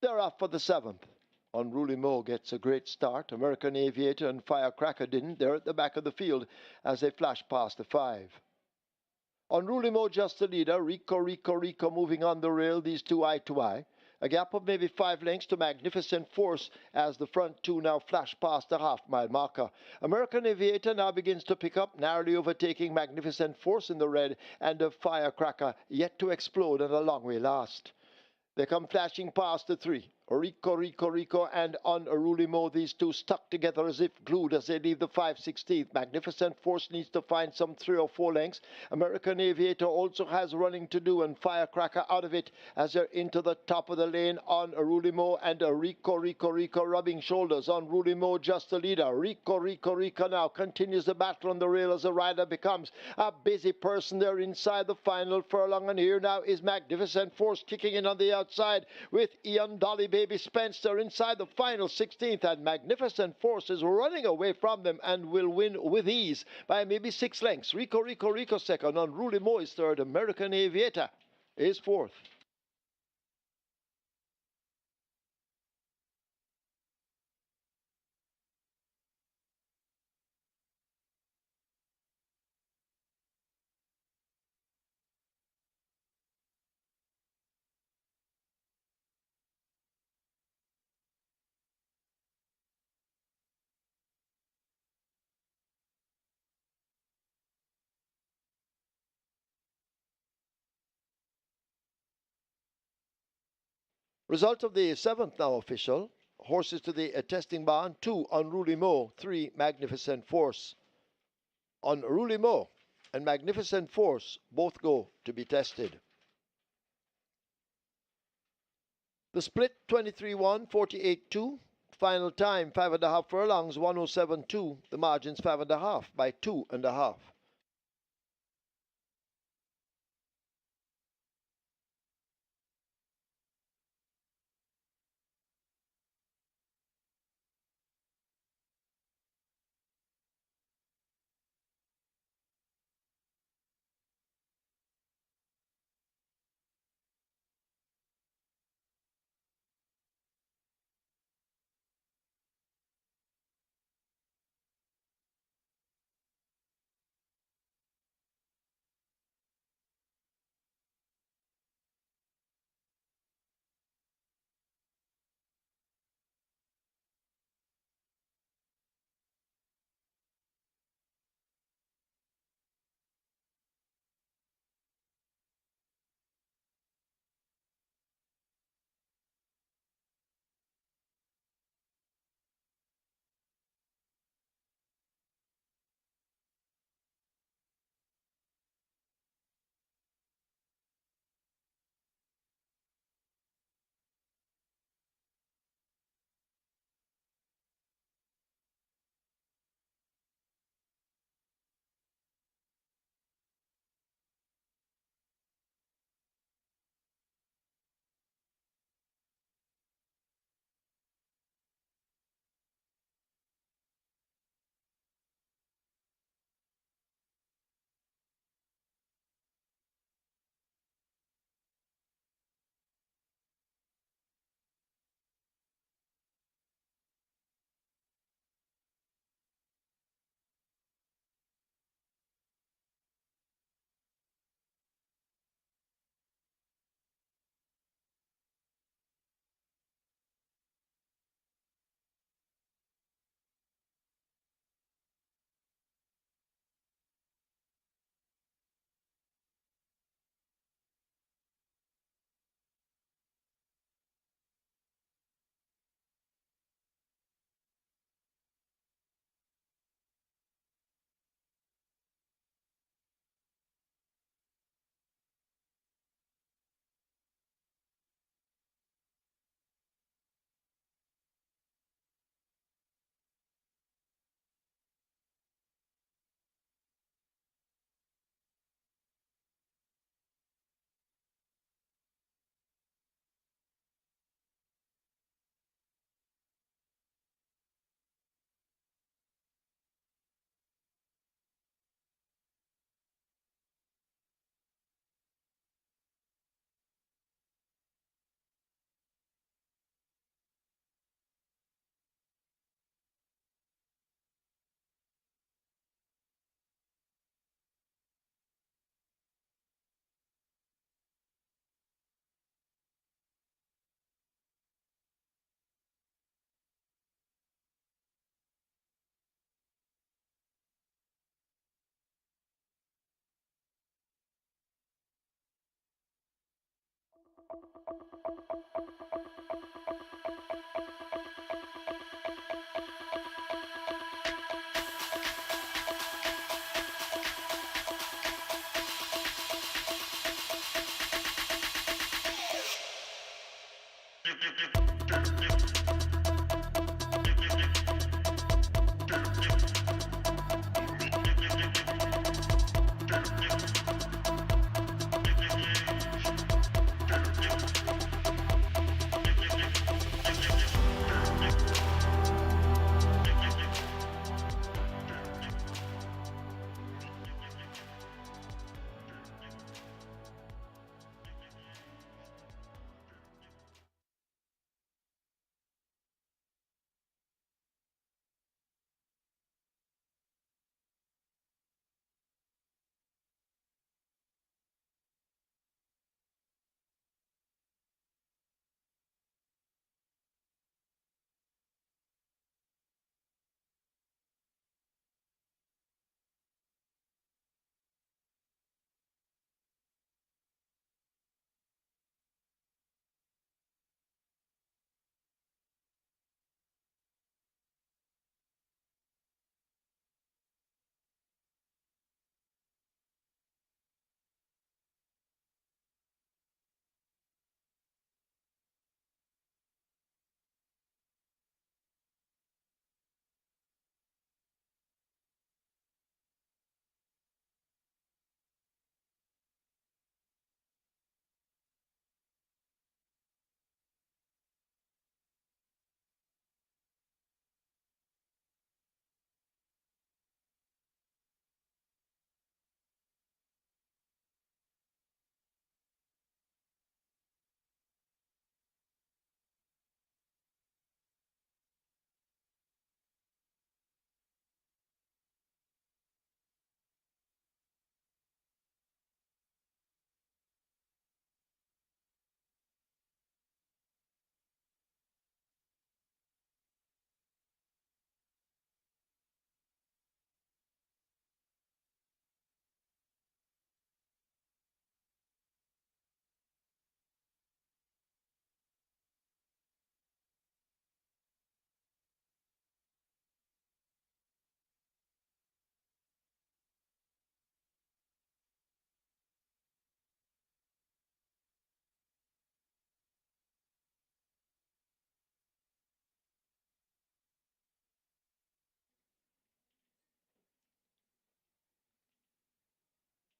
They're off for the 7th. Unruly Mo gets a great start. American Aviator and Firecracker didn't. They're at the back of the field as they flash past the 5. Unruly Mo just the leader. Rico Rico Rico moving on the rail. These two eye to eye. A gap of maybe 5 lengths to Magnificent Force as the front two now flash past the half-mile marker. American Aviator now begins to pick up, narrowly overtaking Magnificent Force in the red, and a Firecracker yet to explode and a long way last. They come flashing past the 3. Rico, Rico, Rico, and Unruly Mo, these two stuck together as if glued as they leave the 5/16th. Magnificent Force needs to find some 3 or 4 lengths. American Aviator also has running to do, and Firecracker out of it as they're into the top of the lane. Unruly Mo and Rico, Rico, Rico rubbing shoulders. Unruly Mo just the leader. Rico, Rico, Rico now continues the battle on the rail as the rider becomes a busy person there inside the final furlong. And here now is Magnificent Force kicking in on the outside with Ian Dolly Baby Spencer inside the final 16th, and Magnificent Force is running away from them and will win with ease by maybe 6 lengths. Rico Rico Rico second, Unruly Mo is third, American Aviator is fourth. Result of the 7th now official. Horses to the testing barn: 2, Unruly Mo; 3, Magnificent Force. Unruly Mo and Magnificent Force both go to be tested. The split 23-1, 48-2. Final time 5.5 furlongs, 107.2. The margins 5.5 by 2.5.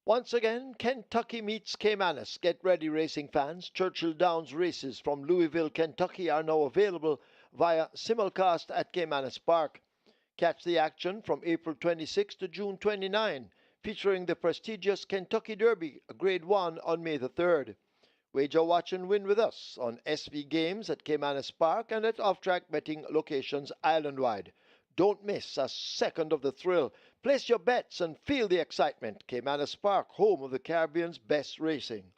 Once again, Kentucky meets Caymanas. Get ready, racing fans. Churchill Downs races from Louisville, Kentucky are now available via simulcast at Caymanas Park. Catch the action from April 26 to June 29, featuring the prestigious Kentucky Derby, Grade 1 on May the 3rd. Wager, watch and win with us on SV Games at Caymanas Park and at off-track betting locations island-wide. Don't miss a second of the thrill. Place your bets and feel the excitement. Caymanas Park, home of the Caribbean's best racing.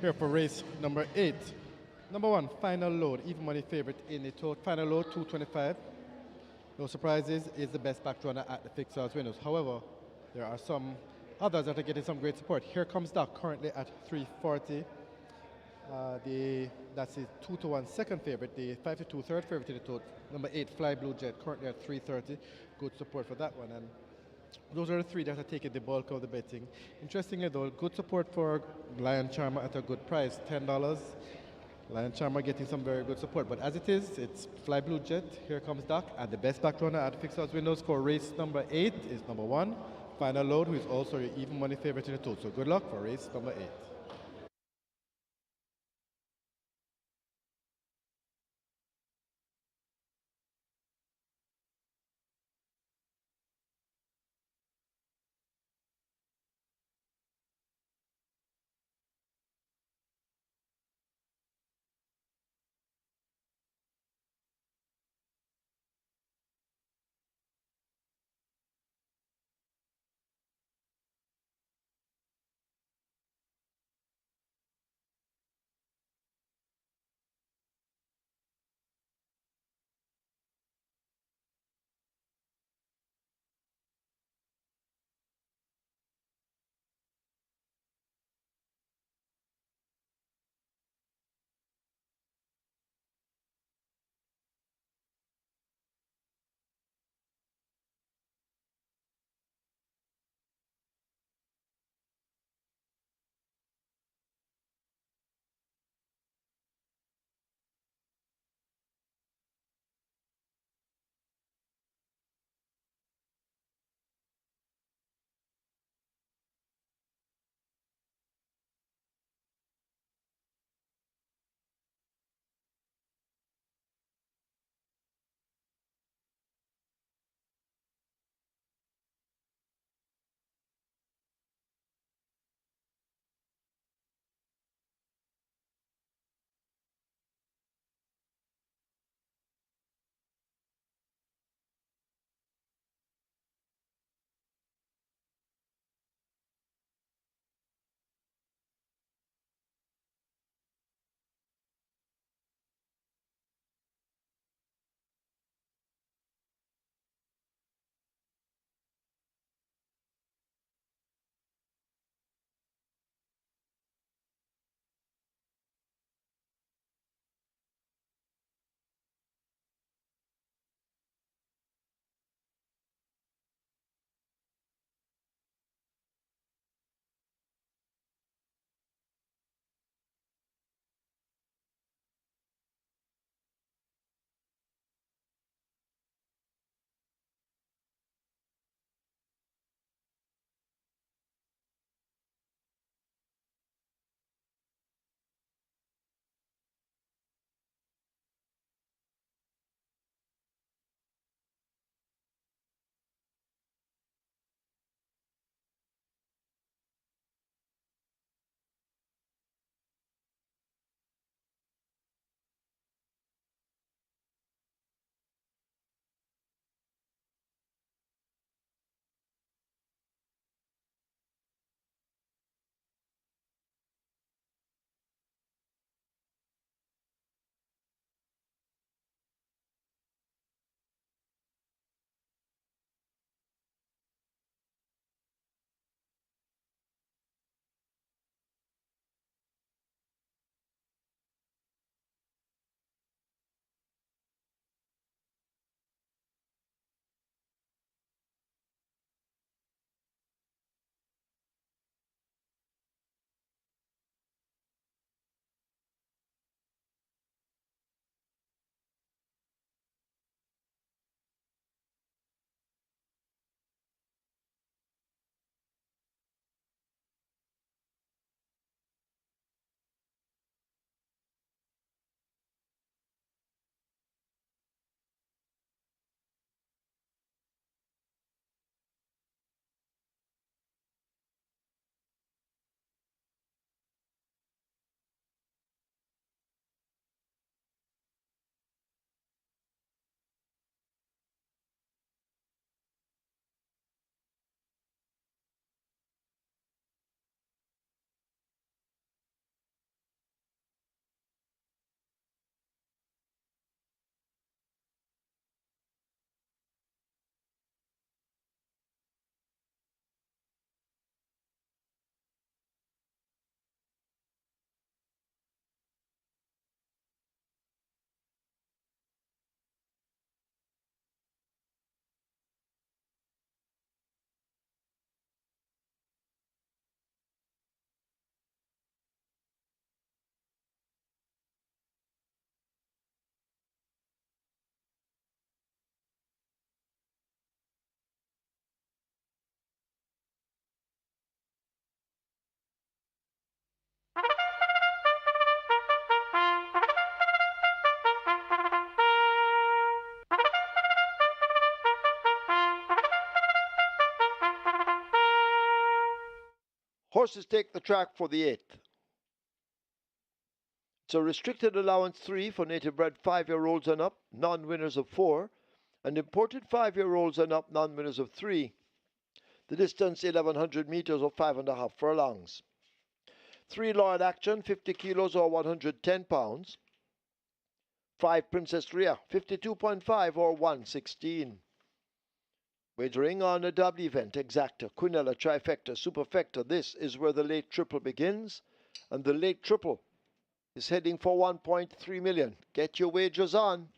here for race number 8. Number 1, Final Load, even money favorite in the total. Final Load, 225. No surprises, is the best back runner at the fixed odds windows. However, there are some others that are getting some great support. Here comes Doc, currently at 340. That's his 2-1 second favorite. The 5-2 third favorite in the total. Number 8, Fly Blue Jet, currently at 330. Good support for that one. And those are the three that are taking the bulk of the betting. Interestingly though, good support for Lion Charmer at a good price, $10. Lion Charmer getting some very good support. But as it is, it's Fly Blue Jet, here comes Doc, and the best back runner at fixed odds windows for race number 8 is number 1, Final Load, who is also your even money favorite in the total. So good luck for race number 8. horses take the track for the 8th. So restricted allowance 3 for native bred 5-year-olds and up, non-winners of 4, and imported 5-year-olds and up, non-winners of 3. The distance 1100 meters or 5.5 furlongs. 3 Loyal Action, 50 kilos or 110 pounds. 5 Princess Rhea, 52.5 or 116. Wagering on a double event, exacta, quinella, trifecta, superfecta. This is where the late triple begins, and the late triple is heading for 1.3 million. Get your wagers on.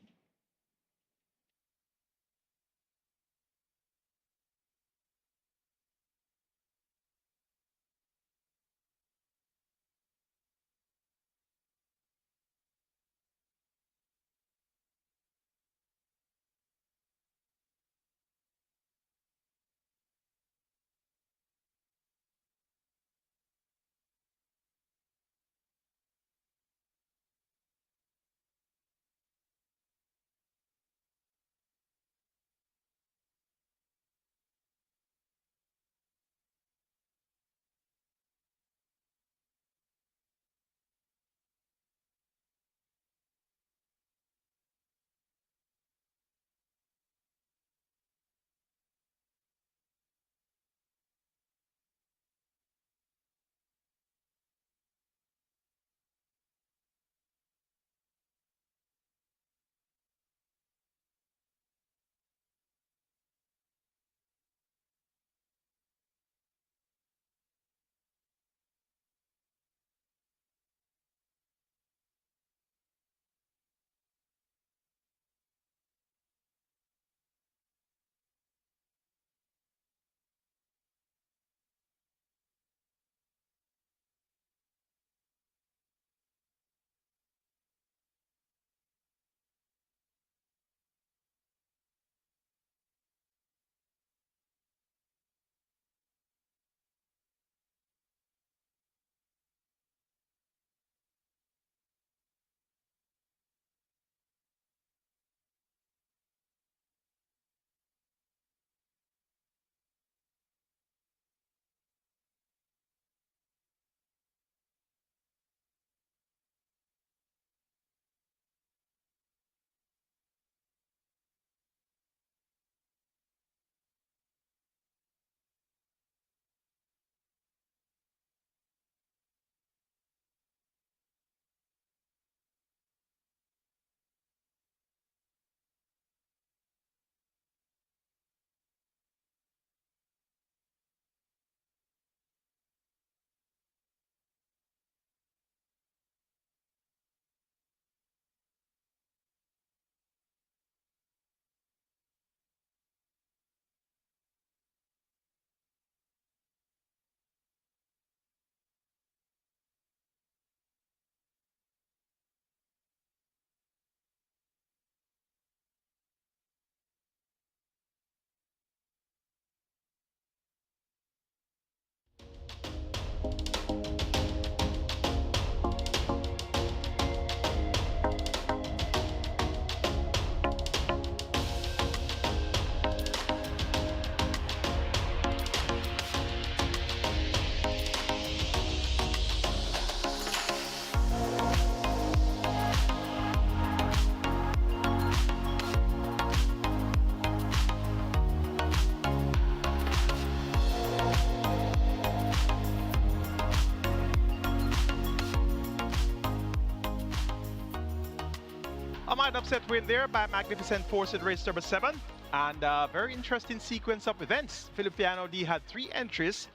A might upset win there by Magnificent Force in race number 7. And a very interesting sequence of events. Filippiano D had 3 entries.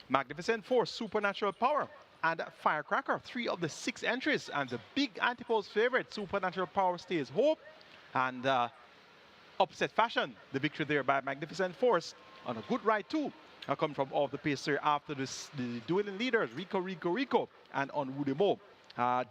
Magnificent Force, Supernatural Power, and Firecracker, 3 of the 6 entries. And the big Antipode's favorite, Supernatural Power, stays hope. And upset fashion, the victory there by Magnificent Force on a good ride too. Come from off the pace there after the dueling leaders, Rico, and Onwudemo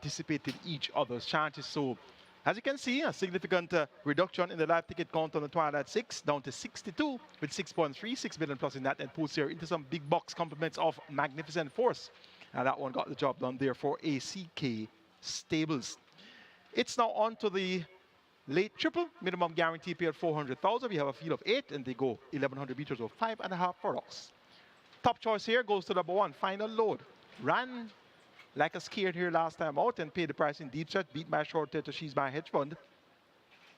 dissipated each other's chances. So, as you can see, a significant reduction in the live ticket count on the Twilight 6, down to 62 with 6.36 million plus in that, and pulls here into some big box compliments of Magnificent Force. And that one got the job done there for ACK Stables. It's now on to the late triple, minimum guarantee paid 400,000. We have a field of 8, and they go 1,100 meters or 5.5 furlongs. Top choice here goes to number 1, Final Load. Ran like a scared here last time out and paid the price in deep set, beat my short to She's My Hedge Fund.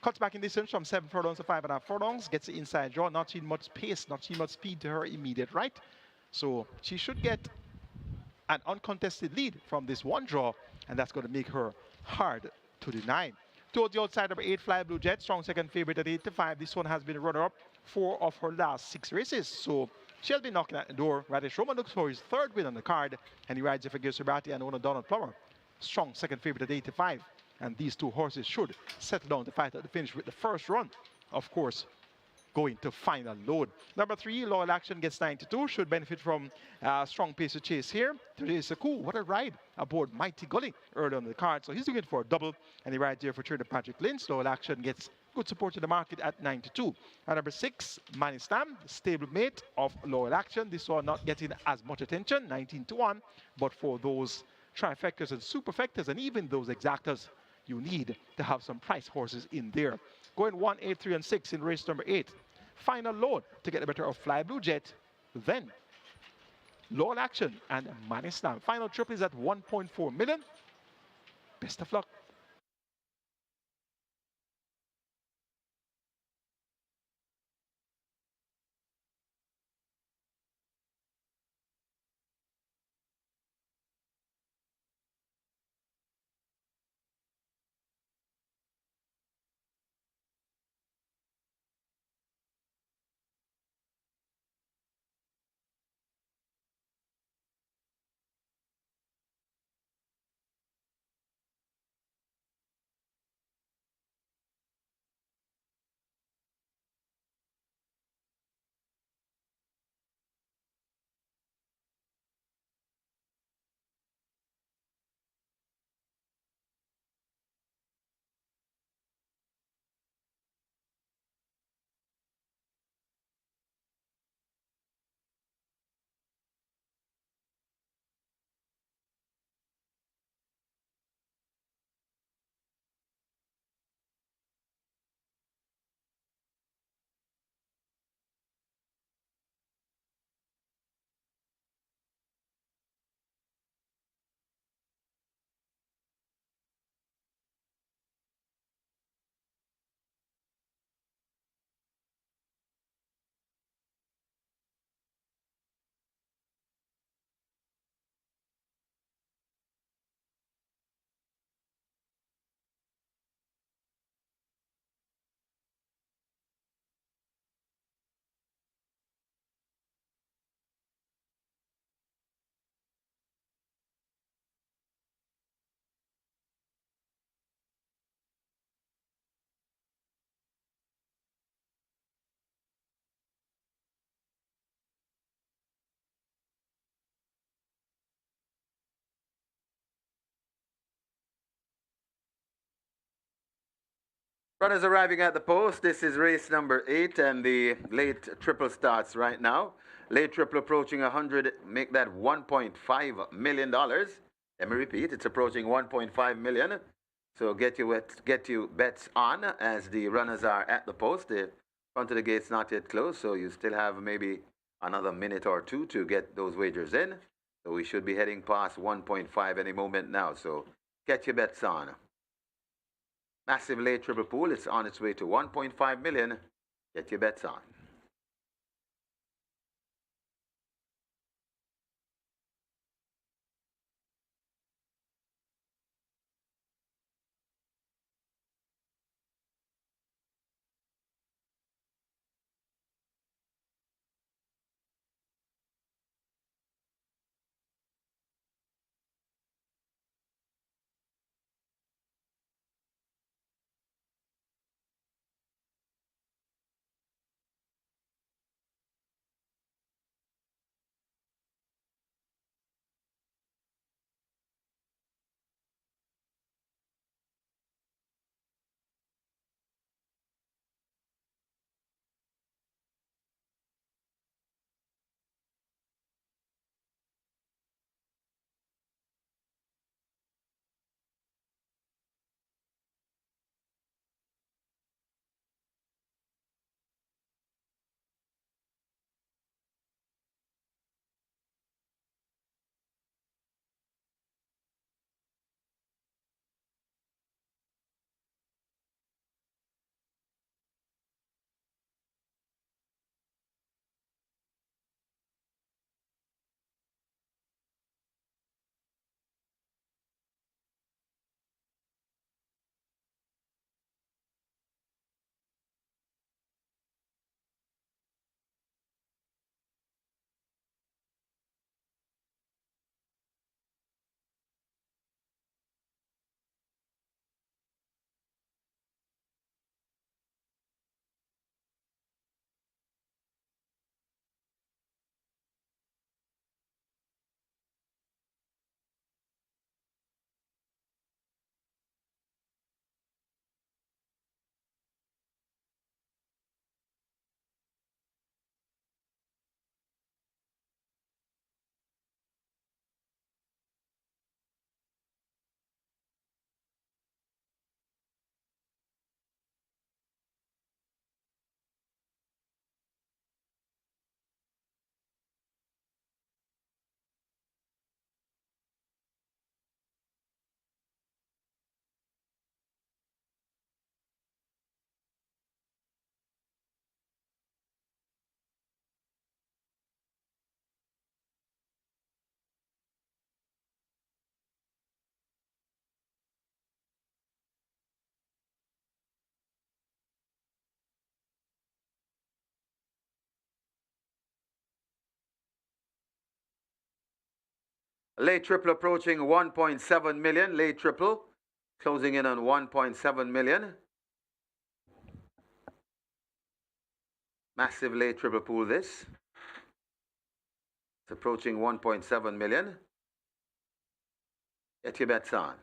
Cuts back in distance from 7 furlongs to 5.5 furlongs, gets the inside draw, not seeing much pace, not seeing much speed to her immediate right. So she should get an uncontested lead from this one draw, and that's going to make her hard to deny. Towards the outside, number 8, Fly Blue Jet, strong second favorite at 8-5. This one has been runner-up 4 of her last 6 races, so she'll be knocking at the door. Radish Roman looks for his 3rd win on the card, and he rides Ifigir Sabati and owner Donald Plummer. Strong second favorite at 8-5, and these 2 horses should settle down the fight at the finish with the first run, of course, going to Final Load. Number 3, Loyal Action gets 92, should benefit from strong pace of chase here. Today's a cool, what a ride aboard Mighty Gully early on the card. So he's looking for a double, and he rides here for Trader Patrick Lynch. Loyal Action gets good support in the market at 92. And number 6, Manny Stam, stablemate of Loyal Action. This one not getting as much attention, 19-1, but for those trifectas and superfectas and even those exactas, you need to have some price horses in there. Going 1, 8, 3, and 6 in race number 8. Final Load to get the better of Fly Blue Jet, then Loyal Action and Manny Stam. Final triple is at 1.4 million. Best of luck. Runners arriving at the post. This is race number 8, and the late triple starts right now. Late triple approaching 100, make that $1.5 million. Let me repeat, it's approaching 1.5 million. So get you bets on as the runners are at the post. The front of the gate's not yet closed, so you still have maybe another minute or 2 to get those wagers in. So we should be heading past 1.5 any moment now. So get your bets on. Massive late triple pool. It's on its way to 1.5 million. Get your bets on. Late triple approaching 1.7 million. Late triple closing in on 1.7 million. Massive late triple pool this. It's approaching 1.7 million. Get your bets on.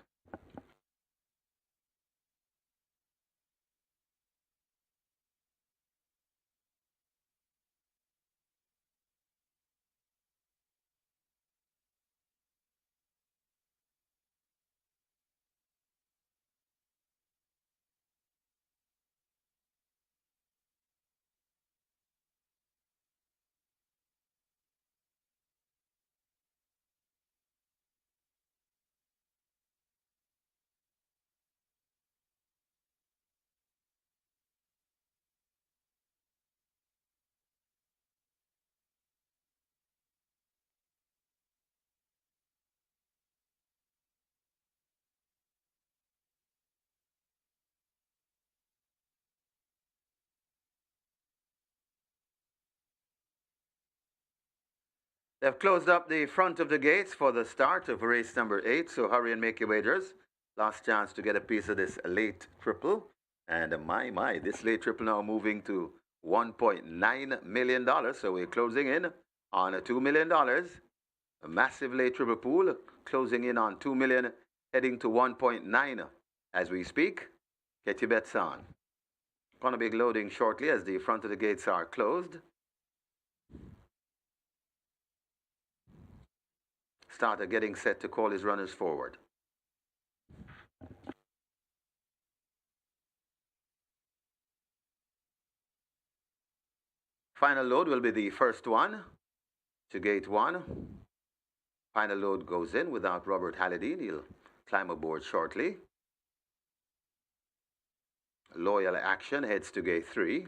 They've closed up the front of the gates for the start of race number 8, so hurry and make your wagers. Last chance to get a piece of this late triple. And my, this late triple now moving to $1.9 million. So we're closing in on $2 million. A massive late triple pool closing in on $2 million, heading to 1.9 as we speak. Get your bets on. Gonna be loading shortly as the front of the gates are closed. Starter getting set to call his runners forward. Final load will be the first one to gate 1. Final load goes in without Robert Hallidine. He'll climb aboard shortly. Loyal Action heads to gate 3.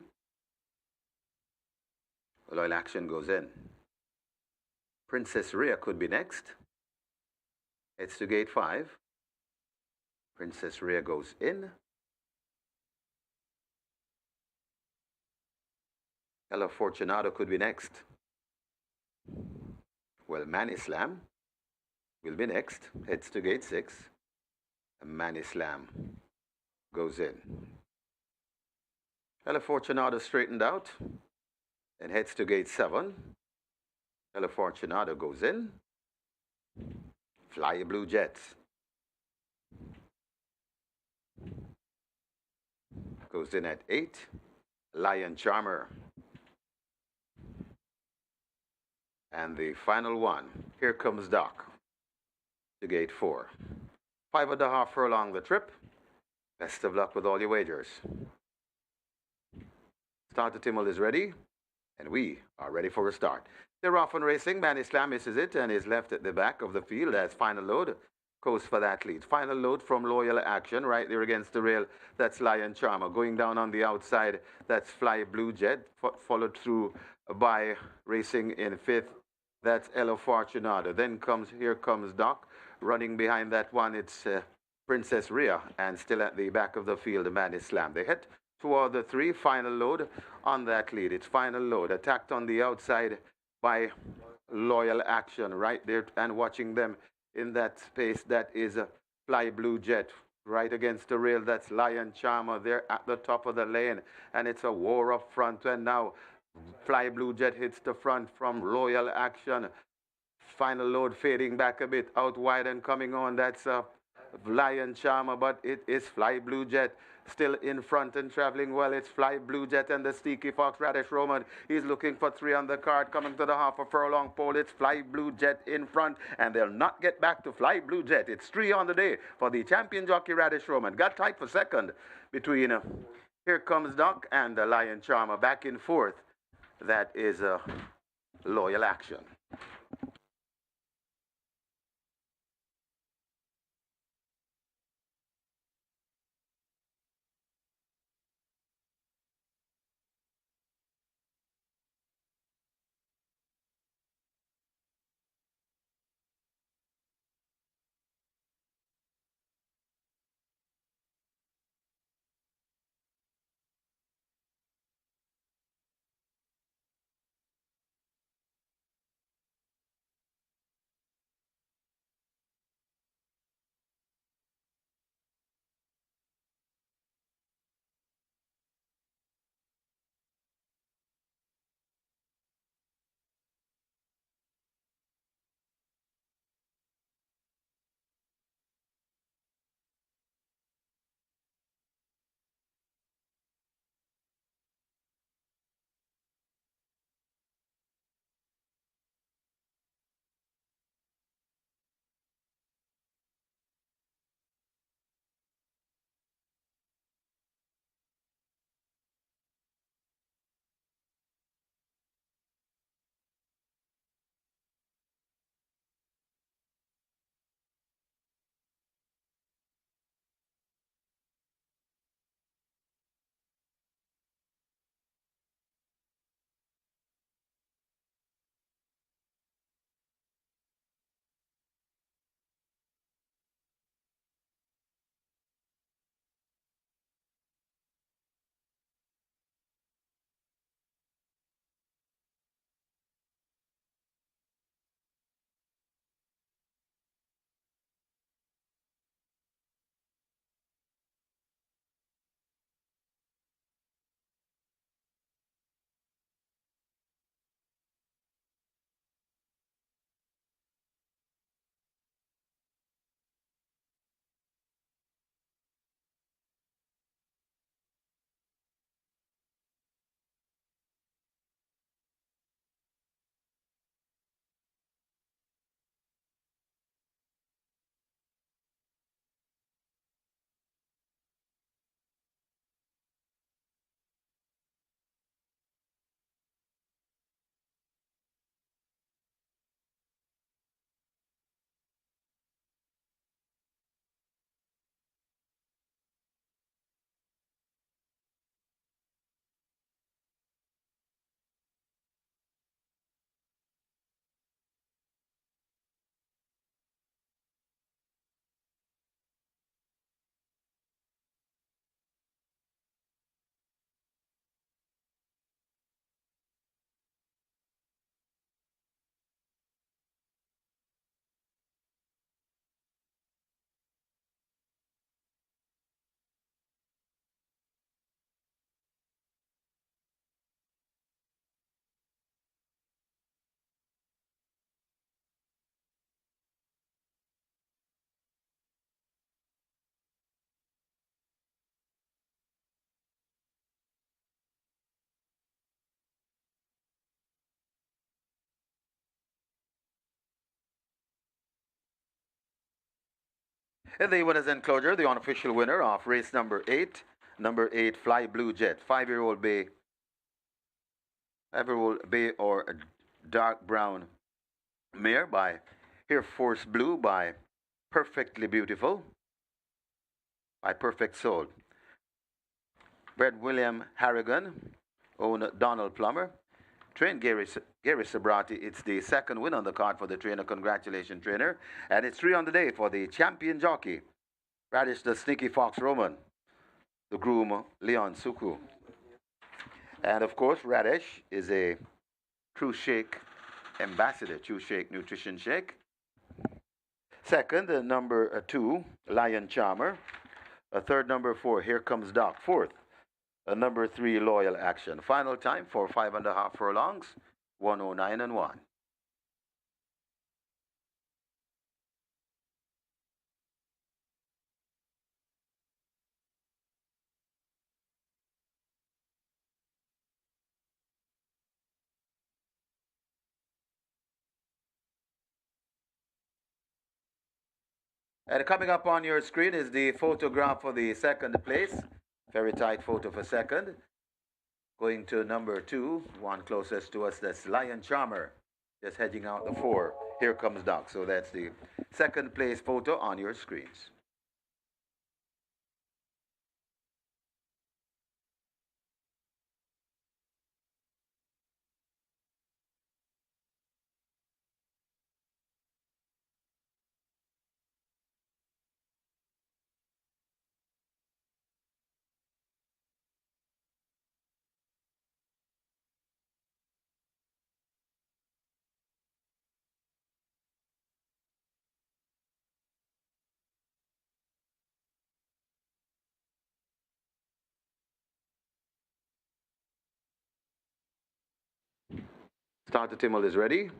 Loyal Action goes in. Princess Rhea could be next. Heads to gate 5. Princess Rhea goes in. Ella Fortunato could be next. Well, Manny Slam will be next. Heads to gate 6. Manny Slam goes in. Ella Fortunato straightened out and heads to gate 7. Ella Fortunato goes in. Fly Blue Jets goes in at 8. Lion Charmer. And the final one, Here Comes Doc, to gate 4. 5.5 furlong the trip. Best of luck with all your wagers. Starter Timmel is ready, and we are ready for a start. They're off and racing. Manny Slam misses it and is left at the back of the field as final load goes for that lead. Final load from Loyal Action right there against the rail. That's Lion Charmer. Going down on the outside, that's Fly Blue Jet, followed through by racing in 5th. That's Ella Fortunato. Then comes Here Comes Doc. Running behind that one, it's Princess Rhea. And still at the back of the field, Manny Slam. They head toward the 3. Final load on that lead. It's final load. Attacked on the outside by Loyal Action right there. And watching them in that space, that is Fly Blue Jet. Right against the rail, that's Lion Charmer. They're at the top of the lane. And it's a war up front. And now Fly Blue Jet hits the front from Loyal Action. Final load fading back a bit, out wide and coming on. That's Lion Charmer, but it is Fly Blue Jet still in front and traveling well. It's Fly Blue Jet and the Steaky Fox Radish Roman. He's looking for 3 on the card, coming to the half a furlong pole. It's Fly Blue Jet in front, and they'll not get back to Fly Blue Jet. It's 3 on the day for the champion jockey Radish Roman. Got tight for second between Here Comes Doc and Lion Charmer. Back in 4th. That is Loyal Action. In the winner's enclosure, the unofficial winner of race number 8, Fly Blue Jet, 5-year-old bay, or dark brown mare by Air Force Blue by Perfectly Beautiful, by Perfect Soul. Bred William Harrigan, owned Donald Plummer. Trained Gary Sabrati. It's the second win on the card for the trainer. Congratulations, trainer. And it's 3 on the day for the champion jockey, Radish the Sneaky Fox Roman, the groom Leon Suku. And of course, Radish is a True Shake ambassador, True Shake Nutrition Shake. Second, number 2, Lion Charmer. Third, number 4, Here Comes Doc. Fourth, number 3, Loyal Action. Final time for 5.5 furlongs, 109 and 1. And coming up on your screen is the photograph for the second place. Very tight photo for second. Going to number 2, one closest to us, that's Lion Charmer. Just hedging out the 4. Here Comes Doc. So that's the second place photo on your screens. Starter Timmel is ready,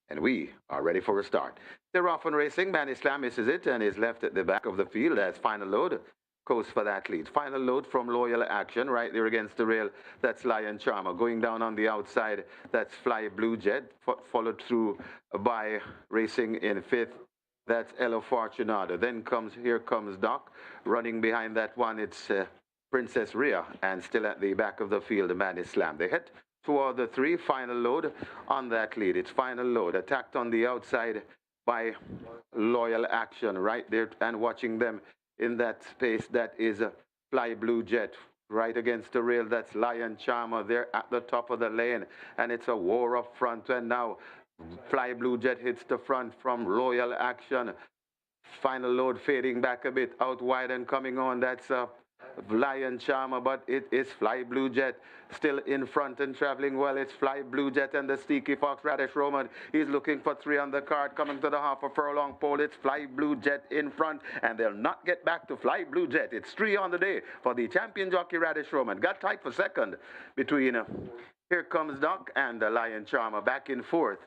and we are ready for a start. They're off and racing. Manny Slam misses it and is left at the back of the field as final load goes for that lead. Final load from Loyal Action right there against the rail. That's Lion Charmer. Going down on the outside, that's Fly Blue Jet, followed through by racing in 5th. That's Elo Fortunado. Then Here Comes Doc. Running behind that one, it's Princess Rhea, and still at the back of the field, Manny Slam. They hit 2 of the 3. Final load on that lead. It's final load. Attacked on the outside by Loyal Action right there, and watching them in that space, that is Fly Blue Jet. Right against the rail, that's Lion Charmer. They're at the top of the lane, and it's a war up front. And now Fly Blue Jet hits the front from Loyal Action. Final load fading back a bit, out wide and coming on. That's Lion Charmer, but it is Fly Blue Jet still in front and traveling well. It's Fly Blue Jet and the Sneaky Fox Radish Roman. He's looking for 3 on the card, coming to the half a furlong pole. It's Fly Blue Jet in front, and they'll not get back to Fly Blue Jet. It's 3 on the day for the champion jockey Radish Roman. Got tight for second between Here Comes Doc and Lion Charmer. Back in 4th,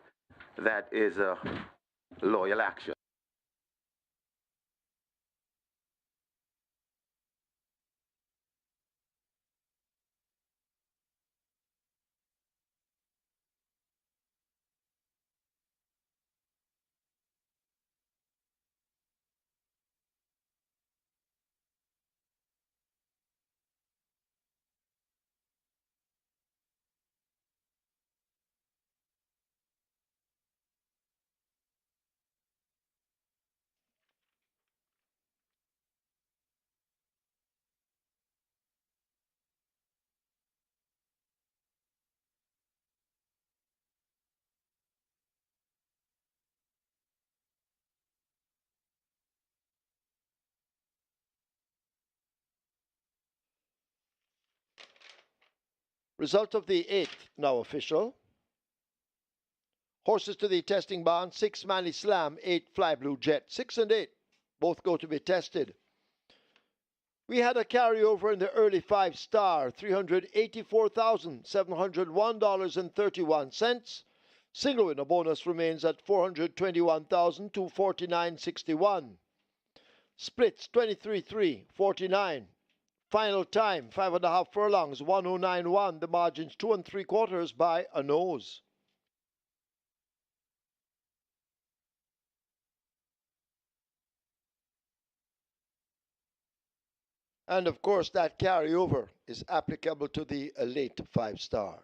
that is Loyal Action. Result of the 8th now official. Horses to the testing barn: 6 Manny Slam, 8 Fly Blue Jet. 6 and 8 both go to be tested. We had a carryover in the early 5-star, $384,701.31. Single winner bonus remains at $421,249.61. Splits 23-3, 49. Final time, 5.5 furlongs, 109.1. The margins 2 3/4 by a nose. And of course, that carryover is applicable to the late 5 star.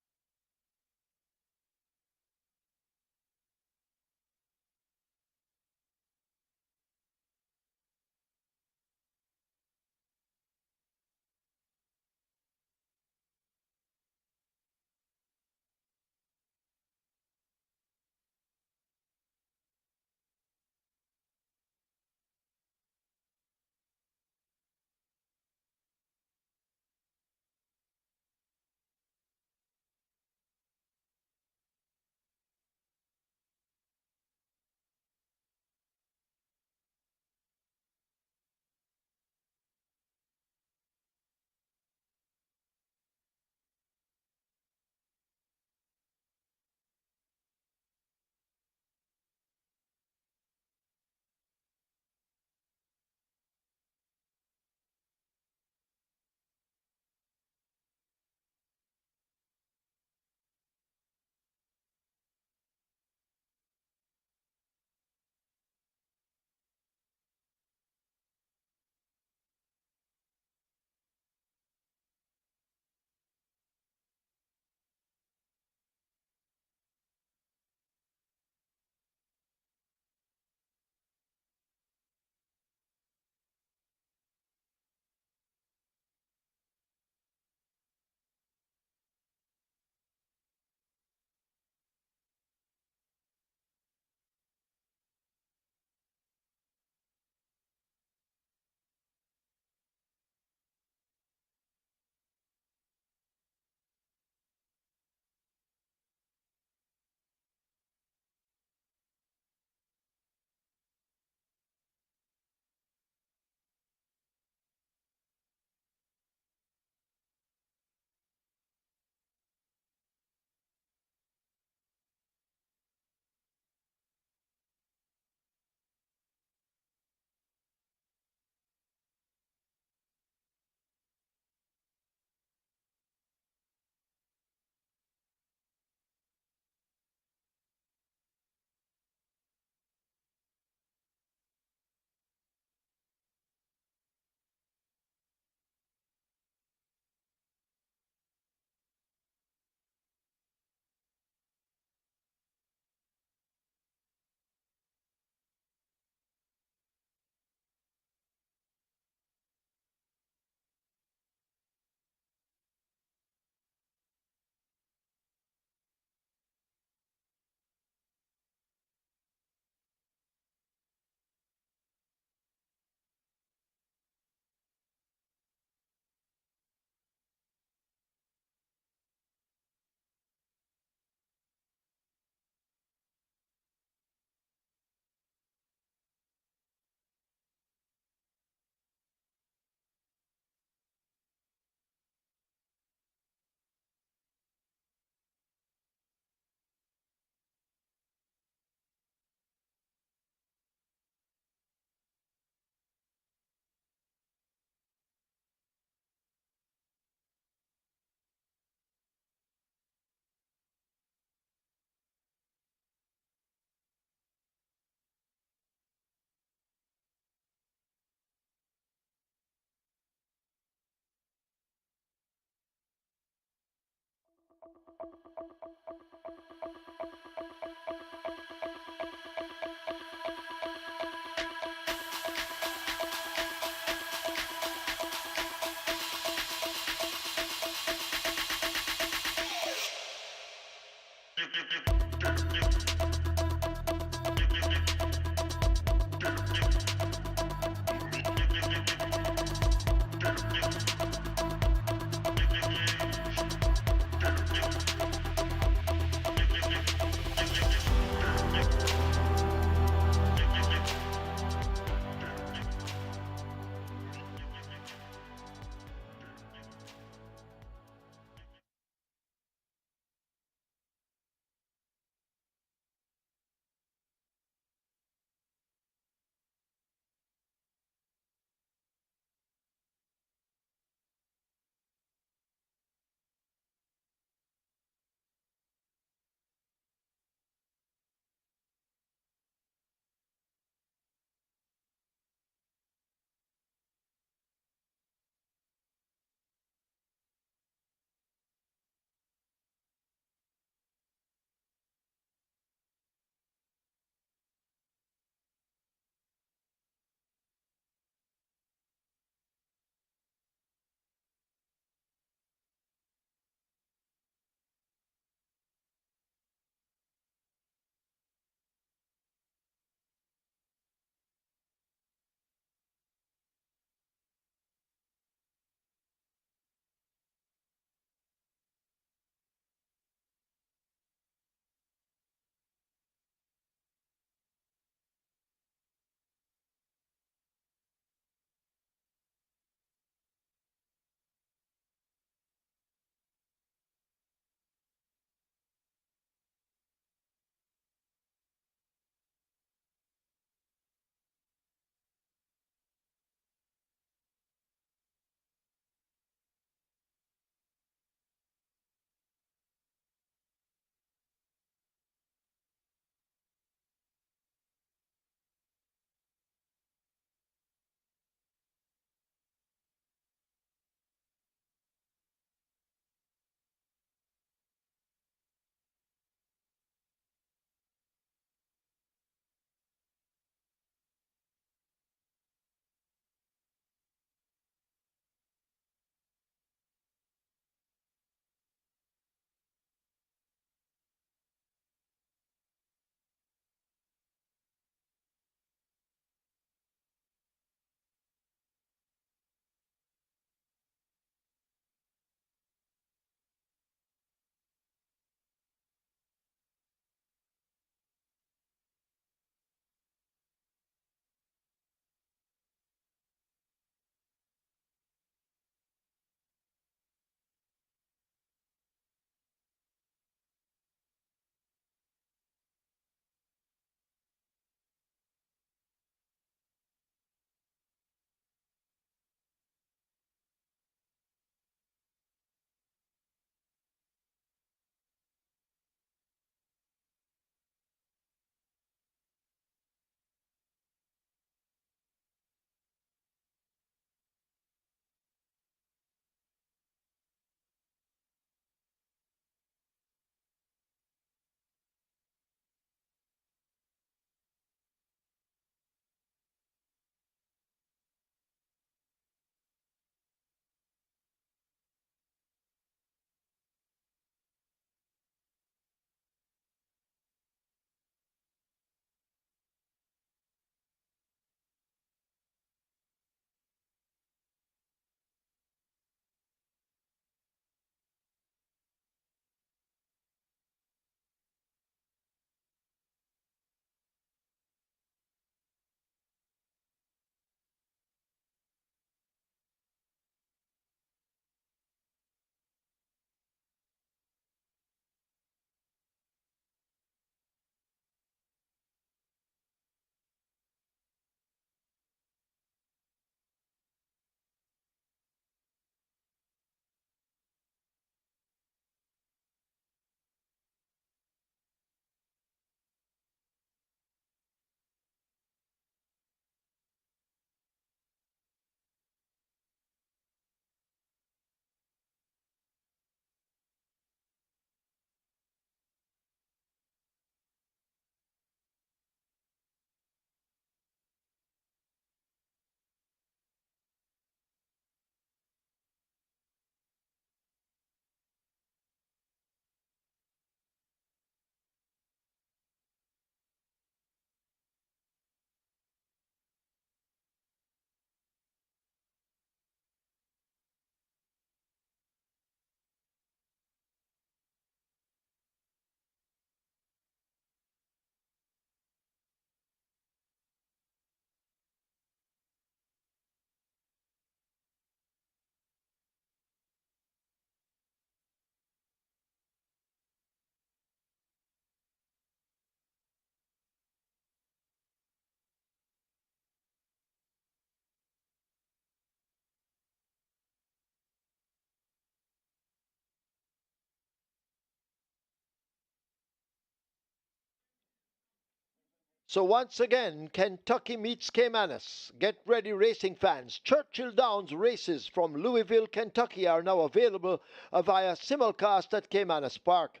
So once again, Kentucky meets Caymanas. Get ready, racing fans. Churchill Downs races from Louisville, Kentucky are now available via simulcast at Caymanas Park.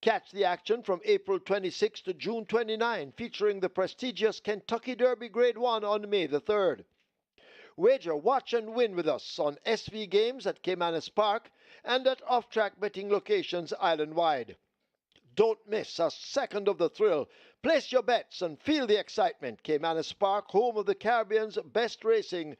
Catch the action from April 26 to June 29, featuring the prestigious Kentucky Derby Grade 1 on May the 3rd. Wager, watch and win with us on SV Games at Caymanas Park and at off-track betting locations island-wide. Don't miss a second of the thrill. Place your bets and feel the excitement. Caymanas Park, home of the Caribbean's best racing.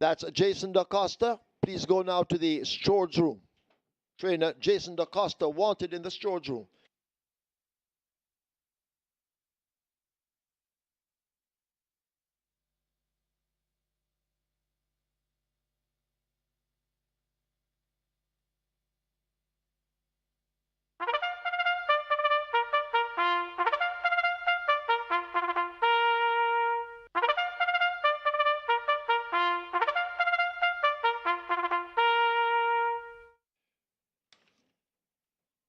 That's Jason DaCosta. Please go now to the storage room. Trainer Jason DaCosta wanted in the storage room.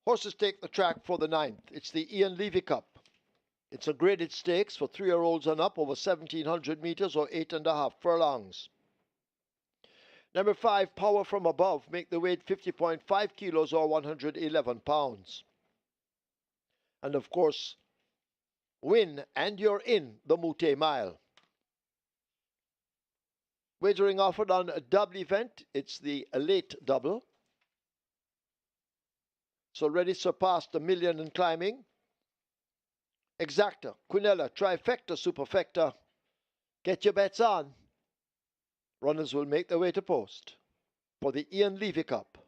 Horses take the track for the 9th. It's the Ian Levy Cup. It's a graded stakes for 3-year-olds and up over 1,700 meters or 8.5 furlongs. Number 5, Power from Above, make the weight 50.5 kilos or 111 pounds. And of course, win and you're in the Mute Mile. Wagering offered on a double event. It's the late double. It's already surpassed $1 million and climbing. Exacta, Quinella, Trifecta, Superfecta. Get your bets on. Runners will make their way to post for the Ian Levy Cup.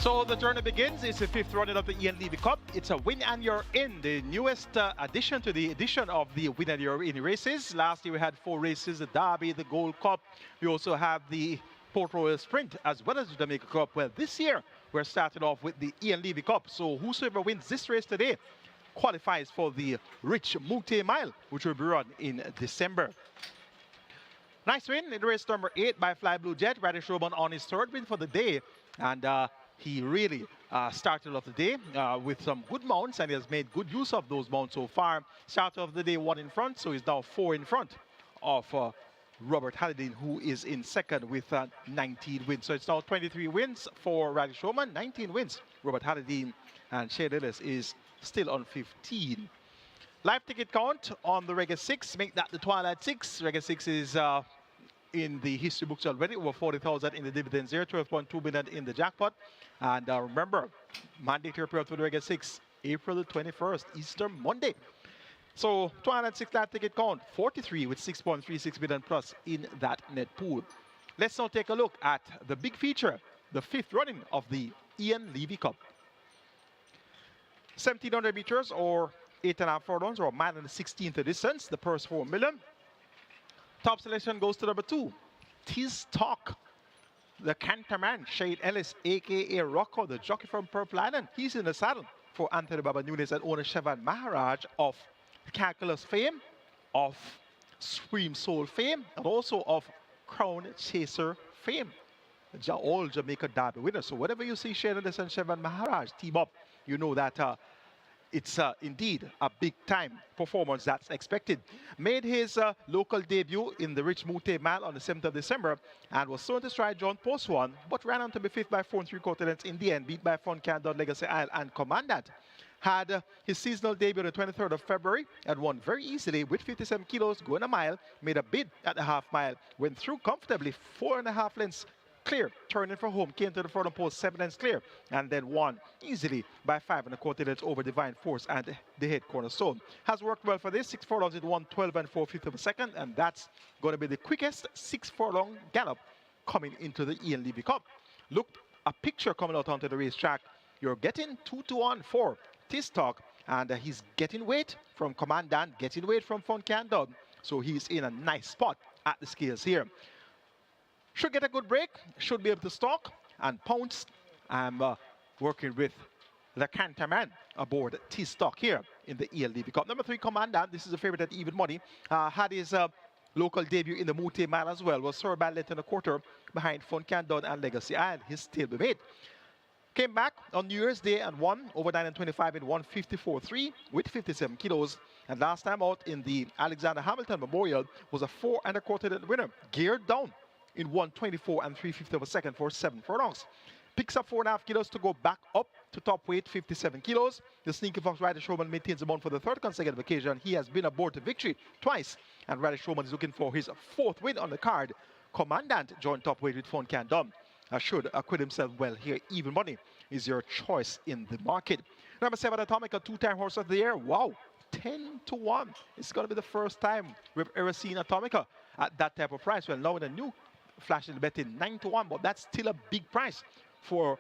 So the journey begins. It's the 5th running of the Ian Levy Cup. It's a win and you're in, the newest addition to the edition of the win and you're in races. Last year we had 4 races, the Derby, the Gold Cup. We also have the Port Royal Sprint as well as the Jamaica Cup. Well, this year we're starting off with the Ian Levy Cup. So whosoever wins this race today qualifies for the rich Mute Mile, which will be run in December. Nice win in race number 8 by Fly Blue Jet. Radish Roman on his 3rd win for the day. And he really started off the day with some good mounts, and he has made good use of those mounts so far. Started off the day 1 in front, so he's now 4 in front of Robert Halliday, who is in second with 19 wins. So it's now 23 wins for Riley Showman, 19 wins. Robert Halliday, and Shea Ellis is still on 15. Live ticket count on the Reggae 6, make that the Twilight 6. Reggae 6 is in the history books already, over 40,000 in the dividends there, 12.2 billion in the jackpot. And remember, mandatory period for the Reggae 6, April the 21st, Easter Monday. So 206 live ticket count, 43 with 6.36 billion plus in that net pool. Let's now take a look at the big feature, the 5th running of the Ian Levy Cup. 1,700 meters or 8.5 furlongs or a mile and a 16th of distance, the purse 4 million. Top selection goes to number 2, Tiz Talk. The Canterman, Shade Ellis, aka Rocco, the jockey from Purple Island. He's in the saddle for Anthony Baba Nunes and owner Shevan Maharaj of Calculus fame, of Scream Soul fame, and also of Crown Chaser fame. All Jamaica Derby winners. So whatever you see Shade Ellis and Shevan Maharaj team up, you know that it's indeed a big-time performance that's expected. Made his local debut in the Rich Mute Mile on the 7th of December and was soon to stride John Post 1, but ran on to be 5th by 4 3/4 lengths in the end, beat by Fun Candon, Legacy Isle, and Commandant. Had his seasonal debut on the 23rd of February and won very easily with 57 kilos, going a mile, made a bid at the half mile, went through comfortably 4.5 lengths clear, turning for home, came to the front post 7 lengths clear, and then won easily by 5 1/4 lengths over Divine Force and the head cornerstone. Has worked well for this. 6 furlongs, it won 12 4/5 of a second, and that's going to be the quickest 6 furlong gallop coming into the Ian Levy Cup. Look, a picture coming out onto the racetrack. You're getting 2 to 1 for Tiz Talk, and he's getting weight from Commandant, getting weight from Fun Candon, so he's in a nice spot at the scales here. Should get a good break, should be able to stalk and pounce. I'm working with the Canterman aboard Tiz Talk here in the Ian Levy Cup. Number 3, Commandant, this is a favorite at even money. Had his local debut in the Mute Mile as well, was served by length and a quarter behind Fun Candon and Legacy Isle. His stablemate. Came back on New Year's Day and won over 9 and 25 in 154.3 with 57 kilos. And last time out in the Alexander Hamilton Memorial was a 4 1/4 length winner, geared down in 124 3/5 of a second for 7 furlongs. Picks up 4.5 kilos to go back up to top weight, 57 kilos. The Sneaky Fox Ryder Showman maintains the mount for the 3rd consecutive occasion. He has been aboard to victory twice, and Ryder Showman is looking for his 4th win on the card. Commandant joined top weight with Fun Candon. Should acquit himself well here. Even money is your choice in the market. Number 7, Atomica, 2-time horse of the year. Wow, 10 to 1. It's going to be the first time we've ever seen Atomica at that type of price. Well, now in a new flash in the betting, 9 to 1, but that's still a big price for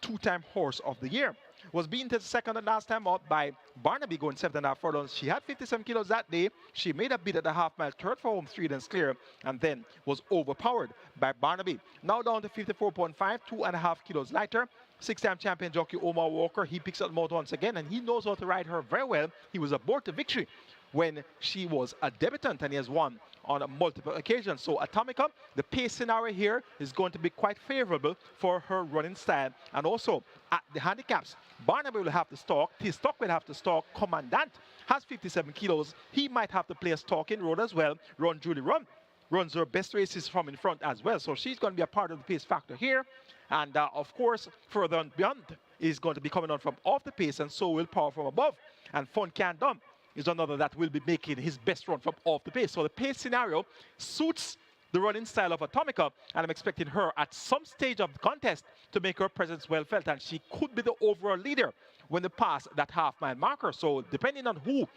2-time horse of the year. Was beaten to the second and last time out by Barnaby, going 7.5 furlongs. She had 57 kilos that day. She made a bid at the half mile, 3rd for home, 3 lengths clear, and then was overpowered by Barnaby. Now down to 54.5, 2.5 kilos lighter. 6-time champion jockey Omar Walker, he picks up the mount once again, and he knows how to ride her very well. He was aboard to victory when she was a debutant, and he has won on multiple occasions. So Atomica, the pace scenario here is going to be quite favorable for her running style. And also at the handicaps, Barnaby will have to stalk, Tiz Talk will have to stalk, Commandant has 57 kilos. He might have to play a stalking road as well. Julie runs her best races from in front as well. So she's going to be a part of the pace factor here. And of course, further on beyond is going to be coming on from off the pace, and so will Power from Above. And Fun Candon is another that will be making his best run from off the pace. So the pace scenario suits the running style of Atomica, and I'm expecting her at some stage of the contest to make her presence well felt, and she could be the overall leader when they pass that half-mile marker. So depending on who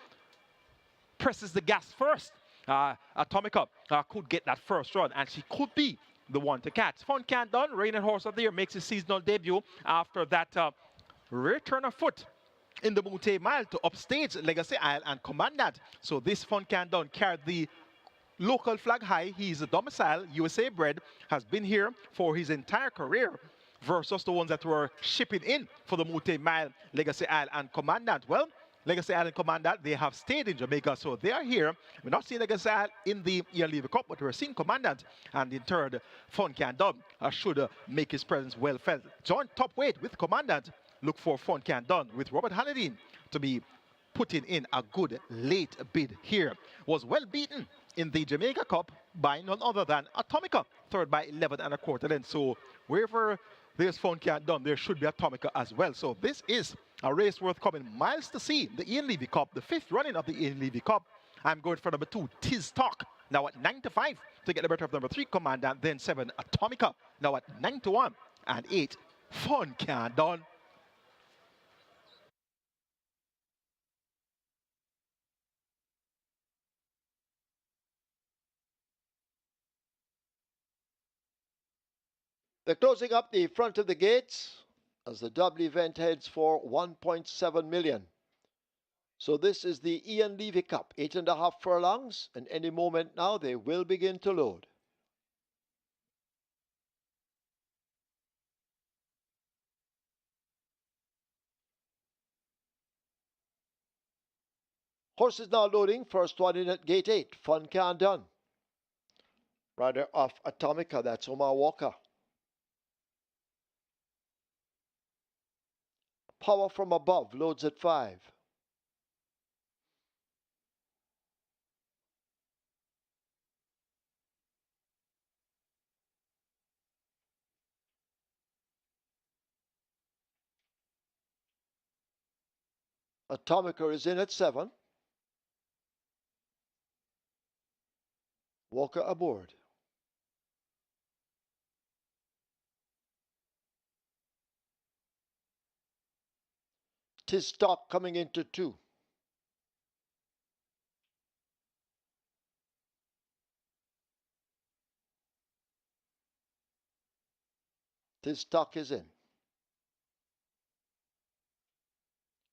presses the gas first, Atomica could get that first run, and she could be the one to catch. Fun Candon, reigning horse of the year, makes his seasonal debut after that return of foot in the Mute Mile to upstage Legacy Isle and Commandant. So this Fun Candon carried the local flag high. He's a domicile, USA bred, has been here for his entire career versus the ones that were shipping in for the Mute Mile, Legacy Isle and Commandant. Well, Legacy Island Commandant, they have stayed in Jamaica, so they are here. We're not seeing Legacy Island in the LEVY Cup, but we're seeing Commandant, and in third, Funky and Dunn should make his presence well felt. Joint top weight with Commandant. Look for Funky and Dunn with Robert Hallidine to be putting in a good late bid here. Was well beaten in the Jamaica Cup by none other than Atomica, third by 11 and a quarter length. So wherever there's Funky and Dunn, there should be Atomica as well. So this is a race worth coming miles to see. The Ian Levy Cup, the fifth running of the Ian Levy Cup. I'm going for number 2, Tiz Talk, now at 9 to 5 to get the better of number 3, Commandant, then 7, Atomica, now at 9 to 1, and 8, Funky and Dunn. They're closing up the front of the gates as the double event heads for 1.7 million. So this is the Ian Levy Cup, 8.5 furlongs, and any moment now they will begin to load. Horses now loading, first one in at gate 8, Fun Can Done. Rider off Atomica, that's Omar Walker. Power from Above loads at 5. Atomica is in at 7. Walker aboard. Tiz Talk coming into 2. Tiz Talk is in.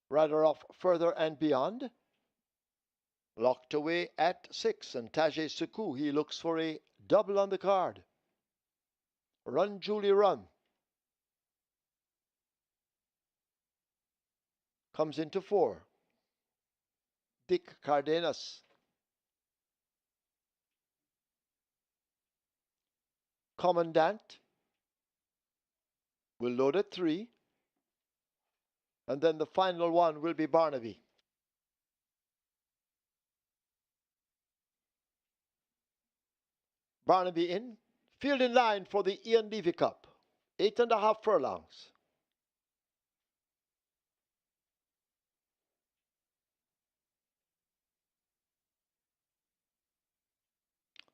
Rider off Further and Beyond. Locked away at 6. And Tajay Suku, he looks for a double on the card. Run Julie Run. Comes into 4. Dick Cardenas. Commandant will load at 3. And then the final one will be Barnaby. Barnaby in. Field in line for the Ian Levy Cup. 8.5 furlongs.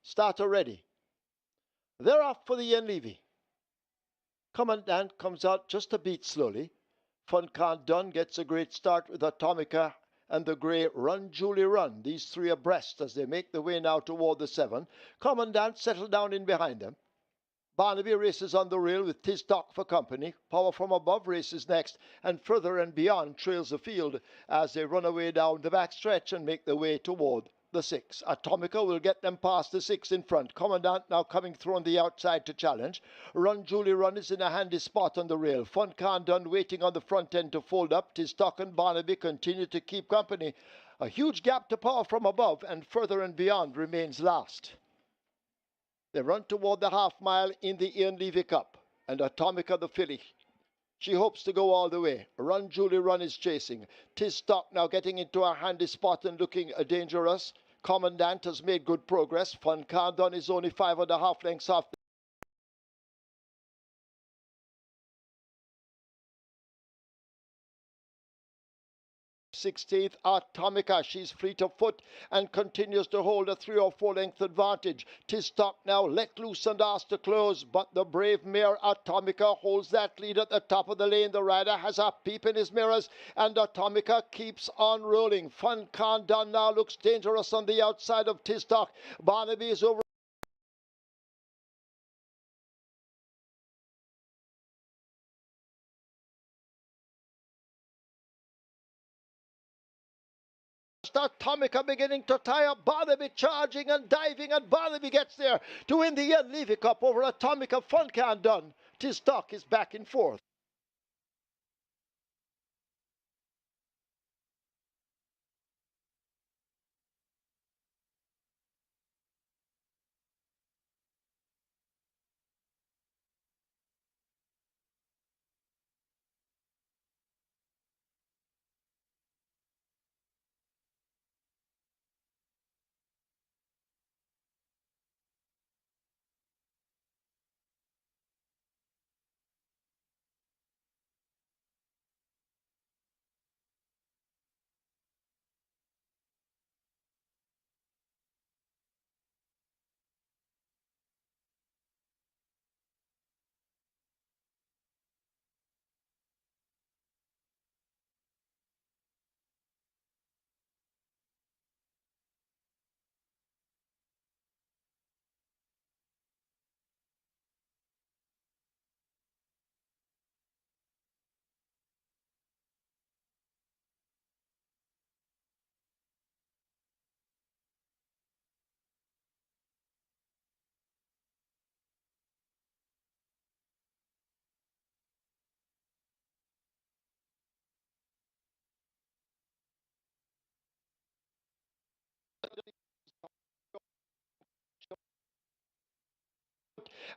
Starter ready. They're off for the Ian Levy. Commandant comes out just a beat slowly. Fun Can Done gets a great start with Atomica and the grey Run Julie Run. These three abreast as they make the way now toward the 7. Commandant settled down in behind them. Barnaby races on the rail with Tiz Talk for company. Power from Above races next, and Further and Beyond trails the field as they run away down the back stretch and make their way toward the 6. Atomica will get them past the 6 in front. Commandant now coming through on the outside to challenge. Run Julie Run is in a handy spot on the rail. Fun Can Done waiting on the front end to fold up. Tiz Talk and Barnaby continue to keep company. A huge gap to Power from Above, and Further and Beyond remains last. They run toward the half mile in the Ian Levy Cup, and Atomica the filly. She hopes to go all the way. Run Julie Run is chasing. Tiz Talk now getting into a handy spot and looking dangerous. Commandant has made good progress. Fun Can Done is only 5.5 lengths off. 16th, Atomica. She's fleet of foot and continues to hold a 3 or 4 length advantage. Tiz Talk now let loose and asked to close, but the brave mare Atomica holds that lead at the top of the lane. The rider has a peep in his mirrors, and Atomica keeps on rolling. Fun Can Done now looks dangerous on the outside of Tiz Talk. Barnaby is over. Atomica beginning to tie up. Barnaby charging and diving, and Barnaby gets there to win the Ian Levy Cup over Atomica. Fun Can Done. Tiz Talk is back in 4th.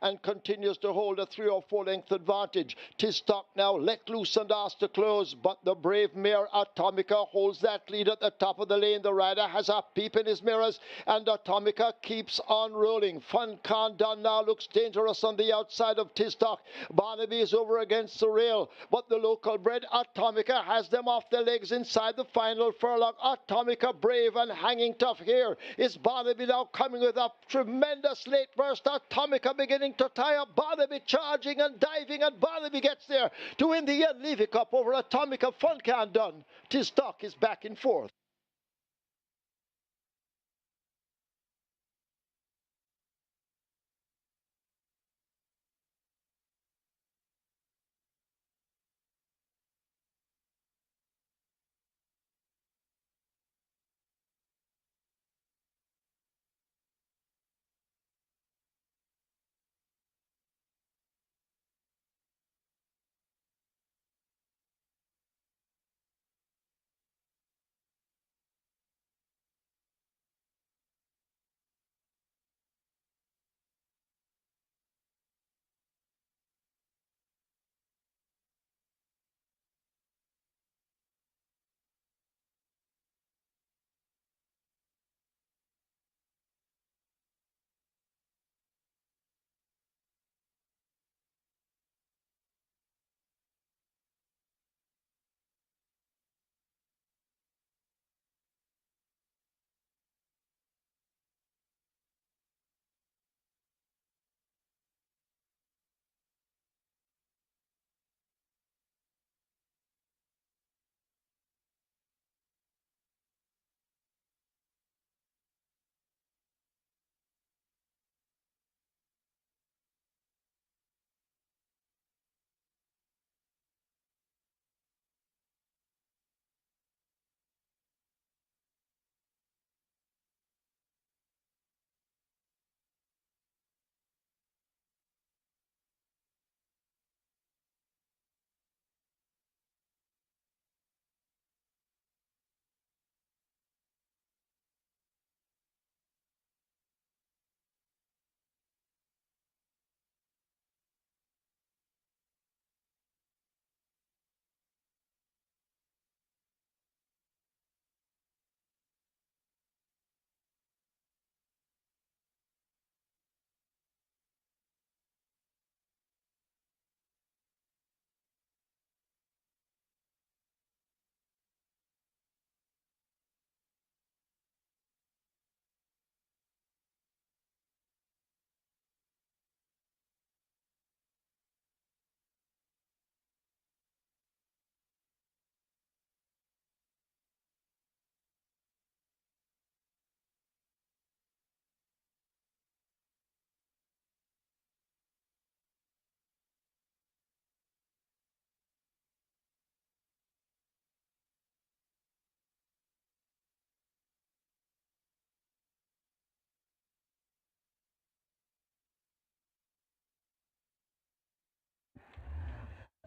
and continues to hold a 3 or 4 length advantage. Tistock now let loose and asked to close, but the brave mare Atomica holds that lead at the top of the lane. The rider has a peep in his mirrors, and Atomica keeps on rolling. Fun Khan Done now looks dangerous on the outside of Tistock. Barnaby is over against the rail, but the local bred Atomica has them off their legs inside the final furlong. Atomica brave and hanging tough. Here is Barnaby now coming with a tremendous late burst. Atomica beginning to tie up. Barnaby charging and diving, and Barnaby gets there to win the LEVY Cup over Atomica. Fun Can Done. Tistock is back in fourth.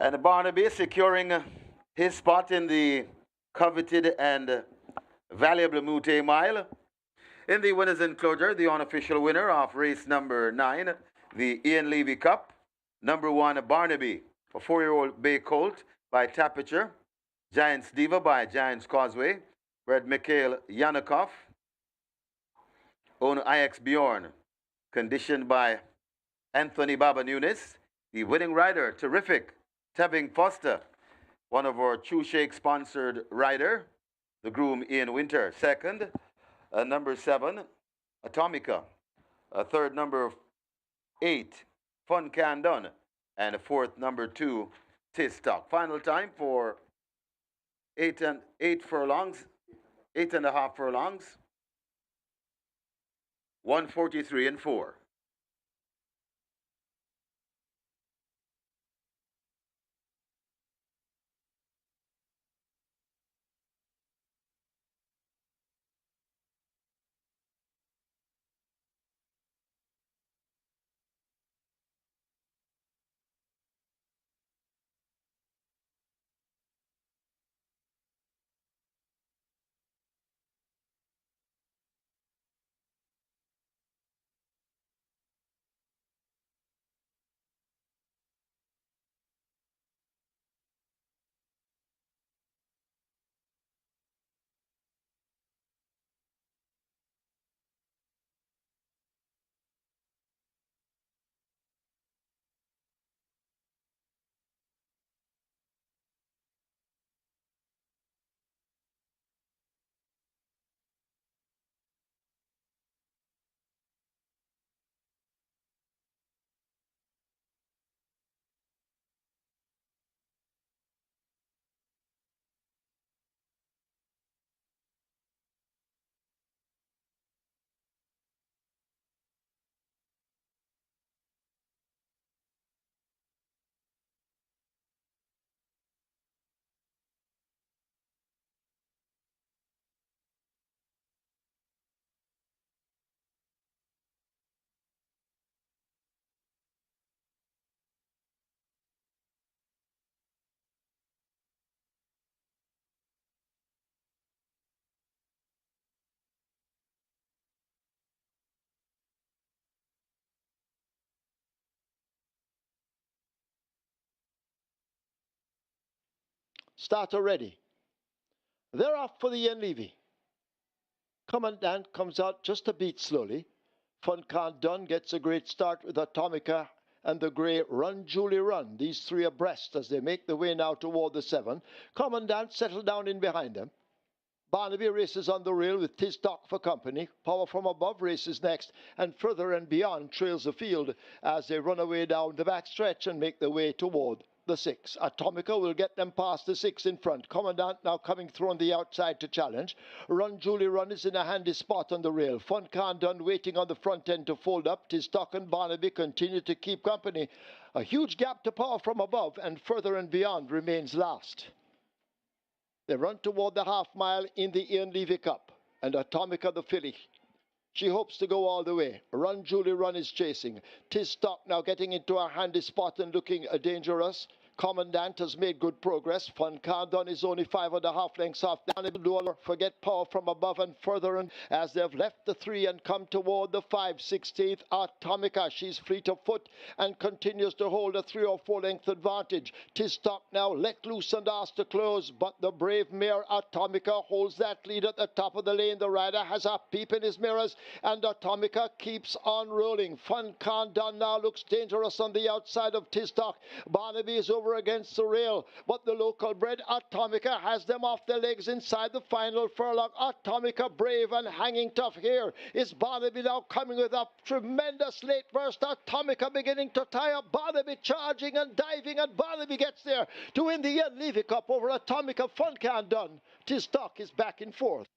And Barnaby securing his spot in the coveted and valuable Mute Mile. In the winner's enclosure, the unofficial winner of race number 9, the Ian Levy Cup, number 1 Barnaby, a 4-year-old bay colt by Tapiture, Giants Diva by Giants Causeway, bred Mikhail Yanukov, own IX Bjorn, conditioned by Anthony Baba Nunes, the winning rider, terrific, Tevin Foster, one of our True Shake sponsored rider, the groom Ian Winter. Second, number 7, Atomica. Third, number 8, Fun Can Done. And fourth, number 2, Tistock. Final time for 8 furlongs, 8.5 furlongs, 1:43 and 4. Starter ready. They're off for the LEVY. Commandant comes out just a beat slowly. Fun Can't Done gets a great start with Atomica and the grey Run Julie Run. These three abreast as they make the way now toward the 7. Commandant settled down in behind them. Barnaby races on the rail with Tiz Talk for company. Power from Above races next, and Further and Beyond trails the field as they run away down the back stretch and make their way toward the 6. Atomica will get them past the 6 in front. Commandant now coming through on the outside to challenge. Run Julie Run is in a handy spot on the rail. Fun Can't Done waiting on the front end to fold up. Tiz Talk and Barnaby continue to keep company. A huge gap to Power from Above, and Further and Beyond remains last. They run toward the half mile in the Ian Levy Cup, and Atomica the filly. She hopes to go all the way. Run Julie Run is chasing. Tiz Talk now getting into a handy spot and looking dangerous. Commandant has made good progress. Fun Can't Done is only 5.5 lengths off. Down forget Power from Above and Further, and as they've left the 3 and come toward the 5, 16th Atomica. She's fleet of foot and continues to hold a 3 or 4 length advantage. Tiz Talk now let loose and asked to close, but the brave mare Atomica holds that lead at the top of the lane. The rider has a peep in his mirrors, and Atomica keeps on rolling. Fun Can't Done now looks dangerous on the outside of Tiz Talk. Barnaby is over against the rail, but the local bred Atomica has them off their legs inside the final furlong. Atomica brave and hanging tough. Here is Barnaby now coming with a tremendous late burst. Atomica beginning to tie up. Barnaby charging and diving, and Barnaby gets there to win the Levy Cup over Atomica. Fun Can't Done. Tiz Talk is back in fourth.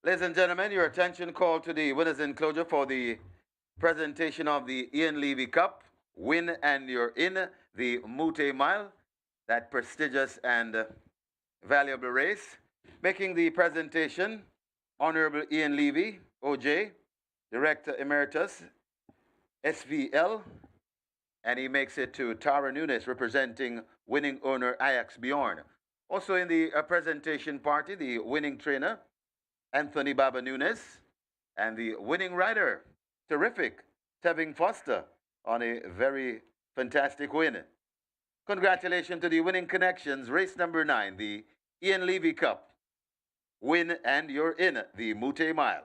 Ladies and gentlemen, your attention called to the winners enclosure for the presentation of the Ian Levy Cup. Win and you're in the Mute Mile, that prestigious and valuable race. Making the presentation, Honorable Ian Levy, OJ, Director Emeritus, SVL, and he makes it to Tara Nunes, representing winning owner Ajax Bjorn. Also in the presentation party, the winning trainer, Anthony Baba Nunes, and the winning rider, terrific, Tevin Foster, on a very fantastic win. Congratulations to the winning connections, race number 9, the Ian Levy Cup. Win and you're in the Mute Mile.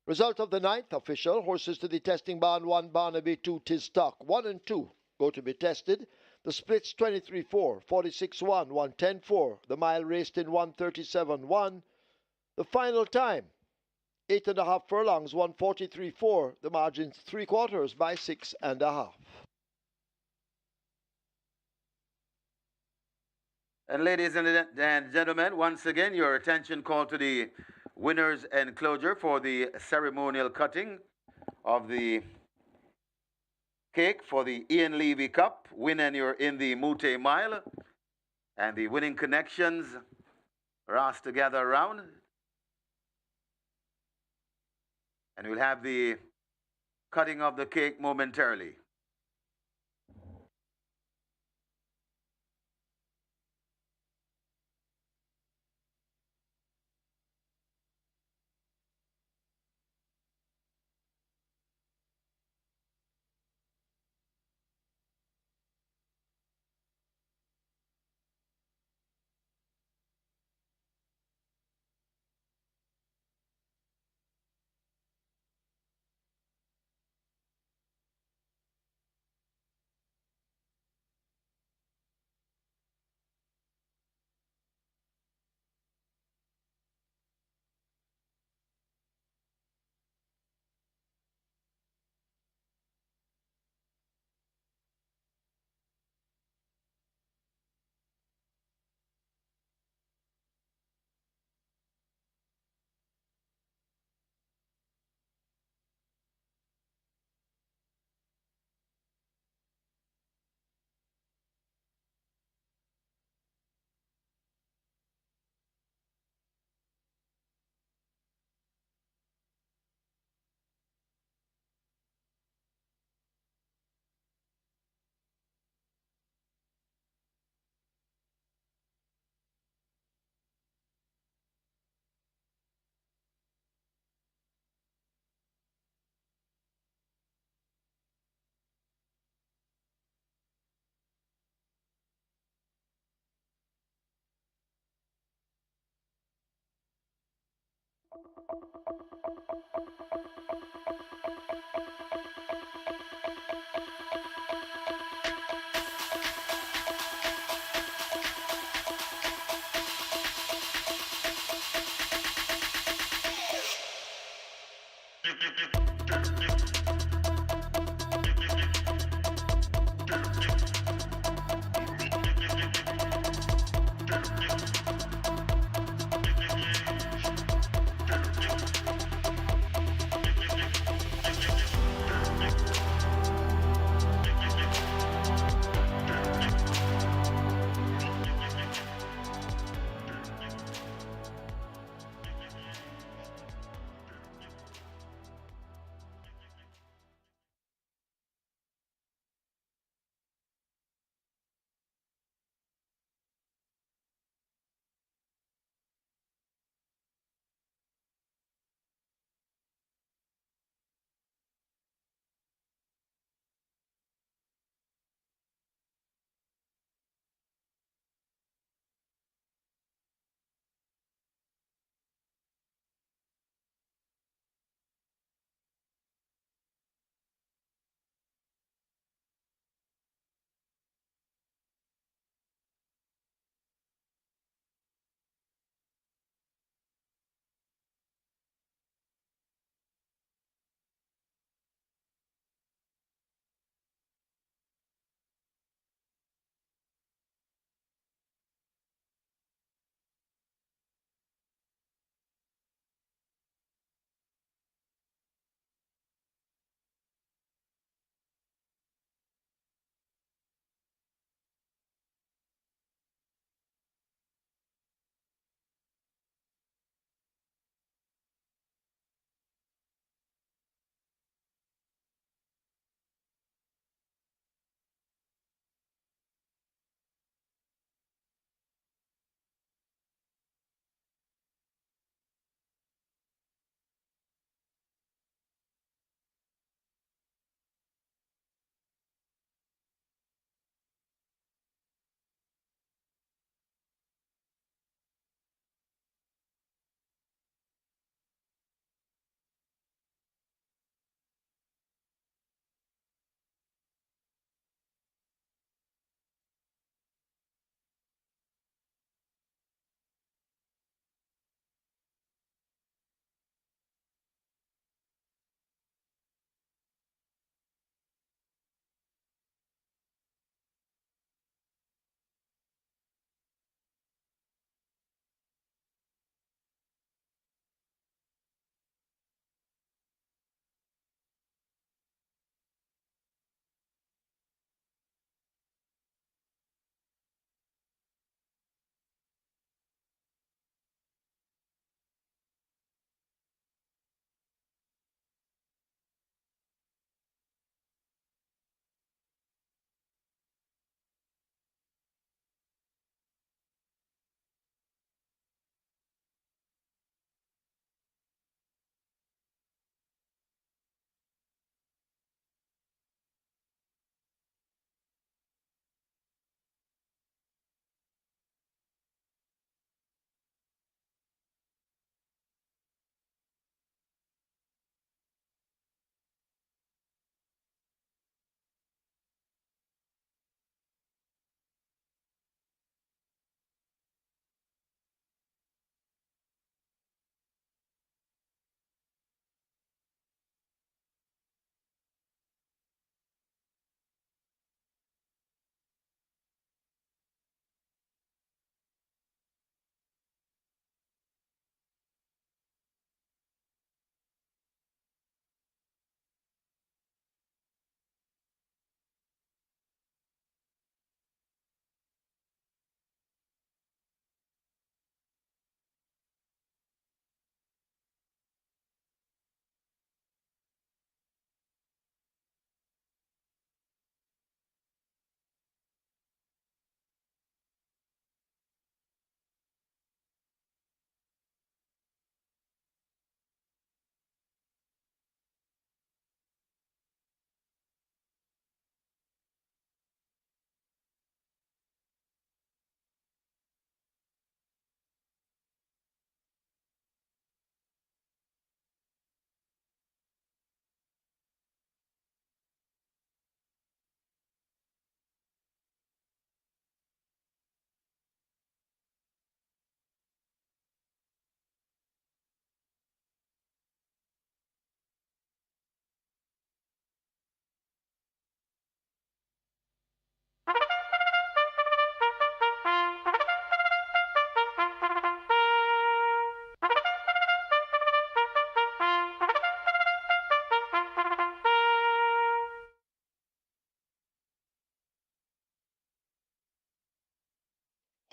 Result of the ninth official. Horses to the testing barn. 1 Barnaby, 2 Tis Stock. 1 and 2 go to be tested. The splits 23-4, 46-1, 110-4. The mile raced in 137-1. The final time, 8.5 furlongs, 143-4. The margins 3/4 by 6.5. And ladies and gentlemen, once again, your attention called to the winners enclosure for the ceremonial cutting of the cake for the Ian Levy Cup. Win and you're in the Mute Mile. And the winning connections are asked to gather around. And we'll have the cutting of the cake momentarily.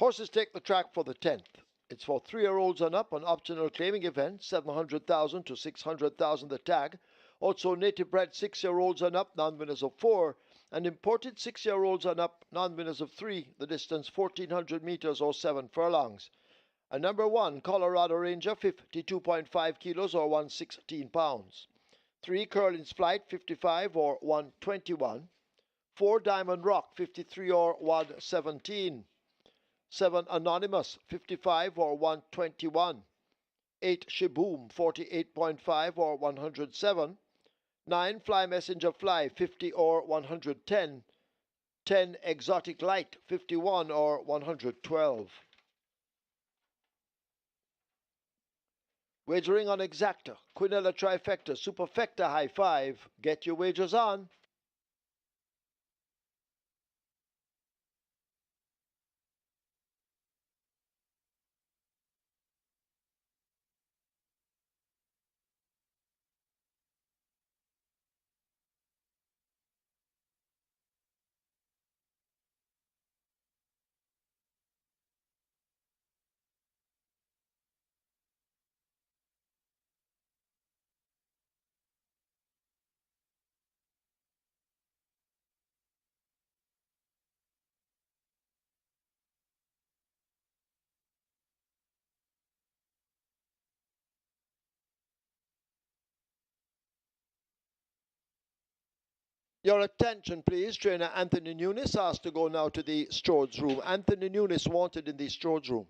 Horses take the track for the 10th. It's for 3-year-olds and up, an optional claiming event, 700,000 to 600,000 the tag. Also native bred 6-year-olds and up, non-winners of 4, and imported 6-year-olds and up, non-winners of 3, the distance 1,400 meters or 7 furlongs. And number 1, Colorado Ranger, 52.5 kilos or 116 pounds. 3, Curlin's Flight, 55 or 121. 4, Diamond Rock, 53 or 117. 7, Anonymous, 55 or 121. 8, Shiboom, 48.5 or 107. 9, Fly Messenger Fly, 50 or 110. 10, Exotic Light, 51 or 112. Wagering on Exacta, Quinella Trifecta, Superfecta High 5. Get your wagers on. Your attention, please. Trainer Anthony Nunes asked to go now to the stewards room. Anthony Nunes wanted in the stewards room.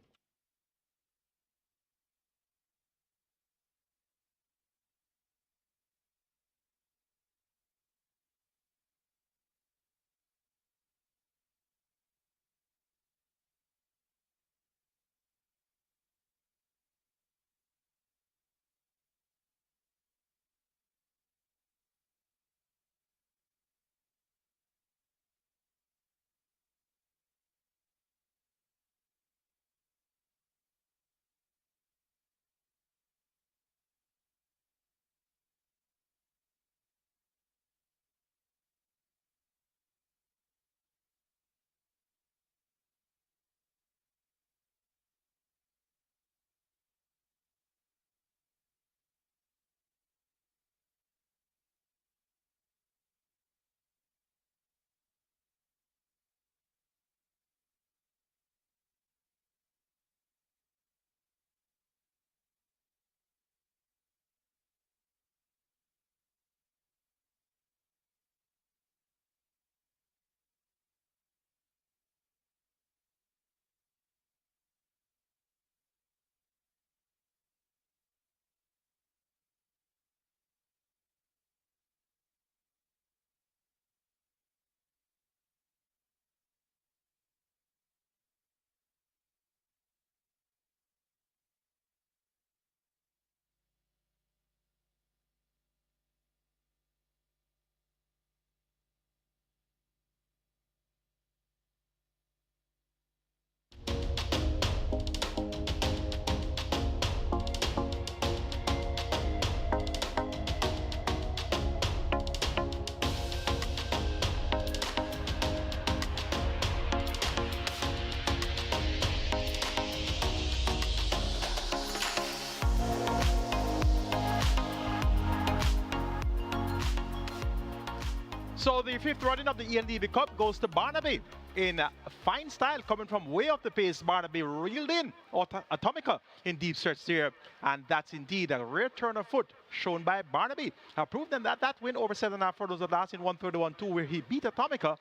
So the fifth running of the LEVY Cup goes to Barnaby in fine style, coming from way off the pace. Barnaby reeled in Atomica in deep stretch there, and that's indeed a rare turn of foot shown by Barnaby. Proved them that win over 7.5 furlongs of last in 131.2, where he beat Atomica,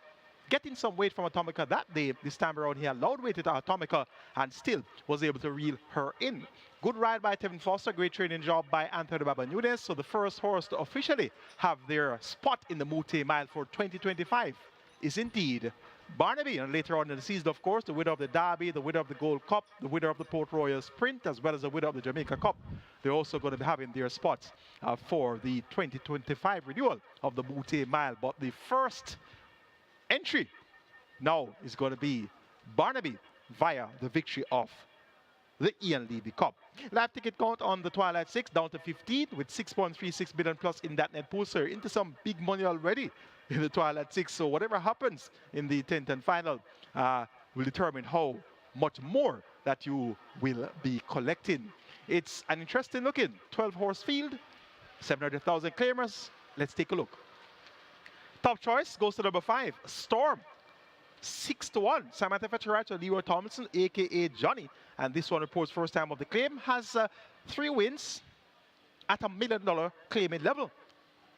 getting some weight from Atomica that day. This time around, he allowed weight to Atomica and still was able to reel her in. Good ride by Tevin Foster, great training job by Anthony Baba Nunes. So the first horse to officially have their spot in the Mute Mile for 2025 is indeed Barnaby. And later on in the season, of course, the winner of the Derby, the winner of the Gold Cup, the winner of the Port Royal Sprint, as well as the winner of the Jamaica Cup. They're also going to be having their spots for the 2025 renewal of the Mute Mile. But the first entry now is going to be Barnaby via the victory of the LEVY Cup. Live ticket count on the Twilight 6 down to 15 with 6.36 billion plus in that net pool, sir. Into some big money already in the Twilight 6. So whatever happens in the 10th and final will determine how much more that you will be collecting. It's an interesting looking 12-horse field, 700,000 claimers. Let's take a look. Top choice goes to number 5, Storm. 6-1. Samantha Fetcher, Leroy Tomlinson, aka Johnny, and this one reports first time of the claim, has 3 wins at $1 million claiming level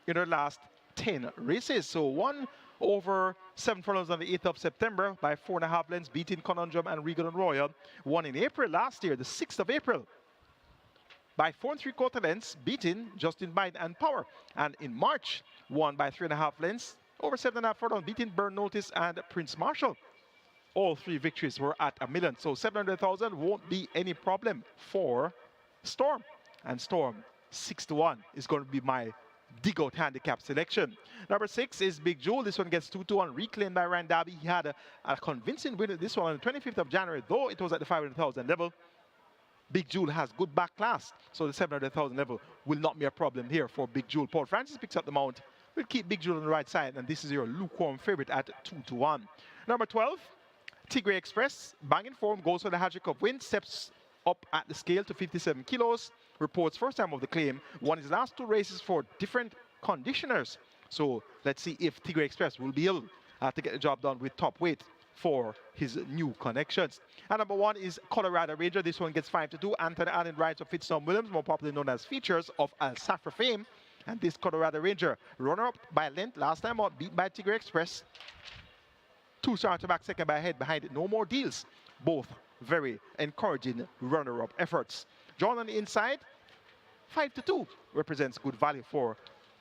in her last 10 races. So 1 over 7 furlongs on the 8th of September by 4.5 lengths, beating Conundrum and Regal and Royal. 1 in April last year, the 6th of April, by 4 3/4 lengths, beating Justin Biden and Power. And in March, 1 by 3.5 lengths, over 7.5 furlongs, beating Burn Notice and Prince Marshall. All 3 victories were at $1 million. So 700,000 won't be any problem for Storm. And Storm, 6-1, is going to be my dig-out handicap selection. Number 6 is Big Jewel. This one gets 2-1, reclaimed by Ryan Darby. He had a convincing win at this one on the 25th of January, though it was at the 500,000 level. Big Jewel has good back class, so the 700,000 level will not be a problem here for Big Jewel. Paul Francis picks up the mount. We'll keep Big Jewel on the right side, and this is your lukewarm favorite at 2-1. Number 12, Tigre Express, banging form, goes for the hat-trick of win, steps up at the scale to 57 kilos, reports first time of the claim, won his last 2 races for different conditioners. So let's see if Tigre Express will be able to get the job done with top weight for his new connections. And number 1 is Colorado Ranger. This one gets 5-2. Anthony Allen rides of Fitzgerald Williams, more popularly known as Features of Al Safra fame. And this Colorado Ranger, runner-up by length last time out, beat by Tigre Express. 2 starts back, second by head behind it. No More Deals. Both very encouraging runner-up efforts. Drawn on the inside, 5-2 represents good value for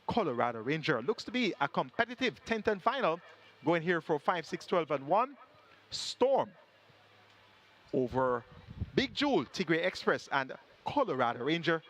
Colorado Ranger. Looks to be a competitive 10-10 final. Going here for 5, 6, 12, and 1. Storm over Big Jewel, Tigre Express, and Colorado Ranger.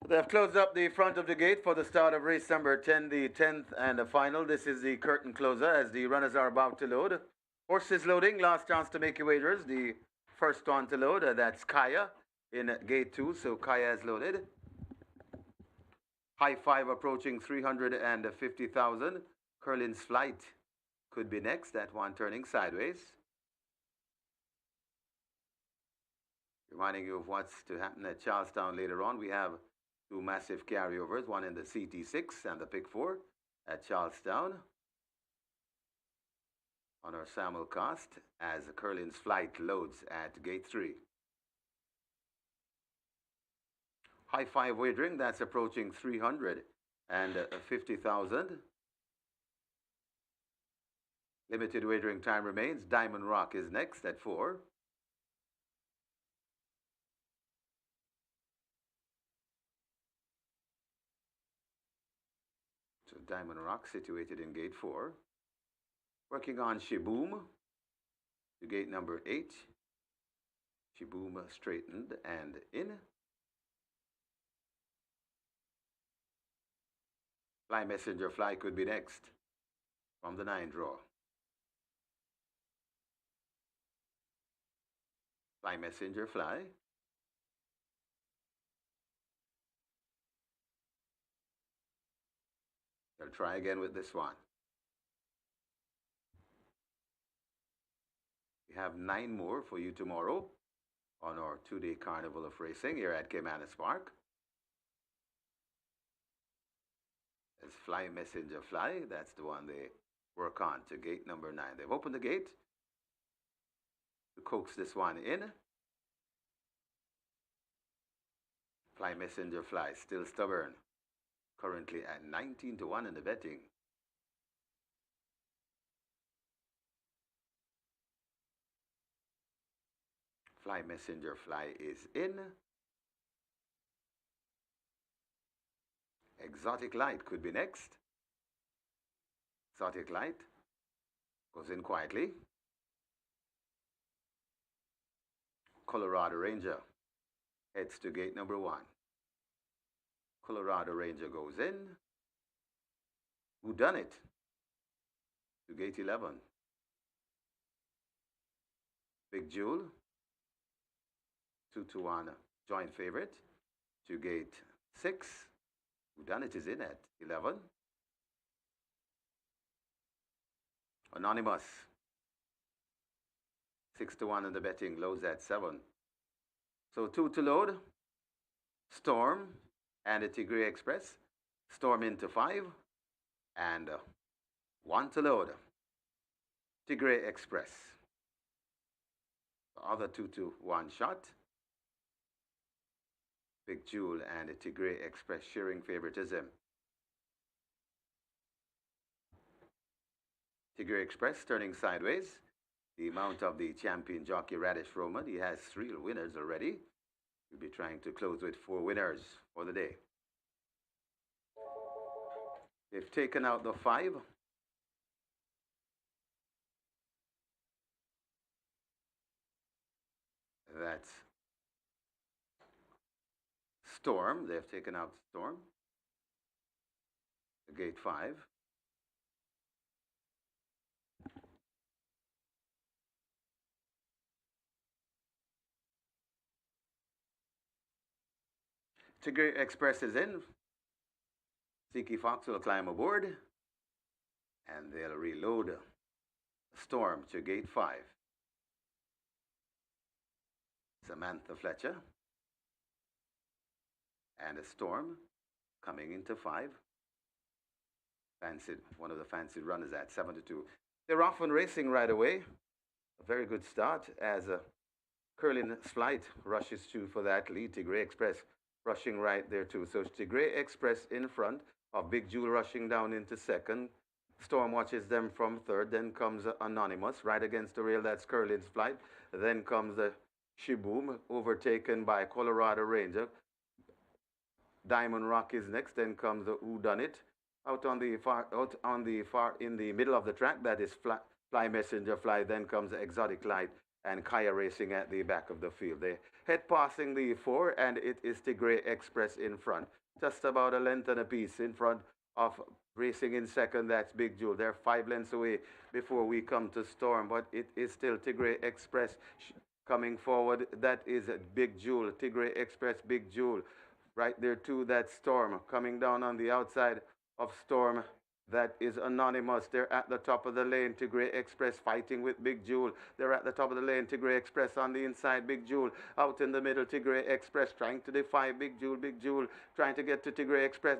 They've closed up the front of the gate for the start of race number 10, the 10th and the final. This is the curtain closer as the runners are about to load. Horses loading, last chance to make your wagers. The first one to load, that's Kaya in gate 2, so Kaya is loaded. High 5 approaching 350,000. Curlin's Flight could be next, that one turning sideways. Reminding you of what's to happen at Charlestown later on. We have 2 massive carryovers, one in the CT6 and the Pick 4 at Charlestown on our simulcast as Curlin's Flight loads at gate 3. High 5 wagering, that's approaching 350,000. Limited wagering time remains. Diamond Rock is next at 4. So Diamond Rock situated in gate 4. Working on Shiboom to gate number 8. Shiboom straightened and in. Fly Messenger Fly could be next from the 9 draw. Fly Messenger Fly. I'll try again with this one. We have 9 more for you tomorrow on our 2-day carnival of racing here at Caymanas Park. As Fly Messenger Fly, that's the one they work on to gate number 9. They've opened the gate to coax this one in. Fly Messenger Fly still stubborn. Currently at 19-1 in the betting. Fly Messenger Fly is in. Exotic Light could be next. Exotic Light Goes in quietly. Colorado Ranger heads to gate number 1. Colorado Ranger goes in. Who done it? To gate 11. Big Jewel, 2-1 joint favorite. To gate 6. Who done it is in at 11. Anonymous, 6-1 in the betting, loads at 7. So 2 to load. Storm and the Tigray Express. Storm into 5. And 1 to load. Tigray Express. The other 2-1 shot. Big Jewel and the Tigray Express sharing favoritism. Tigray Express turning sideways. The amount of the champion jockey Radish Roman. He has 3 winners already. We'll be trying to close with 4 winners for the day. They've taken out the 5. That's Storm. They've taken out Storm. The gate 5. Tigray Express is in. Seeky Fox will climb aboard. And they'll reload Storm to gate 5. Samantha Fletcher. And a Storm coming into 5. Fancied, one of the fancied runners at 7-2. They're off and racing right away. A very good start as Curlin Flight rushes through for that lead. Tigray Express rushing right there too. So Tigray Express in front of Big Jewel rushing down into 2nd. Storm watches them from 3rd. Then comes Anonymous right against the rail. That's Curlin's Flight. Then comes the Shiboom overtaken by Colorado Ranger. Diamond Rock is next. Then comes the Who Done It. Out on the far in the middle of the track, that is Fly Messenger Fly. Then comes Exotic Light and Kaya racing at the back of the field. They head passing the 4, and it is Tigray Express in front. Just about a length and a piece in front of racing in 2nd. That's Big Jewel. They're 5 lengths away before we come to Storm, but it is still Tigray Express coming forward. That is Big Jewel. Tigray Express, Big Jewel. Right there too, that Storm coming down on the outside of Storm. That is Anonymous. They're at the top of the lane. Tigray Express fighting with Big Jewel. They're at the top of the lane. Tigray Express on the inside. Big Jewel out in the middle. Tigray Express trying to defy Big Jewel. Big Jewel trying to get to Tigray Express.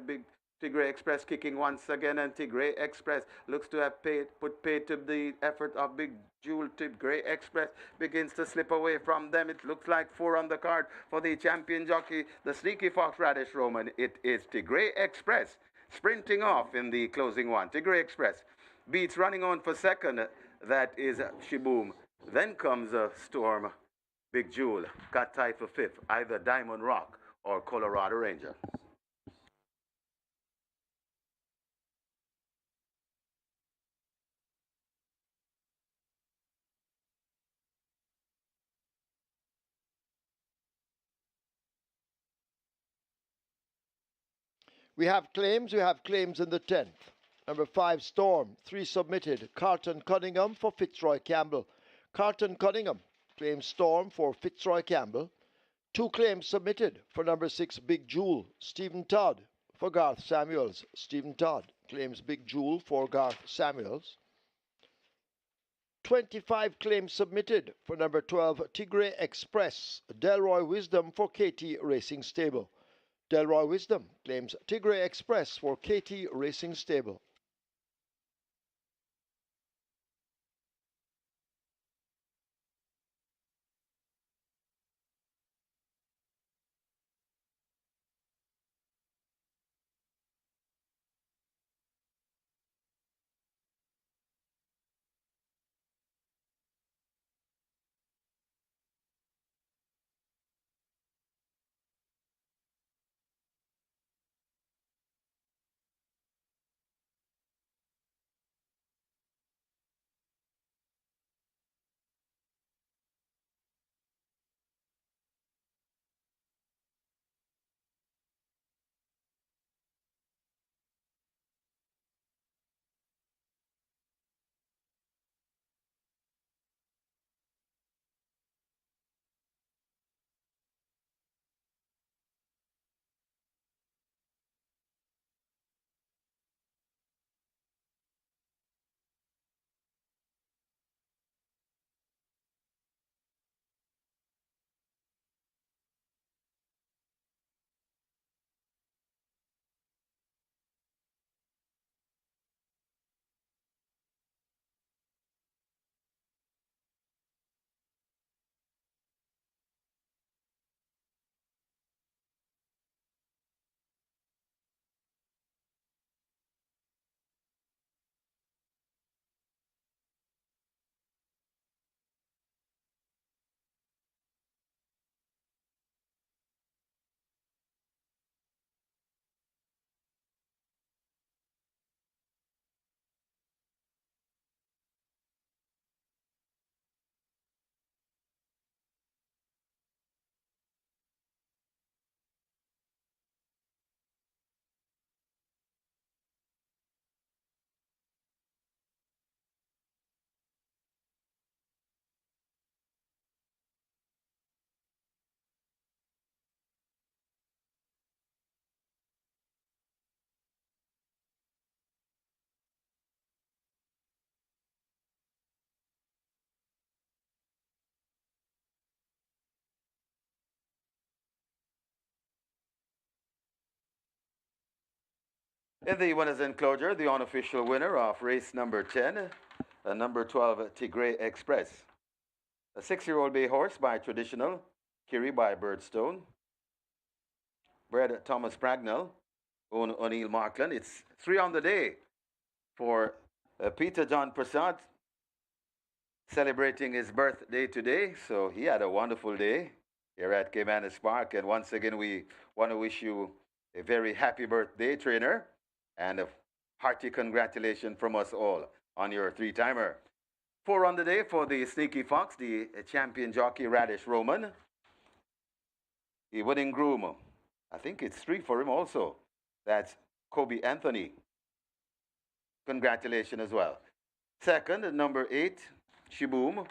Tigray Express kicking once again, and Tigray Express looks to have put paid to the effort of Big Jewel. Tigray Express begins to slip away from them. It looks like 4 on the card for the champion jockey, the Sneaky Fox Radish Roman. It is Tigray Express sprinting off in the closing 1. Tigray Express beats running on for 2nd. That is Shiboom. Then comes Storm. Big Jewel got tied for 5th, either Diamond Rock or Colorado Ranger. We have claims in the 10th. Number 5, Storm, 3 submitted. Carlton Cunningham for Fitzroy Campbell. Carlton Cunningham claims Storm for Fitzroy Campbell. 2 claims submitted for number 6, Big Jewel. Stephen Todd for Garth Samuels. Stephen Todd claims Big Jewel for Garth Samuels. 25 claims submitted for number 12, Tigray Express. Delroy Wisdom for KT Racing Stable. Delroy Wisdom claims Tigray Express for KT Racing Stable. In the winners enclosure, the unofficial winner of race number 10, number 12, Tigray Express. A 6-year-old bay horse by Traditional, Kiri by Birdstone, bred Thomas Pragnell, own O'Neill Markland. It's 3 on the day for Peter John Prasad, celebrating his birthday today. So he had a wonderful day here at Caymanas Park. And once again, we want to wish you a very happy birthday, trainer, and a hearty congratulations from us all on your 3-timer. 4 on the day for the Sneaky Fox, the champion jockey Radish Roman. The winning groom, I think it's 3 for him also. That's Kobe Anthony. Congratulations as well. Second, number 8, Shiboom.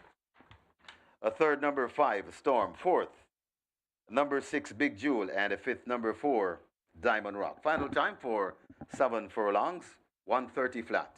A third, number 5, Storm. Fourth, number 6, Big Jewel. And a fifth, number 4, Diamond Rock. Final time for 7 furlongs, 130 flat.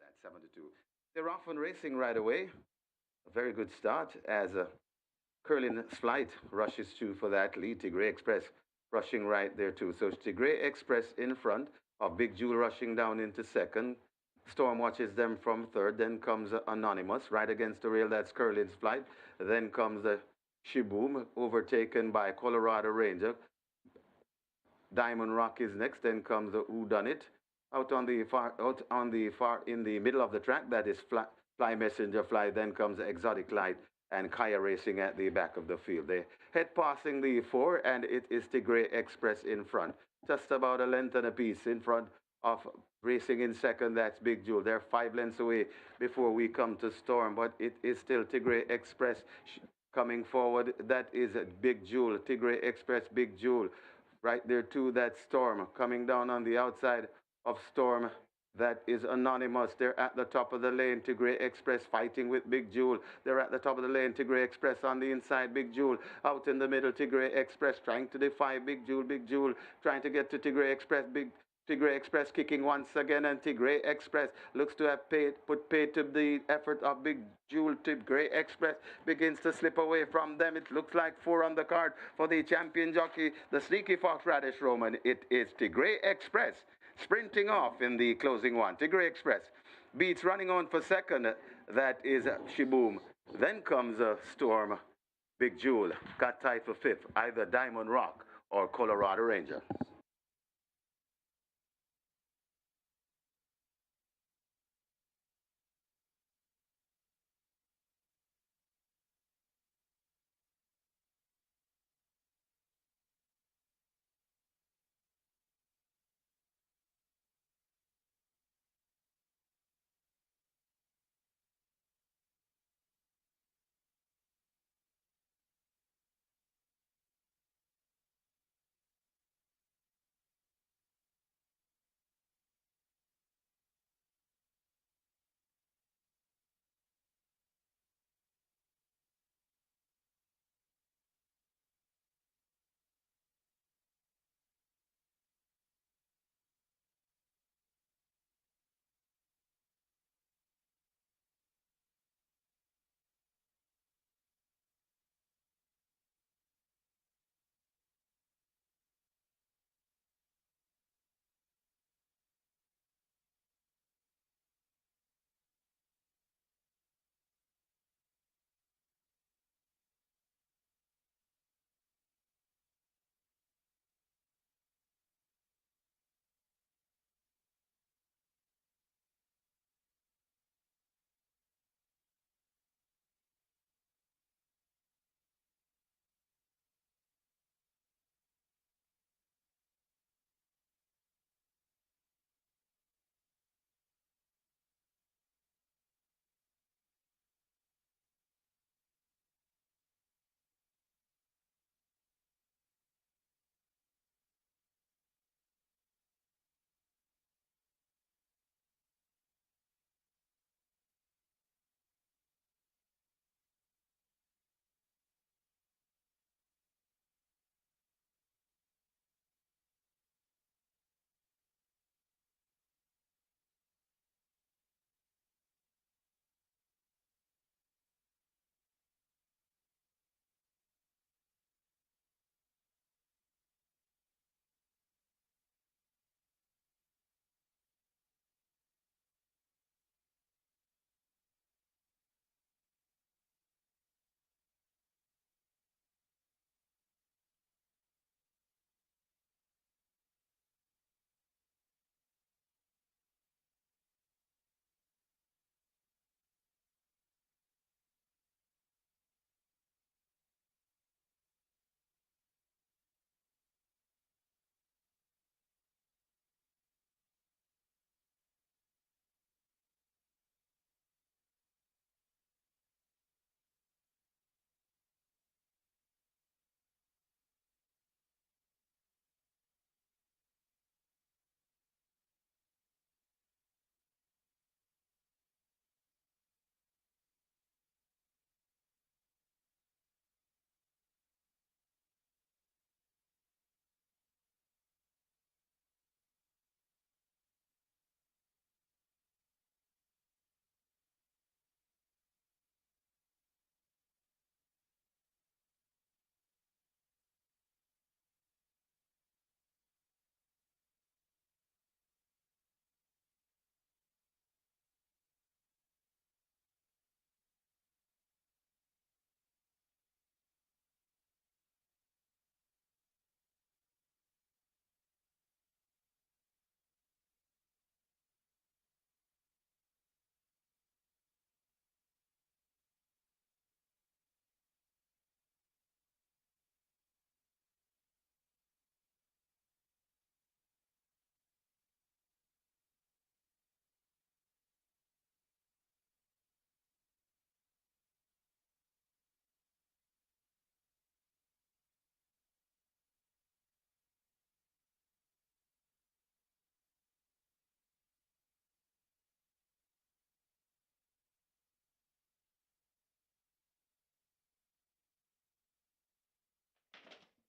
That's 7 to 2. They're off and racing right away. A very good start as Curlin Flight rushes through for that lead. Tigray Express rushing right there too. So Tigray Express in front of Big Jewel rushing down into second. Storm watches them from third. Then comes Anonymous right against the rail. That's Curlin's Flight. Then comes the Shiboom overtaken by Colorado Ranger. Diamond Rock is next. Then comes the Who Done It. Out on the far in the middle of the track. That is Fly Messenger Fly. Then comes Exotic Light and Kaya racing at the back of the field. They head passing the 4, and it is Tigray Express in front. Just about a length and a piece in front of racing in second. That's Big Jewel. They're 5 lengths away before we come to Storm, but it is still Tigray Express coming forward. That is Big Jewel. Tigray Express, Big Jewel. Right there too, that Storm coming down on the outside of Storm. That is Anonymous. They're at the top of the lane. Tigray Express fighting with Big Jewel. They're at the top of the lane. Tigray Express on the inside. Big Jewel out in the middle. Tigray Express trying to defy Big Jewel. Big Jewel trying to get to Tigray Express. Tigray Express kicking once again, and Tigray Express looks to have put paid to the effort of Big Jewel. Tigray Express begins to slip away from them. It looks like 4 on the card for the champion jockey, the Sneaky Fox Radish Roman. It is Tigray Express sprinting off in the closing one. Tigray Express beats running on for second. That is Shiboom. Then comes Storm. Big Jewel got tied for fifth, either Diamond Rock or Colorado Ranger.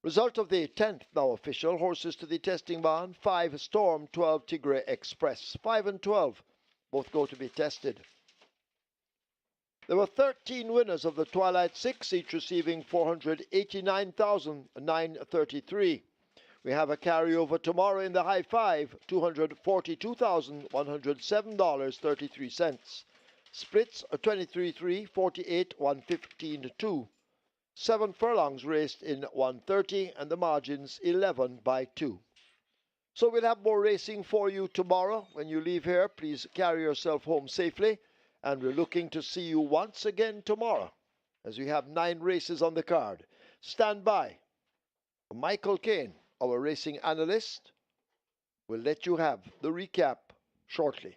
Result of the 10th now official. Horses to the testing barn. 5 Storm, 12 Tigre Express. 5 and 12 both go to be tested. There were 13 winners of the Twilight Six, each receiving $489,933. We have a carryover tomorrow in the high five, $242,107.33. Splits are 23-3, 48, 115 2. 7 furlongs raced in 130 and the margins 11 by 2. So we'll have more racing for you tomorrow. When you leave here, please carry yourself home safely. And we're looking to see you once again tomorrow as we have 9 races on the card. Stand by. Michael Kane, our racing analyst, will let you have the recap shortly.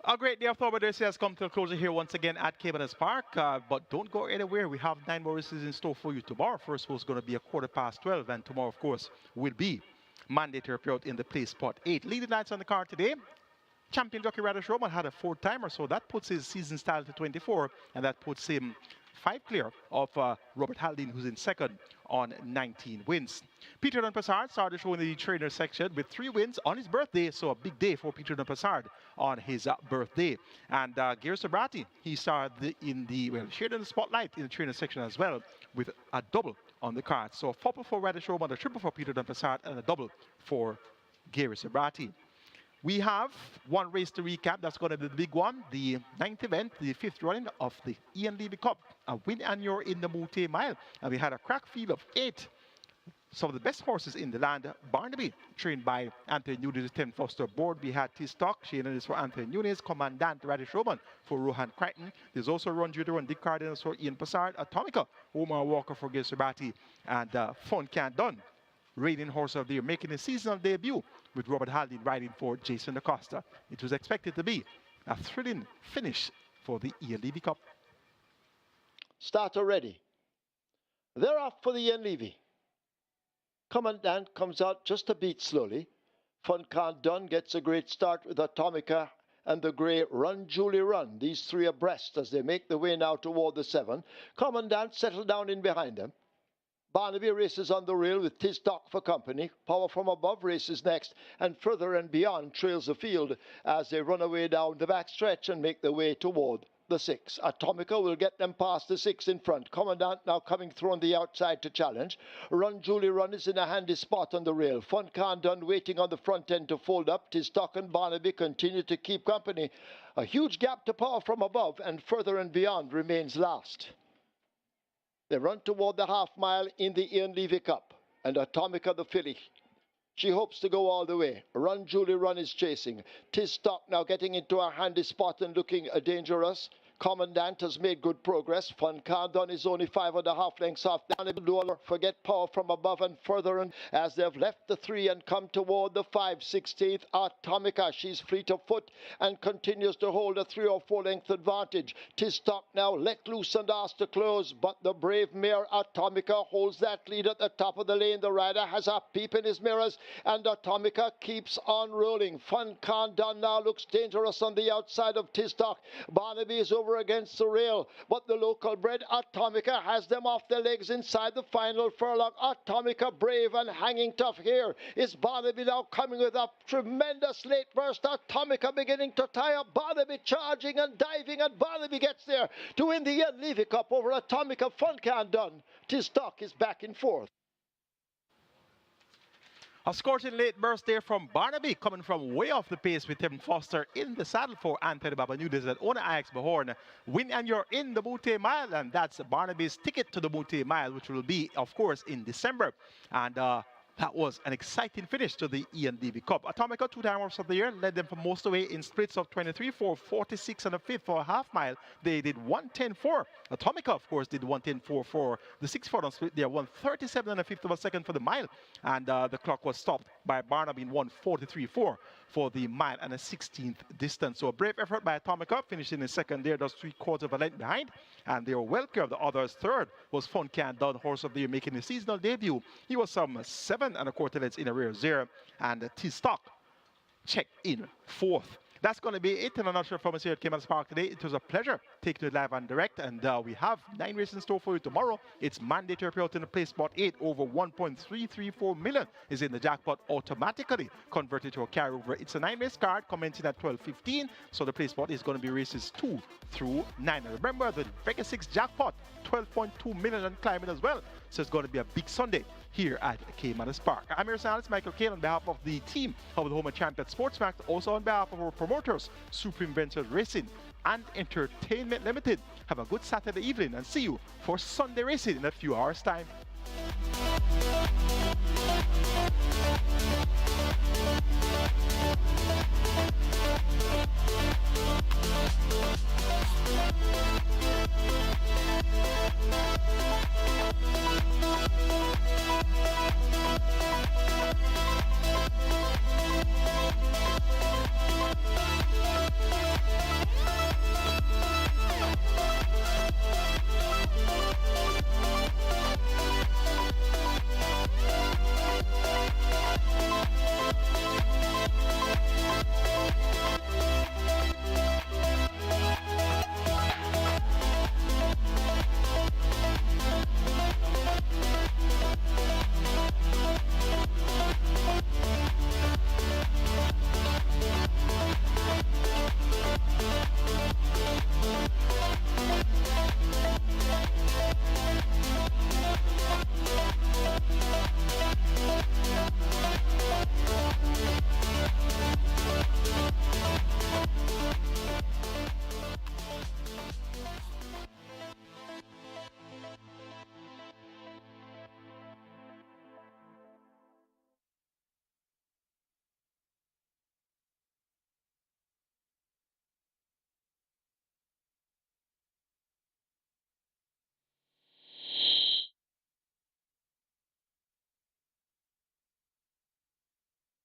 A great day of October this has come to a closure here once again at Caymanas Park. But don't go anywhere. We have 9 more races in store for you tomorrow. First was going to be a 12:15, and tomorrow, of course, will be mandatory period in the place spot 8. Leading lights on the card today. Champion jockey Radish Roman had a 4th timer, so that puts his season style to 24, and that puts him 5 clear of Robert Haldane, who's in second on 19 wins. Peter Don Passard started showing the trainer section with 3 wins on his birthday, so a big day for Peter Don Passard on his birthday. And GR.I, he started shared in the spotlight in the trainer section as well with a double on the card. So 4 for Radish Roman, a triple for Peter Don Passard, and a double for GR.I. We have one race to recap. That's going to be the big one, the 9th event, the 5th running of the Ian Levy Cup. A win and you're in the Moute Mile. And we had a crack field of 8. Some of the best horses in the land. Barnaby, trained by Anthony Nunes, 10 Foster board. We had T-Stock, Shane is for Anthony Nunes, Commandant Radish Roman for Rohan Crichton. There's also Run Judo and Dick Cardinals for Ian Passard, Atomica, Omar Walker for Gil Sabati, and Fun Can't Done, reigning horse of the year, making his seasonal debut with Robert Haldane riding for Jason Acosta. It was expected to be a thrilling finish for the Ian Levy Cup. Starter ready. They're off for the Ian Levy. Commandant comes out just a bit slowly. Fun Can't Done gets a great start with Atomica and the grey Run Julie Run. These 3 abreast as they make the way now toward the 7. Commandant settled down in behind them. Barnaby races on the rail with T-Stock for company. Power from Above races next, and Further and Beyond trails the field as they run away down the back stretch and make their way toward the 6. Atomica will get them past the 6 in front. Commandant now coming through on the outside to challenge. Run Julie Run is in a handy spot on the rail. Fun Can't Done waiting on the front end to fold up. T-Stock and Barnaby continue to keep company. A huge gap to Power from Above, and Further and Beyond remains last. They run toward the half mile in the Ian Levy Cup, and Atomica the filly. She hopes to go all the way. Run Julie Run is chasing. T-Stock now getting into a handy spot and looking dangerous. Commandant has made good progress. Fun Can't Done is only 5.5 lengths off. Down forget Power from Above and Further, and as they've left the 3 and come toward the 5, 16th, Atomica. She's fleet of foot and continues to hold a 3 or 4 length advantage. T-Stock now let loose and asked to close, but the brave mare Atomica holds that lead at the top of the lane. The rider has a peep in his mirrors, and Atomica keeps on rolling. Fun Can't Done now looks dangerous on the outside of T-Stock. Barnaby is over against the rail, but the local bred Atomica has them off their legs inside the final furlong. Atomica brave and hanging tough. Here is Barnaby now coming with a tremendous late burst. Atomica beginning to tire. Barnaby charging and diving, and Barnaby gets there to win the Ian Levy Cup over Atomica. Fun Can't Done. T-Stock is back in 4th. A scorching late burst there from Barnaby, coming from way off the pace with Tim Foster in the saddle for Anthony Babanudes and Ona Ix Bahorn. Win and you're in the Moute Mile, and that's Barnaby's ticket to the Moute Mile, which will be, of course, in December. And that was an exciting finish to the Ian Levy Cup. Atomica, 2-time horse of the year, led them for most of the way in splits of 23-4, 46 and a fifth for a half mile. They did 110-4. Atomica, of course, did 110-4 for the 6 furlong split. They won 37 and a fifth of a second for the mile, and the clock was stopped by Barnaby in 143-4 for the mile and a 16th distance. So a brave effort by Atomica, finishing in second there, just 3/4 of a length behind, and they were well clear of the others. Third was Fun Can't Done, horse of the year, making his seasonal debut. He was some 7.25 lengths in arrears there, and T-Stock checked in 4th. That's going to be it in a nutshell from us here at Caymanas Park today. It was a pleasure taking it live and direct, and we have 9 races in store for you tomorrow. It's mandatory payout in the play spot 8. Over 1.334 million is in the jackpot, automatically converted to a carryover. It's a 9-race card commencing at 12:15, so the play spot is going to be races 2 through 9. And remember, the Vegas 6 jackpot, 12.2 million and climbing as well. So it's going to be a big Sunday here at Caymanas Park. I'm your analyst, Michael Kane, on behalf of the team of the Home of Champions Sports Max, also on behalf of our promoters, Supreme Ventures Racing and Entertainment Limited. Have a good Saturday evening and see you for Sunday racing in a few hours' time.